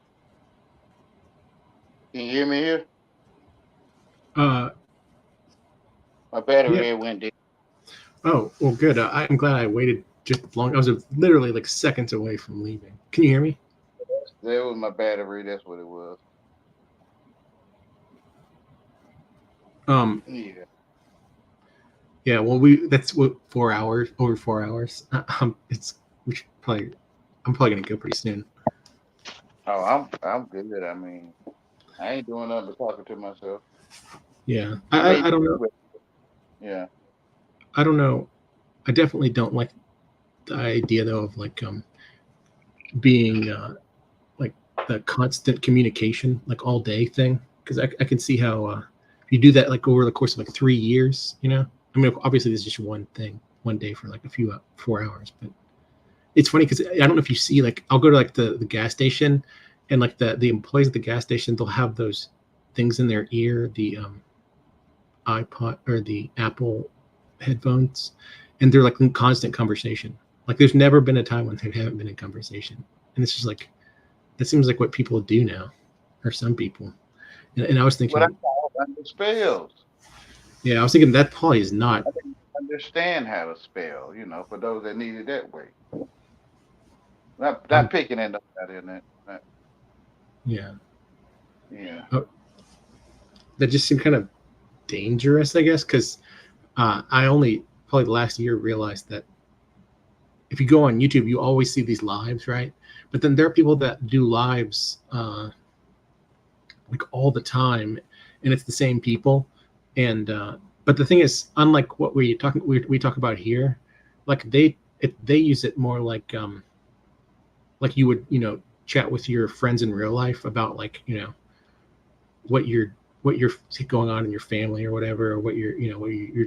Can you hear me here? Uh, My yeah. battery had went dead. Oh, well, good. I'm glad I waited just long. I was literally like seconds away from leaving. Can you hear me? That was my battery. That's what it was. Yeah. Yeah. Well, that's what 4 hours, over 4 hours. It's we should probably. I'm probably gonna go pretty soon. Oh, I'm good. I mean, I ain't doing nothing but talking to myself. Yeah. I may, I don't know. yeah. I don't know. I definitely don't like the idea though of like being like the constant communication like all day thing, because I can see how if you do that like over the course of like 3 years, I mean obviously there's just one thing, one day for like a few 4 hours, but it's funny because I don't know if you see, like I'll go to like the gas station, and like the employees at the gas station, they'll have those things in their ear, the iPod or the Apple headphones, and they're like in constant conversation. Like there's never been a time when they haven't been in conversation, and it's just like that seems like what people do now, or some people. And I was What I thinking, call under spells. yeah, I was thinking that probably is not. I didn't understand how to spell, for those that need it that way. Not Um, picking at nobody in that. yeah, Yeah. that just seemed kind of dangerous, I guess, because I only probably the last year realized that if you go on YouTube, you always see these lives, right? But then there are people that do lives like all the time, and it's the same people. And but the thing is, unlike what we talk about here, like they use it more like you would chat with your friends in real life about like what you're going on in your family or whatever, or what your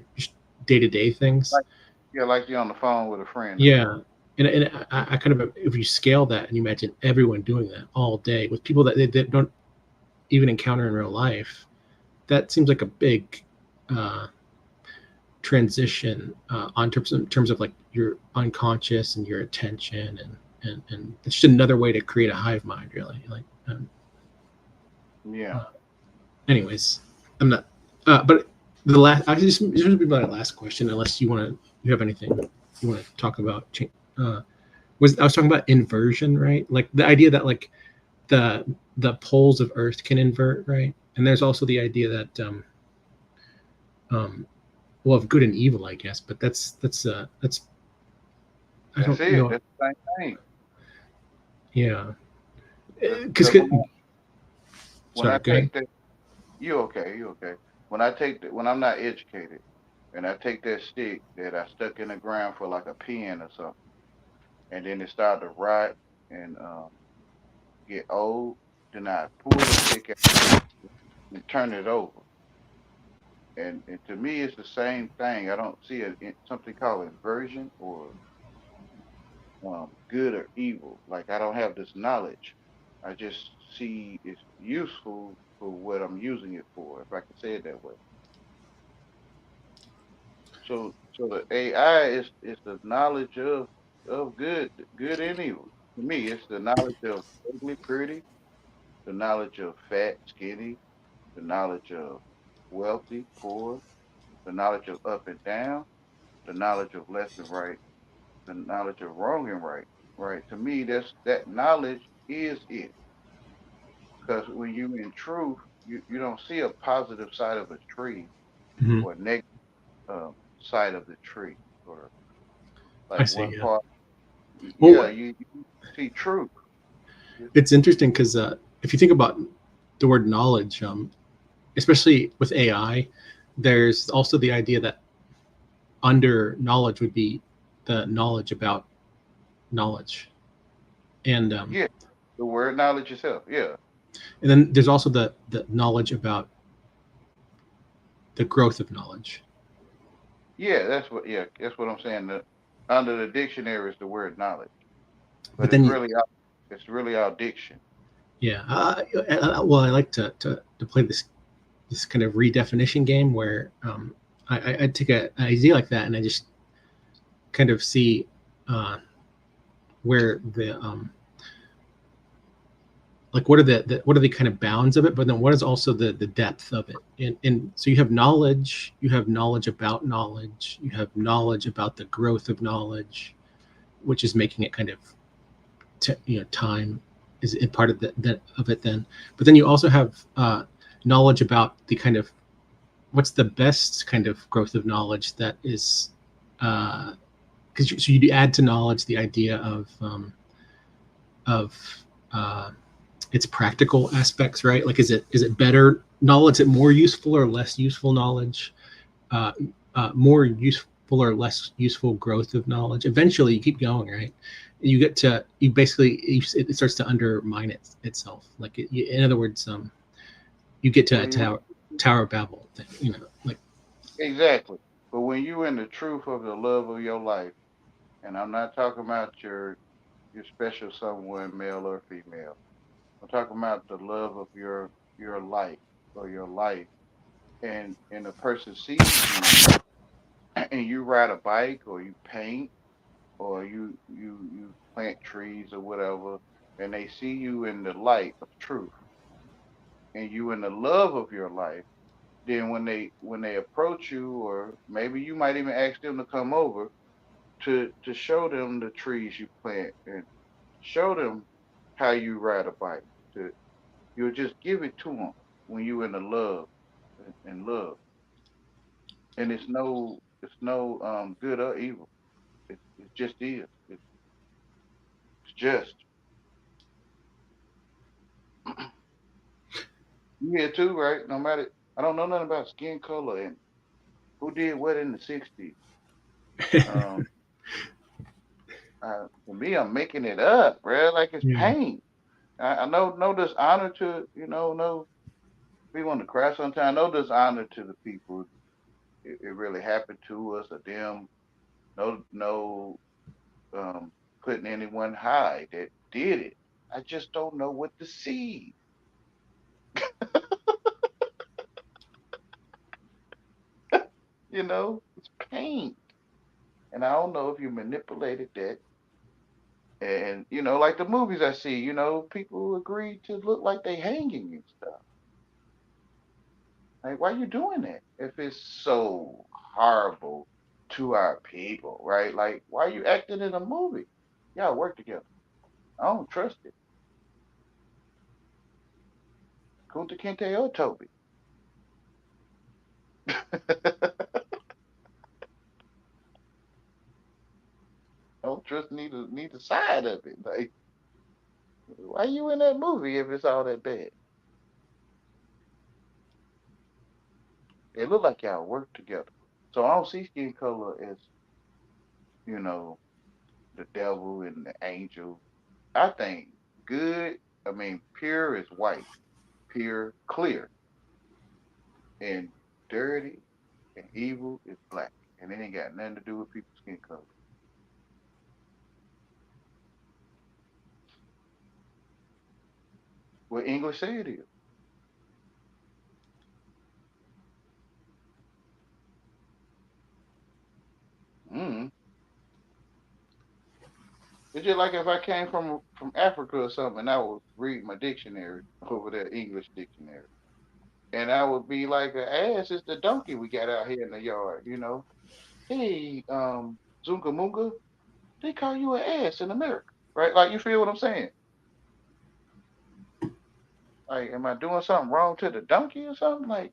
day-to-day things. Like you're on the phone with a friend. Yeah. And I kind of, if you scale that and you imagine everyone doing that all day with people that they don't even encounter in real life, that seems like a big uh, transition on terms of like your unconscious and your attention, and it's just another way to create a hive mind, really. Like, Yeah. Anyways, I'm not. But the last, this would be my last question, unless you have anything you want to talk about. I was talking about inversion, right? Like the idea that like the poles of Earth can invert, right? And there's also the idea that well, of good and evil, I guess. But that's I That's don't it. know. That's the same thing. Yeah, because Because when I sorry, go ahead. take that, you okay. When I'm not educated, and I take that stick that I stuck in the ground for like a pin or something, and then it started to rot and get old, then I pull the stick out and turn it over. And to me, it's the same thing. I don't see something called inversion or good or evil. Like I don't have this knowledge. I just see it's useful for what I'm using it for, if I can say it that way. So the AI is the knowledge of good and evil. To me, it's the knowledge of ugly, pretty, the knowledge of fat, skinny, the knowledge of wealthy, poor, the knowledge of up and down, the knowledge of left and right, the knowledge of wrong and right. Right. To me, that knowledge is it. Because when you're in truth, you don't see a positive side of a tree Mhm. or a negative side of the tree, or I like see. one Yeah. part. Well, Yeah, you see truth. it's interesting because if you think about the word knowledge, especially with AI, there's also the idea that under knowledge would be the knowledge about knowledge, and Yeah, the word knowledge itself. Yeah, then there's also the knowledge about the growth of knowledge. yeah, that's what I'm saying. Under the dictionary is the word knowledge, But but then you, it's really our diction. yeah, well, I like to play this kind of redefinition game where I take an idea like that and I just kind of see uh, where the like what are the kind of bounds of it, but then what is also the depth of it. And so you have knowledge about knowledge, you have knowledge about the growth of knowledge, which is making it kind of time is in part of of it then. But then you also have knowledge about the kind of what's the best kind of growth of knowledge that is because so you add to knowledge the idea of its practical aspects, right? Like, is it better knowledge, is it more useful or less useful knowledge, more useful or less useful growth of knowledge? Eventually you keep going, right? You get to, it starts to undermine itself. Like in other words, you get to a Tower of Babel thing, like. Exactly. But when you in the truth of the love of your life, and I'm not talking about your special someone, male or female. I'm talking about the love of your life or your life, and a person sees you, and you ride a bike or you paint or you plant trees or whatever, and they see you in the light of truth, and you in the love of your life. Then when they approach you, or maybe you might even ask them to come over to show them the trees you plant and show them how you ride a bike. To You'll just give it to them when you in the love and love, and it's no good or evil. It just is. It's just you here too, right? No matter, I don't know nothing about skin color and who did what in the '60s. Um, for me, I'm making it up, bro. Like it's Yeah. pain. I know there's honor to, no, we want to cry sometimes. I know there's honor to the people it really happened to us or them. No, um, putting anyone high that did it. I just don't know what to see. It's pain, and I don't know if you manipulated that. And like the movies I see, people agree to look like they hanging and stuff. Like, why you doing that if it's so horrible to our people, right? Like, why you acting in a movie? Y'all work together. I don't trust it. Kunta Kinte or Toby. I don't trust neither side of it. Like, why you in that movie if it's all that bad? It look like y'all work together. So I don't see skin color as, you know, the devil and the angel. I think good, I mean, pure is white, pure, clear, and dirty and evil is black. And it ain't got nothing to do with people's skin color. What English say it is. Mm. It's just like if I came from Africa or something, and I would read my dictionary over there, English dictionary, and I would be like, "An ass is the donkey we got out here in the yard." Hey, Zunga Munga, they call you an ass in America, right? Like, you feel what I'm saying? Like, am I doing something wrong to the donkey or something? Like,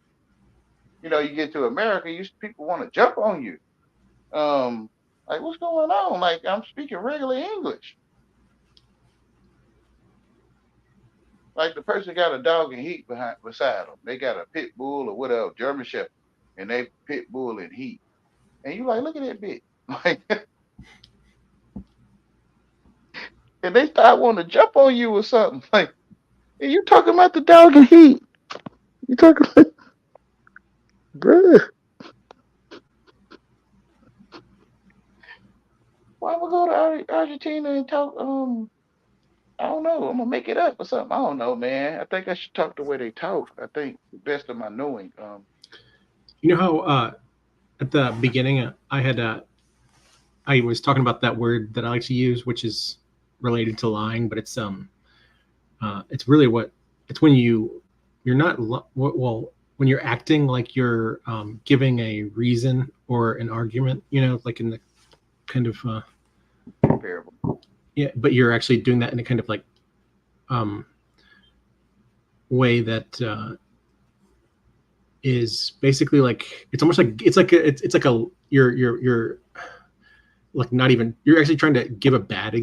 you get to America, people want to jump on you. Um, like, what's going on? Like, I'm speaking regular English. Like, the person got a dog in heat beside them. They got a pit bull or whatever, German Shepherd, and they pit bull in heat. And you like, look at that bitch. Like, and they start wanting to jump on you or something. Like, hey, you talking about the dog in heat? You talking about, bruh? Why we go to Argentina and talk? I don't know. I'm gonna make it up or something. I don't know, man. I think I should talk the way they talk. I think the best of my knowing. You know how at the beginning I was talking about that word that I like to use, which is related to lying, but it's really it's when you're not well, when you're acting like you're giving a reason or an argument, like in the kind of Parable. yeah, but you're actually doing that in a kind of like way that is basically like, it's almost like it's like you're like, not even, you're actually trying to give a bad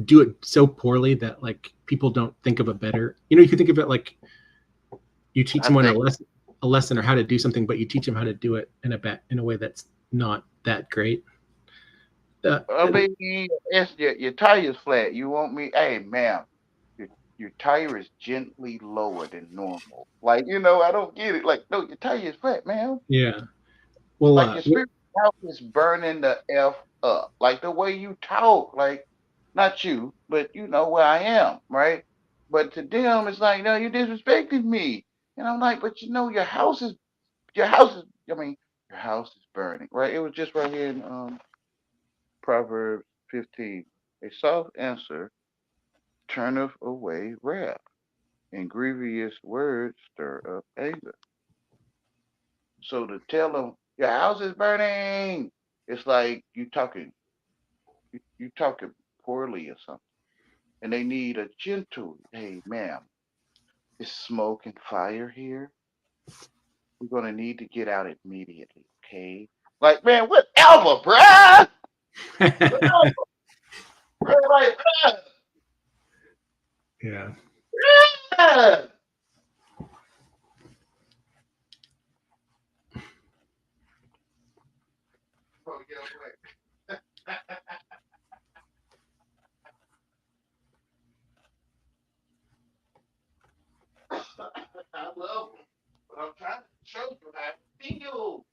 do it so poorly that like people don't think of a better, you could think of it like you teach someone a lesson or how to do something, but you teach them how to do it in a way that's not that great. Your tire's flat. You want me? Hey, ma'am, your tire is gently lower than normal. Like, I don't get it. Like, no, your tire is flat, ma'am. Yeah. Well, like your spirit house is burning the F up. Like the way you talk, like not you, but you know where I am, right? But to them, it's like, no, you disrespected me. And I'm like, but your house is, your house is, your house is burning, right? It was just right here in Proverbs 15. A soft answer turneth away wrath, and grievous words stir up anger. So to tell them your house is burning, it's like you talking poorly or something, and they need a gentle, hey, ma'am, it's smoke and fire here. We're gonna need to get out immediately, okay? Like, man, whatever, bruh. Whatever, bruh. Like, yeah. bruh. Probably get away. I love them, but I'm trying to show you how I feel.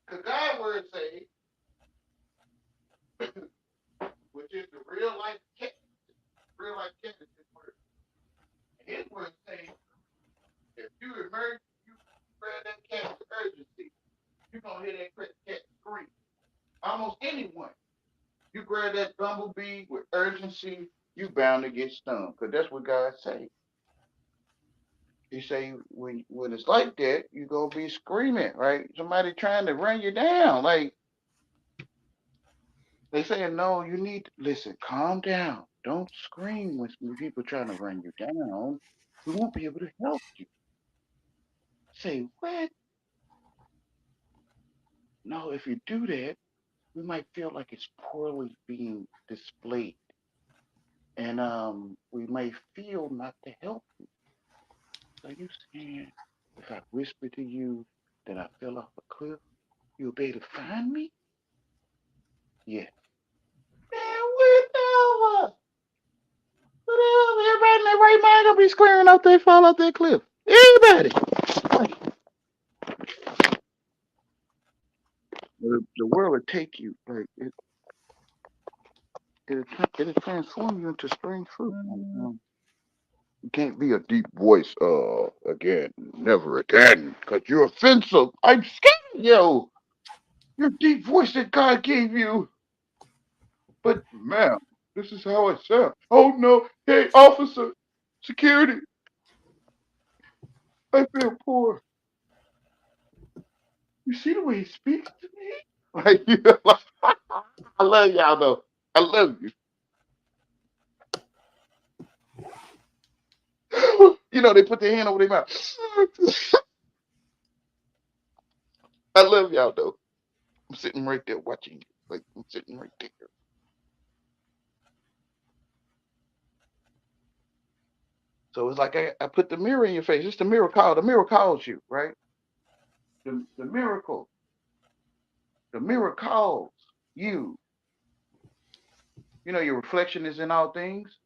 Cause God word say, which is the real life cat, is his word. His word say, if you emerge, you grab that cat with urgency, you're gonna hear that cat scream. Almost anyone. You grab that bumblebee with urgency, you bound to get stung. Cause that's what God say. He say when it's like that, you gonna be screaming, right? Somebody trying to run you down. Like they saying, no, you need to listen, calm down. Don't scream when people trying to run you down. We won't be able to help you. Say, what? No, if you do that, we might feel like it's poorly being displayed. And we may feel not to help you. So you saying if I whisper to you that I fell off a cliff, you'll be able to find me? Yes. Man, whatever. Whatever. Everybody in their right mind gonna be screaming out there, fall off that cliff. Everybody. The world will take you, like it'll transform you into spring fruit. You can't be a deep voice, again, never again, because you're offensive. I'm scared, yo. Your deep voice that God gave you. But, ma'am, this is how I sound. Oh, no. Hey, officer, security, I feel poor. You see the way he speaks to me? Like, I love y'all, though. I love you. They put their hand over their mouth. I love y'all, though. I'm sitting right there watching you. Like, I'm sitting right there. So it's like I put the mirror in your face. It's the mirror call. The mirror calls you, right? The miracle. The mirror calls you. Your reflection is in all things,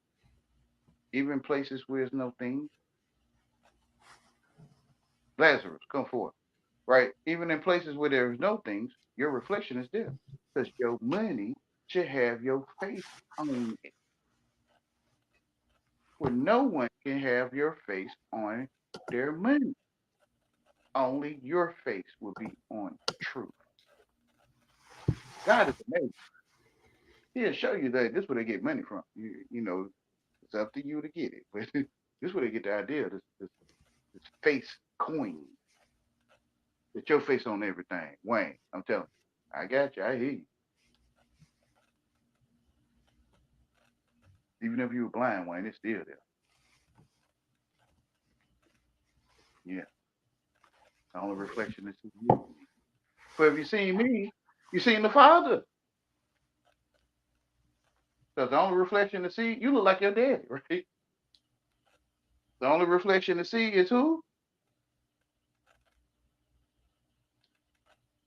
even places where there's no things. Lazarus, come forth, right? Even in places where there is no things, your reflection is there. Because your money should have your face on it. Where no one can have your face on their money. Only your face will be on truth. God is amazing. He'll show you that this is where they get money from. You know, it's up to you to get it. But this is where they get the idea of this face coin. It's your face on everything. Wayne, I'm telling you. I got you. I hear you. Even if you were blind, Wayne, it's still there. Yeah. The only reflection is you. But if you seen me, you seen the Father. Because the only reflection to see, you look like your daddy, right? The only reflection to see is who?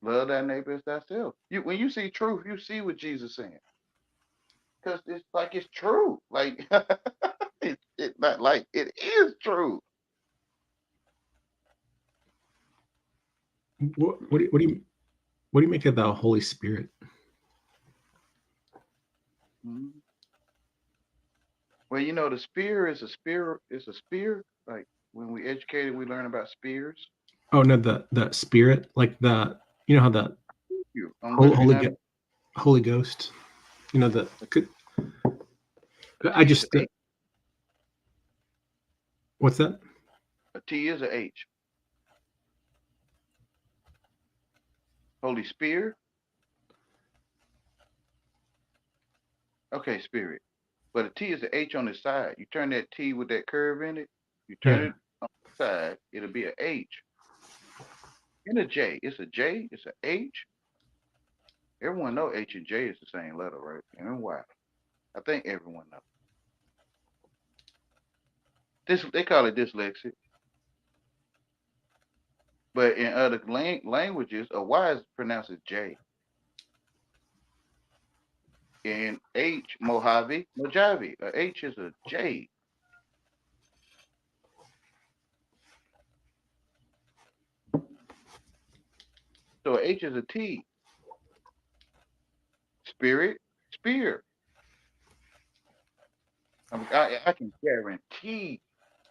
Love thy neighbor as thyself. When you see truth, you see what Jesus is saying. Because it's like it's true. Like it's not like it is true. What do you make of the Holy Spirit? Mm-hmm. Well, you know, the spear is a spear. It's a spear. Like when we educated, we learn about spears. Oh no, the Spirit, like the how the Holy Ghost. You know I just what's that? A T is a H. Holy Spirit. Okay, spirit. But a T is an H on the side. You turn that T with that curve in it. You turn it on the side. It'll be a H. And a J. It's a J. It's a H. Everyone know H and J is the same letter, right? And why? I think everyone knows. They call it dyslexic. But in other languages, a Y is pronounced as J. In H, Mojave. A H is a J. So H is a T. Spirit, spear. I can guarantee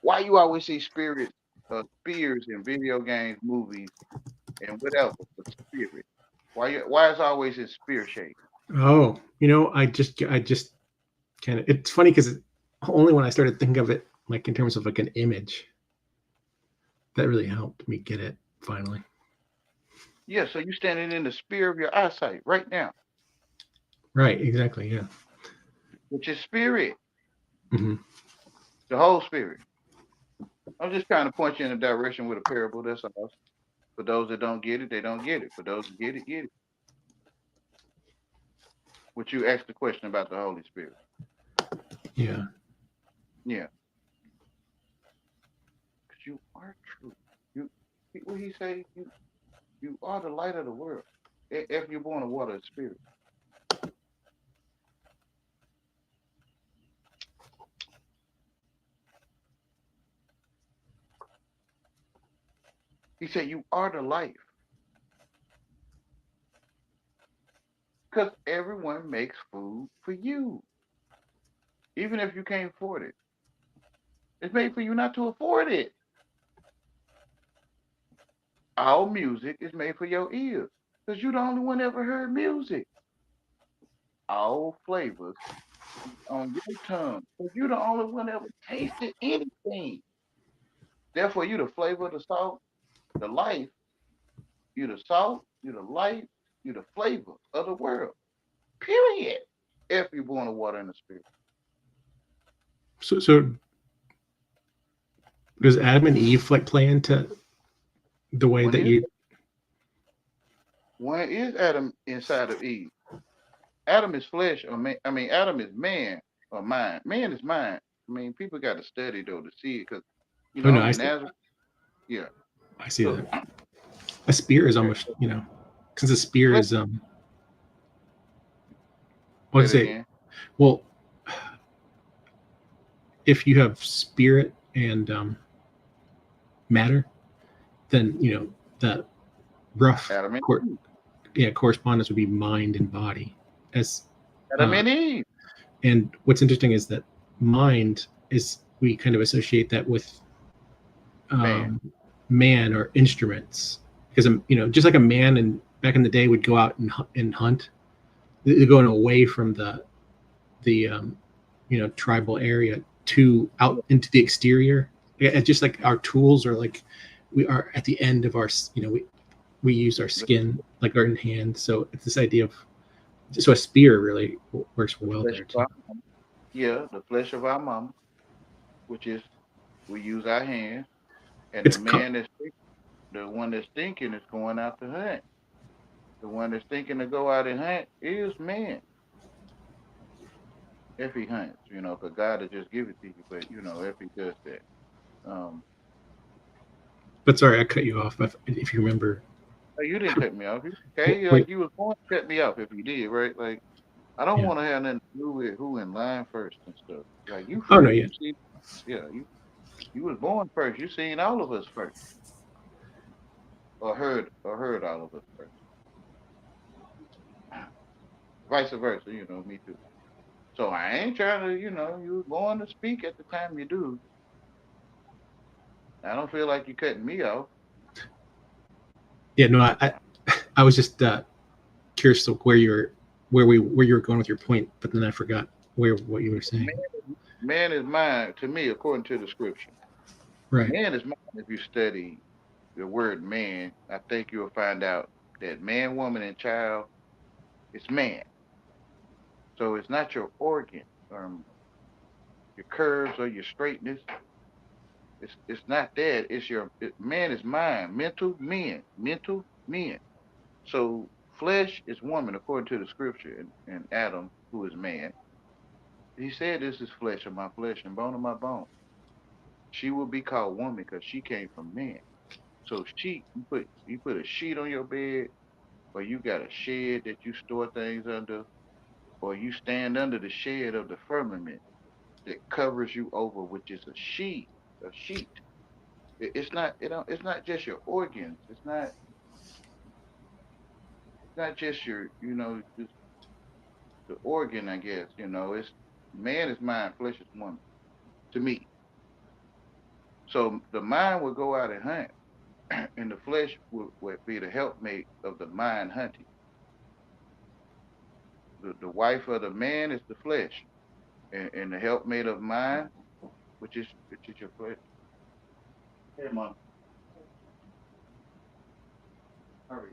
why you always see spirits, spears in video games, movies, and whatever. But spirit. Why is always in spear shape? Oh, I just kind of. It's funny because only when I started thinking of it like in terms of like an image, that really helped me get it finally. Yeah, so you're standing in the spear of your eyesight right now. Right, exactly, yeah. Which is spirit. Mm-hmm. The whole spirit. I'm just trying to point you in a direction with a parable. That's all. For those that don't get it, they don't get it. For those that get it, get it. Would you ask the question about the Holy Spirit? Yeah. Yeah. Because you are true. What he say? You are the light of the world. If you're born of water and spirit. He said you are the life. Because everyone makes food for you. Even if you can't afford it. It's made for you not to afford it. All music is made for your ears. Because you're the only one ever heard music. All flavors on your tongue. Because you're the only one ever tasted anything. Therefore, you're the flavor, the salt, the life. You're the salt, you're the life, you're the flavor of the world. Period. If you're born of water and the spirit. So does Adam and Eve like play into the way that you? When is Adam inside of Eve? Adam is flesh, or man. I mean, Adam is man or mind. Man is mind. I mean, people got to study though to see it because yeah. I see that. A spear is almost since a spear is what's it? Well, if you have spirit and matter, then that rough correspondence would be mind and body. As Adam and Eve. And what's interesting is that mind is, we kind of associate that with man or instruments, because just like a man back in the day would go out and hunt, they're going away from the tribal area to out into the exterior. It's just like our tools are like we are at the end of our we use our skin like our hand. So it's this idea of so a spear really works well Flesh there of too. our mama. Yeah, the flesh of our mama, which is we use our hands, and the It's man the one that's thinking is going out to hunt. The one that's thinking to go out and hunt is man. If he hunts, because God will just give it to you. But if he does that, um, but sorry I cut you off if you remember. hey, you didn't cut me off. Okay, Wait, like you was going to cut me off if you did, right? Like I don't yeah. want to have nothing to do with who in line first and stuff. Like you Oh no, first, yeah. you see, yeah, you was born first. You seen all of us first, or heard all of us first. Vice versa, me too. So I ain't trying to, you was born to speak at the time you do. I don't feel like you cutting me off. Yeah, no, I was just curious of where you were going with your point, but then I forgot what you were saying. Man is mine to me, according to the scripture. Right. Man is mine. If you study the word man, I think you'll find out that man, woman, and child is man. So it's not your organ, your curves or your straightness. It's not that. Man is mind, mental men. So flesh is woman according to the scripture, and Adam, who is man, he said, "This is flesh of my flesh and bone of my bone." She will be called woman because she came from man. So you put a sheet on your bed, or you got a shed that you store things under, or you stand under the shed of the firmament that covers you over, which is a sheet. It's not it's not just your organs. It's not just your just the organ. I guess it's man is mind, flesh is woman to me. So the mind will go out and hunt, and the flesh would be the helpmate of the mind hunting. The wife of the man is the flesh, and the helpmate of mind, which is your flesh. Hey, mom, hurry.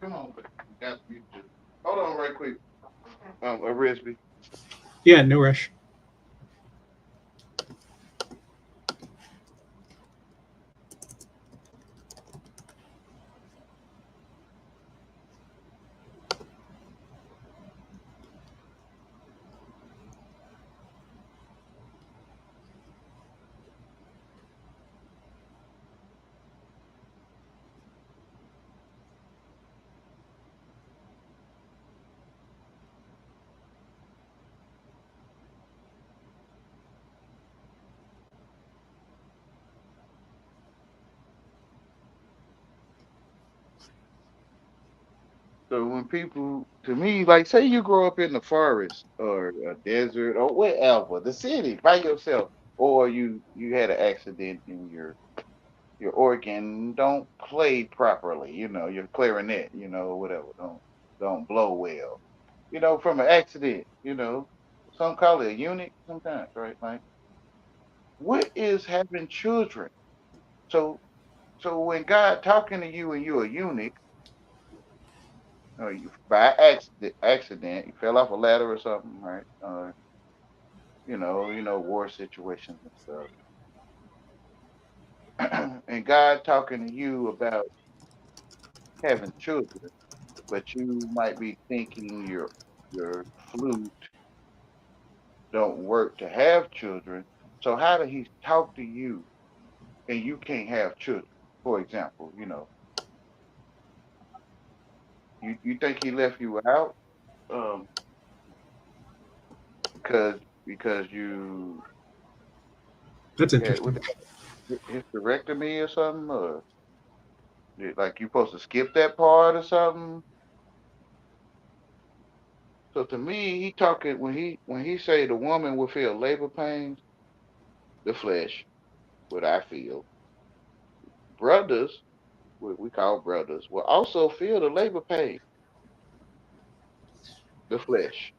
Come on, but you got you to hold on right quick. A Risby. Yeah, no rush. So when people, to me, like say you grow up in the forest or a desert or whatever, the city by yourself, or you had an accident and your organ don't play properly, your clarinet, whatever, don't blow well, from an accident, some call it a eunuch sometimes, right? Like, what is having children? So so when God talking to you and you're a eunuch, or you by accident, you fell off a ladder or something, right? War situations and stuff, and God talking to you about having children, but you might be thinking your flute don't work to have children. So how did he talk to you and you can't have children? For example, you think he left you out um because you That's had interesting. hysterectomy or something, or like you supposed to skip that part or something. So to me, he talking when he say the woman will feel labor pains, the flesh, what I feel, brothers. what we call brothers, will also feel the labor pain, the flesh.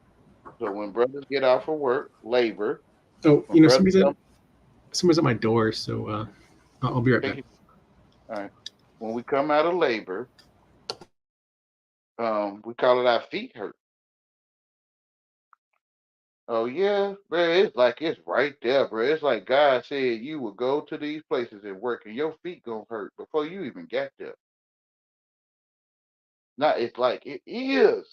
So when brothers get out for work, labor, Oh, when brothers come, someone's at my door, so I'll be right take back. it, all right. When we come out of labor, we call it our feet hurt. Oh yeah, bro. It's like it's right there, bro. It's like God said you will go to these places and work, and your feet gonna hurt before you even get there. Not it's like it is.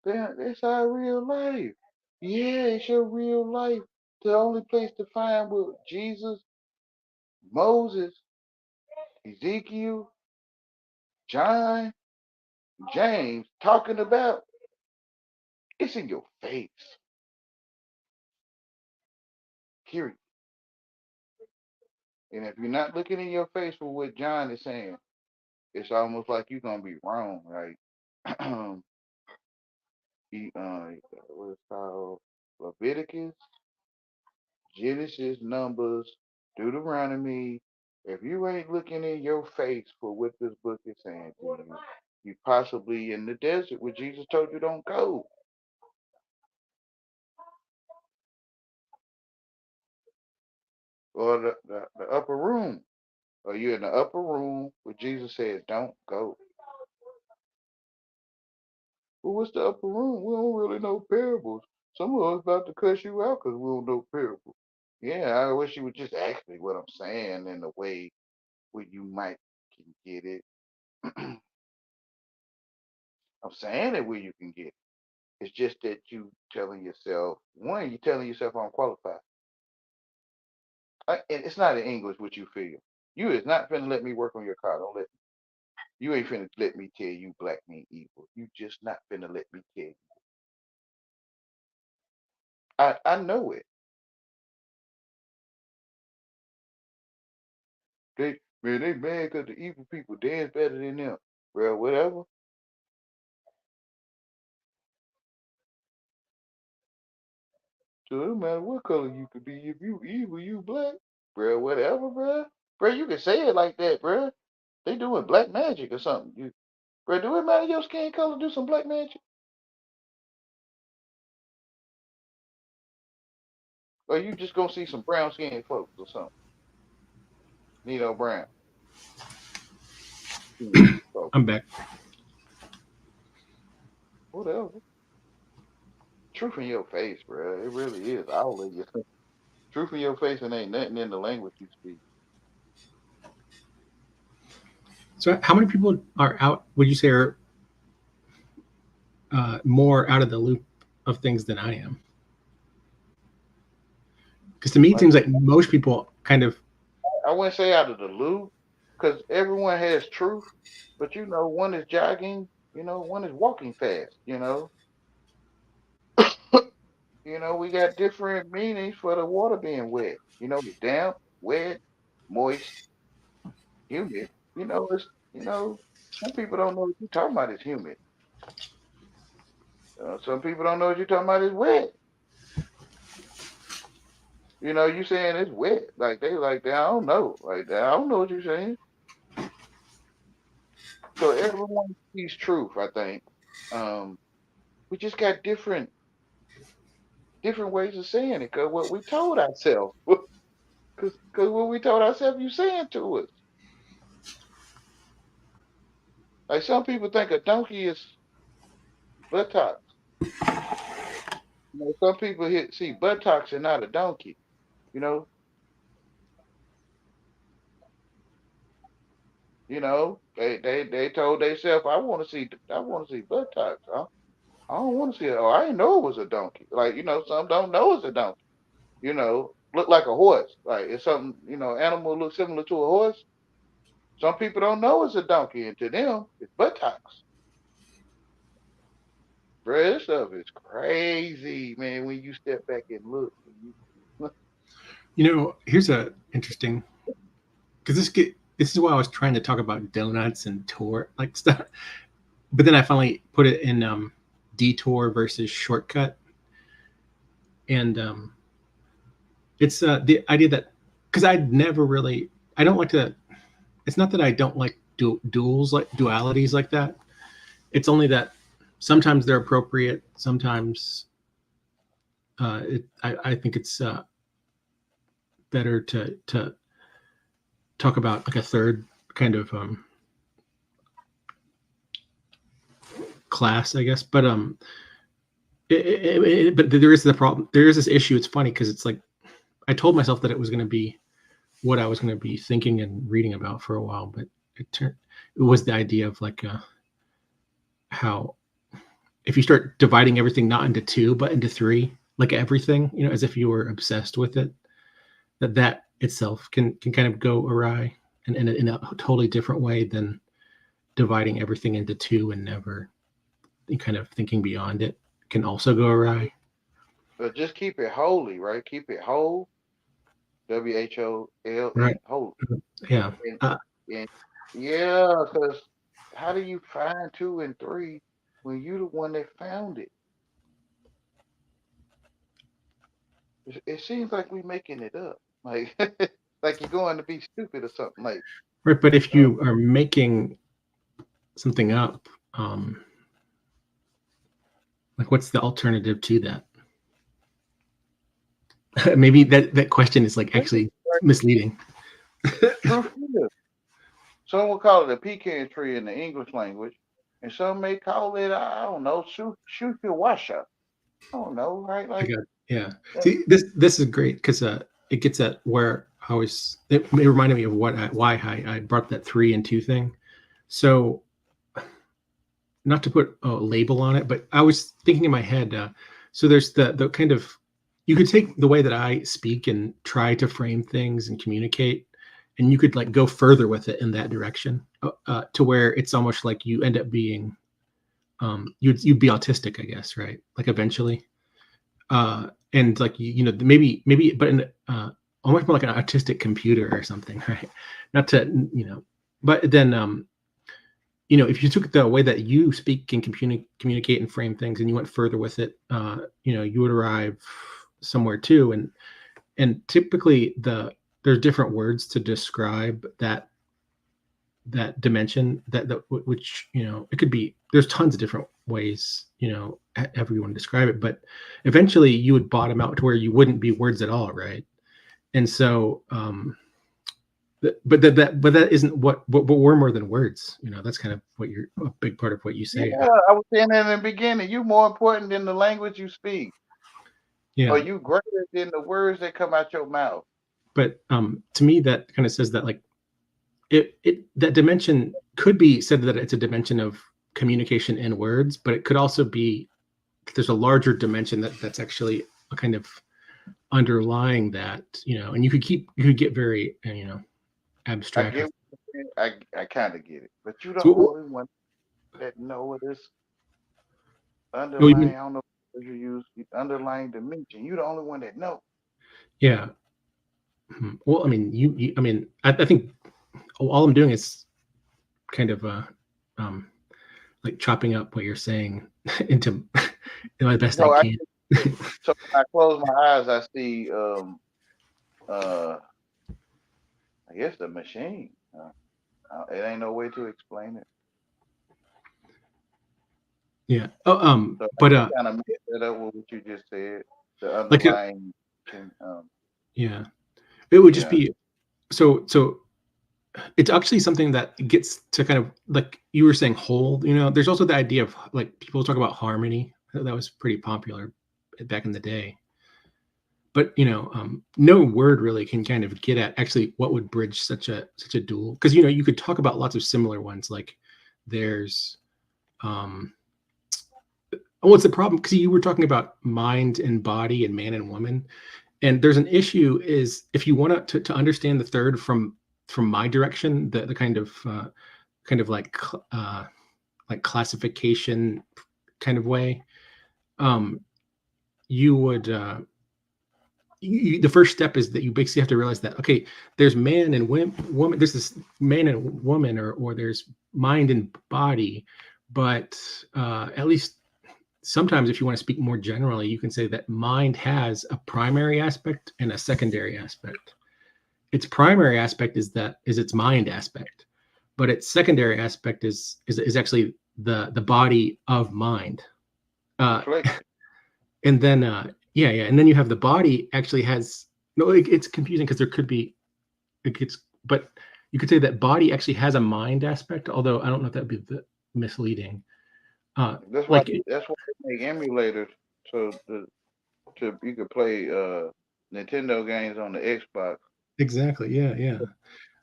That's our real life. Yeah, it's your real life. The only place to find what Jesus, Moses, Ezekiel, John, James talking about, it's in your face. Period. And if you're not looking in your face for what John is saying, it's almost like you're gonna be wrong, right? he what it's called Leviticus, Genesis, Numbers, Deuteronomy. If you ain't looking in your face for what this book is saying to you possibly in the desert where Jesus told you don't go, or the upper room, or you're in the upper room where Jesus said don't go. Well, what's the upper room? We don't really know parables. Some of us about to cuss you out because we don't know parables. Yeah, I wish you would just ask me what I'm saying in a way where you might can get it. I'm saying it where you can get it. It's just that you telling yourself, one, you telling yourself I'm qualified. And it's not in English what you feel. You is not finna let me work on your car. Don't let you ain't finna let me tell you black mean evil. You just not finna let me tell you. I know it. They mad because the evil people dance better than them. Well, whatever. So it don't matter what color you could be. If you evil, you black. Bro, whatever, bro. Bro, you can say it like that, bro. They doing black magic or something. Bro, do it matter your skin color? Do some black magic? Or you just gonna see some brown skinned folks or something? Nino Brown. So, I'm back. whatever. Truth in your face, bro. It really is all of you. Truth in your face and ain't nothing in the language you speak. So, how many people are out? Would you say are more out of the loop of things than I am? Because to me, it Like seems like most people kind of. I wouldn't say out of the loop, because everyone has truth, but one is jogging, one is walking fast, we got different meanings for the water being wet. It's damp, wet, moist, humid. It's some people don't know what you're talking about is humid. Some people don't know what you're talking about is wet. You saying it's wet. Like they like that. I don't know. Like that. I don't know what you're saying. So everyone sees truth, I think. Um, we just got different ways of saying it. Cause what we told ourselves. Cause what we told ourselves, you saying to us. Like some people think a donkey is buttocks. Some people see buttocks and not a donkey. You know, they told themselves, I want to see buttocks. I don't want to see it. Oh, I didn't know it was a donkey. Like some don't know it's a donkey. Look like a horse. Like it's something. Animal looks similar to a horse. Some people don't know it's a donkey, and to them, it's buttocks. Bro, this stuff is crazy, man. When you step back and look, Here's a interesting because this is why I was trying to talk about donuts and tour like stuff, but then I finally put it in detour versus shortcut, and it's the idea that, because I don't like to. It's not that I don't like duals, like dualities like that. It's only that sometimes they're appropriate. Sometimes I think it's better to talk about like a third kind of class, I guess. But but there is the problem. There is this issue. It's funny because it's like I told myself that it was going to be what I was going to be thinking and reading about for a while, but it was the idea of like how if you start dividing everything not into two but into three, like everything, as if you were obsessed with it, that itself can kind of go awry and in a totally different way than dividing everything into two and never kind of thinking beyond it can also go awry. But just keep it holy, right? Keep it whole. WHOLE, Right. holy. Yeah. And yeah, because how do you find 2 and 3 when you the one that found it? It seems like we making it up, like like you're going to be stupid or something. Like, Right, but if you are making something up, like what's the alternative to that? Maybe that question is like actually misleading. truth is, some will call it a pecan tree in the English language, and some may call it, I don't know, shushiwasha. I don't know, right? Like, yeah. See, this is great because it gets at where I was. It reminded me of why I brought that 3 and 2 thing. So, not to put a label on it, but I was thinking in my head. So there's the kind of, you could take the way that I speak and try to frame things and communicate, and you could like go further with it in that direction to where it's almost like you end up being, you'd be autistic, I guess, right? Like eventually. And like maybe but in almost more like an autistic computer or something, right? Not to but then if you took the way that you speak and communicate and frame things and you went further with it, you would arrive somewhere too. And typically there's different words to describe that dimension that which it could be, there's tons of different ways however you want to describe it, but eventually you would bottom out to where you wouldn't be words at all, right? And so but that isn't what we're more than words. That's kind of what you're, a big part of what you say. Yeah, I was saying in the beginning, you more important than the language you speak. Yeah. Or you greater than the words that come out your mouth. But to me that kind of says that like that dimension could be said that it's a dimension of communication in words, but it could also be there's a larger dimension that's actually a kind of underlying that, and you could get very abstract. I kind of get it, but you're the only one that know this underlying. I don't know if you use the underlying dimension. You're the only one that know. Yeah. Well, I mean, I think all I'm doing is kind of like chopping up what you're saying into my best I can. So when I close my eyes, I see I guess the machine. It ain't no way to explain it. Yeah. So but kind of mix that up with what you just said. The underlying. Yeah. It would just be so it's actually something that gets to kind of like you were saying whole. There's also the idea of like people talk about harmony. That was pretty popular back in the day. But no word really can kind of get at actually what would bridge such a dual, because you could talk about lots of similar ones. Like there's what's the problem? Because you were talking about mind and body and man and woman, and there's an issue is if you want to understand the third from my direction, the kind of like classification kind of way, you would the first step is that you basically have to realize that, okay, there's man and woman, there's this man and woman, or there's mind and body, but at least sometimes if you want to speak more generally, you can say that mind has a primary aspect and a secondary aspect. Its primary aspect is its mind aspect, but its secondary aspect is actually the body of mind. Reflection. And then yeah, and then you have the body actually has no. It's confusing because there could be but you could say that body actually has a mind aspect, although I don't know if that'd be misleading. That's why Like that's why they make emulators so you could play Nintendo games on the Xbox. exactly, yeah.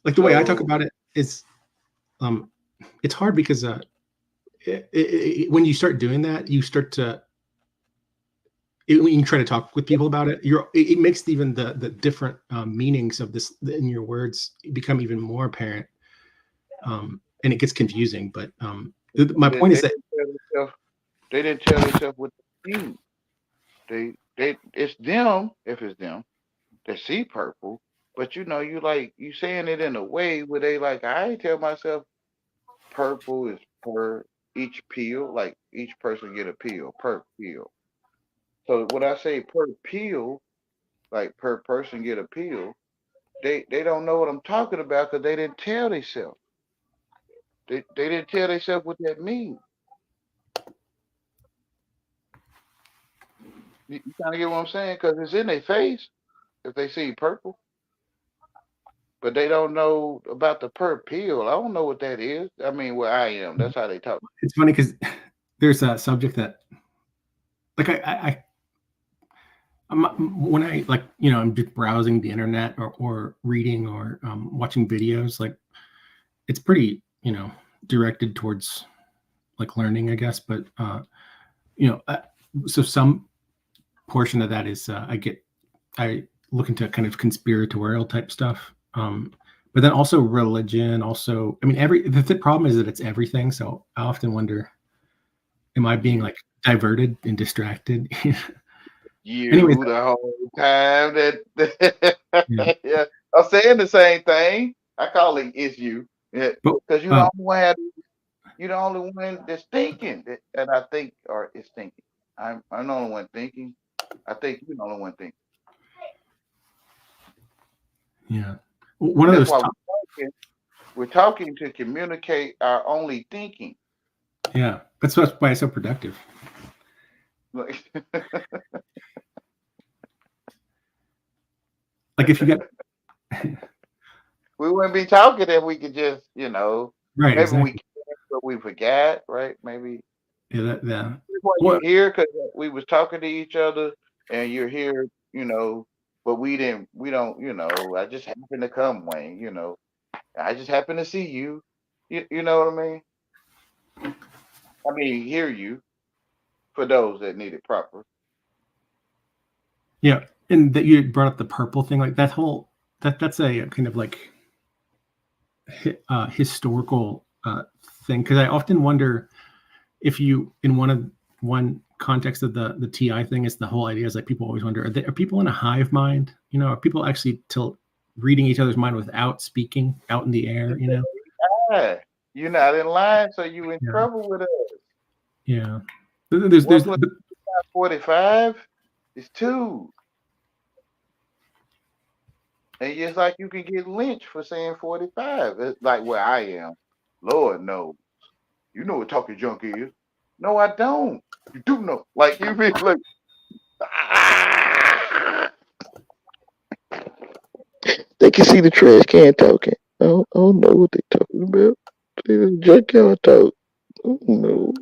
Like the way I talk So about it is, it's hard because when you start doing that, you start to when you try to talk with people about it, it makes even the different meanings of this in your words become even more apparent, and it gets confusing. But my they, point is they that didn't tell themselves they didn't tell themselves what they mean. They it's them if it's them that see purple, but you know you saying it in a way where they like I tell myself purple is per each peel, like each person get a peel per peel. So when I say per peel, like per person get a peel, they don't know what I'm talking about because they didn't tell themselves. They didn't tell themselves what that means. You kind of get what I'm saying? Because it's in their face if they see purple, but they don't know about the per peel. I don't know what that is. I mean, where I am, that's how they talk. it's funny because there's a subject that like when I like I'm just browsing the internet or reading or watching videos, like it's pretty directed towards like learning, I guess. But so some portion of that is I look into kind of conspiratorial type stuff, but then also religion. Also, I mean, the problem is that it's everything. So I often wonder, am I being like diverted and distracted? Anyways, You the whole time that yeah. yeah, I'm saying the same thing. I call it it's you. Yeah, But because you the only one that's thinking and I think or is thinking. I'm the only one thinking. I think you're the only one thinking. yeah, one of That's those. why we're talking to communicate our only thinking. Yeah, that's why it's so productive. Like, Like if you got we wouldn't be talking if we could just, right, maybe we exactly. can, but we forgot, right? Maybe Yeah, that's why well, you're here because we was talking to each other, and you're here, but we don't, I just happened to come, Wayne, I just happened to see you. You know what I mean? I mean, hear you for those that need it proper. yeah, and that you brought up the purple thing, like that whole that's a kind of like historical thing, because I often wonder if you in one context of the TI thing is the whole idea is like people always wonder are people in a hive mind? Are people actually reading each other's mind without speaking out in the air? Yeah, you're not in line, so you in Yeah, trouble with us. yeah. There's 45 is 2. And just like you can get lynched for saying 45. It's like where I am. Lord knows. You know what talking junk is. No, I don't. You do know. Like you be like, "Ah!" They can see the trash can talking. I don't know what they talking about. They junkyard talk. I don't know.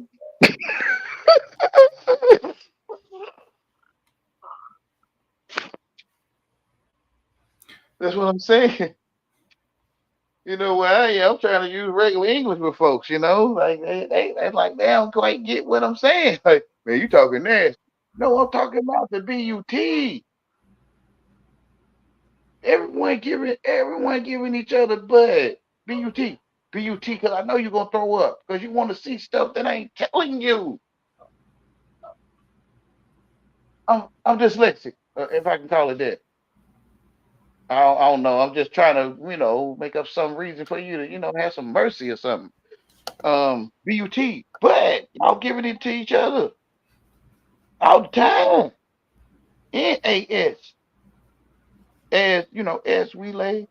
That's what I'm saying. You know where I am. I'm trying to use regular English with folks, like they like they don't quite get what I'm saying. Like, man, you talking this. No, I'm talking about the BUT. Everyone giving each other bud. BUT. BUT, because I know you're gonna throw up. Because you want to see stuff that I ain't telling you. I'm dyslexic, if I can call it that. I don't know. I'm just trying to, make up some reason for you to, have some mercy or something. BUT, but y'all giving it to each other. all the time. NAS. As you know, as we lay.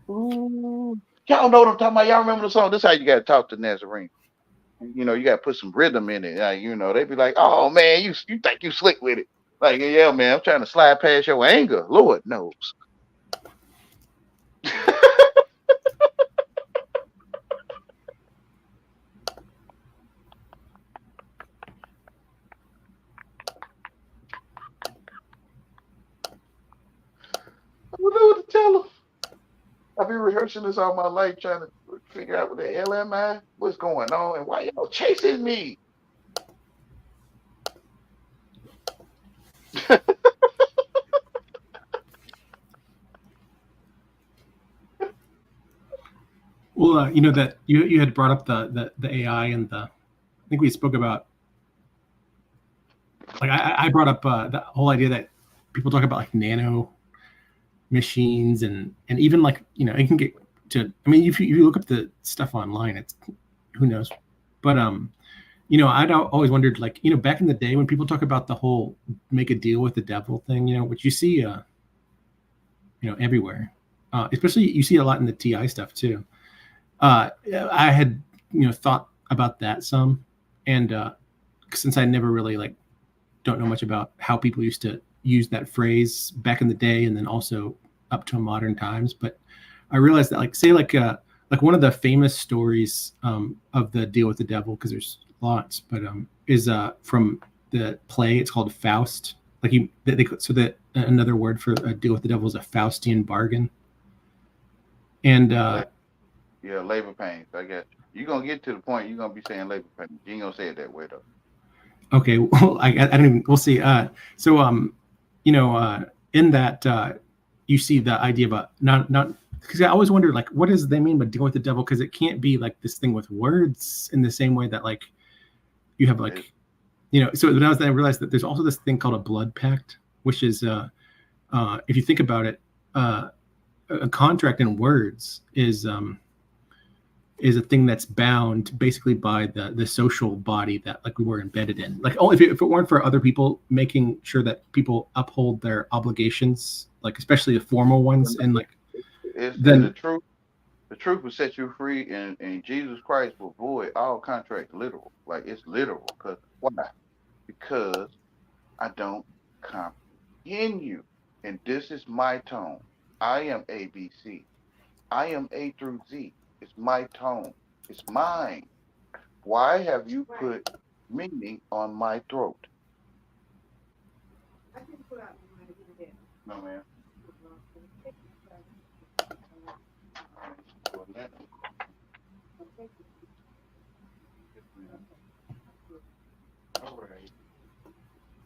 Ooh. Y'all know what I'm talking about. Y'all remember the song? This is how you gotta talk to Nazarene. You know, you gotta put some rhythm in it. Like, you know, they be like, "Oh man, you think you slick with it?" Like, yeah, man, I'm trying to slide past your anger. Lord knows. I don't know what to tell them. I've been rehearsing this all my life, trying to figure out what the hell am I, what's going on, and why y'all chasing me. Well, you know that you had brought up the AI and the I think we spoke about like I brought up the whole idea that people talk about like nano machines and even like it can get to I mean if you look up the stuff online it's who knows but I'd always wondered like back in the day when people talk about the whole make a deal with the devil thing which you see everywhere especially you see a lot in the TI stuff too I had thought about that some and since I never really like don't know much about how people used to use that phrase back in the day and then also up to modern times but I realized that like say like one of the famous stories of the deal with the devil because there's lots but is from the play. It's called Faust. Like so that another word for a deal with the devil is a Faustian bargain. And Yeah, labor pains. I guess you're gonna get to the point you're gonna be saying labor pains. You ain't gonna say it that way though. okay, well, I don't even. We'll see. So in that you see the idea of a not because I always wonder like what does they mean by dealing with the devil because it can't be like this thing with words in the same way that like you have like So when I realized that there's also this thing called a blood pact, which is if you think about it, a contract in words is a thing that's bound basically by the social body that like we were embedded in. Like, oh, if it weren't for other people making sure that people uphold their obligations, like especially the formal ones, and like It's then the truth will set you free, and Jesus Christ will void all contracts literal. Like it's literal. Cause why? Because I don't comprehend you, and this is my tone. I am ABC. I am A through Z. It's my tone. It's mine. Why have you put meaning on my throat? No, man. All right.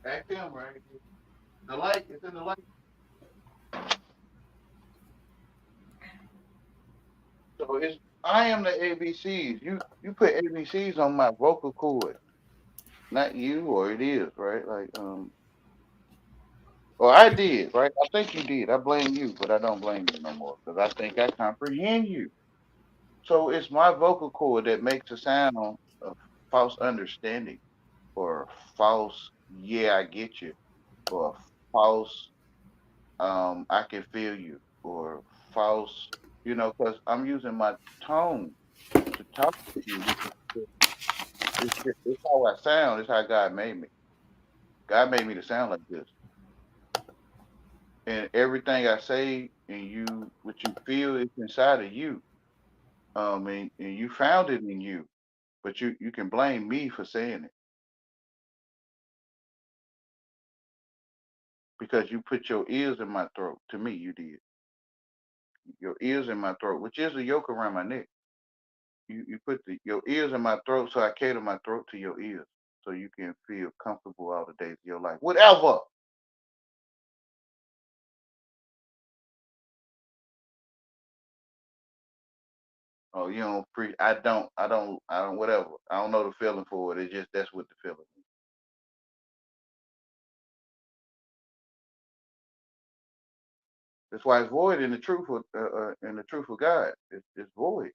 Back them right. The light is in the light. So it's I am the ABCs. You put ABCs on my vocal cord, not you, or it is right. Like or I did right. I think you did. I blame you, but I don't blame you no more because I think I comprehend you. So it's my vocal cord that makes a sound of false understanding or false. Yeah, I get you, or false. I can feel you, or false. Because I'm using my tone to talk to you. It's how I sound. It's how God made me. God made me to sound like this. And everything I say and what you feel is inside of you. And you found it in you. But you can blame me for saying it because you put your ears in my throat. To me, you did. Your ears in my throat, which is a yoke around my neck. You put your ears in my throat, so I cater my throat to your ears, so you can feel comfortable all the days of your life. Whatever. Oh, you don't pre. I don't. Whatever. I don't know the feeling for it. It's just that's what the feeling is. That's why it's void in the truth in the truth of God. It's void.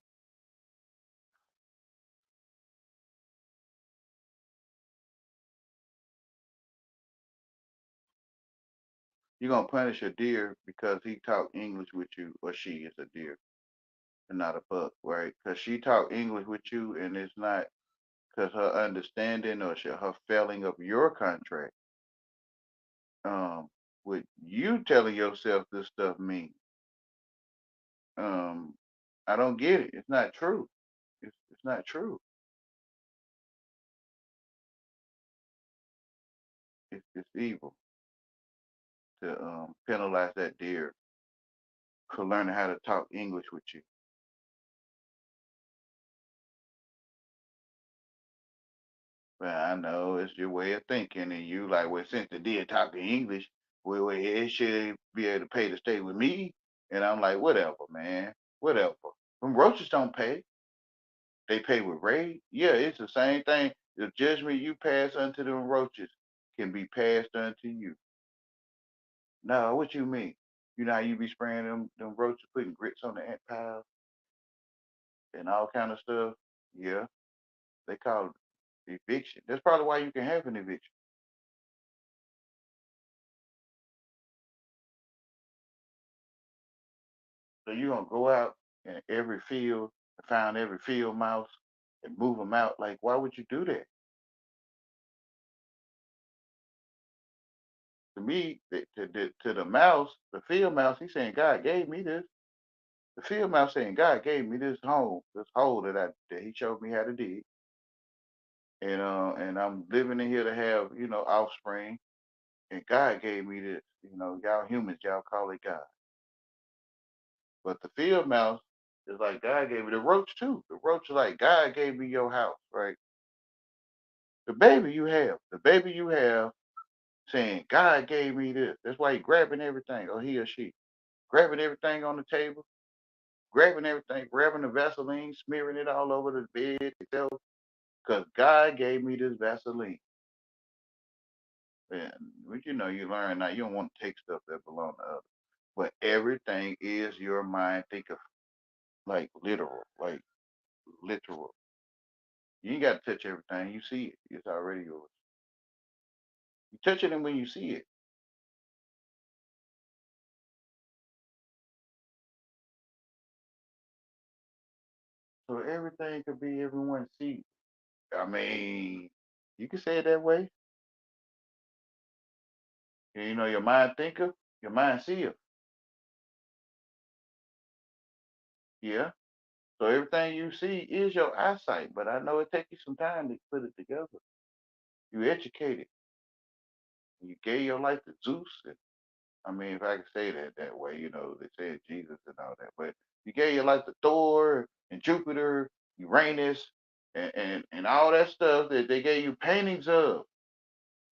You're gonna punish a deer because he talked English with you, or she is a deer and not a buck, right? Because she talked English with you, and it's not because her understanding or her failing of your contract. Um, what you telling yourself this stuff means. Um, I don't get it. It's not true. It's not true. It's evil to penalize that deer for learning how to talk English with you. Well, I know it's your way of thinking, and you like, well, since the deer talking English, well, it should be able to pay to stay with me. And I'm like, whatever, man, whatever. Them roaches don't pay. They pay with raid. Yeah, it's the same thing. The judgment you pass unto them roaches can be passed unto you. No, what you mean? You know how you be spraying them roaches, putting grits on the ant piles and all kind of stuff? Yeah, they call it eviction. That's probably why you can have an eviction. So you're gonna go out in every field and find every field mouse and move them out. Like, why would you do that? To me, to the mouse, the field mouse, he's saying God gave me this. The field mouse saying God gave me this hole that He showed me how to dig, and I'm living in here to have offspring, and God gave me this. Y'all humans, y'all call it God, but the field mouse is like God gave me the roach too. The roach is like God gave me your house, right? The baby you have saying, God gave me this. That's why he grabbing everything, or he or she, grabbing everything on the table, grabbing everything, grabbing the Vaseline, smearing it all over the bed itself, because God gave me this Vaseline. And you learn now you don't want to take stuff that belong to others. But everything is your mind. Think of like literal, like literal. You ain't got to touch everything. You see it. It's already yours. You touch it and when you see it. So everything could be everyone's seed. I mean, you can say it that way. And, your mind thinker, your mind seer. Yeah. So everything you see is your eyesight. But I know it takes you some time to put it together. You educated. You gave your life to Zeus. And, I mean, if I could say that way, they said Jesus and all that. But you gave your life to Thor and Jupiter, Uranus, and all that stuff that they gave you paintings of.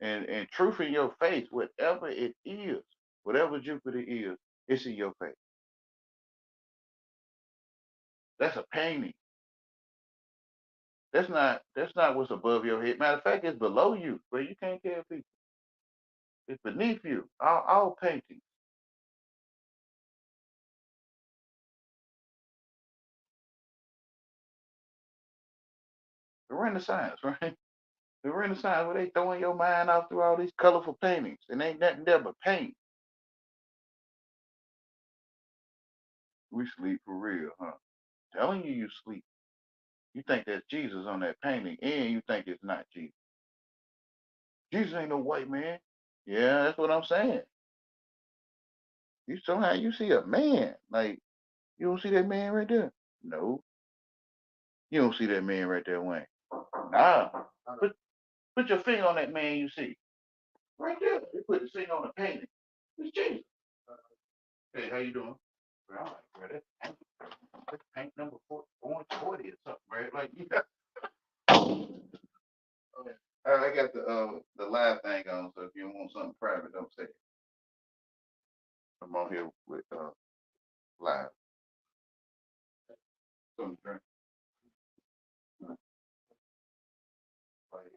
And truth in your face, whatever it is, whatever Jupiter is, it's in your face. That's a painting. That's not what's above your head. Matter of fact, it's below you, where you can't tell people. It's beneath you. All paintings. The Renaissance, right? The Renaissance, where they throwing your mind off through all these colorful paintings, and ain't nothing there but paint. We sleep for real, huh? Telling you sleep. You think that's Jesus on that painting, and you think it's not Jesus. Jesus ain't no white man. Yeah, that's what I'm saying. You see a man. Like, you don't see that man right there? No. You don't see that man right there, Wayne. Nah. Put your finger on that man you see. Right there. They put the finger on the painting. It's Jesus. Hey, how you doing? Well, all right, bro. That's paint number 40 or something, right? Like, yeah. I got the live thing on, so if you want something private, don't say it. I'm on here with live. Something to drink. Like,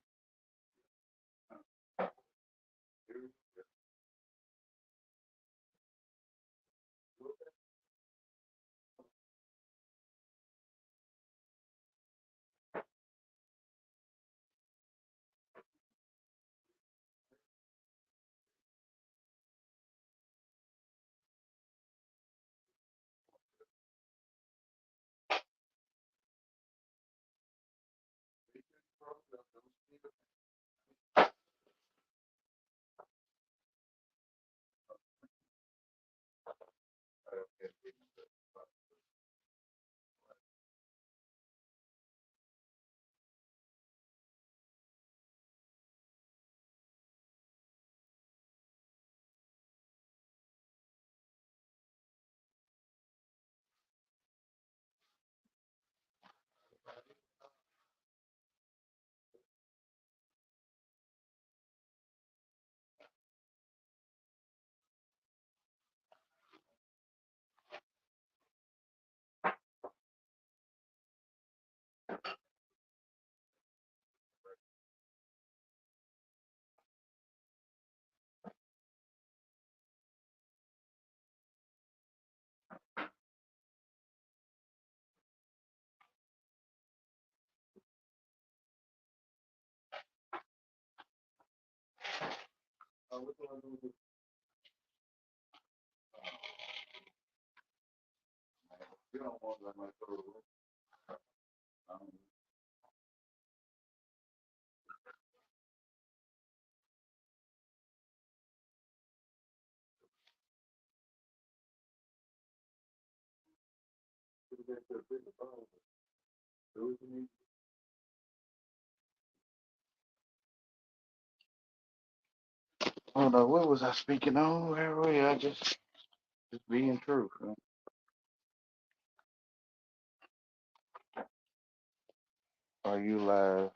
You don't want that much over. Oh no, what was I speaking on? Where were you? I just being true. Man. Are you live?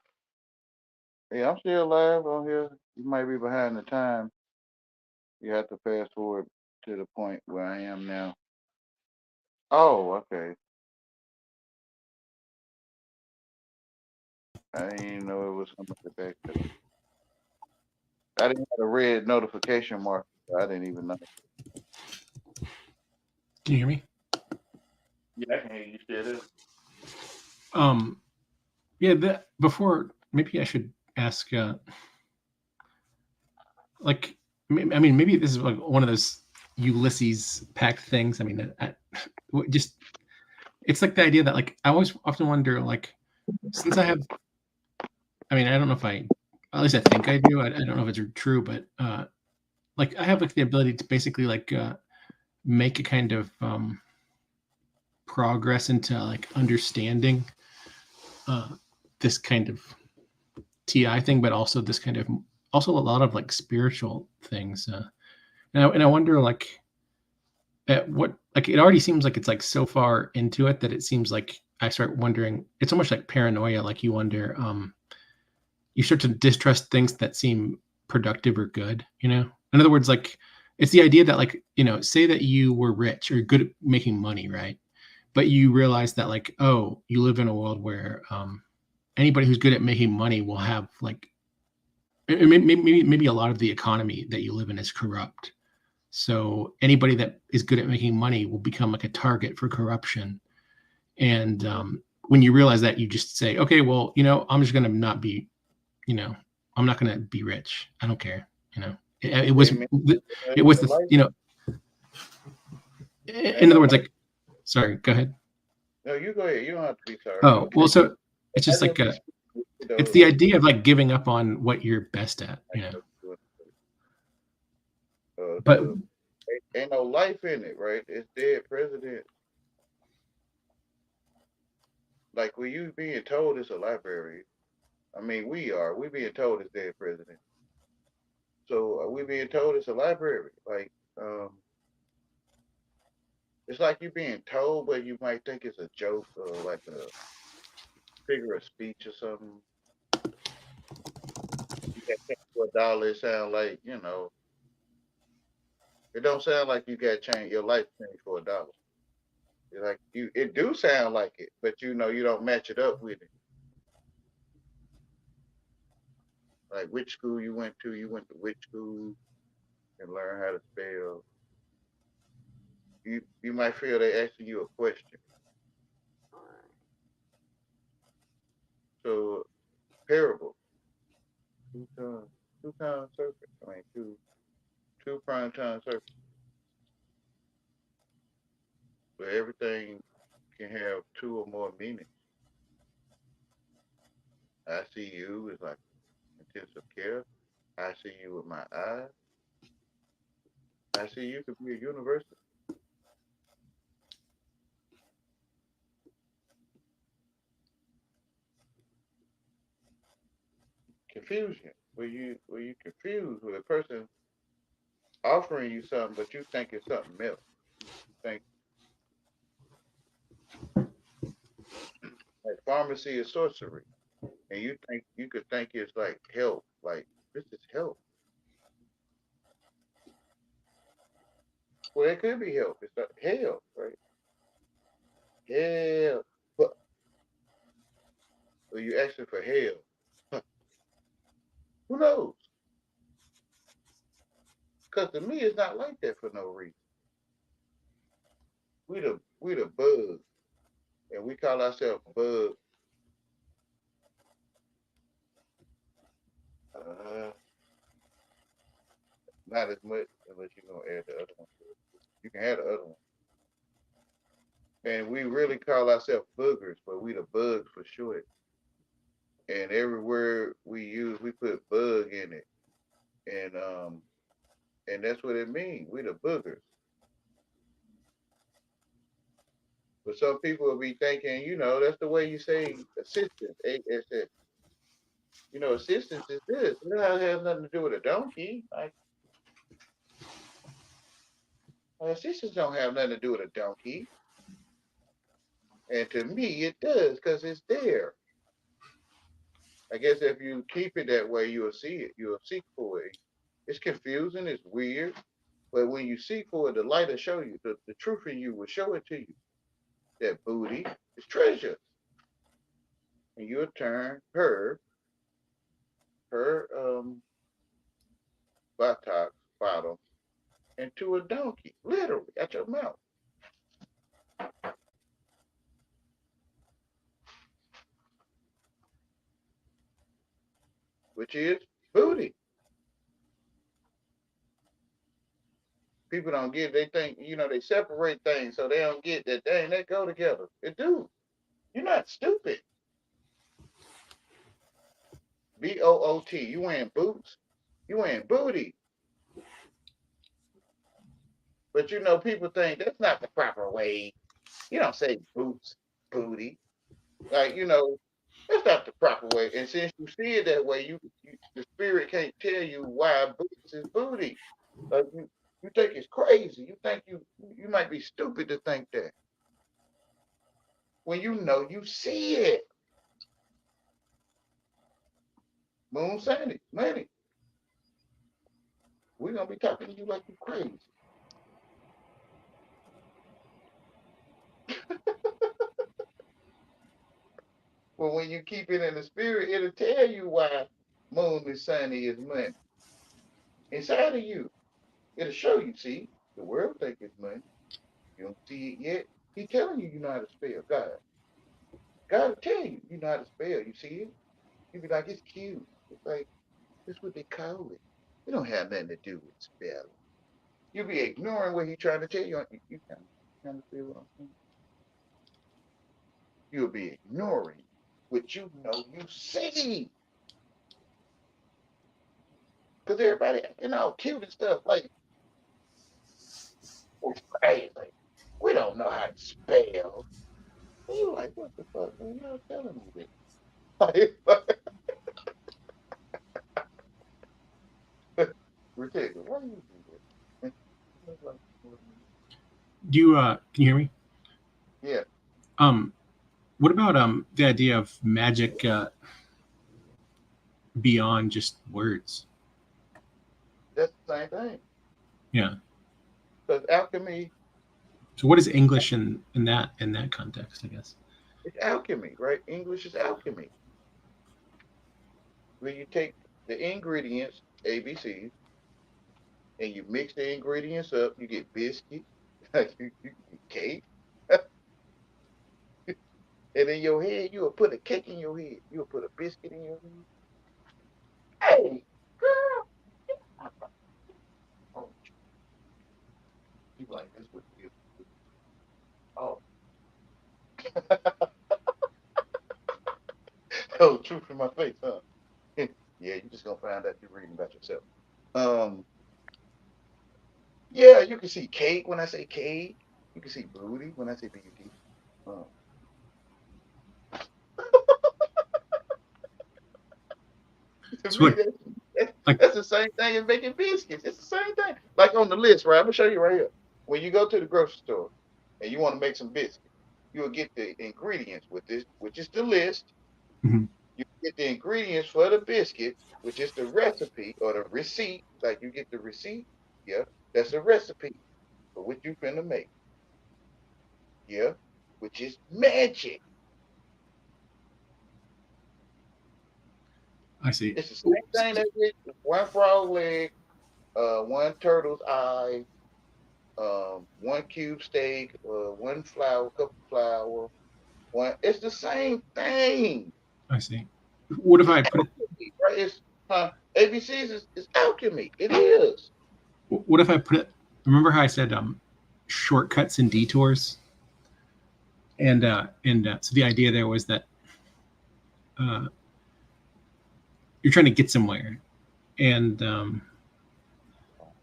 Yeah, I'm still live on here. You might be behind the time. You have to fast forward to the point where I am now. Oh, okay. I didn't even know it was something back to the. I didn't have a red notification mark. So I didn't even know. Can you hear me? Yeah, I can hear you still there. Yeah. Before, maybe I should ask. Like, I mean, maybe this is like one of those Ulysses packed things. I mean, just it's like the idea that like I always often wonder like since I have. I mean, I don't know if at least I think I do. I don't know if it's true, but like I have like the ability to basically like make a kind of progress into like understanding uh, this kind of TI thing, but also this kind of also a lot of like spiritual things. And I wonder like at what like it already seems like it's like so far into it that it seems like I start wondering. It's almost like paranoia. Like you wonder, you start to distrust things that seem productive or good. In other words, like it's the idea that like say that you were rich or good at making money, right? But you realize that like oh, you live in a world where anybody who's good at making money will have like maybe a lot of the economy that you live in is corrupt. So anybody that is good at making money will become like a target for corruption. And when you realize that, you just say, okay, well, I'm just going to not be, you know, I'm not going to be rich. I don't care. It was, Amen. it was The the, life, ain't in other no words, life. like, sorry, go ahead. No, you go ahead. You don't have to be sorry. Oh, well, so it's I just like, just was it's though, the like, idea of like giving up on what you're best at, but the ain't no life in it, right? It's dead president. Like when you being told it's a library. I mean, we being told it's dead president. So we being told it's a library. Like, it's like you being told, but you might think it's a joke or like a figure of speech or something. You got change for $1. It sound like it don't sound like you got change your life change for $1. It's like it do sound like it, but you don't match it up with it. Like which school you went to, which school and learn how to spell. You might feel they asking you a question. So parable, two times, two times serpent. I mean two prime time serpent. Where everything can have two or more meanings. I see you is like intensive care. I see you with my eyes. I see you could be a university. Confusion. Where you confused with a person offering you something, but you think it's something else. You think like pharmacy is sorcery, and you could think it's like help. Like this is help. Well, it could be help. It's not help, right? Help. But well, you asking for help. Who knows? Because to me, it's not like that for no reason. We the bug, and we call ourselves bug. Uh, Not as much unless you're gonna add the other one. You can add the other one. And we really call ourselves boogers, but we the bugs for short. And every word we use, we put bug in it. And that's what it means. We the boogers. But some people will be thinking, that's the way you say assistant, ASS. Assistance is this. It don't have nothing to do with a donkey. Like assistance don't have nothing to do with a donkey. And to me, it does because it's there. I guess if you keep it that way, you'll see it. You'll seek for it. It's confusing. It's weird. But when you seek for it, the light will show you. The truth in you will show it to you. That booty is treasure. And you'll turn her buttocks bottom into a donkey, literally, at your mouth. Which is booty. People don't get, they think, they separate things so they don't get that, dang, they go together. It do. You're not stupid. BOOT. You wearing boots? You wearing booty. But people think that's not the proper way. You don't say boots, booty. Like, that's not the proper way. And since you see it that way, the spirit can't tell you why boots is booty. Like you think it's crazy. You think you might be stupid to think that. When you see it. Moon Sandy, money. We're gonna be talking to you like you crazy. Well, when you keep it in the spirit, it'll tell you why Moon is sunny is money. Inside of you, it'll show you. See, the world think it's money. You don't see it yet. He's telling you know how to spell. God will tell you know how to spell. You see it? You be like, it's cute. It's like, that's what they call it. It don't have nothing to do with spelling. You be ignoring what he's trying to tell you. You kind of feel what I'm saying? You'll be ignoring what you see. Because everybody, cute and stuff, like, it's crazy. We don't know how to spell. And you like, what the fuck? Man, you're not telling me this. Ridiculous. Why do you do that? Do you can you hear me? Yeah. What about the idea of magic beyond just words? That's the same thing. Yeah. Because alchemy. So what is English in that context, I guess? It's alchemy, right? English is alchemy. Where you take the ingredients, ABCs, and you mix the ingredients up, you get biscuit, you get cake. And in your head, you will put a cake in your head. You will put a biscuit in your head. Hey, girl. Oh, you like this would be oh. Oh, truth in my face, huh? Yeah, you just gonna find out you're reading about yourself. Yeah, you can see cake when I say cake. You can see booty when I say beauty. To me, that's the same thing as making biscuits. It's the same thing. Like on the list, right? I'm gonna show you right here. When you go to the grocery store and you want to make some biscuits, you'll get the ingredients with this, which is the list. Mm-hmm. You get the ingredients for the biscuits, which is the recipe or the receipt. Like you get the receipt, yeah, that's the recipe for what you finna make. Yeah, which is magic. I see. It's the same thing that with one frog leg, one turtle's eye, one cube steak, one flour, cup of flour. It's the same thing. I see. What if I put it? Right? It's ABCs is alchemy. It is. what if I put it? Remember how I said shortcuts and detours, and so the idea there was that you're trying to get somewhere, and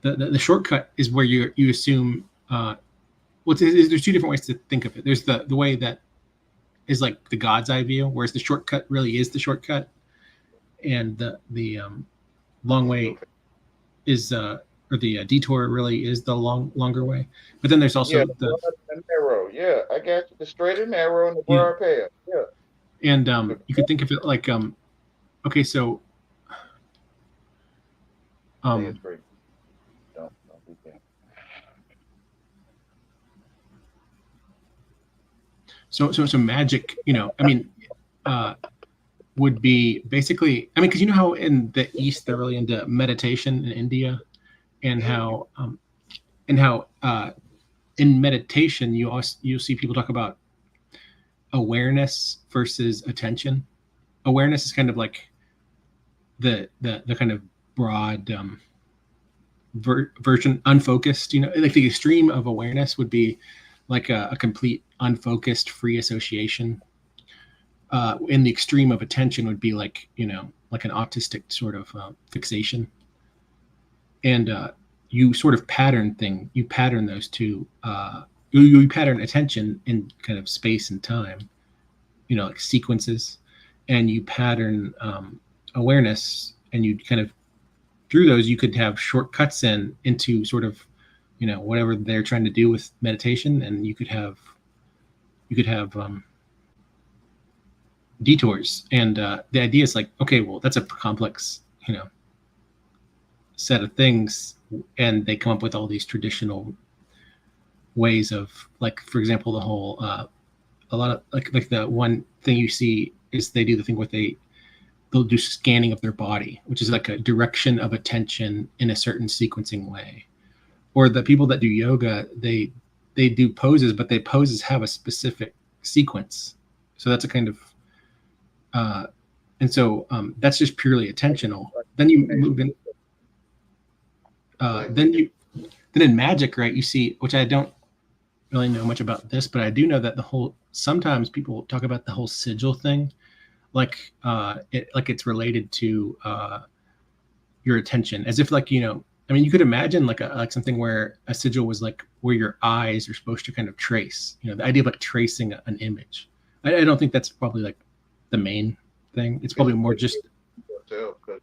the shortcut is where you assume. There's two different ways to think of it. There's the way that is like the God's eye view, whereas the shortcut really is the shortcut, and the long way is or the detour really is the longer way. But then there's also the broad and narrow. Yeah, I got you. The straight and narrow and the broad path. Yeah. And you could think of it like okay, so it's great. Don't do that. So magic, I mean, would be basically, I mean, because you know how in the East they're really into meditation in India, and how in meditation you'll see people talk about awareness versus attention. Awareness is kind of like the kind of broad version, unfocused. Like the extreme of awareness would be like a complete unfocused free association. In the extreme of attention would be like like an autistic sort of fixation. And you sort of pattern those two. You pattern attention in kind of space and time, like sequences, and you pattern awareness, and you kind of through those you could have shortcuts into sort of whatever they're trying to do with meditation, and you could have detours. And the idea is like, okay, well, that's a complex set of things, and they come up with all these traditional ways of, like, for example, the whole a lot of like the one thing you see is they do the thing where they'll do scanning of their body, which is like a direction of attention in a certain sequencing way. Or the people that do yoga, they do poses, but they poses have a specific sequence. So that's a kind of and so that's just purely attentional. Then you move in then in magic, right, you see, which I don't really know much about this, but I do know that sometimes people talk about the whole sigil thing, like it's related to your attention, as if like I mean, you could imagine like something where a sigil was like where your eyes are supposed to kind of trace, the idea of like tracing an image. I don't think that's probably like the main thing. It's probably more just because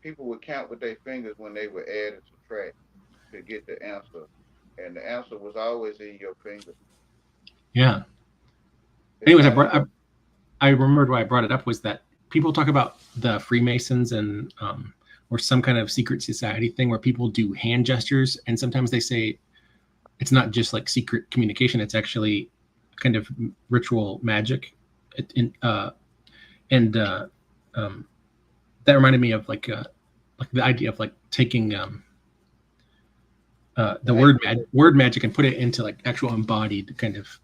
people would count with their fingers when they would add and subtract to get the answer, and the answer was always in your finger. Yeah. Anyways, I remembered why I brought it up was that people talk about the Freemasons and or some kind of secret society thing where people do hand gestures, and sometimes they say it's not just like secret communication; it's actually kind of ritual magic. That reminded me of like the idea of like taking the word magic and put it into like actual embodied kind of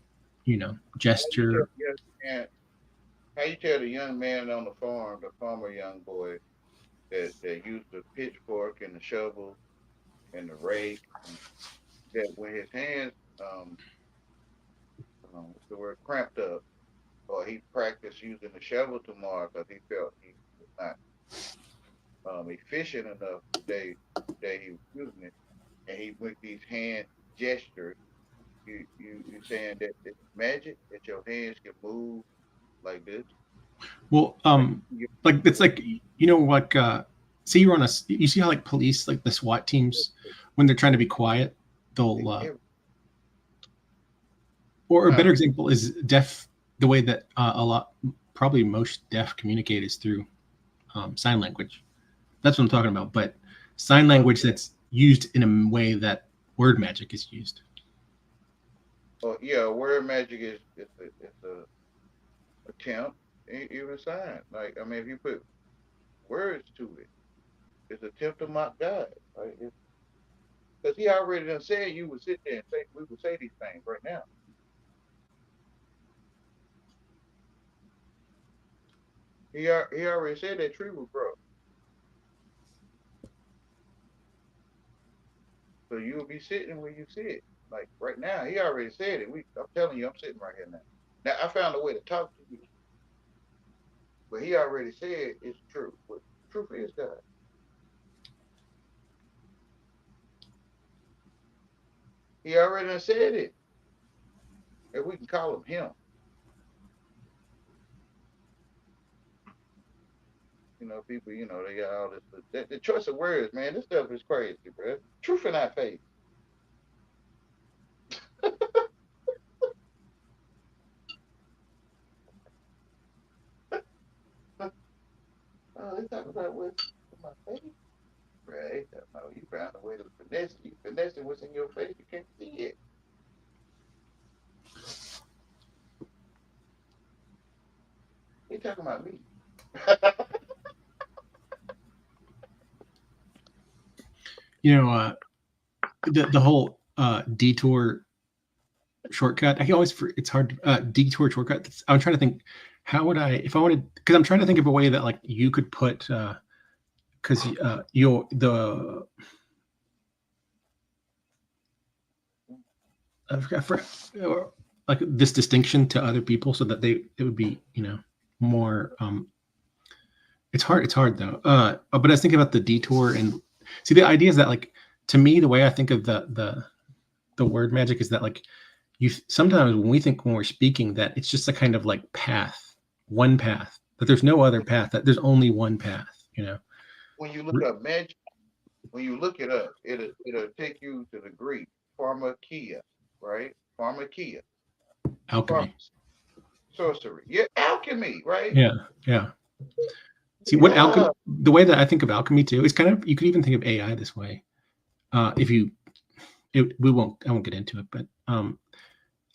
gesture. How you tell the young man on the farm, the farmer young boy, that used the pitchfork and the shovel and the rake, that when his hands the word cramped up, or he practiced using the shovel tomorrow because he felt he was not efficient enough the day he was using it, and he with these hand gestures, you saying that it's magic, that your hands can move like this. Well, like it's like like see you're on you see how like police, like the SWAT teams, when they're trying to be quiet, they'll or a better example is deaf. The way that probably most deaf communicate is through sign language. That's what I'm talking about. But sign language that's used in a way that word magic is used. Oh yeah, word magic is a attempt, even sign. Like, I mean, if you put words to it, it's an attempt to mock God. Right? Because he already done said you would sit there and say we would say these things right now. He already said that tree would grow. So you'll be sitting where you sit. Like right now, he already said it. I'm telling you, I'm sitting right here now. Now I found a way to talk to you, but he already said it's true. But truth is God. He already done said it. And we can call him him. You know, people, they got all this. The choice of words, man, this stuff is crazy, bro. Truth in our face. Oh, they talk about what's in my face. Right? No, you found a way to finesse. You finessing what's in your face. You can't see it. He talking about me. The whole detour shortcut. I can always it's hard detour shortcut. I'm trying to think how would I if I wanted because I'm trying to think of a way that like you could put because you're the for, like this distinction to other people so that it would be more it's hard though but I was thinking about the detour and see the idea is that like to me the way I think of the word magic is that like you sometimes when we're speaking that it's just a kind of like one path that there's no other path that there's only one path When you look up magic, when you look it up, it'll take you to the Greek pharmakia, right? Pharmakia, alchemy. sorcery. Yeah, alchemy, right? Yeah. See what alchemy the way that I think of alchemy too is kind of you could even think of AI this way if you I won't get into it but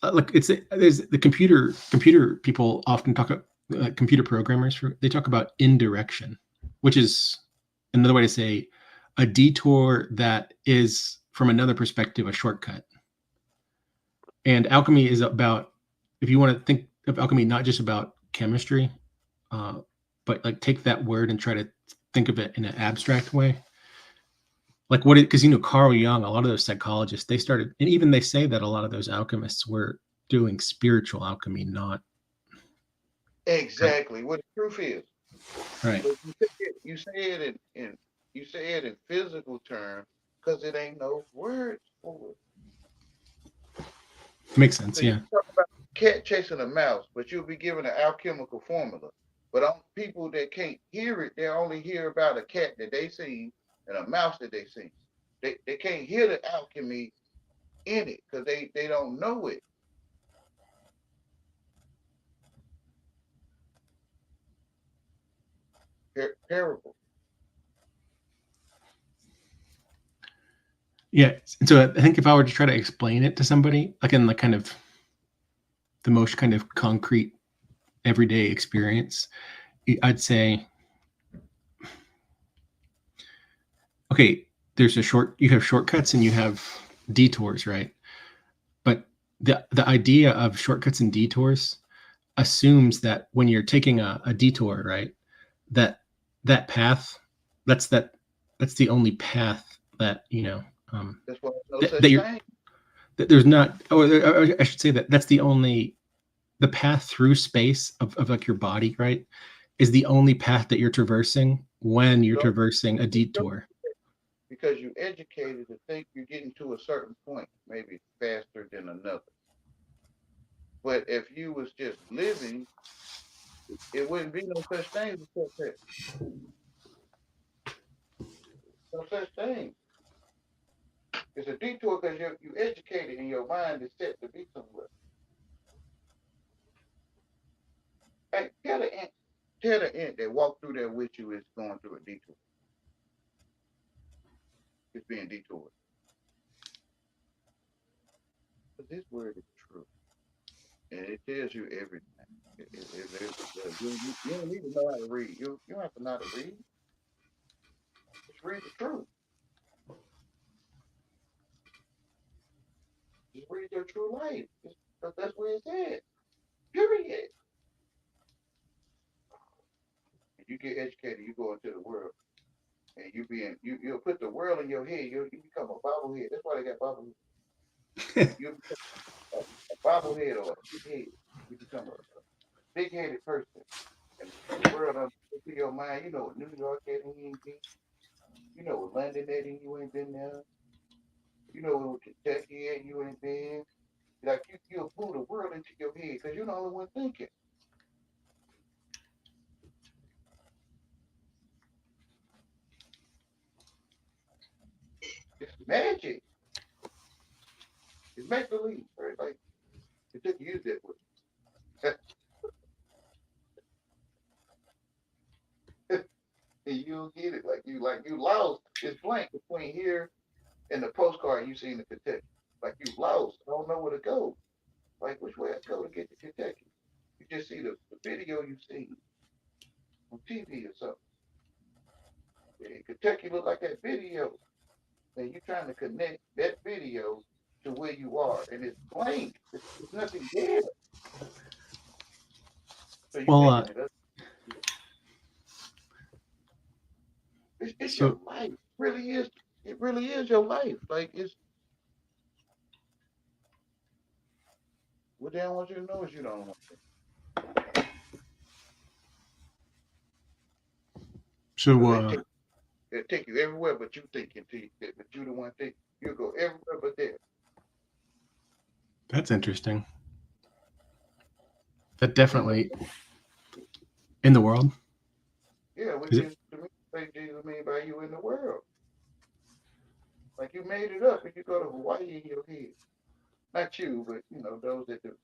look there's the computer people often talk about computer programmers they talk about indirection which is another way to say a detour that is from another perspective a shortcut and alchemy is about if you want to think of alchemy not just about chemistry but like take that word and try to think of it in an abstract way like what it because Carl Jung a lot of those psychologists they started and even they say that a lot of those alchemists were doing spiritual alchemy not exactly what the truth is right but you say it in you say it in physical terms because it ain't no words for it. Makes sense So yeah you talk about a cat chasing a mouse but you'll be given an alchemical formula but on people that can't hear it they only hear about a cat that they seen and a mouse that they seen they can't hear the alchemy in it because they don't know it. Parable. yeah and so I think if I were to try to explain it to somebody like in the kind of the most kind of concrete everyday experience I'd say okay you have shortcuts and you have detours right but the idea of shortcuts and detours assumes that when you're taking a detour right that that path that's the only path that That's why no that, such that you're thing. that there's not or I should say that's the only the path through space of like your body right is the only path that you're traversing when you're traversing a detour Because you educated to think you're getting to a certain point, maybe faster than another. But if you was just living, it wouldn't be no such thing as shortcut. No such thing. It's a detour because you educated and your mind is set to be somewhere. Hey, tell the ant that walked through there with you is going through a detour. It's being detoured. But this word is true. And it tells you everything. You don't need to know how to read. You don't have to know how to read. Just read the truth. Just read your true life. That's what it said. Period. If you get educated, you go into the world and you'll put the world in your head. You become a bobblehead. That's why they got bobblehead. You become a bobblehead or a big head. You become a big headed person, and the world into your mind. You know what New York at and you ain't been. You know what London at and you ain't been there. You know what Kentucky at you ain't been. Like you'll pull the world into your head because you're the only one thinking. It's magic. It's make believe, right? Like it took you that way. And you'll get it. Like you lost. It's blank between here and the postcard you seen in Kentucky. Like you lost. I don't know where to go. Like which way I go to get to Kentucky. You just see the video you seen on TV or something. And Kentucky look like that video. And you're trying to connect that video to where you are. And it's blank. There's nothing there. So you're Well, making it up. It's so your life. It really is your life. Like it's what they don't want you to know is you don't want it. so So they take you everywhere but you thinking but you the one thing. You go everywhere but there. that's interesting. That definitely in the world. Yeah, which Is is it? to me like Jesus mean by you in the world. Like you made it up and you go to Hawaii in your head. Not you, but you know, those that do.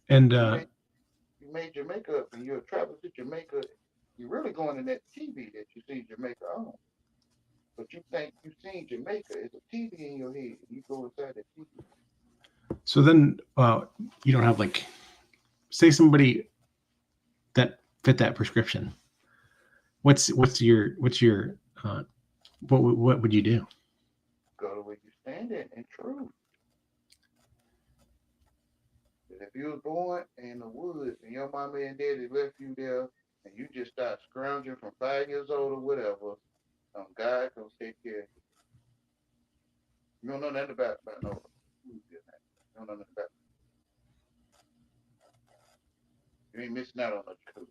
And You made you made Jamaica up and you're traveling to Jamaica. You're really going in that TV that you see Jamaica on. But you think you've seen Jamaica. It's a TV in your head. You go inside that TV. so then you don't have like, say somebody that fit that prescription. What's your what would you do? Go to where you stand in truth. If you was born in the woods and your mama and daddy left you there and you just start scrounging from 5 years old or whatever, God gonna take care of you. You don't know nothing about no food. You don't know nothing about you ain't missing out on no food.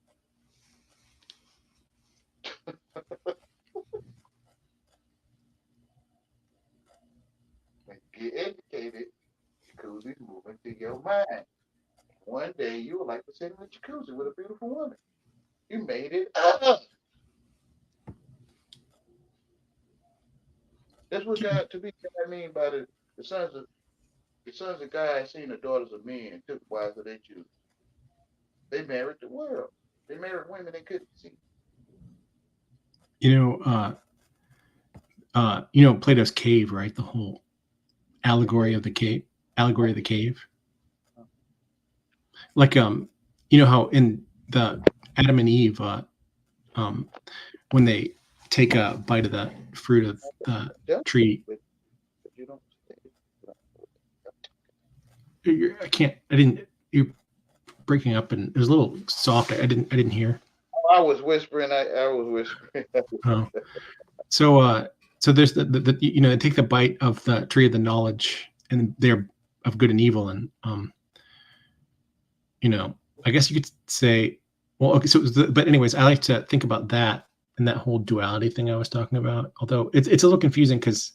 When you get educated, jacuzzi's moving to your mind. One day you would like to sit in a jacuzzi with a beautiful woman. You made it up. That's what God to me. I mean by the sons of the sons of God seen the daughters of men and took wives of their Jews. They married the world. They married women they couldn't see. Plato's cave, right? The whole allegory of the cave. Allegory of the cave. Like how in the Adam and Eve, when they take a bite of the fruit of the tree. But you don't. You're breaking up and it was a little soft. I didn't hear. I was whispering. I was whispering. Oh. So there's the they take the bite of the tree of the knowledge and they're of good and evil. And I guess you could say, well, okay, but anyways, I like to think about that and that whole duality thing I was talking about. Although it's a little confusing because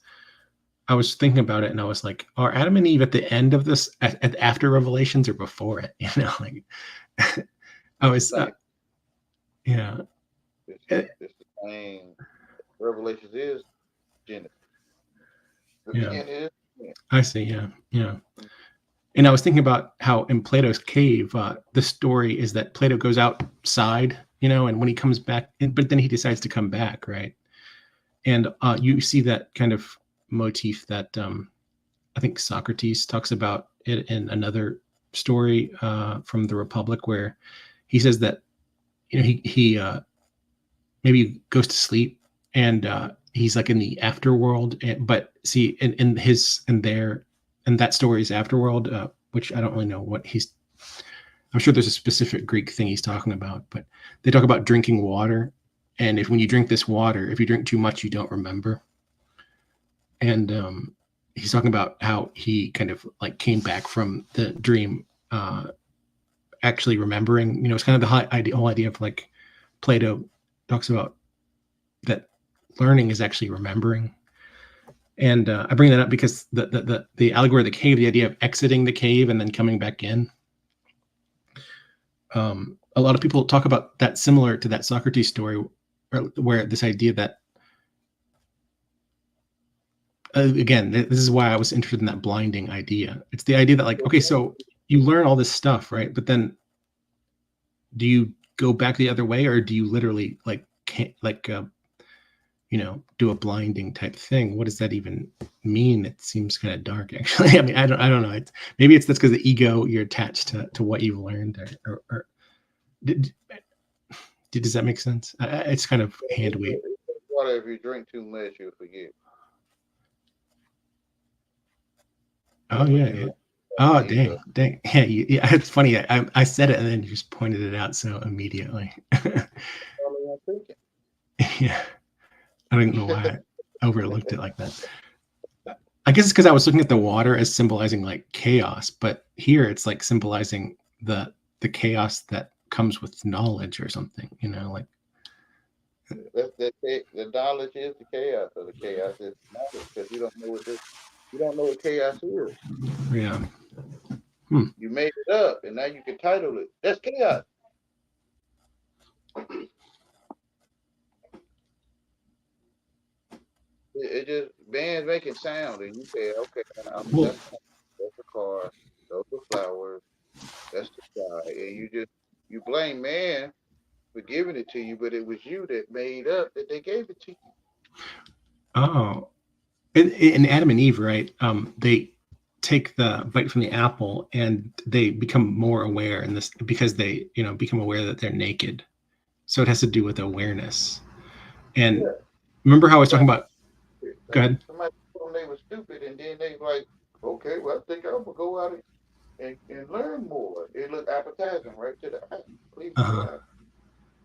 I was thinking about it and I was like, are Adam and Eve at the end of this, at after Revelations or before it? Like I was, yeah. It's the same. Revelations is Genesis. Yeah. I see. Yeah. And I was thinking about how in Plato's cave, the story is that Plato goes outside, and when he comes back, but then he decides to come back, right? And you see that kind of motif that I think Socrates talks about it in another story from the Republic, where he says that he maybe goes to sleep and he's like in the afterworld, but see in that story's afterworld, which I don't really know what I'm sure there's a specific Greek thing he's talking about, but they talk about drinking water and if when you drink this water, if you drink too much, you don't remember. And he's talking about how he kind of like came back from the dream, actually remembering. It's kind of the whole idea of like Plato talks about that learning is actually remembering. And I bring that up because the allegory of the cave, the idea of exiting the cave and then coming back in. A lot of people talk about that similar to that Socrates story, where this idea that, again, this is why I was interested in that blinding idea. It's the idea that like, okay, so you learn all this stuff, right? But then do you go back the other way, or do you literally like can't like do a blinding type thing? What does that even mean? It seems kind of dark, actually. I mean, I don't know. Maybe that's because the ego, you're attached to what you've learned, or does that make sense? It's kind of hand wave. Water, if you drink too much, you'll forget. Oh yeah. Oh dang. Yeah. It's funny. I said it and then you just pointed it out so immediately. Yeah. I don't know why I overlooked it like that. I guess it's because I was looking at the water as symbolizing like chaos, but here it's like symbolizing the chaos that comes with knowledge or something. Like the knowledge is the chaos, or the chaos is knowledge, because you don't know what chaos is. Yeah. You made it up, and now you can title it. That's chaos. It just man's making sound, and you say, okay, that's a car, those are flowers, that's the sky, and you blame man for giving it to you, but it was you that made up that they gave it to you. Oh, in Adam and Eve, right? They take the bite from the apple and they become more aware in this because they, become aware that they're naked. So it has to do with awareness. And remember how I was talking about? Go ahead. Somebody told them they were stupid, and then they like, okay, well, I think I'm gonna go out and learn more. It looked appetizing right to the eye.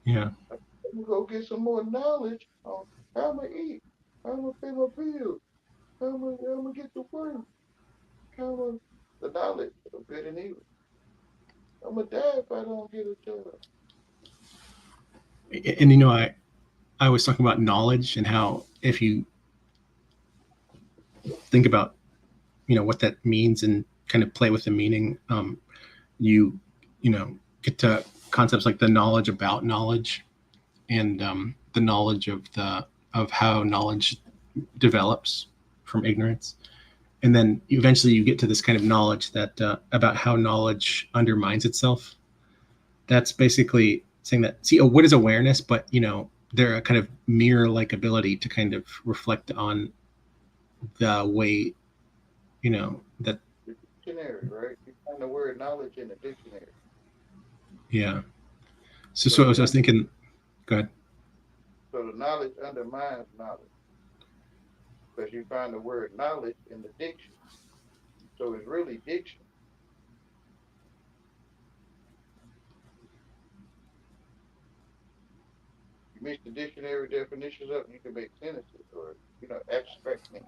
Yeah. I'm gonna go get some more knowledge on how I'm gonna eat, how I'm gonna pay my bills, how I'm gonna get to work, the knowledge of good and evil. I'm gonna die if I don't get a job. And I was talking about knowledge and how if you think about what that means and kind of play with the meaning, you get to concepts like the knowledge about knowledge and the knowledge of how knowledge develops from ignorance, and then eventually you get to this kind of knowledge that about how knowledge undermines itself. That's basically saying that, see, what is awareness? But they're a kind of mirror-like ability to kind of reflect on the way that Dictionary, right? You find the word knowledge in the dictionary. Yeah. So I was thinking. Go ahead. So the knowledge undermines knowledge, because you find the word knowledge in the diction. So it's really diction. You mix the dictionary definitions up, you can make sentences, or abstract things.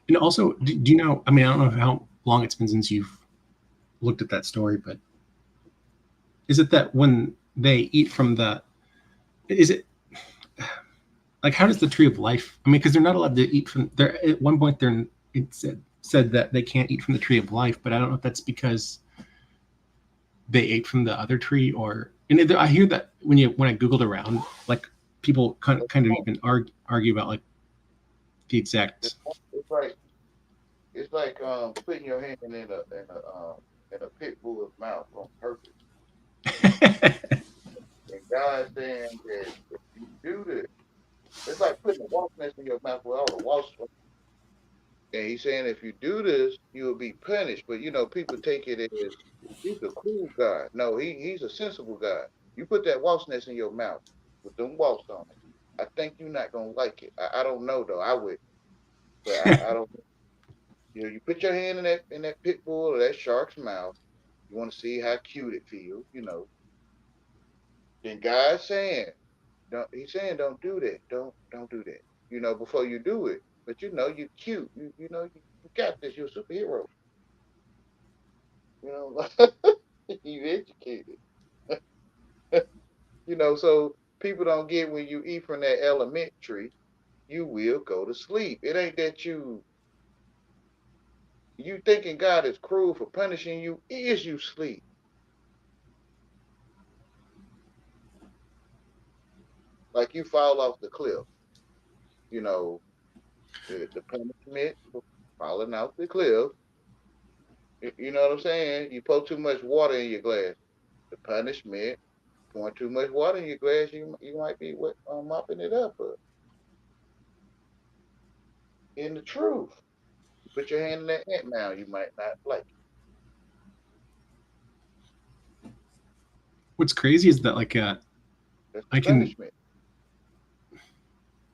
And also, do you know? I mean, I don't know how long it's been since you've looked at that story, but is it that when they eat from is it like, how does the tree of life? I mean, because they're not allowed to eat from there. At one point, it said that they can't eat from the tree of life, but I don't know if that's because they ate from the other tree, or. And I hear that when I googled around, like people kind of even argue about like the exact. It's like putting your hand in a pit bull's mouth on purpose. And God saying that if you do this, it's like putting a wasp nest in your mouth with all the wasps. And he's saying if you do this, you will be punished. But people take it as he's a cool God. No, he's a sensible God. You put that wasp nest in your mouth with them wasps on it. I think you're not gonna like it. I don't know though. I would, but I don't. You put your hand in that pit bull or that shark's mouth. You want to see how cute it feels. Then God's saying, don't he's saying don't do that. Don't do that. Before you do it. But you're cute. You got this, you're a superhero. You know, you educated. So people don't get when you eat from that elementary, you will go to sleep. It ain't that you thinking God is cruel for punishing you, is you sleep. Like you fall off the cliff. You know, the punishment for falling off the cliff. You know what I'm saying? You pour too much water in your glass. The punishment, pouring too much water in your glass, you might be mopping it up. But in the truth, you put your hand in that ant mound, you might not like it. What's crazy is that like That's I the can punishment.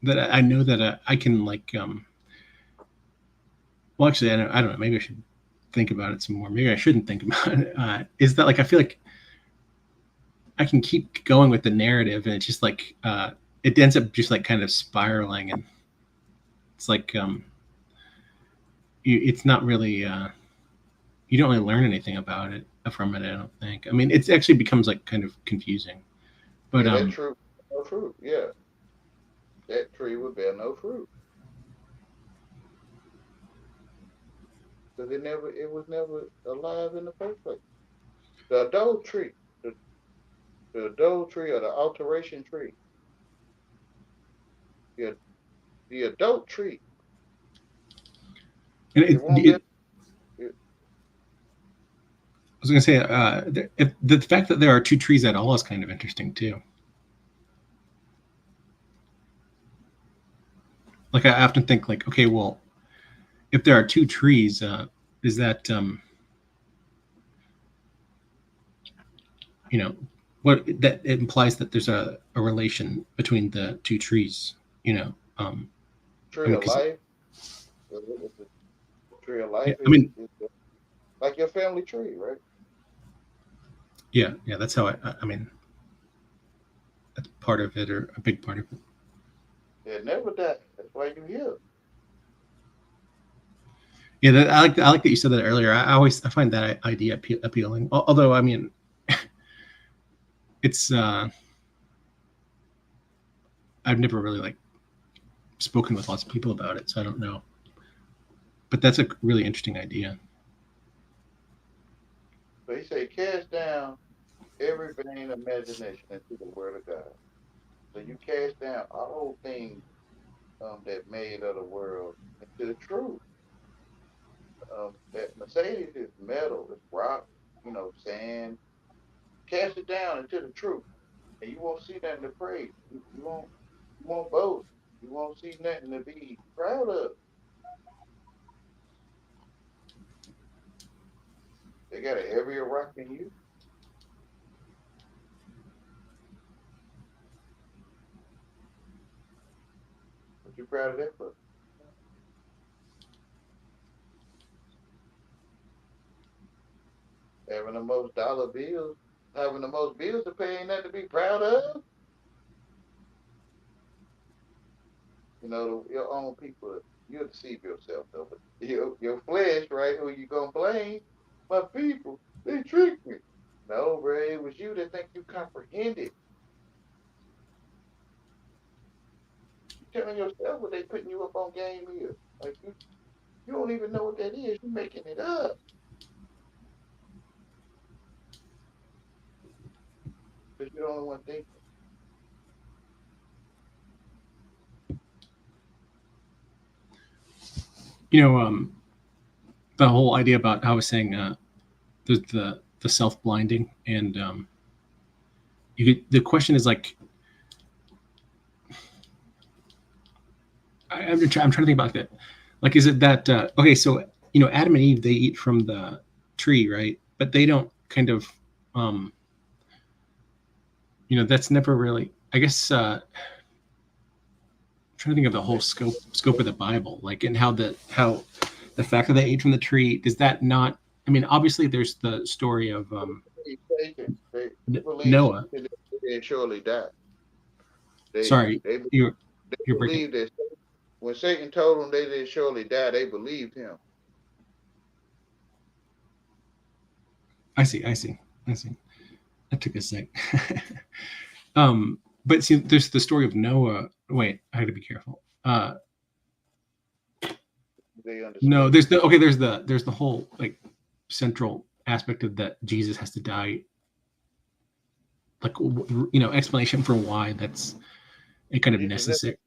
that I know that I can like well actually I don't know, maybe I should think about it some more. Maybe I shouldn't think about it. Is that like I feel like I can keep going with the narrative and it's just like it ends up just like kind of spiraling, and it's like it's not really you don't really learn anything about it from it, I don't think. I mean, it actually becomes like kind of confusing. But Yeah, that true, no fruit. Yeah, that tree would bear no fruit because it was never alive in the first place. The adultery, the, the adultery or the alteration tree, the the adult tree, and it won't be. I was going to say the fact that there are two trees at all is kind of interesting too. Like I often think like, okay, well, if there are two trees, is that what that it implies that there's a relation between the two trees, Tree of life. The tree of life I mean, is like your family tree, right? yeah, that's how I mean, that's part of it, or a big part of it. It never dies. That's why you here. Yeah, I like that you said that earlier. I find that idea appealing. Although, I mean, it's I've never really like spoken with lots of people about it, so I don't know. But that's a really interesting idea. So he said, cast down every vain imagination into the word of God. So you cast down all things that made of the world into the truth. That Mercedes is metal, it's rock, sand. Cast it down into the truth, and you won't see nothing to praise. You won't boast. You won't see nothing to be proud of. They got a heavier rock than you. What you proud of that for? Having the most dollar bills, having the most bills to pay ain't nothing to be proud of. Your own people, you'll deceive yourself though. But your flesh, right? Who you gonna blame? My people, they tricked me. No, bro, it was you that think you comprehended. You telling yourself what they putting you up on game here. Like you don't even know what that is. You're making it up. Because you're the only one thinking. The whole idea about how I was saying the self blinding, and the question is like, I'm trying to think about that. Like, is it that okay? So Adam and Eve, they eat from the tree, right? But they don't kind of that's never really. I guess I'm trying to think of the whole scope of the Bible, like, and how the fact that they ate from the tree, does that not? I mean, obviously, there's the story of Noah. they'd surely die. Sorry, They you're breaking. believed that when Satan told them they did surely die, they believed him. I see. That took a sec. But see, there's the story of Noah. Wait, I had to be careful. They understand. No, there's the whole like central aspect of that Jesus has to die. Like, explanation for why that's a kind of necessary.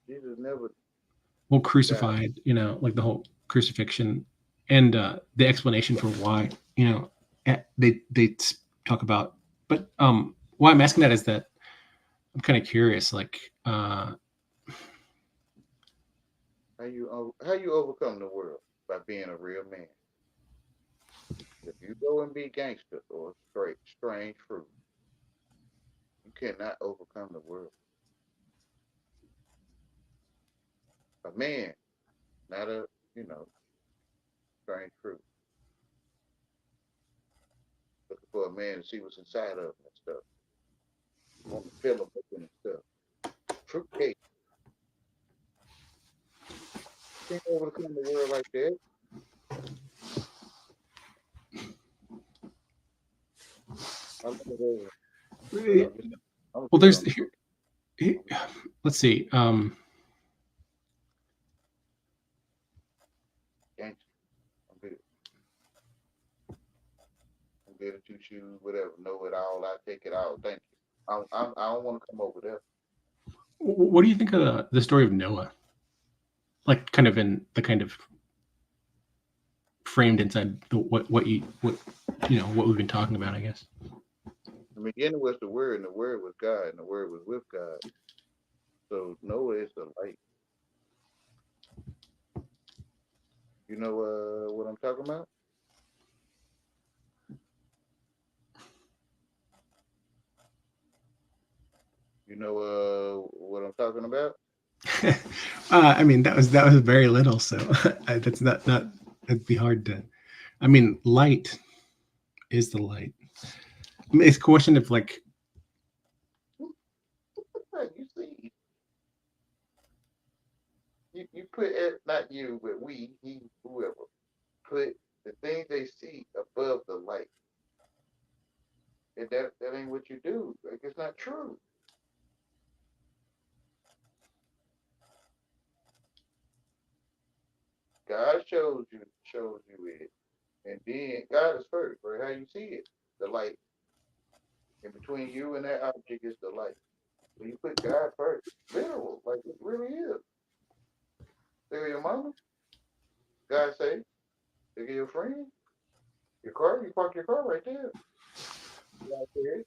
Jesus never. Well, crucified, like the whole crucifixion, and the explanation for why, they talk about. But why I'm asking that is that I'm kind of curious, like, how you overcome the world by being a real man. If you go and be gangster or strange fruit, you cannot overcome the world. A man, not a strange fruit. Looking for a man to see what's inside of him and stuff. You want to fill him up and stuff. Fruitcake. Can't overcome the world like that. Well, there's here, let's see. I'm good at shoes, whatever. Know it all. I take it all. Thank you. I don't want to come over there. What do you think of the story of Noah? Like, kind of in the kind of framed inside what we've been talking about, I guess. The beginning was the Word, and the Word was God, and the Word was with God. So Noah is the light. You know what I'm talking about? You know what I'm talking about? I mean, that was very little, so that's not it'd be hard to. I mean, light is the light. I mean, it's a question of like. You see, you put not you, but we, he, whoever, put the things they see above the light, and that ain't what you do. Like, it's not true. God shows you it, and then God is first, right? How you see it, the light. In between you and that object is the light. So you put God first, literal, like it really is. There your mama. God say, there your friend, your car. You park your car right there. God said.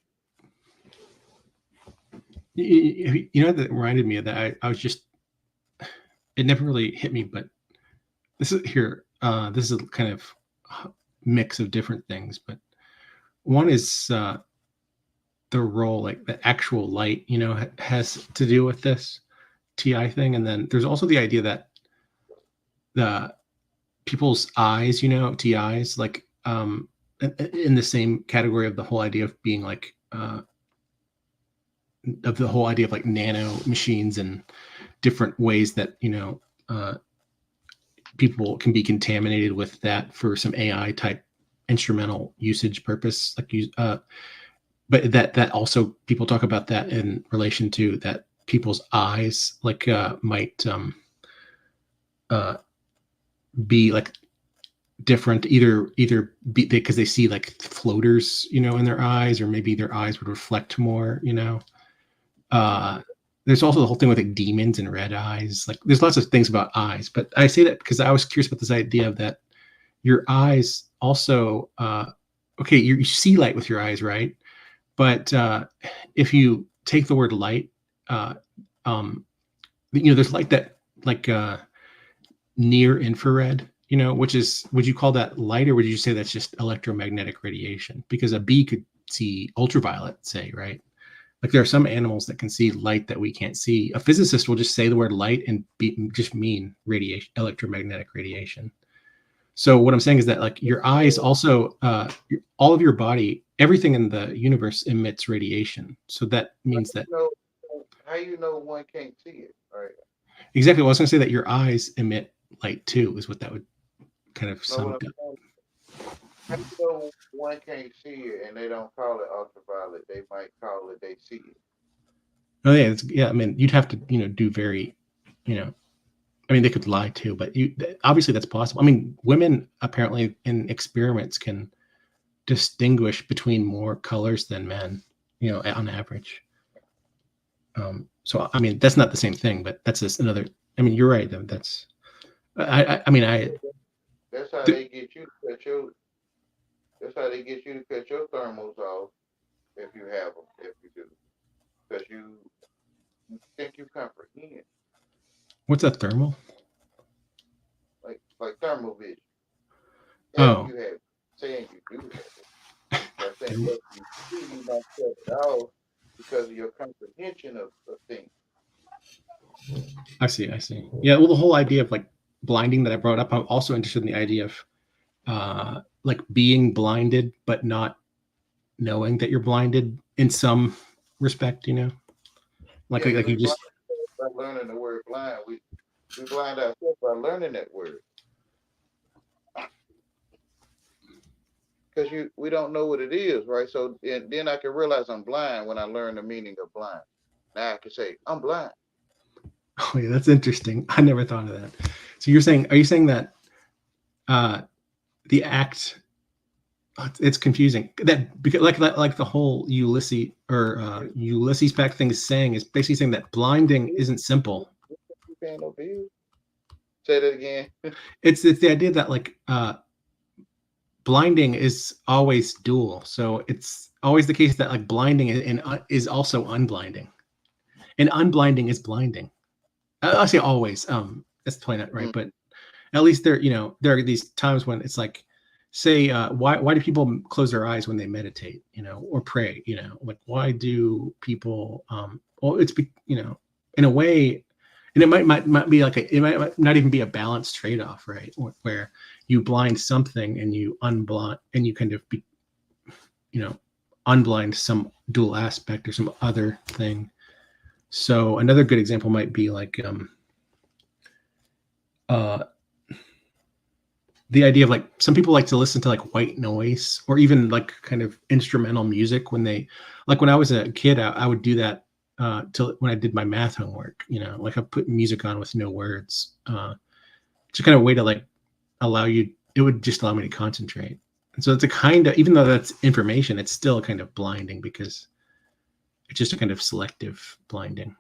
That reminded me of that. I was just. It never really hit me, but this is here. This is a kind of mix of different things, but one is the role, like the actual light, has to do with this TI thing, and then there's also the idea that the people's eyes, TIs, like in the same category of the whole idea of being like of the whole idea of like nano machines and different ways that people can be contaminated with that for some AI type instrumental usage purpose, like but that also people talk about that in relation to that people's eyes like might be like different, either be because they see like floaters in their eyes, or maybe their eyes would reflect more. There's also the whole thing with like demons and red eyes. Like, there's lots of things about eyes, but I say that because I was curious about this idea of that your eyes also okay, you see light with your eyes, right? But if you take the word light, there's light that like near infrared, which is, would you call that light, or would you say that's just electromagnetic radiation? Because a bee could see ultraviolet, say, right? Like, there are some animals that can see light that we can't see. A physicist will just say the word light and just mean radiation, electromagnetic radiation. So what I'm saying is that like your eyes also, all of your body everything in the universe emits radiation. So that means that How you know one can't see it? Right. exactly. Well, I was going to say that your eyes emit light too, is what that would kind of No, sum what up. I'm saying, how you know one can't see it and they don't call it ultraviolet? They might call it they see it. Oh yeah, yeah. I mean, you'd have to, do very, I mean, they could lie too, but obviously that's possible. I mean, women apparently in experiments can distinguish between more colors than men, on average. So I mean, that's not the same thing, but that's just another. I mean, you're right. That's. I mean, That's how they get you to cut your. That's how they get you to cut your thermals off if you have them, if you do, because you think you comprehend, What's a thermal? like thermal vision. Oh. You have saying you do have it. But saying that you not cut it off because of your comprehension of things. I see. Yeah. Well, the whole idea of like blinding that I brought up, I'm also interested in the idea of like being blinded, but not knowing that you're blinded in some respect, like you just by learning the word blind, we blind ourselves by learning that word. Because we don't know what it is, right? So then I can realize I'm blind when I learn the meaning of blind. Now I can say I'm blind. Oh yeah, that's interesting. I never thought of that. So are you saying that the act? It's confusing. That because like the whole Ulysses or Ulysses Pact thing is saying is basically saying that blinding isn't simple. Say that again. It's the idea that like blinding is always dual. So it's always the case that like blinding is also unblinding, and unblinding is blinding. I say always. That's the point, right? But at least there are these times when it's like, say, why do people close their eyes when they meditate, or pray, like why do people? Well, it's in a way, and it might be like it might not even be a balanced trade-off, right? Where you blind something and you unblind, and you kind of unblind some dual aspect or some other thing. So another good example might be like the idea of like some people like to listen to like white noise or even like kind of instrumental music when they like when I was a kid, I would do that till when I did my math homework, like I put music on with no words. It's a kind of way to like allow you, it would just allow me to concentrate. And so it's a kind of, even though that's information, it's still kind of blinding because it's just a kind of selective blinding.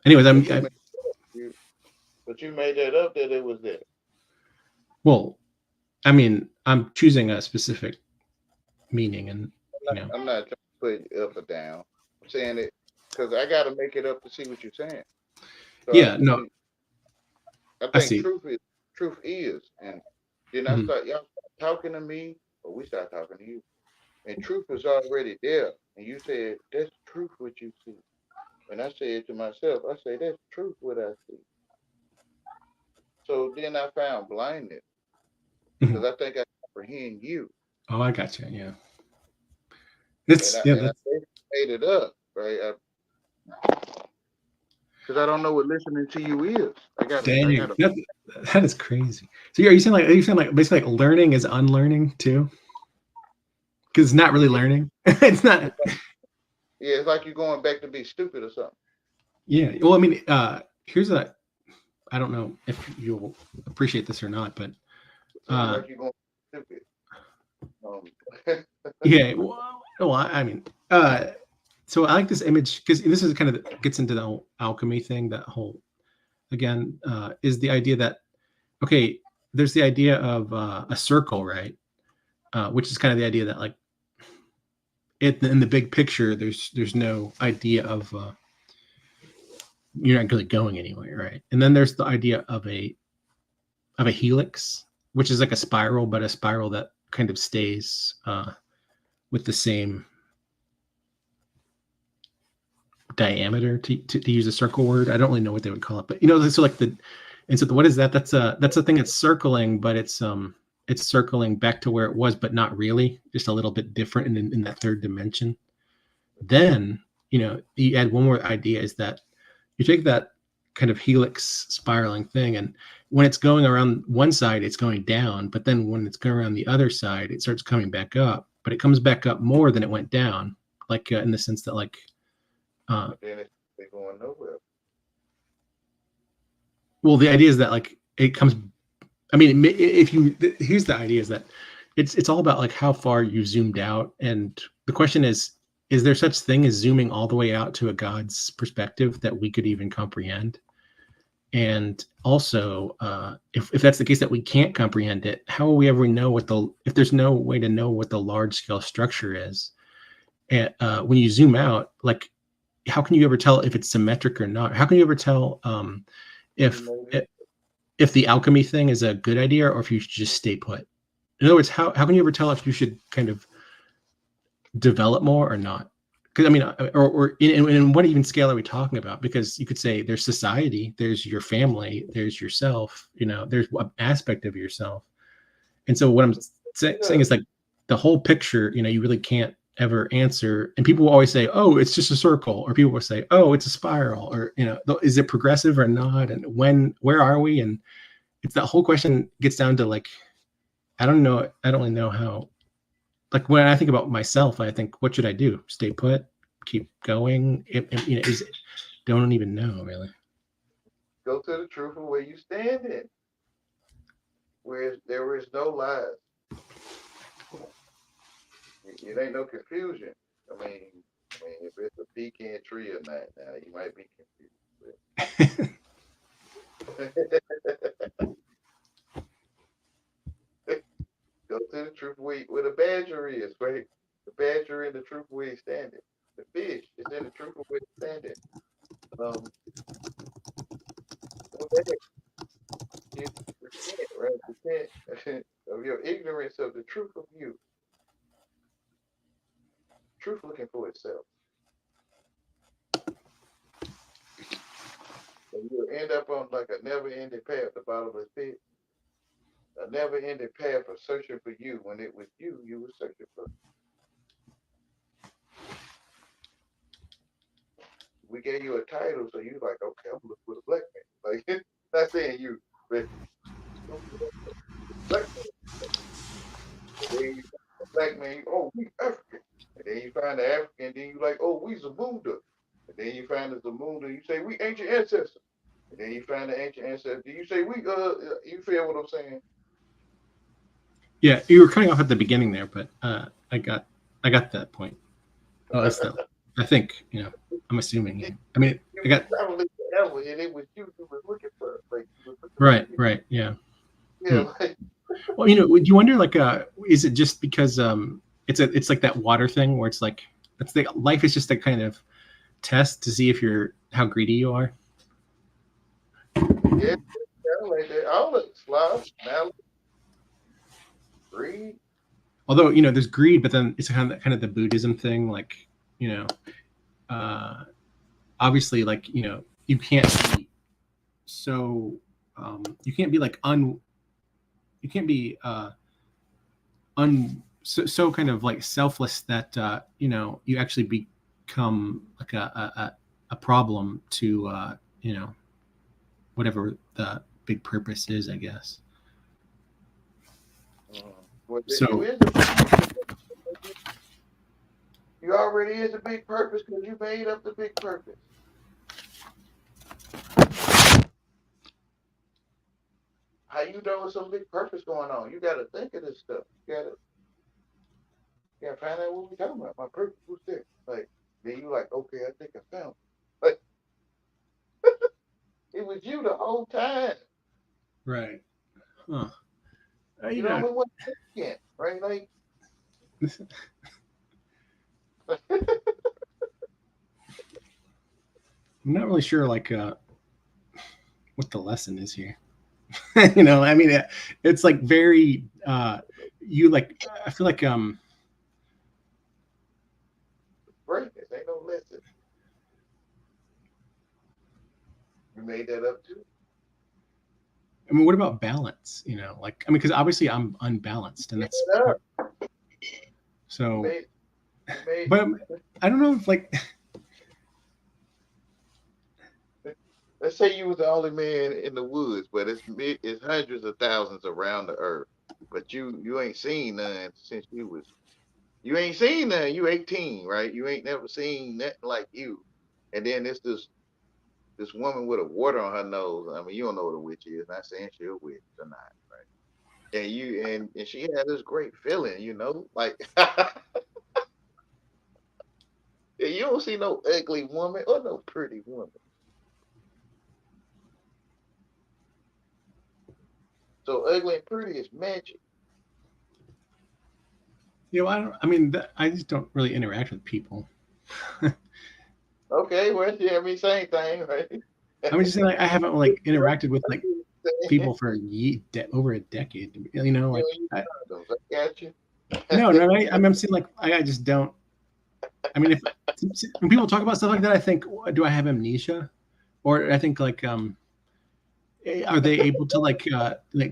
Anyways, but you made that up that it was there. Well, I mean, I'm choosing a specific meaning, and I'm not trying to put it up or down. I'm saying it because I got to make it up to see what you're saying. So yeah, no, I think truth is, and then I start y'all start talking to me, or we start talking to you, and truth is already there, and you said that's truth what you see. And I said to myself, I say that's truth what I see. So then I found blindness because I think I comprehend you. Oh, I got you. Yeah, I made it up, right? Because I don't know what listening to you is. That is crazy. So are you saying like basically like learning is unlearning too? Because it's not really learning. It's not. Yeah, it's like you're going back to be stupid or something. Yeah. Well, I mean, I don't know if you'll appreciate this or not, but like you're going stupid. Yeah. Well, I mean, so I like this image because this is kind of gets into the whole alchemy thing. That whole, again, is the idea that, okay, there's the idea of a circle, right? Which is kind of the idea that like in the big picture, there's no idea of you're not really going anywhere, right? And then there's the idea of a helix, which is like a spiral, but a spiral that kind of stays with the same diameter, to use a circle word. I don't really know what they would call it, but so like what is that? That's a thing that's circling, but it's it's circling back to where it was, but not really, just a little bit different in that third dimension. Then, you add one more idea is that you take that kind of helix spiraling thing, and when it's going around one side, it's going down, but then when it's going around the other side, it starts coming back up, but it comes back up more than it went down, like in the sense that like, But then it's going nowhere. well, the idea is that like it comes. I mean, here's the idea is that it's all about like how far you zoomed out, and the question is there such thing as zooming all the way out to a God's perspective that we could even comprehend? And also, if that's the case that we can't comprehend it, how will we ever know if there's no way to know what the large scale structure is? And when you zoom out, like, how can you ever tell if it's symmetric or not? How can you ever tell if if the alchemy thing is a good idea or if you should just stay put? In other words, how can you ever tell if you should kind of develop more or not? Because I mean, or in what even scale are we talking about? Because you could say there's society, there's your family, there's yourself, there's an aspect of yourself. And so what I'm saying is like the whole picture, you really can't ever answer. And people will always say, oh, it's just a circle. Or people will say, oh, it's a spiral. Or, is it progressive or not? And where are we? And it's that whole question gets down to like, I don't know. I don't really know how. Like when I think about myself, I think, what should I do? Stay put, keep going. Don't even know really. Go to the truth of where you stand in, where there is no lies. It ain't no confusion. I mean, if it's a pecan tree or not, now you might be confused. Go to the truth where the badger is, right? The badger in the truth where he's standing. The fish is in the truth of where he's standing. Go back. You repent, right? Repent of your ignorance of the truth of you. Truth looking for itself. And you'll end up on like a never-ending path, the bottomless pit. A never-ending path of searching for you when it was you were searching for. We gave you a title, so you like, okay, I'm looking for the black man. Like, not saying you, but black man. And then you find the black man, oh, we African. And then you find the African, then you like, oh, we Zamunda. And then you find the Zamunda, you say, we ancient ancestors. And then you find the ancient ancestors, you say, you feel what I'm saying? Yeah, you were cutting off at the beginning there, but I got that point. Oh, that's I think, I'm assuming. Yeah. I mean, I got probably and it was you who was looking for, like, right, yeah. Yeah, like, well, would you wonder, like, is it just because it's like that water thing where it's like life is just a kind of test to see if how greedy you are. yeah, like that. All the sloth, malice, greed. Although there's greed, but then it's kind of the Buddhism thing, like obviously, like you can't be so you can't be like you can't be so kind of like selfless that you actually become like a problem to whatever the big purpose is, I guess. Well, So you already is a big purpose because you made up the big purpose. How you know some big purpose going on? You got to think of this stuff. You got to find out what we're talking about. My purpose was this. Like, then you like, okay, I think I found it. Like, it was you the whole time. right. Huh. You know what I mean? What again, right? Like, I'm not really sure, like, what the lesson is here. I mean, it's like very, you like, I feel like, greatness ain't no lesson. You made that up too. I mean, what about balance? You know, like, I mean, because obviously I'm unbalanced, and that's so. But I don't know if like. Let's say you was the only man in the woods, but it's hundreds of thousands around the earth. But you ain't seen none since you ain't seen none. You 18, right? You ain't never seen nothing like you. And then there's this woman with a water on her nose. I mean, you don't know what a witch is. Not saying she's a witch or not, right? And she had this great feeling, like you don't see no ugly woman or no pretty woman. So ugly and pretty is magic. You know, I mean, I just don't really interact with people. Okay, well, yeah, I mean, same thing, right? I mean, just saying, like, I haven't like interacted with like people for over a decade. You know, like I got you. no, I'm saying like I just don't. I mean, when people talk about stuff like that, I think, do I have amnesia, or I think like are they able to like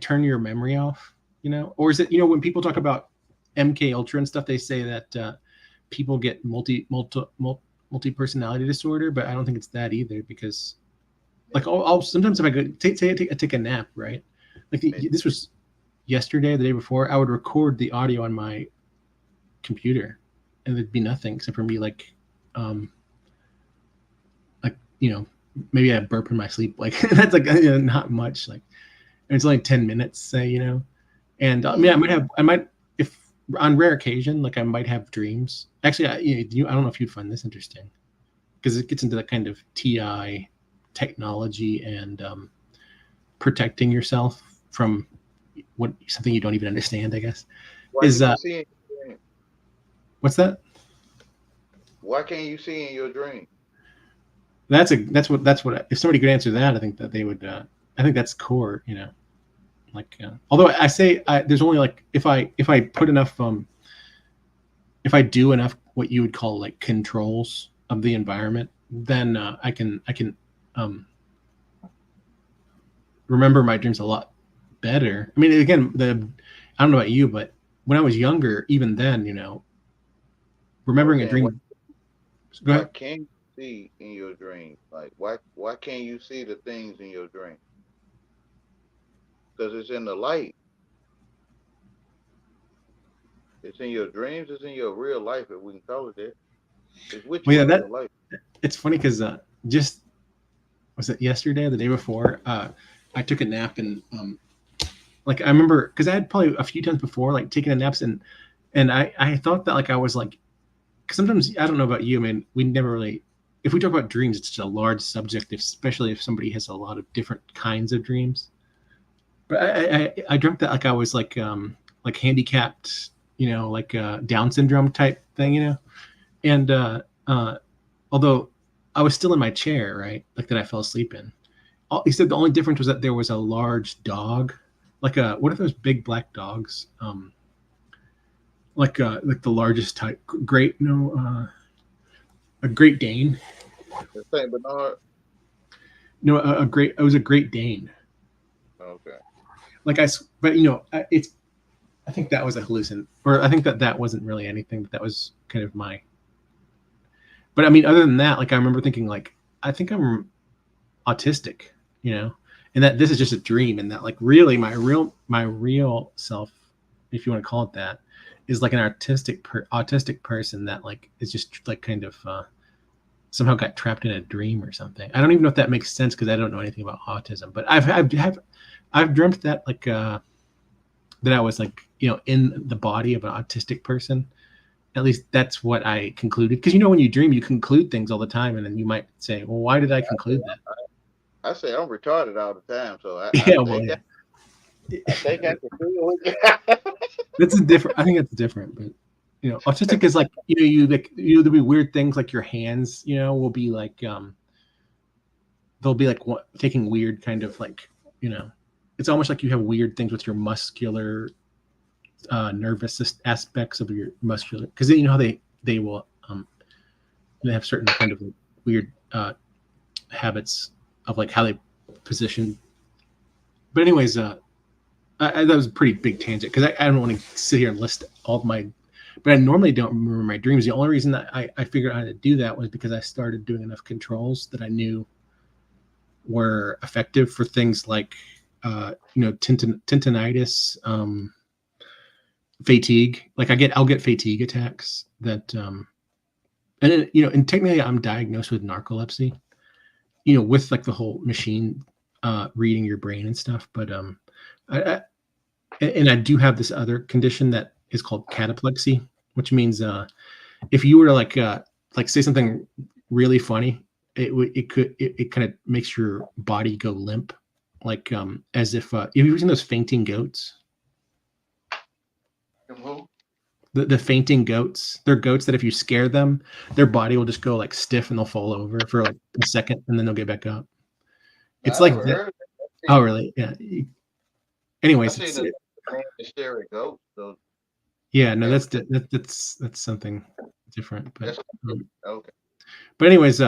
turn your memory off? You know, or is it, you know, when people talk about MK Ultra and stuff, they say that people get multi personality disorder, but I don't think it's that either, because like I'll sometimes if I go take a nap, right? Like this was yesterday, the day before, I would record the audio on my computer, and there'd be nothing except for me like you know, maybe I burp in my sleep, like that's like not much, like, and it's only 10 minutes, say, you know. And I mean, I might, if on rare occasion, like I might have dreams. Actually, I don't know if you'd find this interesting, because it gets into that kind of TI technology and protecting yourself from something you don't even understand, I guess. What's that? Why can't you see in your dream? That's what if somebody could answer that, I think that they would. I think that's core, you know. Like, although I say there's only like if I put enough if I do enough what you would call like controls of the environment, then I can remember my dreams a lot better. I mean, again, I don't know about you, but when I was younger, even then, you know, remembering a dream. Go ahead. Why can't you see in your dream? Like, why can't you see the things in your dream? Because it's in the light. It's in your dreams. It's in your real life, if we can call it that. It's with you in the light. It's funny because just was it yesterday or the day before? I took a nap, and like I remember, because I had probably a few times before like taking a naps, and I thought that like I was like, because sometimes, I don't know about you, I mean, we never really, if we talk about dreams, it's just a large subject, especially if somebody has a lot of different kinds of dreams. But I dreamt that like I was like handicapped, you know, like Down syndrome type thing, you know, and although I was still in my chair, right, like that I fell asleep in. He said the only difference was that there was a large dog, like what are those big black dogs? Like the largest type, a Great Dane. Saint Bernard. No, it was a Great Dane. Okay. Like but you know, I think that was a hallucination, or I think that wasn't really anything, but that was kind of my. But I mean, other than that, like I remember thinking, like, I think I'm autistic, you know, and that this is just a dream, and that like really my real self, if you want to call it that, is like an autistic person that like is just like kind of somehow got trapped in a dream or something. I don't even know if that makes sense, because I don't know anything about autism. But I've dreamt that like that I was like, you know, in the body of an autistic person. At least that's what I concluded. Because you know, when you dream, you conclude things all the time, and then you might say, "Well, why did I conclude that?" I say I'm retarded all the time, so I think I can feel it. That's different. I think that's different, but you know, autistic is like, you know, there'll be weird things, like your hands, you know, will be like they'll be like taking weird kind of like, you know, it's almost like you have weird things with your muscular nervous aspects of your muscular, because you know how they will they have certain kind of weird habits of like how they position But anyways, that was a pretty big tangent because I don't want to sit here and list all of my, but I normally don't remember my dreams. The only reason that I figured out how to do that was because I started doing enough controls that I knew were effective for things like, tendinitis, fatigue. Like I'll get fatigue attacks that, and then, and technically I'm diagnosed with narcolepsy, with like the whole machine reading your brain and stuff. But and I do have this other condition that is called cataplexy, which means if you were to like say something really funny, it kind of makes your body go limp, like as if have you ever seen those fainting goats? Who? The fainting goats. They're goats that if you scare them, their body will just go like stiff and they'll fall over for like a second and then they'll get back up. It's I like never that. heard of Oh, really? Yeah. I Anyways, seen the hysteric goat. So yeah, no, that's something different. But that's okay. but anyways,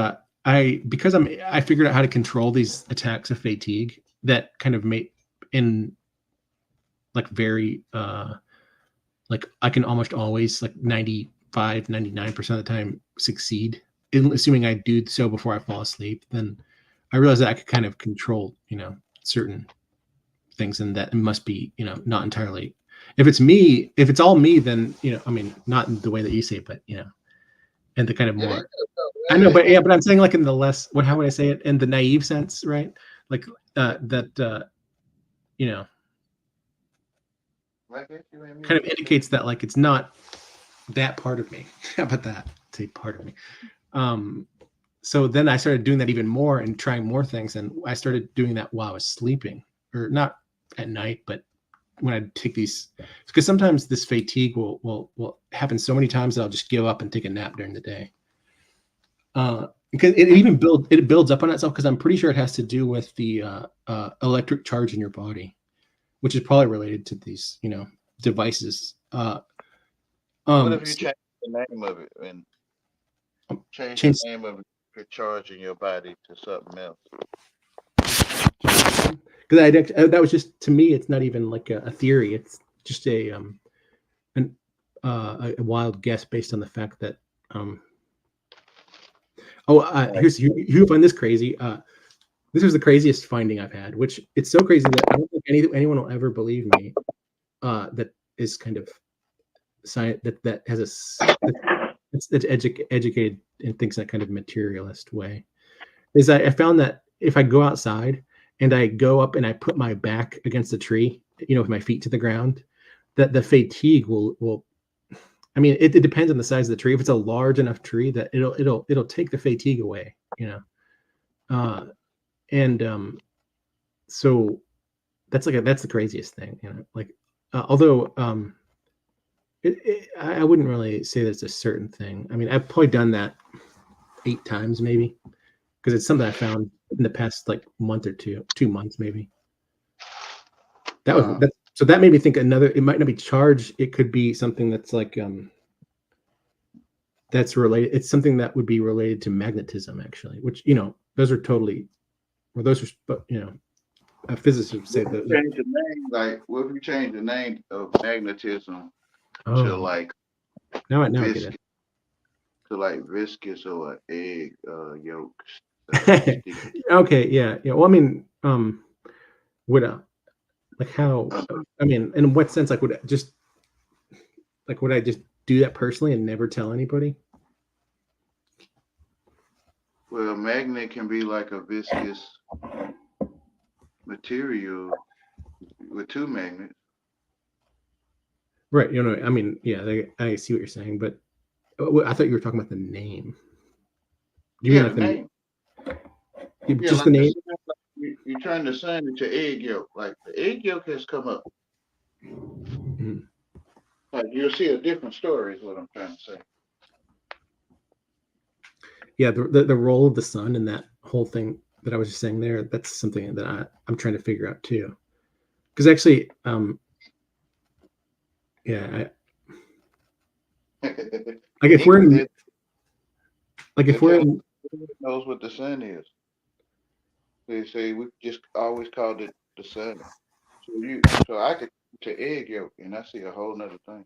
because I figured out how to control these attacks of fatigue that kind of made in like very like I can almost always like 95, 99% of the time succeed, assuming I do so before I fall asleep. Then I realized that I could kind of control, certain things, and that it must be, not entirely. If it's all me, then, I mean, not in the way that you say it, but, and the kind of more, I know, but yeah, but I'm saying like in the less, how would I say it? In the naive sense, right? Like that, kind of indicates that like it's not that part of me. How about that? Say part of me. So then I started doing that even more and trying more things, and I started doing that while I was sleeping, or not at night, but when I take these, because sometimes this fatigue will happen so many times that I'll just give up and take a nap during the day. Because it builds up on itself, because I'm pretty sure it has to do with the electric charge in your body, which is probably related to these, devices. What if you change the name of it and change the name of it for charging your body to something else? Because that was just, to me, it's not even like a theory. It's just a wild guess based on the fact that you find this crazy. This was the craziest finding I've had, which it's so crazy that I don't think anyone will ever believe me. That is kind of science that has that's educated and thinks that kind of materialist way. Is I found that if I go outside and I go up and I put my back against a tree, with my feet to the ground, that the fatigue will. I mean, it depends on the size of the tree. If it's a large enough tree, that it'll take the fatigue away, so that's the craziest thing, like, although I wouldn't really say that's a certain thing. I mean, I've probably done that 8 times maybe, because it's something I found in the past like month or 2 months maybe. So that made me think it might not be charge. It could be something that's like that's related. It's something that would be related to magnetism, actually, which, those are totally, or those are, a physicist would say that. Change the name, like, what if you change the name of magnetism to like now I get it. To like viscous or egg yolk. Okay, yeah. Well, I mean, would like how? I mean, in what sense? Like, would I just do that personally and never tell anybody? Well, a magnet can be like a viscous material with 2 magnets. Right. I mean, yeah, I see what you're saying, but I thought you were talking about the name. Do you mean like the name? Just like the name. You turn the sun into egg yolk. Like the egg yolk has come up. Mm-hmm. Like you'll see a different story is what I'm trying to say. Yeah, the role of the sun and that whole thing that I was just saying there, that's something that I'm trying to figure out too. Because actually, yeah, like if we're in, knows what the sun is. They say we just always called it the sun. So I could to egg yolk, and I see a whole nother thing.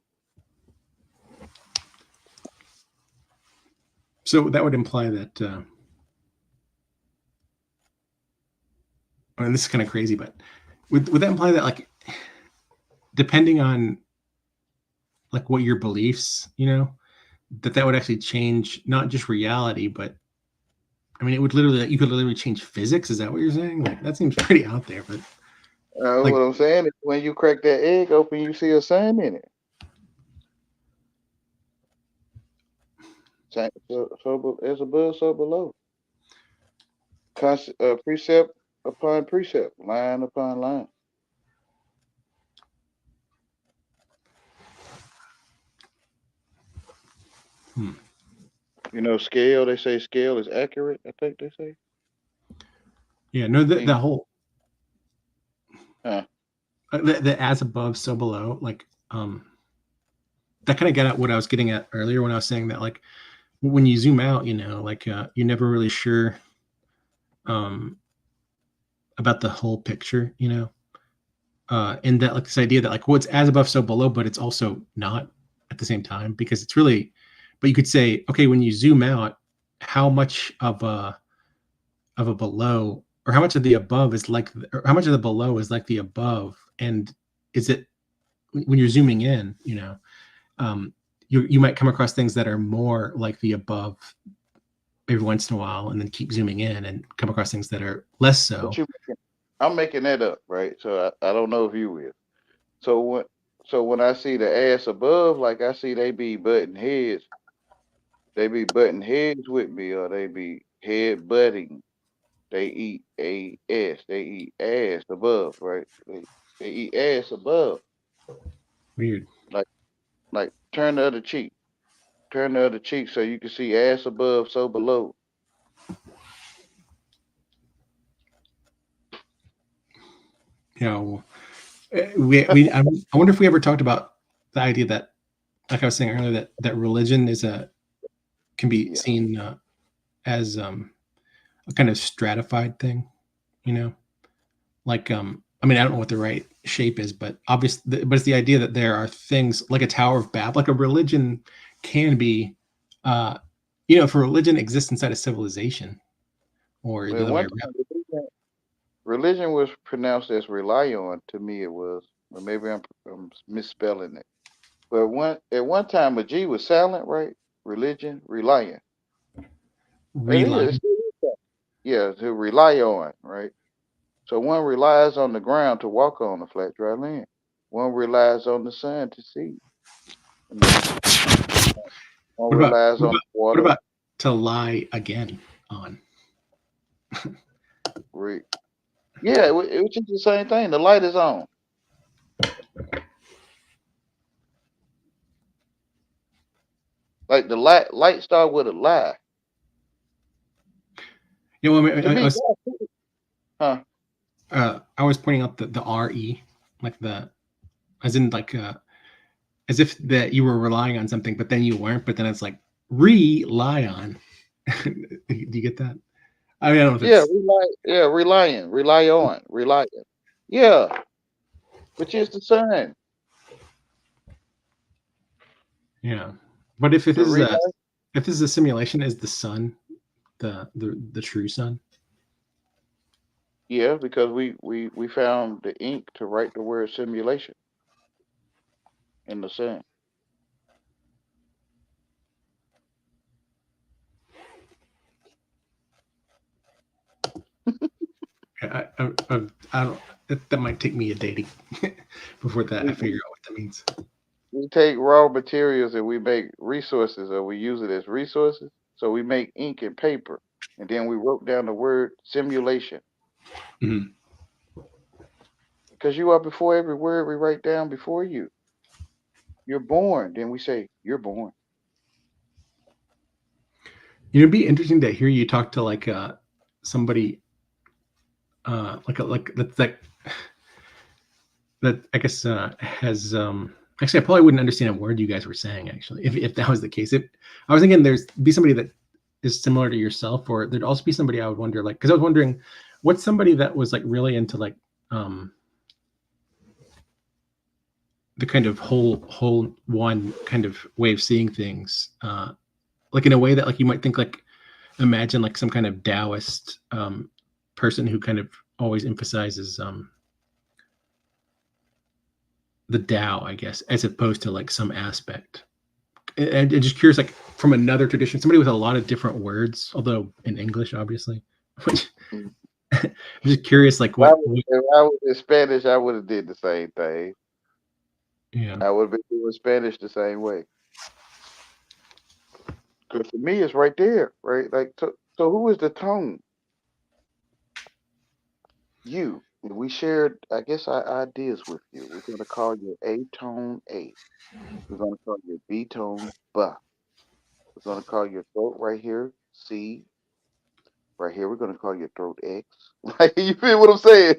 So that would imply that, I mean, this is kind of crazy, but would that imply that, like, depending on like what your beliefs, that would actually change not just reality, but I mean, you could literally change physics. Is that what you're saying? Like, that seems pretty out there, but like, What I'm saying is, when you crack that egg open, you see a sun in it. So as above, so below. Precept upon precept, line upon line. Scale. They say scale is accurate. I think they say. yeah, no, the whole Huh. the as above, so below, like, that kind of got at what I was getting at earlier when I was saying that, like, when you zoom out, like, you're never really sure about the whole picture, and that, like, this idea that, like, what's as above, so below, but it's also not at the same time, because it's really, but you could say, okay, when you zoom out, how much of a below, or how much of the above is like, or how much of the below is like the above, and is it, when you're zooming in, you might come across things that are more like the above every once in a while, and then keep zooming in and come across things that are less so. I'm making that up, right? So I don't know if you will. So when I see the ass above, like, I see they be butting heads. They be butting heads with me, or they be head butting. They eat ass. They eat ass above, right? They eat ass above. Weird. Like turn the other cheek. Turn the other cheek so you can see ass above, so below. I wonder if we ever talked about the idea that, like I was saying earlier, that religion can be seen as a kind of stratified thing, like, I mean, I don't know what the right shape is, but obviously, but it's the idea that there are things like a Tower of Babel, like a religion can be, if a religion exists inside a civilization, or the other way around. Religion was pronounced as rely on. To me, it was. Or maybe I'm misspelling it. But at one time, a G was silent, right? Religion, relying. Relying. Yeah, to rely on, right? So one relies on the ground to walk on the flat, dry land. One relies on the sun to see. One relies on water. What about to lie again on? Yeah, it was just the same thing. The light is on. Like the light start with a lie. I was pointing out the RE, like as in, like, as if that you were relying on something, but then you weren't. But then it's like rely on. Do you get that? I mean, I don't know if rely on. Yeah, which is the sun. Yeah, but if this is a simulation, is the sun the true sun? Yeah, because we found the ink to write the word simulation in the sun. I don't. That might take me a day before that I figure out what that means. We take raw materials and we make resources, or we use it as resources. So we make ink and paper, and then we wrote down the word simulation. Mm-hmm. Because you are before every word we write down before you. You're born. Then we say, you're born. It'd be interesting to hear you talk to, like, somebody like that I guess has actually, I probably wouldn't understand a word you guys were saying, actually, if that was the case. I was thinking there's be somebody that is similar to yourself, or there'd also be somebody I would wonder, like, because I was wondering what's somebody that was, like, really into, like, the kind of whole one kind of way of seeing things, like in a way that like you might think like imagine like some kind of Taoist person who kind of always emphasizes the Tao, I guess, as opposed to like some aspect. And just curious, like from another tradition, somebody with a lot of different words, although in English, obviously. Mm. I'm just curious, like If I what if I was in Spanish, I would have did the same thing. yeah. I would have been doing Spanish the same way. Because for me, it's right there, right? Like, so who is the tone? You. And we shared, I guess, our ideas with you. We're going to call your A tone A. We're going to call your B tone B. We're going to call your throat right here C. Right here, we're going to call your throat X. Like, you feel what I'm saying?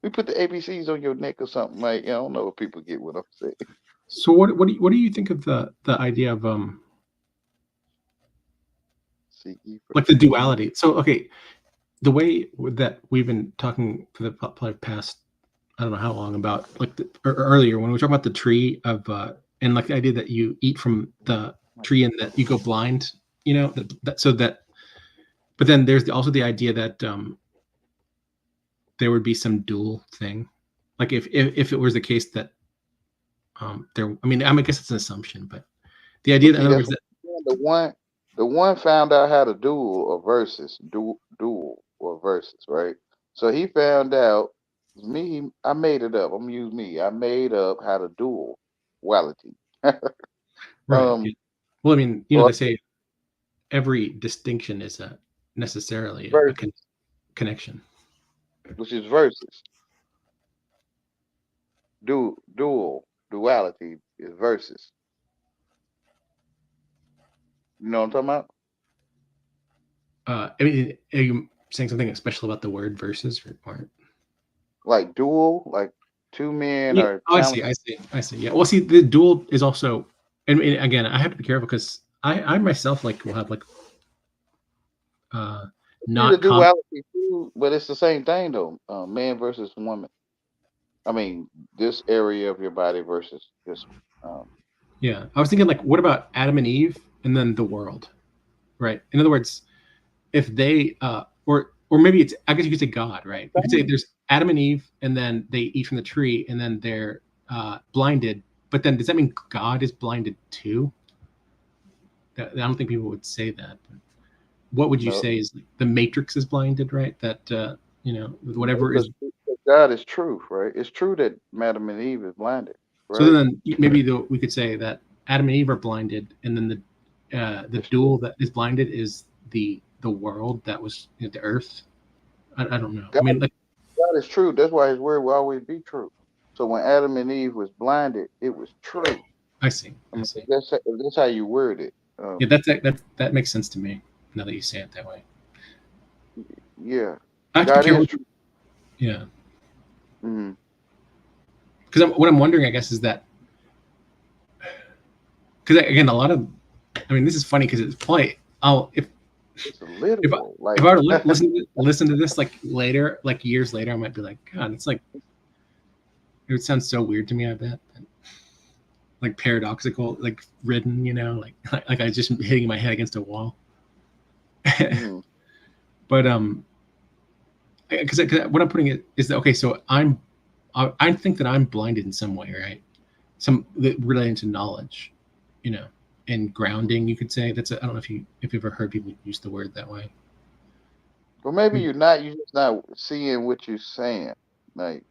We put the ABCs on your neck or something. Like, I don't know if people get what I'm saying. So what do you think of the idea of CE for like the duality? So okay, the way that we've been talking for the probably past I don't know how long about like earlier when we were talking about the tree of and like the idea that you eat from the tree and that you go blind, you know, so that but then there's also the idea that there would be some dual thing, like if it was the case that there I mean I guess it's an assumption, but the idea But that in see, other that's words what that the one found out how to duel or versus duel or versus, right? So he found out me. I made it up. I'm gonna use me. I made up how to duel quality. right yeah. Well I mean you know So they say every distinction is a necessarily a versus, connection. which is versus. Duality is versus. You know what I'm talking about? I mean, are you saying something special about the word versus or Like duel, like two men yeah. are Oh, I challenging. see. I see. I see. Yeah. Well, see, the dual is also, and again, I have to be careful because I myself like will have like uh See the not com. duality too, but it's the same thing though. Man versus woman. I mean, this area of your body versus this. Um, Yeah, I was thinking like, what about Adam and Eve and then the world, right? In other words, if they or maybe it's I guess you could say God, right? You could say thing. there's Adam and Eve, and then they eat from the tree, and then they're blinded. But then does that mean God is blinded too? I don't think people would say that. But what would you No, say is like, the Matrix is blinded, right? That you know no, whatever is. because God is truth, right? It's true that Adam and Eve is blinded, So right? then maybe we could say that Adam and Eve are blinded, and then the It's true. dual that is blinded is the world that was the Earth. I don't know. I God, mean, like God is true. That's why His word will always be true. So when Adam and Eve was blinded, it was true. I see. I I mean, see. that's how you word it. Yeah, that makes sense to me now that you say it that way. Yeah, I have to be God is careful. true. Yeah, Mm, because what I'm wondering, I guess, is that because again, a lot of, I mean, this is funny because it's probably it's a if I, literal, like if I were to listen to this like later, like years later, I might be like, God, it's like it would sound so weird to me. I bet, like paradoxical, like ridden, you know, like I just hitting my head against a wall. mhm. But because what I'm putting it is that okay, so I think that I'm blinded in some way, right? Some relating to knowledge, you know, and grounding. You could say that's. I don't know if you've ever heard people use the word that way. But maybe Mm, you're not. You're just not seeing what you're saying. Like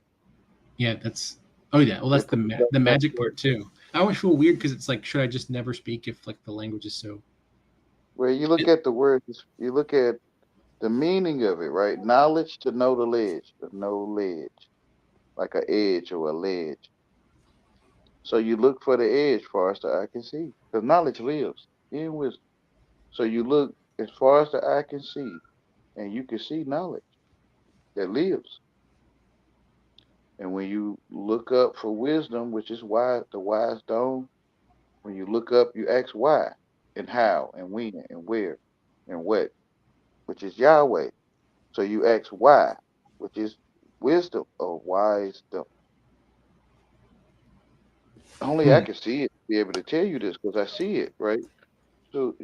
yeah, that's. Oh yeah, well they that's put the magic part too. I always feel weird because it's like, should I just never speak if like the language is so? where you look at the word, you look at the meaning of it, right? Knowledge to know the ledge, to know ledge, like a edge or a ledge. So you look for the edge far as the eye can see, because knowledge lives in wisdom. So you look as far as the eye can see, and you can see knowledge that lives. And when you look up for wisdom, which is why the wise don't, when you look up, you ask why and how and when and where and what. which is Yahweh. So you ask why, which is wisdom or wisdom. Only I Hmm. can see it, be able to tell you this because I see it, right?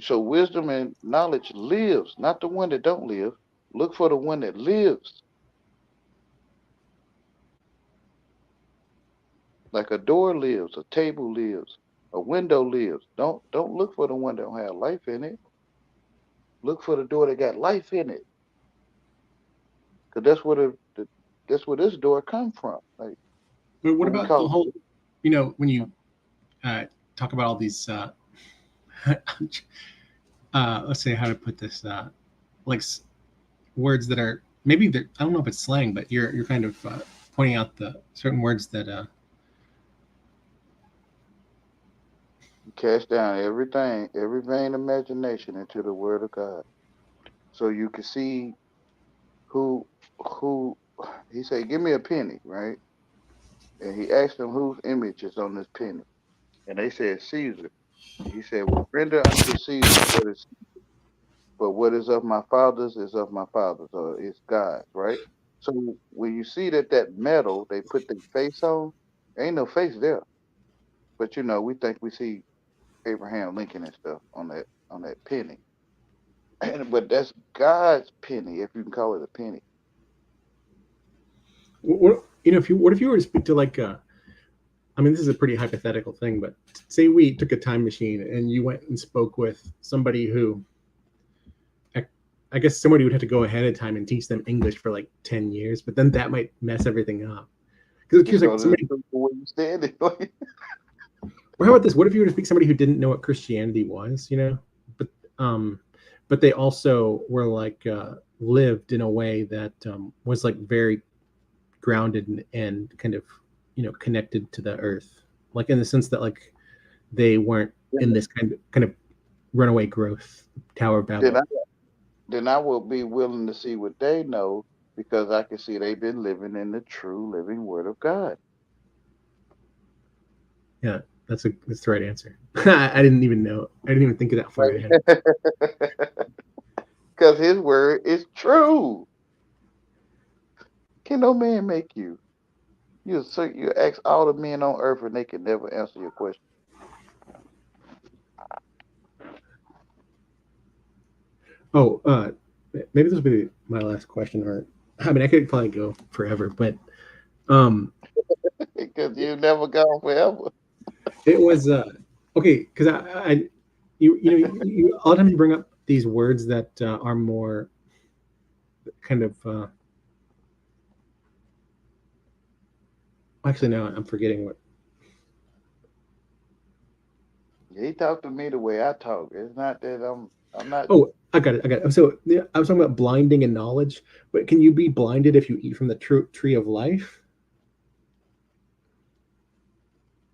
So wisdom and knowledge lives, not the one that don't live. Look for the one that lives. Like a door lives, a table lives, a window lives. Don't look for the one that don't have life in it. Look for the door that got life in it. Cause that's where that's where this door come from. Like But what what we about the call whole, when you uh, talk about all these, let's say how to put this, like words that are maybe they're, I don't know if it's slang, but you're kind of pointing out the certain words that cast down everything, every vain imagination into the word of God. So you can see who he said, give me a penny, right? And he asked them whose image is on this penny. And they said Caesar. He said, well, render unto Caesar what is, but what is of my father's is of my father's, or it's God's, right? So when you see that metal they put their face on, ain't no face there. But we think we see Abraham Lincoln and stuff on that penny. But that's God's penny, if you can call it a penny. if you what if you were to speak to like I mean, this is a pretty hypothetical thing, but say we took a time machine and you went and spoke with somebody who, I guess somebody would have to go ahead of time and teach them English for like 10 years, but then that might mess everything up. Because You it's like go to somebody, the where you standing. or how about this? What if you were to speak to somebody who didn't know what Christianity was, but um, but they also were like lived in a way that was like very grounded and kind of connected to the earth, like in the sense that like they weren't in this kind of runaway growth Tower of then Babel. I then I will be willing to see what they know because I can see they've been living in the true living word of God. Yeah, that's the right answer. I didn't even know. I didn't even think of that far ahead. Because his word is true. Can no man make you? You ask all the men on earth and they can never answer your question. Oh, maybe this will be my last question. Or I mean, I could probably go forever, but um, Because you never gone forever. it was okay because you all the time you bring up these words that are more kind of actually no, I'm forgetting what. He talked to me the way I talk. It's not that I'm not. Oh, I got it. I got it. So yeah, I was talking about blinding and knowledge, but can you be blinded if you eat from the tree of life?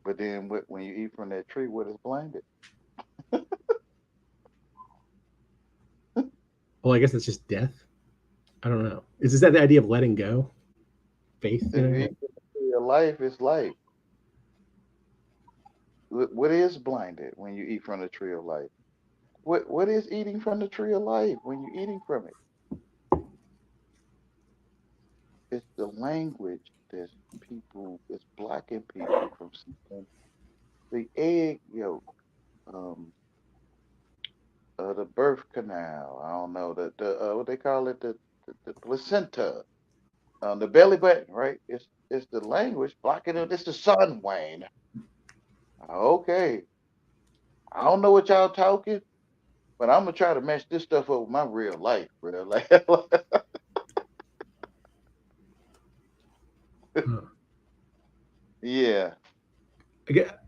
But then when you eat from that tree, what is blinded? Well, I guess it's just death. I don't know. Is that the idea of letting go, faith? If you eat from the tree of life, it's life. What is blinded when you eat from the tree of life? What is eating from the tree of life when you're eating from it? It's the language that people is blocking people from seeing the egg yolk, um, the birth canal. I don't know the what they call it, the placenta, the belly button, right? It's the language blocking it. It's the sun, Wayne. Okay, I don't know what y'all talking, but I'm gonna try to match this stuff up with my real life, bro. Like, Huh. yeah. I get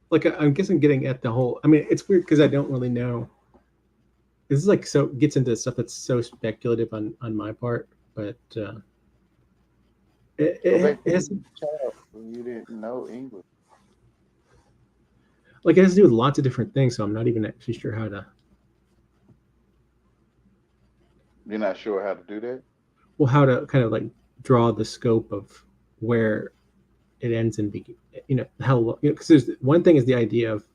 like I'm guessing getting at the whole. I mean, it's weird because I don't really know. This is like so gets into stuff that's so speculative on my part, but Go back it to has being a child when you didn't know English. like it has to do with lots of different things. So I'm not even actually sure how to. You're not sure how to do that. Well, how to kind of like draw the scope of where it ends and begin. How because there's one thing is the idea of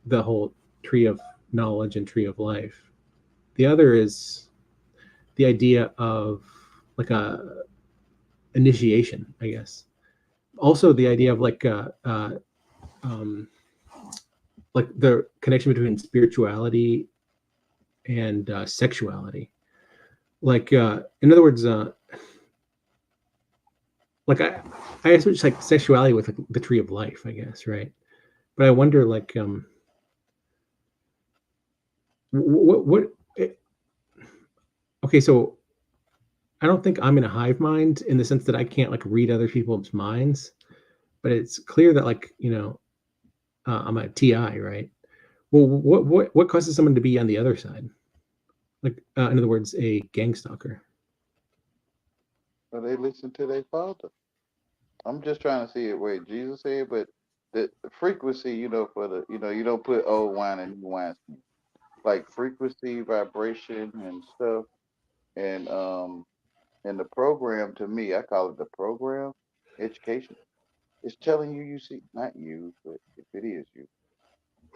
the whole tree of knowledge and tree of life, the other is the idea of like a initiation, I guess. Also, the idea of like the connection between spirituality and sexuality. Like, in other words, like I associate like sexuality with like, the tree of life, I guess, right? But I wonder, like, what? Okay, so I don't think I'm in a hive mind in the sense that I can't like read other people's minds, but it's clear that like I'm a TI, right? Well, what causes someone to be on the other side? Like, in other words, a gang stalker. So they listen to their father. I'm just trying to see it where Jesus said, but the frequency, for the, you don't put old wine in new wine, like frequency, vibration, and stuff, and the program to me, I call it the program, education. It's telling you see, not you, but if it is you,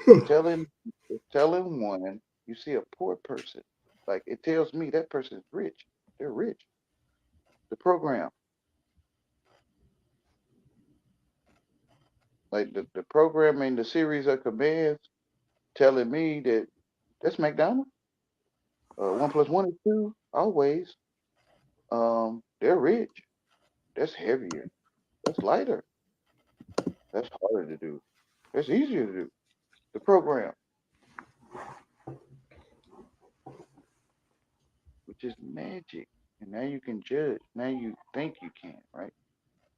it's telling one you see a poor person, like it tells me that person's rich. They're rich. The program, like the programming, the series of commands telling me that that's McDonald's. 1 + 1 is 2, always. They're rich. That's heavier. That's lighter. That's harder to do. That's easier to do. The program, which is magic. And now you can judge. Now you think you can, right?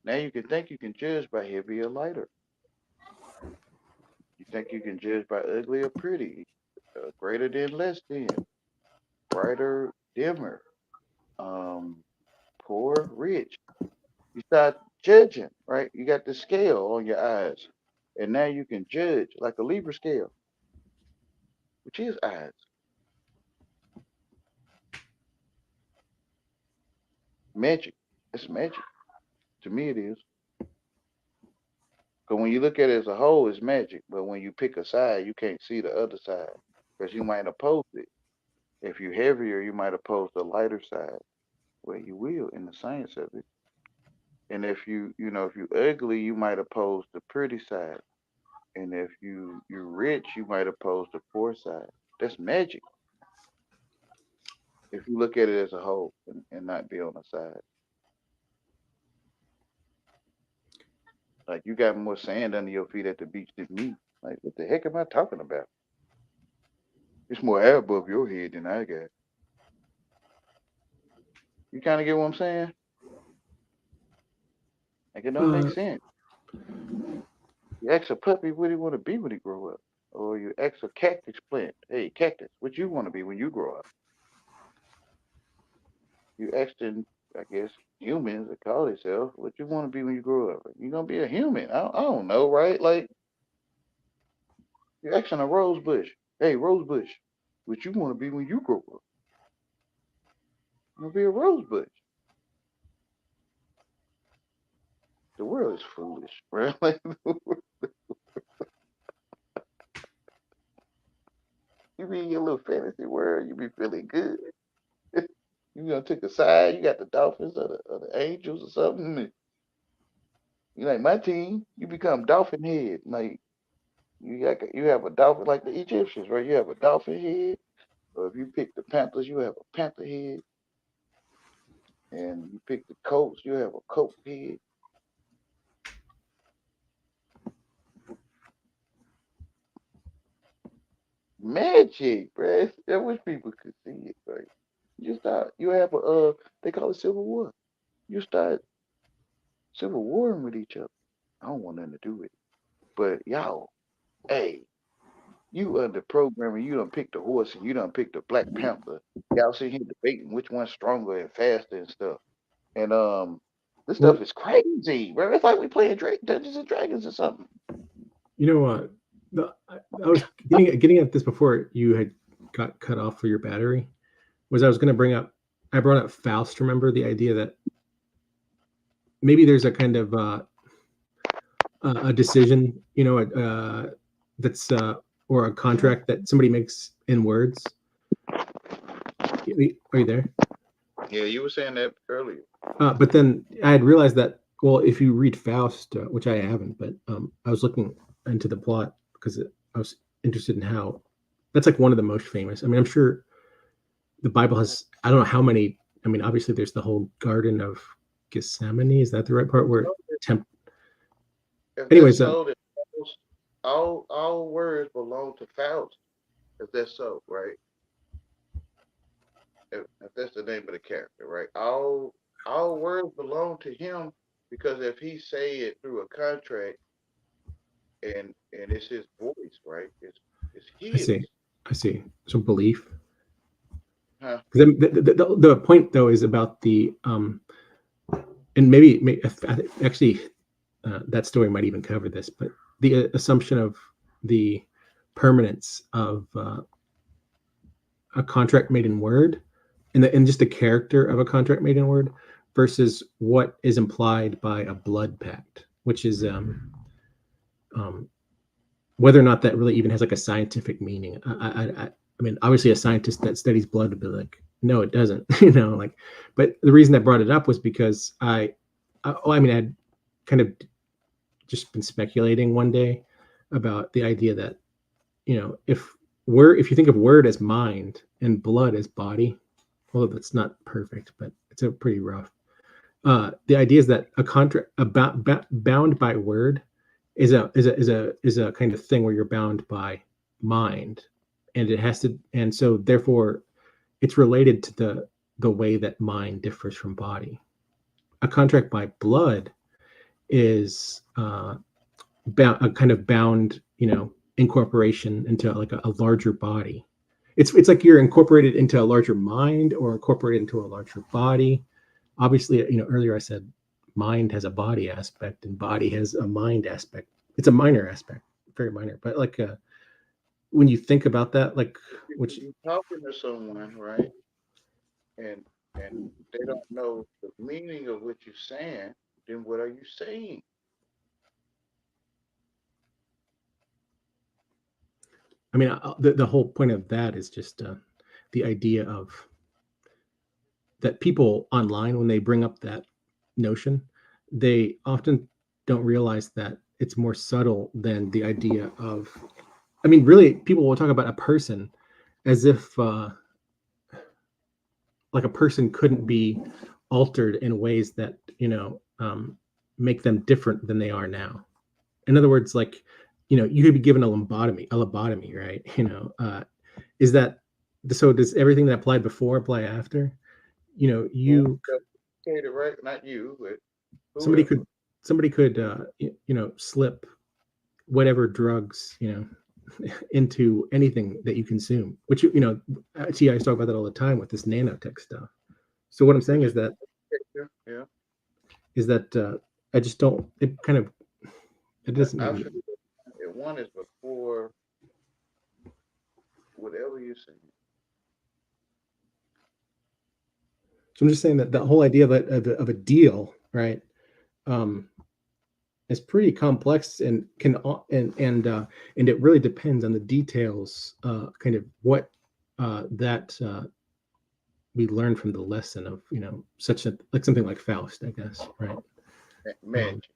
Now you can think you can judge by heavy or lighter. You think you can judge by ugly or pretty, greater than, less than, brighter, dimmer, um, poor, rich. You start judging, right? You got the scale on your eyes. And now you can judge like a Libra scale, which is eyes. Magic. It's magic. To me, it is. Because when you look at it as a whole, it's magic. But when you pick a side, you can't see the other side because you might oppose it. If you're heavier, you might oppose the lighter side. Well, you will in the science of it. And if if you're ugly, you might oppose the pretty side. And if you're rich, you might oppose the poor side. That's magic. If you look at it as a whole and not be on the side. Like you got more sand under your feet at the beach than me. Like what the heck am I talking about? It's more air above your head than I got. You kind of get what I'm saying? Like it don't make Uh, sense. You ask a puppy what he want to be when he grow up, or you ask a cactus plant, "Hey, cactus, what you want to be when you grow up?" You ask them, I guess, humans that call themselves, "What you want to be when you grow up?" You gonna be a human? I don't know, right? Like you asking a rose bush, "Hey, rose bush, what you want to be when you grow up?" You gonna be a rose bush. The world is foolish, right? Like you be in your little fantasy world, you be feeling good. You gonna take a side. You got the Dolphins or the Angels or something. And you like my team. You become Dolphin head. Like you have a Dolphin like the Egyptians, right? You have a Dolphin head. Or if you pick the Panthers, you have a Panther head. And you pick the Colts, you have a Colt head. Magic, bruh. I wish people could see it, right? You start. You have a they call it civil war. You start civil warring with each other. I don't want nothing to do with it. But y'all, hey, you under programming, you done picked the horse and you done picked the Black Panther. Y'all sitting here debating which one's stronger and faster and stuff. And this stuff well, is crazy, bro. It's like we playing Dungeons and Dragons or something. you know, I was getting at this before you had got cut off for your battery. Was I was going to bring up? I brought up Faust. Remember the idea that maybe there's a kind of a decision, that's or a contract that somebody makes in words, Are you there? Yeah, you were saying that earlier. But then I had realized that, well, if you read Faust, which I haven't, but I was looking into the plot because I was interested in how that's like one of the most famous. I mean, I'm sure the Bible has, I don't know how many. I mean, obviously, there's the whole Garden of Gethsemane. Is that the right part where temp? If Anyways, that's so, then all words belong to Faust. If that's so, right? If that's the name of the character, right? All words belong to him because if he say it through a contract and it's his voice, right? It's his. I see. Some belief. Huh? The point though is about the and maybe actually that story might even cover this, but the assumption of the permanence of a contract made in word and just the character of a contract made in word versus what is implied by a blood pact, which is whether or not that really even has like a scientific meaning. I mean, obviously a scientist that studies blood would be like, no, it doesn't, like, but the reason I brought it up was because I mean, I'd kind of just been speculating one day about the idea that, if you think of word as mind and blood as body, although that's not perfect, but it's a pretty rough. The idea is that a contract bound by word is a kind of thing where you're bound by mind, and it has to, and so therefore it's related to the way that mind differs from body. A contract by blood is a kind of bound, incorporation into like a larger body. It's like you're incorporated into a larger mind or incorporated into a larger body. Obviously, earlier I said mind has a body aspect and body has a mind aspect. It's a minor aspect, very minor, but like when you think about that, like, which you're talking to someone, right? And they don't know the meaning of what you're saying, then what are you saying? I mean, the whole point of that is just the idea of that people online, when they bring up that notion, they often don't realize that it's more subtle than the idea of, I mean, really, people will talk about a person as if like a person couldn't be altered in ways that, make them different than they are now. In other words, like, you could be given a lobotomy, right? Is that, so does everything that applied before apply after? You Okay, right? Not you, but somebody whoever. could slip whatever drugs, into anything that you consume, which I talk about that all the time with this nanotech stuff. So what I'm saying is that Yeah. I just don't, it kind of, it doesn't I make feel that one is before whatever you're saying. So I'm just saying that the whole idea of a deal, right, is pretty complex and can and it really depends on the details, kind of what that we learn from the lesson of such a, like something like Faust, I guess, right? Magic.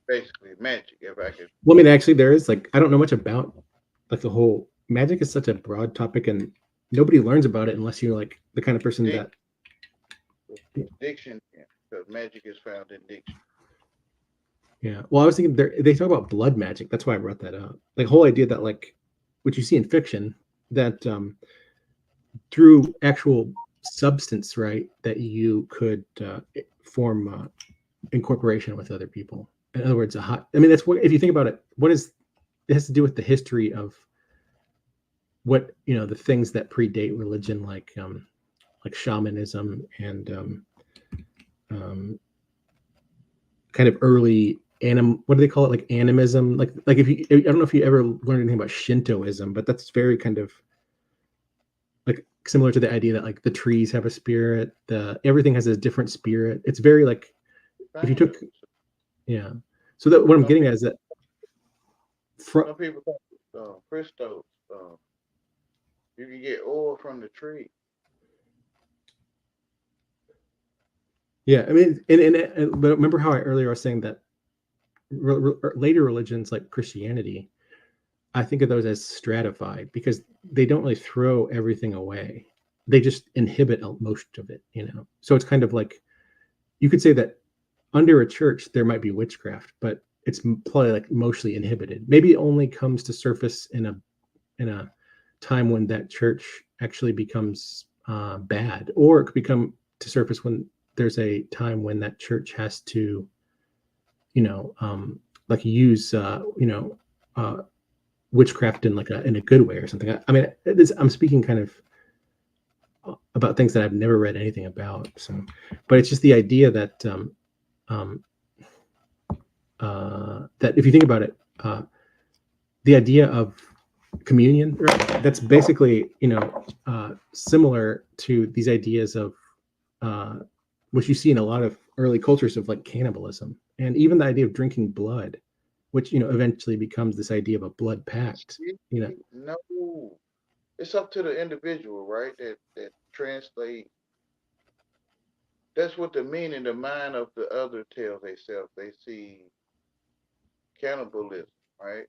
Basically, magic. If I could. Well, I mean, actually, there is like, I don't know much about like the whole magic is such a broad topic, and nobody learns about it unless you're like the kind of person that Diction, because magic is found in diction. Yeah. Well, I was thinking they talk about blood magic. That's why I brought that up. Like whole idea that like what you see in fiction, that through actual substance, right, that you could form incorporation with other people. In other words, I mean, that's what, if you think about it, it has to do with the history of what, the things that predate religion, like shamanism and kind of early what do they call it, like animism, like if you, I don't know if you ever learned anything about Shintoism, but that's very kind of like similar to the idea that like the trees have a spirit, everything has a different spirit. It's very like, if you took, yeah, so that what I'm getting at is that some people Christos. You can get oil from the tree. Yeah, I mean, but remember how I earlier was saying that later religions like Christianity, I think of those as stratified because they don't really throw everything away. They just inhibit most of it, you know. So it's kind of like you could say that under a church there might be witchcraft, but it's probably like mostly inhibited. Maybe it only comes to surface in a time when that church actually becomes bad, or it could become to surface when there's a time when that church has to, you know, like use, witchcraft in like in a good way or something. I mean, I'm speaking kind of about things that I've never read anything about. So, but it's just the idea that that if you think about it, the idea of communion, right, that's basically, you know, similar to these ideas of which you see in a lot of early cultures of like cannibalism, and even the idea of drinking blood, which, you know, eventually becomes this idea of a blood pact, you know. No, it's up to the individual, right? That translate. That's what the meaning, the mind of the other tells themselves. They see cannibalism, right?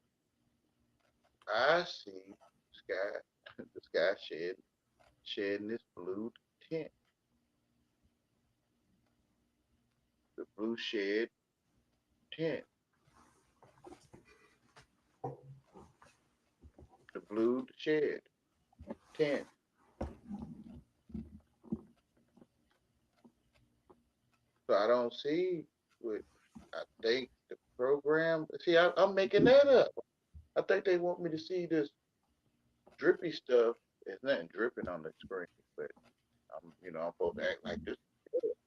I see sky, the sky shedding this blue tint, the blue shed tint, the blue shed tint. So I don't see what I think the program. See, I'm making that up. I think they want me to see this drippy stuff. There's nothing dripping on the screen, but I'm supposed to act like this,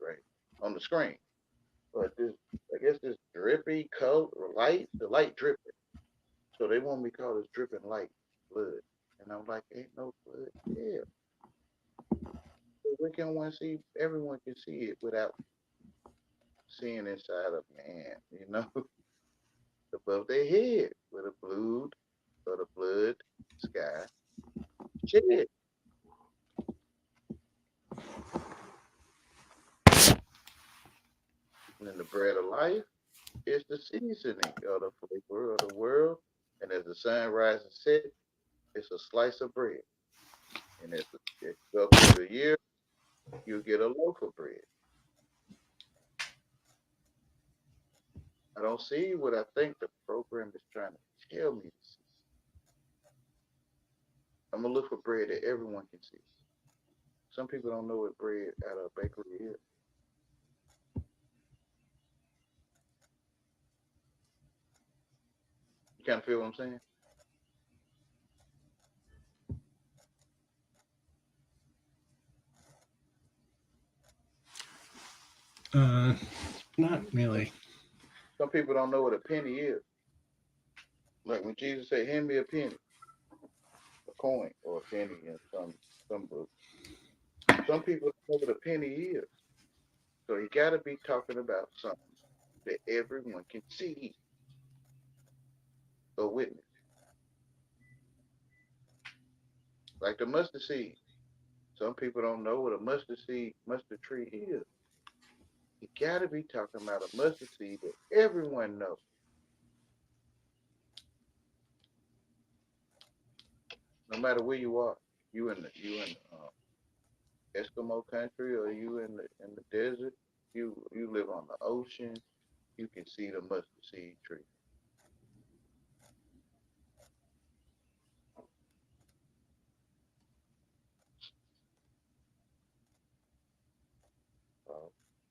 right, on the screen. But this, I guess, this drippy color light, the light dripping. So they want me to call this dripping light blood, and I'm like, ain't no blood there. We can want to see. Everyone can see it without seeing inside of man, above their head with a blue or the blood sky shed. And then the bread of life is the seasoning of the flavor of the world. And as the sun rises and sets, it's a slice of bread. And as it goes through the year, you get a loaf of bread. I don't see what I think the program is trying to tell me to see. I'm gonna look for bread that everyone can see. Some people don't know what bread at a bakery is. You kind of feel what I'm saying? Not really. Some people don't know what a penny is. Like when Jesus said, "Hand me a penny," a coin or a penny in some books. Some people don't know what a penny is. So you got to be talking about something that everyone can see or witness. Like the mustard seed. Some people don't know what a mustard tree is. You got to be talking about a mustard seed that everyone knows. No matter where you are, you in Eskimo country or you in the desert, you live on the ocean, you can see the mustard seed tree.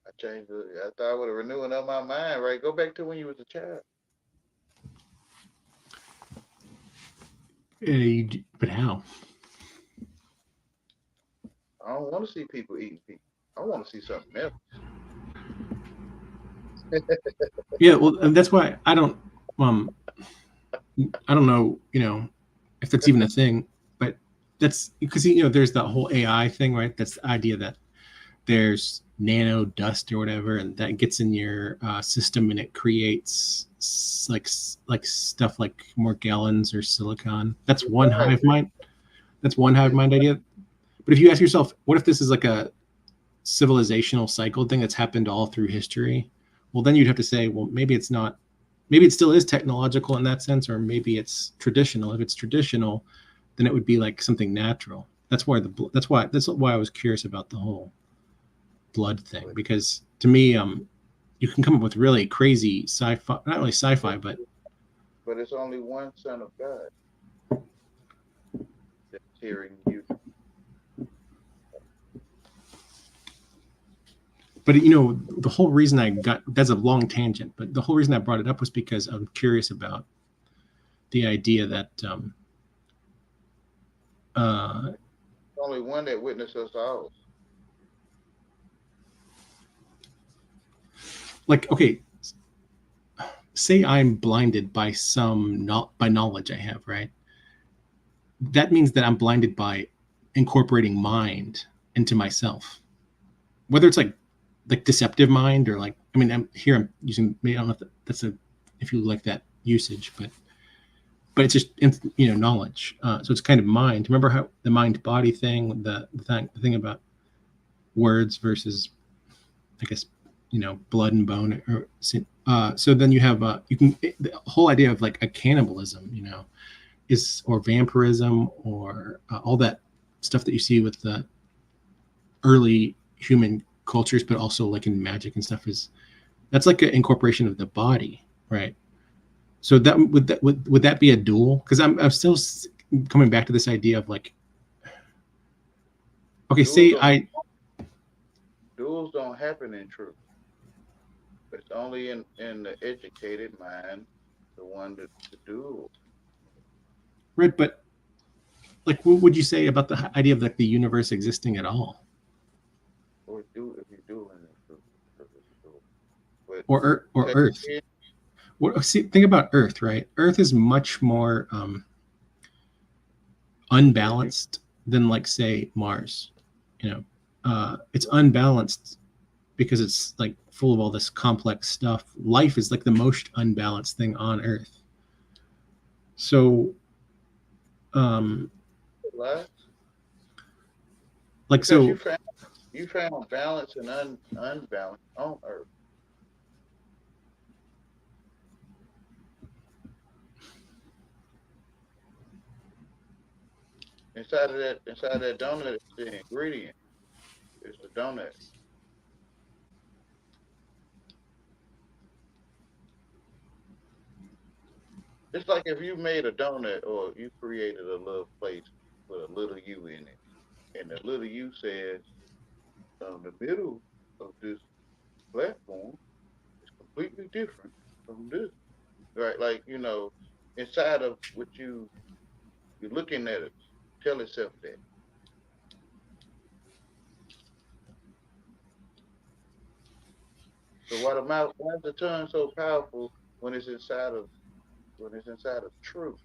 I changed it. I thought I would have renewing up my mind, right? Go back to when you was a child. But how? I don't want to see people eating people. I want to see something else. Yeah, well, and that's why I don't know, if that's even a thing, but that's because, there's the whole AI thing, right? That's the idea that there's nano dust or whatever, and that gets in your system, and it creates like stuff like Morgellons or silicon. That's one Right. hive mind. That's one hive mind idea. But if you ask yourself, what if this is like a civilizational cycle thing that's happened all through history? Well, then you'd have to say, well, maybe it's not. Maybe it still is technological in that sense, or maybe it's traditional. If it's traditional, then it would be like something natural. That's why that's why I was curious about the whole blood thing, because to me, you can come up with really crazy sci-fi, not really sci-fi, but it's only one Son of God that's hearing you. you know, the whole reason I got, that's a long tangent, but the whole reason I brought it up was because I'm curious about the idea that Only one that witnessed us all. like, okay, say I'm blinded by by knowledge I have, right? That means that I'm blinded by incorporating mind into myself, whether it's like deceptive mind, or like, I mean, I'm using, I don't know if that's a, if you like that usage, but it's just, you know, knowledge. So it's kind of mind. Remember how the mind body thing, the thing about words versus, I guess, you know, blood and bone, or so then you have you can, the whole idea of like a cannibalism, you know, is, or vampirism, or all that stuff that you see with the early human cultures, but also like in magic and stuff, is that's like an incorporation of the body, right? So that would that be a duel? Because I'm still coming back to this idea of like, okay, Duels don't happen in truth. It's only in the educated mind, the one to duel. right, but like, what would you say about the idea of like the universe existing at all, Or do if you do in the truth. But or Earth? What, see, think about Earth, right? Earth is much more unbalanced than, like, say, Mars. You know, it's unbalanced because it's like full of all this complex stuff. Life is like the most unbalanced thing on Earth. So, like like, because so you found balance and unbalance on Earth. Inside that donut is the ingredient. It's the donut. It's like if you made a donut or you created a little place with a little U in it, and the little U says, the middle of this platform is completely different from this, right? Like, inside of what you're looking at it, tell itself that. So why is the tongue so powerful when it's inside of truth?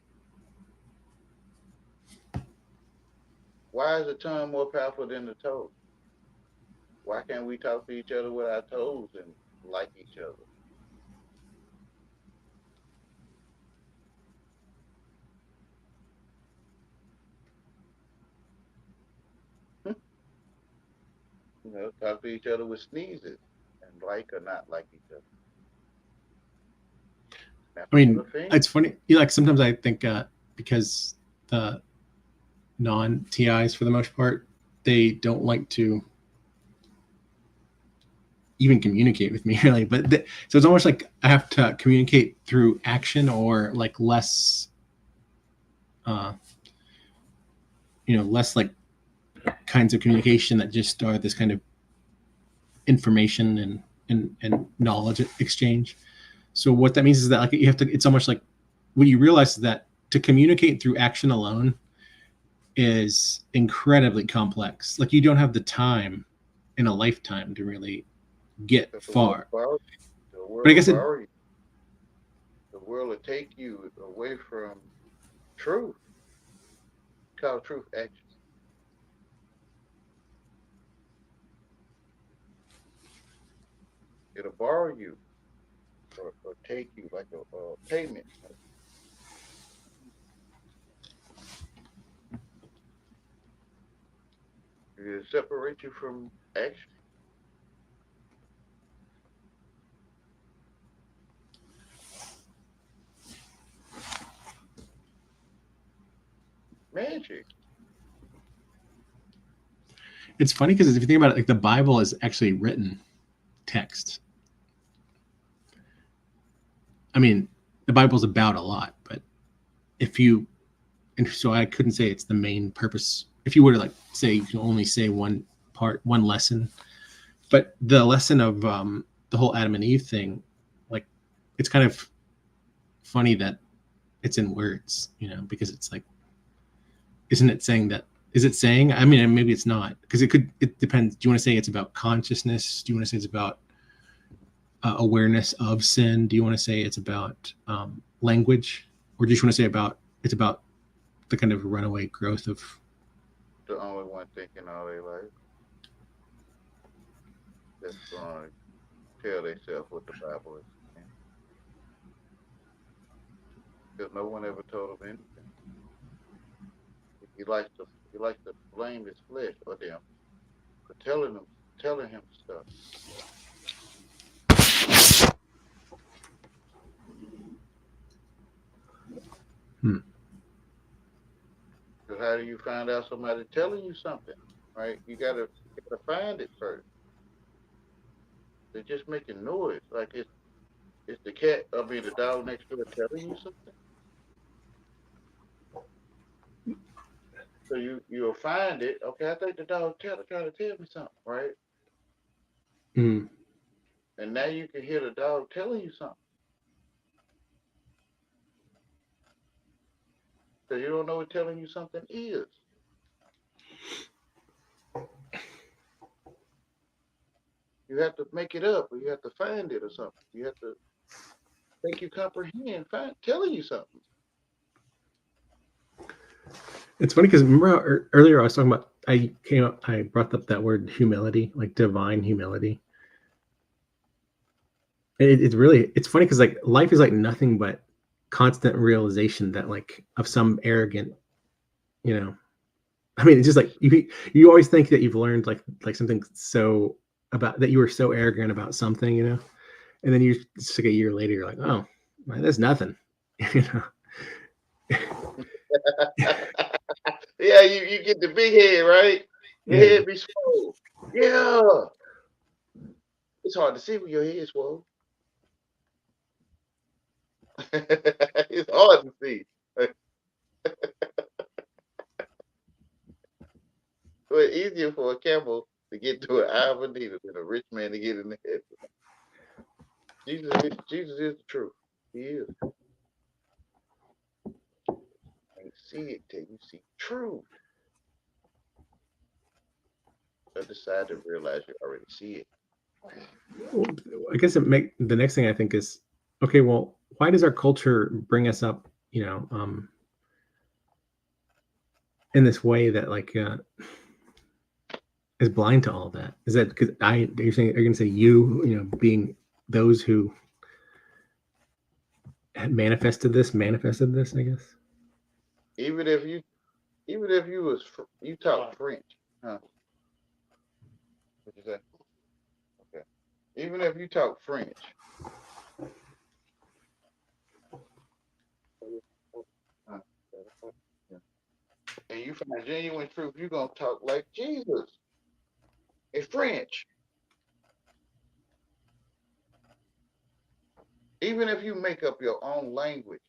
Why is the tongue more powerful than the toe? Why can't we talk to each other with our toes and like each other? Talk to each other with sneezes and like or not like each other. I mean, it's funny. Like, sometimes I think because the non-TIs, for the most part, they don't like to even communicate with me, really. But so it's almost like I have to communicate through action, or like less, less like kinds of communication that just are this kind of information and knowledge exchange. So what that means is that, like, you have to, it's almost like what you realize is that to communicate through action alone is incredibly complex. Like, you don't have the time in a lifetime to really get far. The But I guess the world will take you away from truth. It's called truth action. It'll borrow you or take you like a payment. It'll separate you from action. Magic. It's funny because if you think about it, like the Bible is actually written text. I mean, the Bible's about a lot, but if you, and so I couldn't say it's the main purpose. If you were to like say you can only say one part, one lesson, but the lesson of the whole Adam and Eve thing, like it's kind of funny that it's in words, because it's like, isn't it saying that? Is it saying? I mean, maybe it's not, because it depends. Do you want to say it's about consciousness? Do you want to say it's about awareness of sin? Do you want to say it's about language, or do you just want to say it's about the kind of runaway growth of The only one thinking all their life that's going to tell themselves what the Bible is saying. Because no one ever told them anything. He likes to blame his flesh or them for telling him stuff. Because how do you find out somebody telling you something, right? You gotta find it first. They're just making noise, like it's the cat, the dog next door telling you something. So you'll find it. Okay, I think the dog trying to tell me something, right? Mm. And now you can hear the dog telling you something. So you don't know what telling you something is. You have to make it up, or you have to find it, or something. You have to think you comprehend, telling you something. It's funny because remember how earlier I was talking about, I brought up that word humility, like divine humility. It's funny because like life is like nothing but constant realization that like of some arrogant, I mean, it's just like you always think that you've learned like something so about that you were so arrogant about something, and then you just like a year later you're like, oh, man, that's nothing, Yeah, you get the big head, right? Your head be swole. Yeah. It's hard to see when your head's swole. It's hard to see. So it's easier for a camel to get to an eye of a needle than a rich man to get in the head. Jesus is the truth. He is. You see it till you see truth. So decide to realize you already see it. Well, I guess the next thing I think is, okay, well, why does our culture bring us up, in this way that like is blind to all that? Is that because are you going to say being those who manifested this, I guess? Even if you talk French, huh? What you say? Okay. Even if you talk French, huh? And you find genuine truth, you're gonna talk like Jesus in French. Even if you make up your own language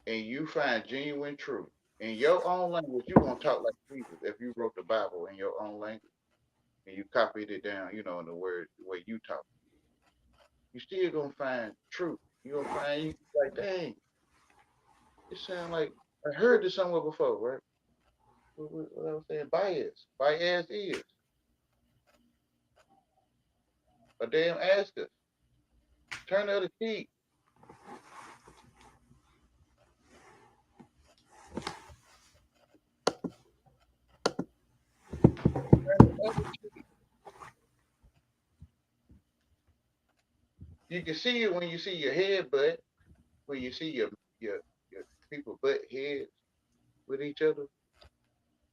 and you find genuine truth in your own language, you're gonna talk like Jesus if you wrote the Bible in your own language and you copied it down, in the way you talk. You still gonna find truth. You're gonna find you like, dang, it sounds like I heard this somewhere before, right? What I was saying, bias. Bias is a damn asker. Turn the other cheek. Turn the other cheek. You can see it when you see your head butt, when you see your people butt heads with each other.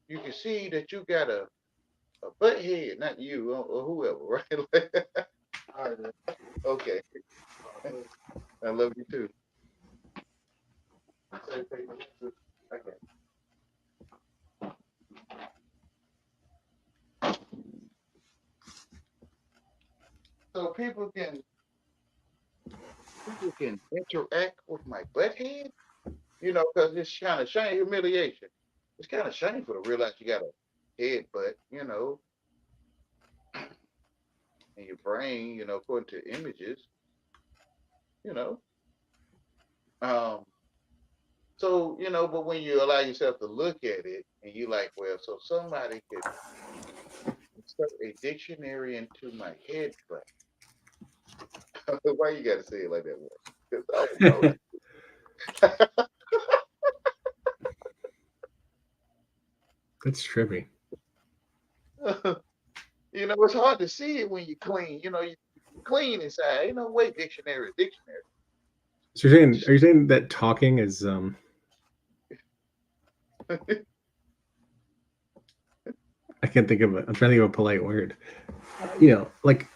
You can see that you got a butt head, not you or whoever, right? All right, man. Okay, I love you too. Say paper. Okay. So people can interact with my butt head, because it's kind of shame, humiliation. It's kind of shameful to realize you got a head butt, in your brain, according to images, you know. Um, so, but when you allow yourself to look at it and you like, well, so somebody could insert a dictionary into my head butt. Why you gotta say it like that? Because I don't know. That's trippy. It's hard to see it when you clean. You clean inside. Ain't no way dictionary, dictionary. So are you saying that talking is I can't think of it. I'm trying to think of a polite word. Like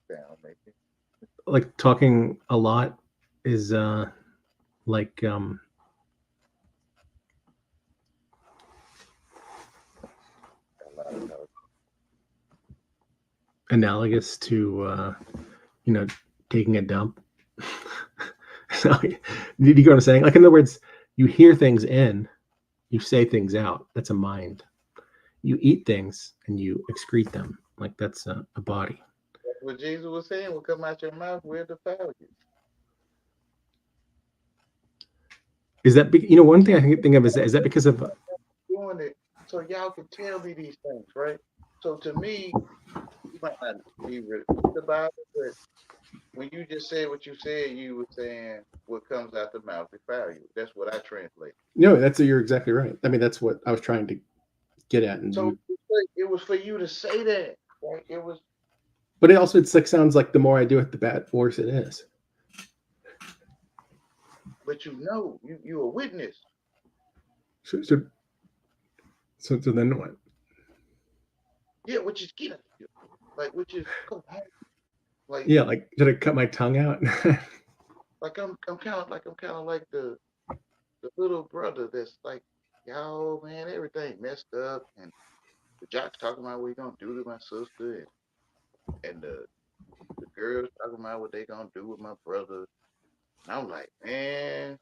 Sound maybe. like talking a lot is like A lot of talk. analogous to taking a dump. So, did you get what I'm saying? Like, in other words, you hear things in, you say things out. That's a mind. You eat things and you excrete them. Like, that's a body. That's what Jesus was saying. Will come out your mouth will defile you. Is that one thing I think of is that because of Doing it so y'all can tell me these things, right? So to me, you might not be read the Bible, but when you just said what you said, you were saying what comes out the mouth defile you. That's what I translate. no? You're exactly right. I mean, that's what I was trying to get at. And So it was for you to say that, right? It was, but it's like sounds like the more I do it, the bad worse it is. but you a witness. So then what? Yeah, which is get out of here. Like, which is go home. Like, Yeah, like did I cut my tongue out? like I'm kind of like the little brother that's like, yo, man, everything messed up, and the jocks talking about what he gonna do to my sister, and the girls talking about what they gonna do with my brother. And I'm like, man,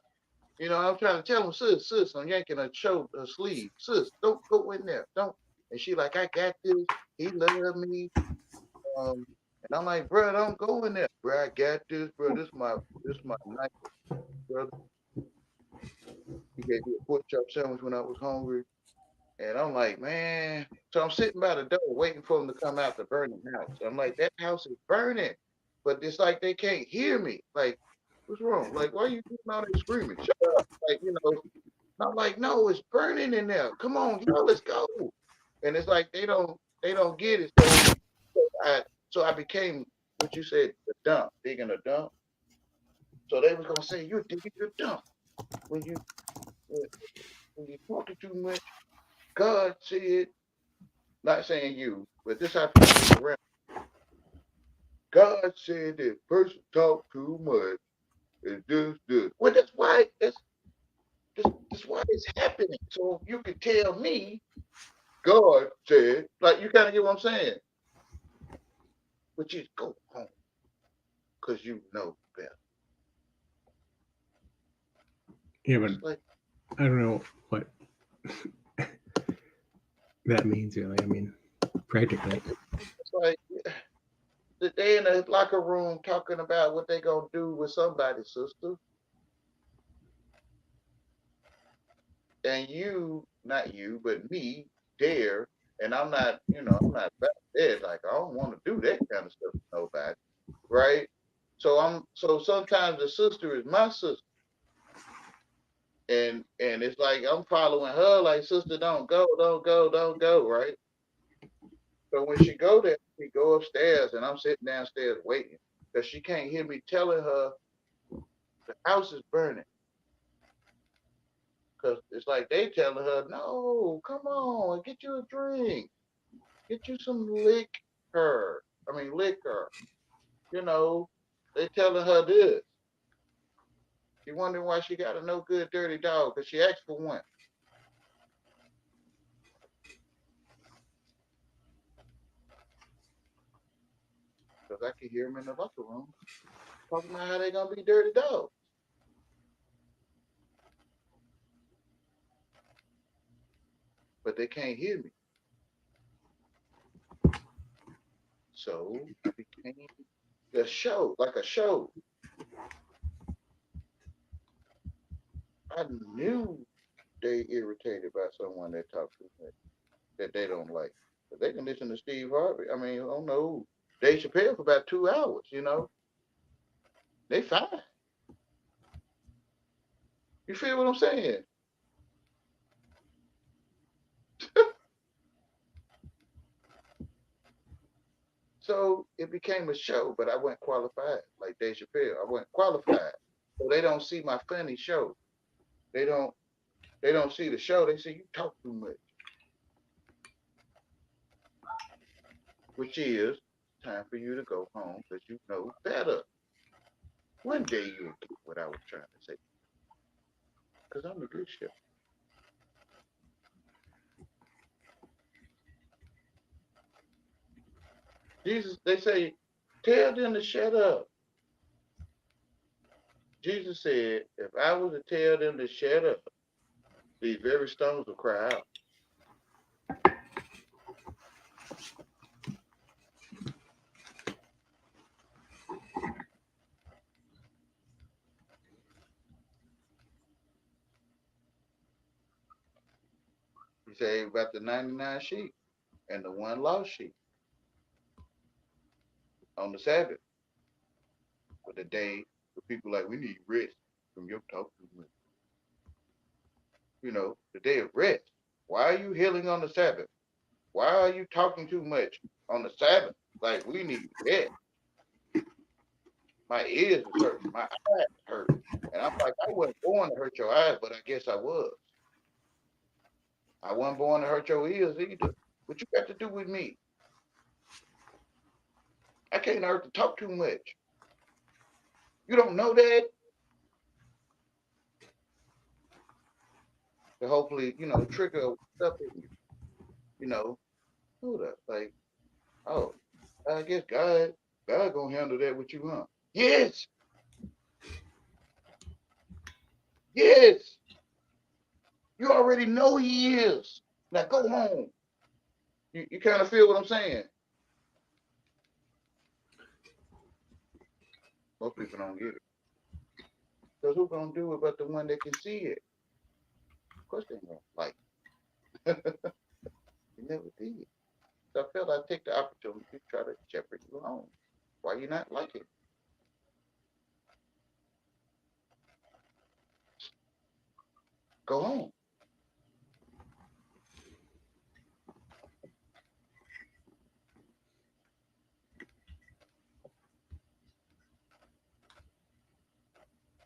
I'm trying to tell him, sis, I'm yanking her sleeve. Sis, don't go in there. Don't. And she like, I got this. He love me. And I'm like, bro, don't go in there. Bro, I got this, bro. This my night, brother. He gave me a pork chop sandwich when I was hungry. And I'm like, man. So I'm sitting by the door waiting for him to come out the burning house. I'm like, that house is burning. But it's like they can't hear me. Like, what's wrong? Like, why are you doing all that screaming? Shut up. Like, I'm like, no, it's burning in there. Come on, y'all, let's go. And it's like they don't get it. So I became what you said, the dump, digging a dump. So they was gonna say, you're digging your dump. When you when you talking too much, God said, not saying you, but this how people get around. God said that person talk too much and this. Well, that's why it's happening. So you can tell me, God said, like you kind of get what I'm saying. But you go home because you know better. Yeah, but It's like, I don't know what that means really. I mean, practically. it's like they in the locker room talking about what they gonna do with somebody's sister, and you, not you, but me, there, and I'm not back there. Like I don't want to do that kind of stuff to nobody, right? So sometimes the sister is my sister, and it's like I'm following her, like sister, don't go, right? So when she go there, me go upstairs, and I'm sitting downstairs waiting because she can't hear me telling her the house is burning. Because it's like they telling her, no, come on, get you a drink. Get you some liquor. Liquor. You know, they telling her this. She wondering why she got a no good dirty dog because she asked for one. Because I can hear them in the locker room talking about how they gonna be dirty dogs. But they can't hear me. So I became a show, like a show. I knew they irritated by someone that talks too much, that they don't like. But they can listen to Steve Harvey. I don't know. Dave Chappelle for about 2 hours, They fine. You feel what I'm saying? So it became a show, but I wasn't qualified like Dave Chappelle. I wasn't qualified. So they don't see my funny show. They don't see the show. They say you talk too much. Which is time for you to go home because you know better. One day you'll get what I was trying to say. Because I'm a good show. Jesus, they say, tell them to shut up. Jesus said, if I was to tell them to shut up, these very stones will cry out. He said about the 99 sheep and the one lost sheep on the Sabbath. For the day, the people like, we need rest from your talk too much. The day of rest. Why are you healing on the Sabbath? Why are you talking too much on the Sabbath? Like, we need rest. My ears is hurting. My eyes hurt. And I'm like, I wasn't born to hurt your eyes, but I guess I was. I wasn't born to hurt your ears either. What you got to do with me? I can't hurt to talk too much. You don't know that? To hopefully, trigger stuff in you. Hold up. Like, oh, I guess God gonna handle that with you, huh? Yes. Yes. You already know he is. Now go home. You kind of feel what I'm saying? Most people don't get it. Because who's gonna do it but the one that can see it? Of course they don't like it. They never did. So I felt I'd take the opportunity to try to shepherd you home. Why you not like it? Go home.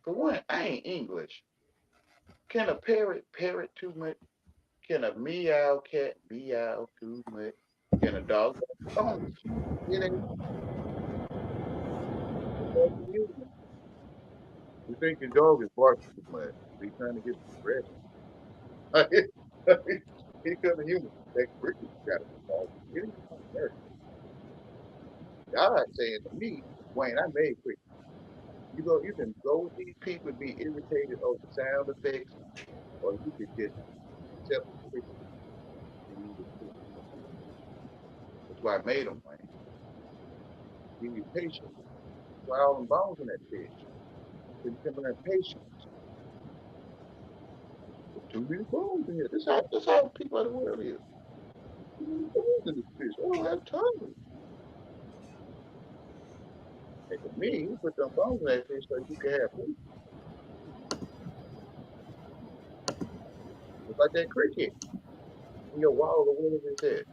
For one, I ain't English. Can a parrot parrot too much? Can a meow cat meow too much? Can a dog? It ain't human. You think your dog is barking too much? He's trying to get some rest. He come a human. That cricket got to be barking. It ain't on earth. God saying to me, Wayne, I made cricket. You can go with these people and be irritated over sound effects, or you could just accept the cricket and you would cool. That's why I made them, Wayne. Give you patience. That's why all them bones in that fish. So you can learn patience. There's too many bones in here. This how people of the world is. Too many bones in this fish. I don't have time. And to me, you put them bones in that fish so you can have food. It's like that cricket in your wall or whatever it is.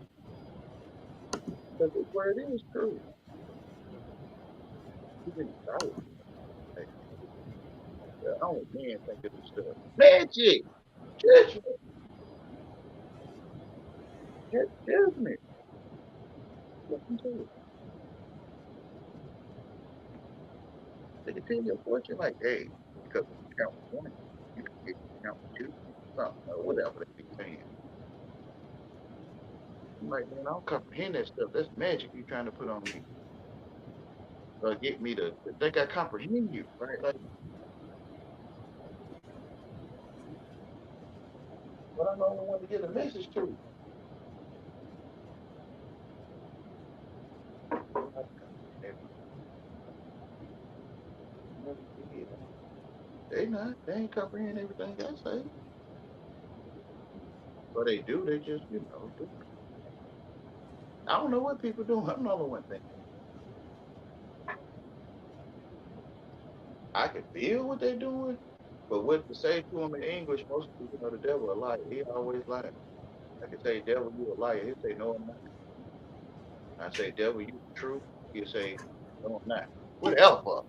Because this word is true. You can doubt it. Like, I don't man think of this stuff. Magic, judgment, judgment. Listen to it. They can tell you a fortune like, hey, because if you count one, you can get count two, something, or whatever they be saying. I'm like, man, I don't comprehend that stuff. That's magic you trying to put on me. Or get me to think I comprehend you, right? Like, but I'm the only one to get a message to. I never, never did. They not. They ain't comprehend everything I say. But they do. They just, do. I don't know what people doing. I'm not the one thing. I can feel what they're doing, but what to say to them in English, most people, the devil a liar. He always lying. I can say, devil, you a liar. He'll say, no, I'm not. I say, devil, you the truth. He'll say, no, I'm not. Whatever.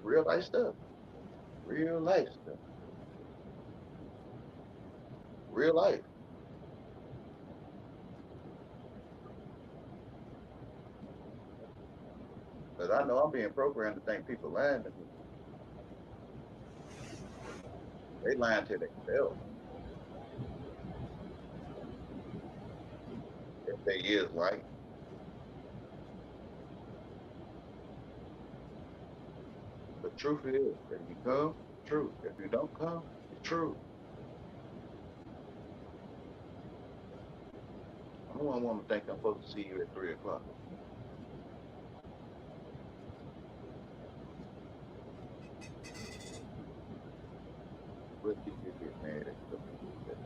Real life stuff. Real life stuff. Real life. Because I know I'm being programmed to think people lying to me. They lying to themselves. If they is right. The truth is, if you come, true. If you don't come, it's true. I don't want to think I'm supposed to see you at 3 o'clock. What people get mad at stuff like that.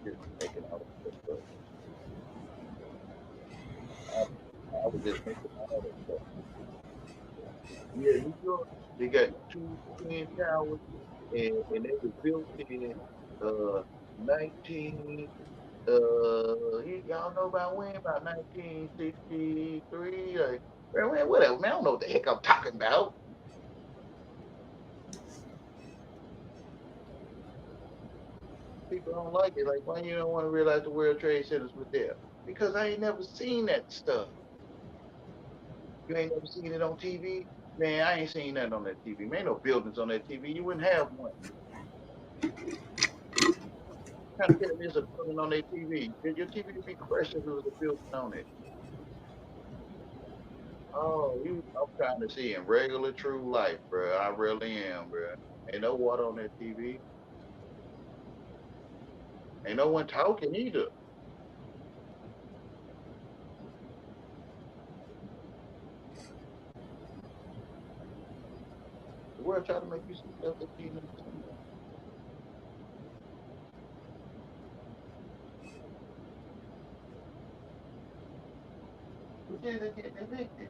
Just making all that stuff. I, I was just making all that stuff. Yeah, New York, they got two twin towers, and they was built in 19. Y'all know about when? About 1963. Like, man, whatever. Man, I don't know what the heck I'm talking about. People don't like it. Like, why you don't want to realize the World Trade Centers was there? Because I ain't never seen that stuff. You ain't never seen it on TV? Man, I ain't seen nothing on that TV. Man, no buildings on that TV. You wouldn't have one. Trying to tell me there's a building on their TV. Your TV would be crushed if there was a building on it. Oh, I'm trying to see in regular true life, bro. I really am, bro. Ain't no water on that TV. Ain't no one talking either. The world trying to make you see stuff that you ain't never seen. But then they get evicted.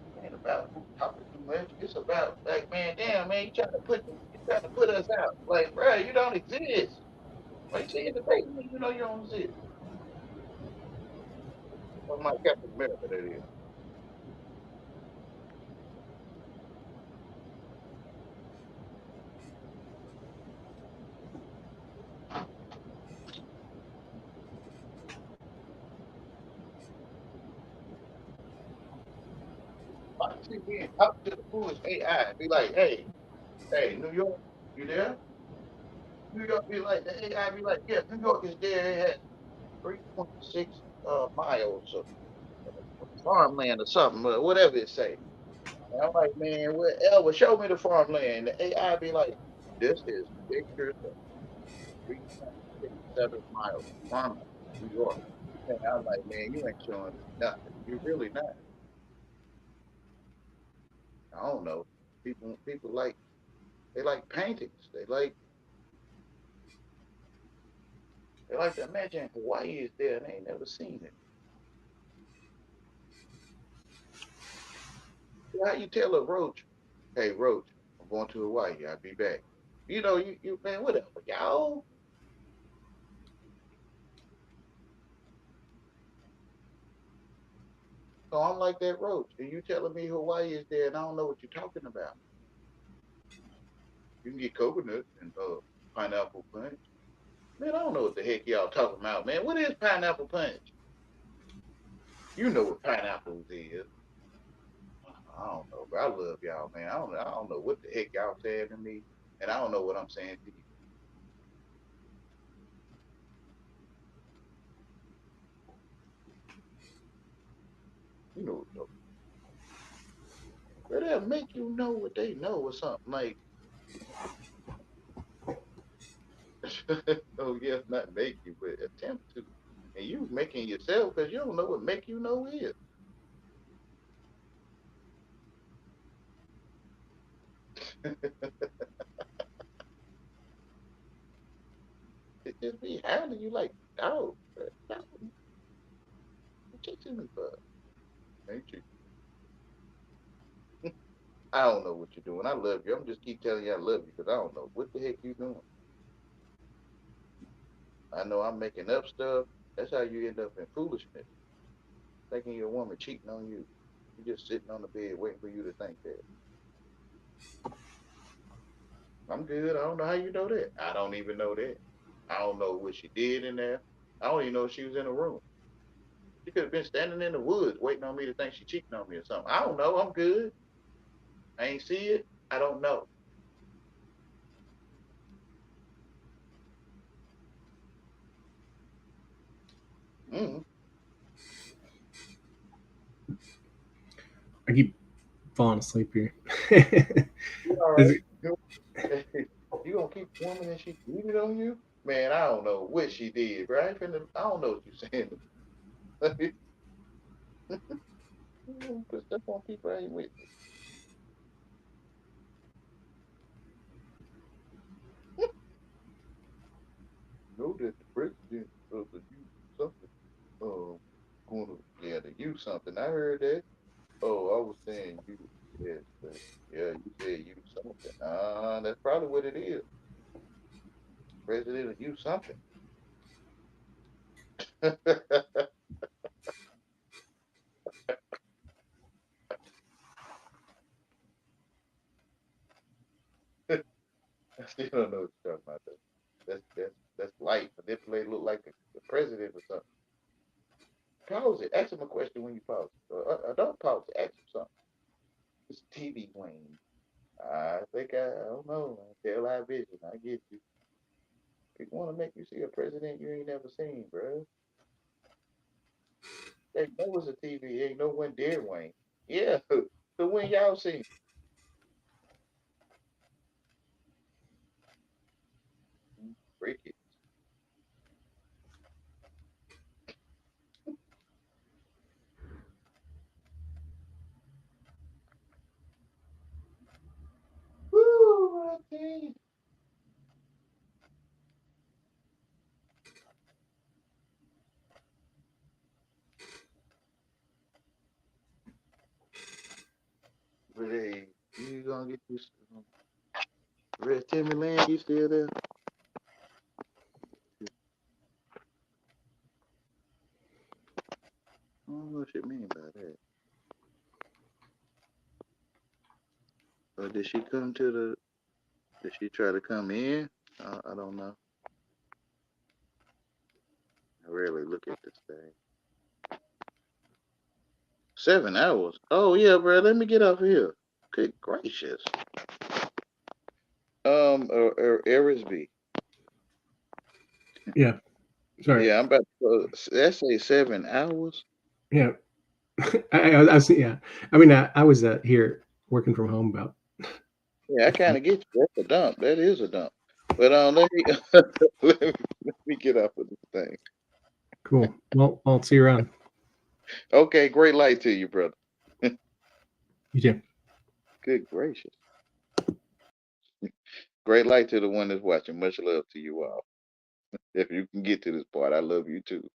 It ain't about who talking too much. It's about like, man, damn, man, you trying to put us out. Like, bro, you don't exist. Why you saying debate me? You know you don't exist. Oh my Captain America, that is. I see being talk to the foolish AI. Be like, hey, New York, you there? New York be like, the AI be like, yeah, New York is there. It has 3.6 miles of farmland or something, whatever it say. And I'm like, man, whatever, show me the farmland. The AI be like, this is pictures of 3.67 miles of farmland, New York. And I'm like, man, you ain't showing me nothing. You really not. I don't know. People like they like paintings. They like They like to imagine Hawaii is there and they ain't never seen it. How you tell a roach, hey roach, I'm going to Hawaii, I'll be back. You know, you man, whatever, y'all. So I'm like that roach, and you telling me Hawaii is there and I don't know what you're talking about. You can get coconut and pineapple punch. Man, I don't know what the heck y'all talking about, man. What is pineapple punch? You know what pineapples is. I don't know, but I love y'all, man. I don't know what the heck y'all saying to me, and I don't know what I'm saying to you. You know, but they'll make you know what they know or something like. Oh yes, not make you, but attempt to, and you making yourself because you don't know what make you know is. It just be hounding you like, dog, dog, what you chasing me for? Ain't you? I don't know what you're doing. I love you. I'm just keep telling you I love you because I don't know what the heck you doing. I know I'm making up stuff. That's how you end up in foolishness, thinking your woman cheating on you. You just sitting on the bed waiting for you to think that. I'm good. I don't know how you know that. I don't even know that. I don't know what she did in there. I don't even know if she was in the room. She could have been standing in the woods waiting on me to think she cheating on me or something. I don't know. I'm good. I ain't see it. I don't know. Mm. I keep falling asleep here. You all Is right? it- You gonna keep woman and she cheated on you? Man, I don't know what she did, bro. I don't know what you're saying. Put stuff on people I ain't with. Know that the president of the youth something going to the youth something. I heard that. Oh, I was saying you. Yes, but yeah, you said you something. That's probably what it is. President of you something. I still don't know what you're talking about. Though. That's light. Manipulate look like the president or something. Pause it. Ask him a question when you pause it. Don't pause it. Ask him something. It's TV Wayne. I think I don't know. Tell our vision. I get you. People want to make you see a president you ain't never seen, bro. They know it's a TV. Ain't no one dare Wayne. Yeah. So when y'all seen cricket? Woo, I tell you. But hey, you gonna get this Red Timmy Land, you still there? I don't know what you mean by that. Or did she come to did she try to come in? I don't know. I rarely look at this thing. 7 hours. Oh yeah, bro. Let me get off of here. Good gracious. Erisby. yeah. Sorry. Yeah, I'm about to. That's say 7 hours. Yeah. I was, yeah. I mean, I was here working from home about. Yeah, I kind of get you. That's a dump. That is a dump. But let me let me get off of this thing. Cool. Well, I'll see you around. Okay, great light to you, brother. You too. Good gracious. Great light to the one that's watching. Much love to you all. If you can get to this part, I love you too.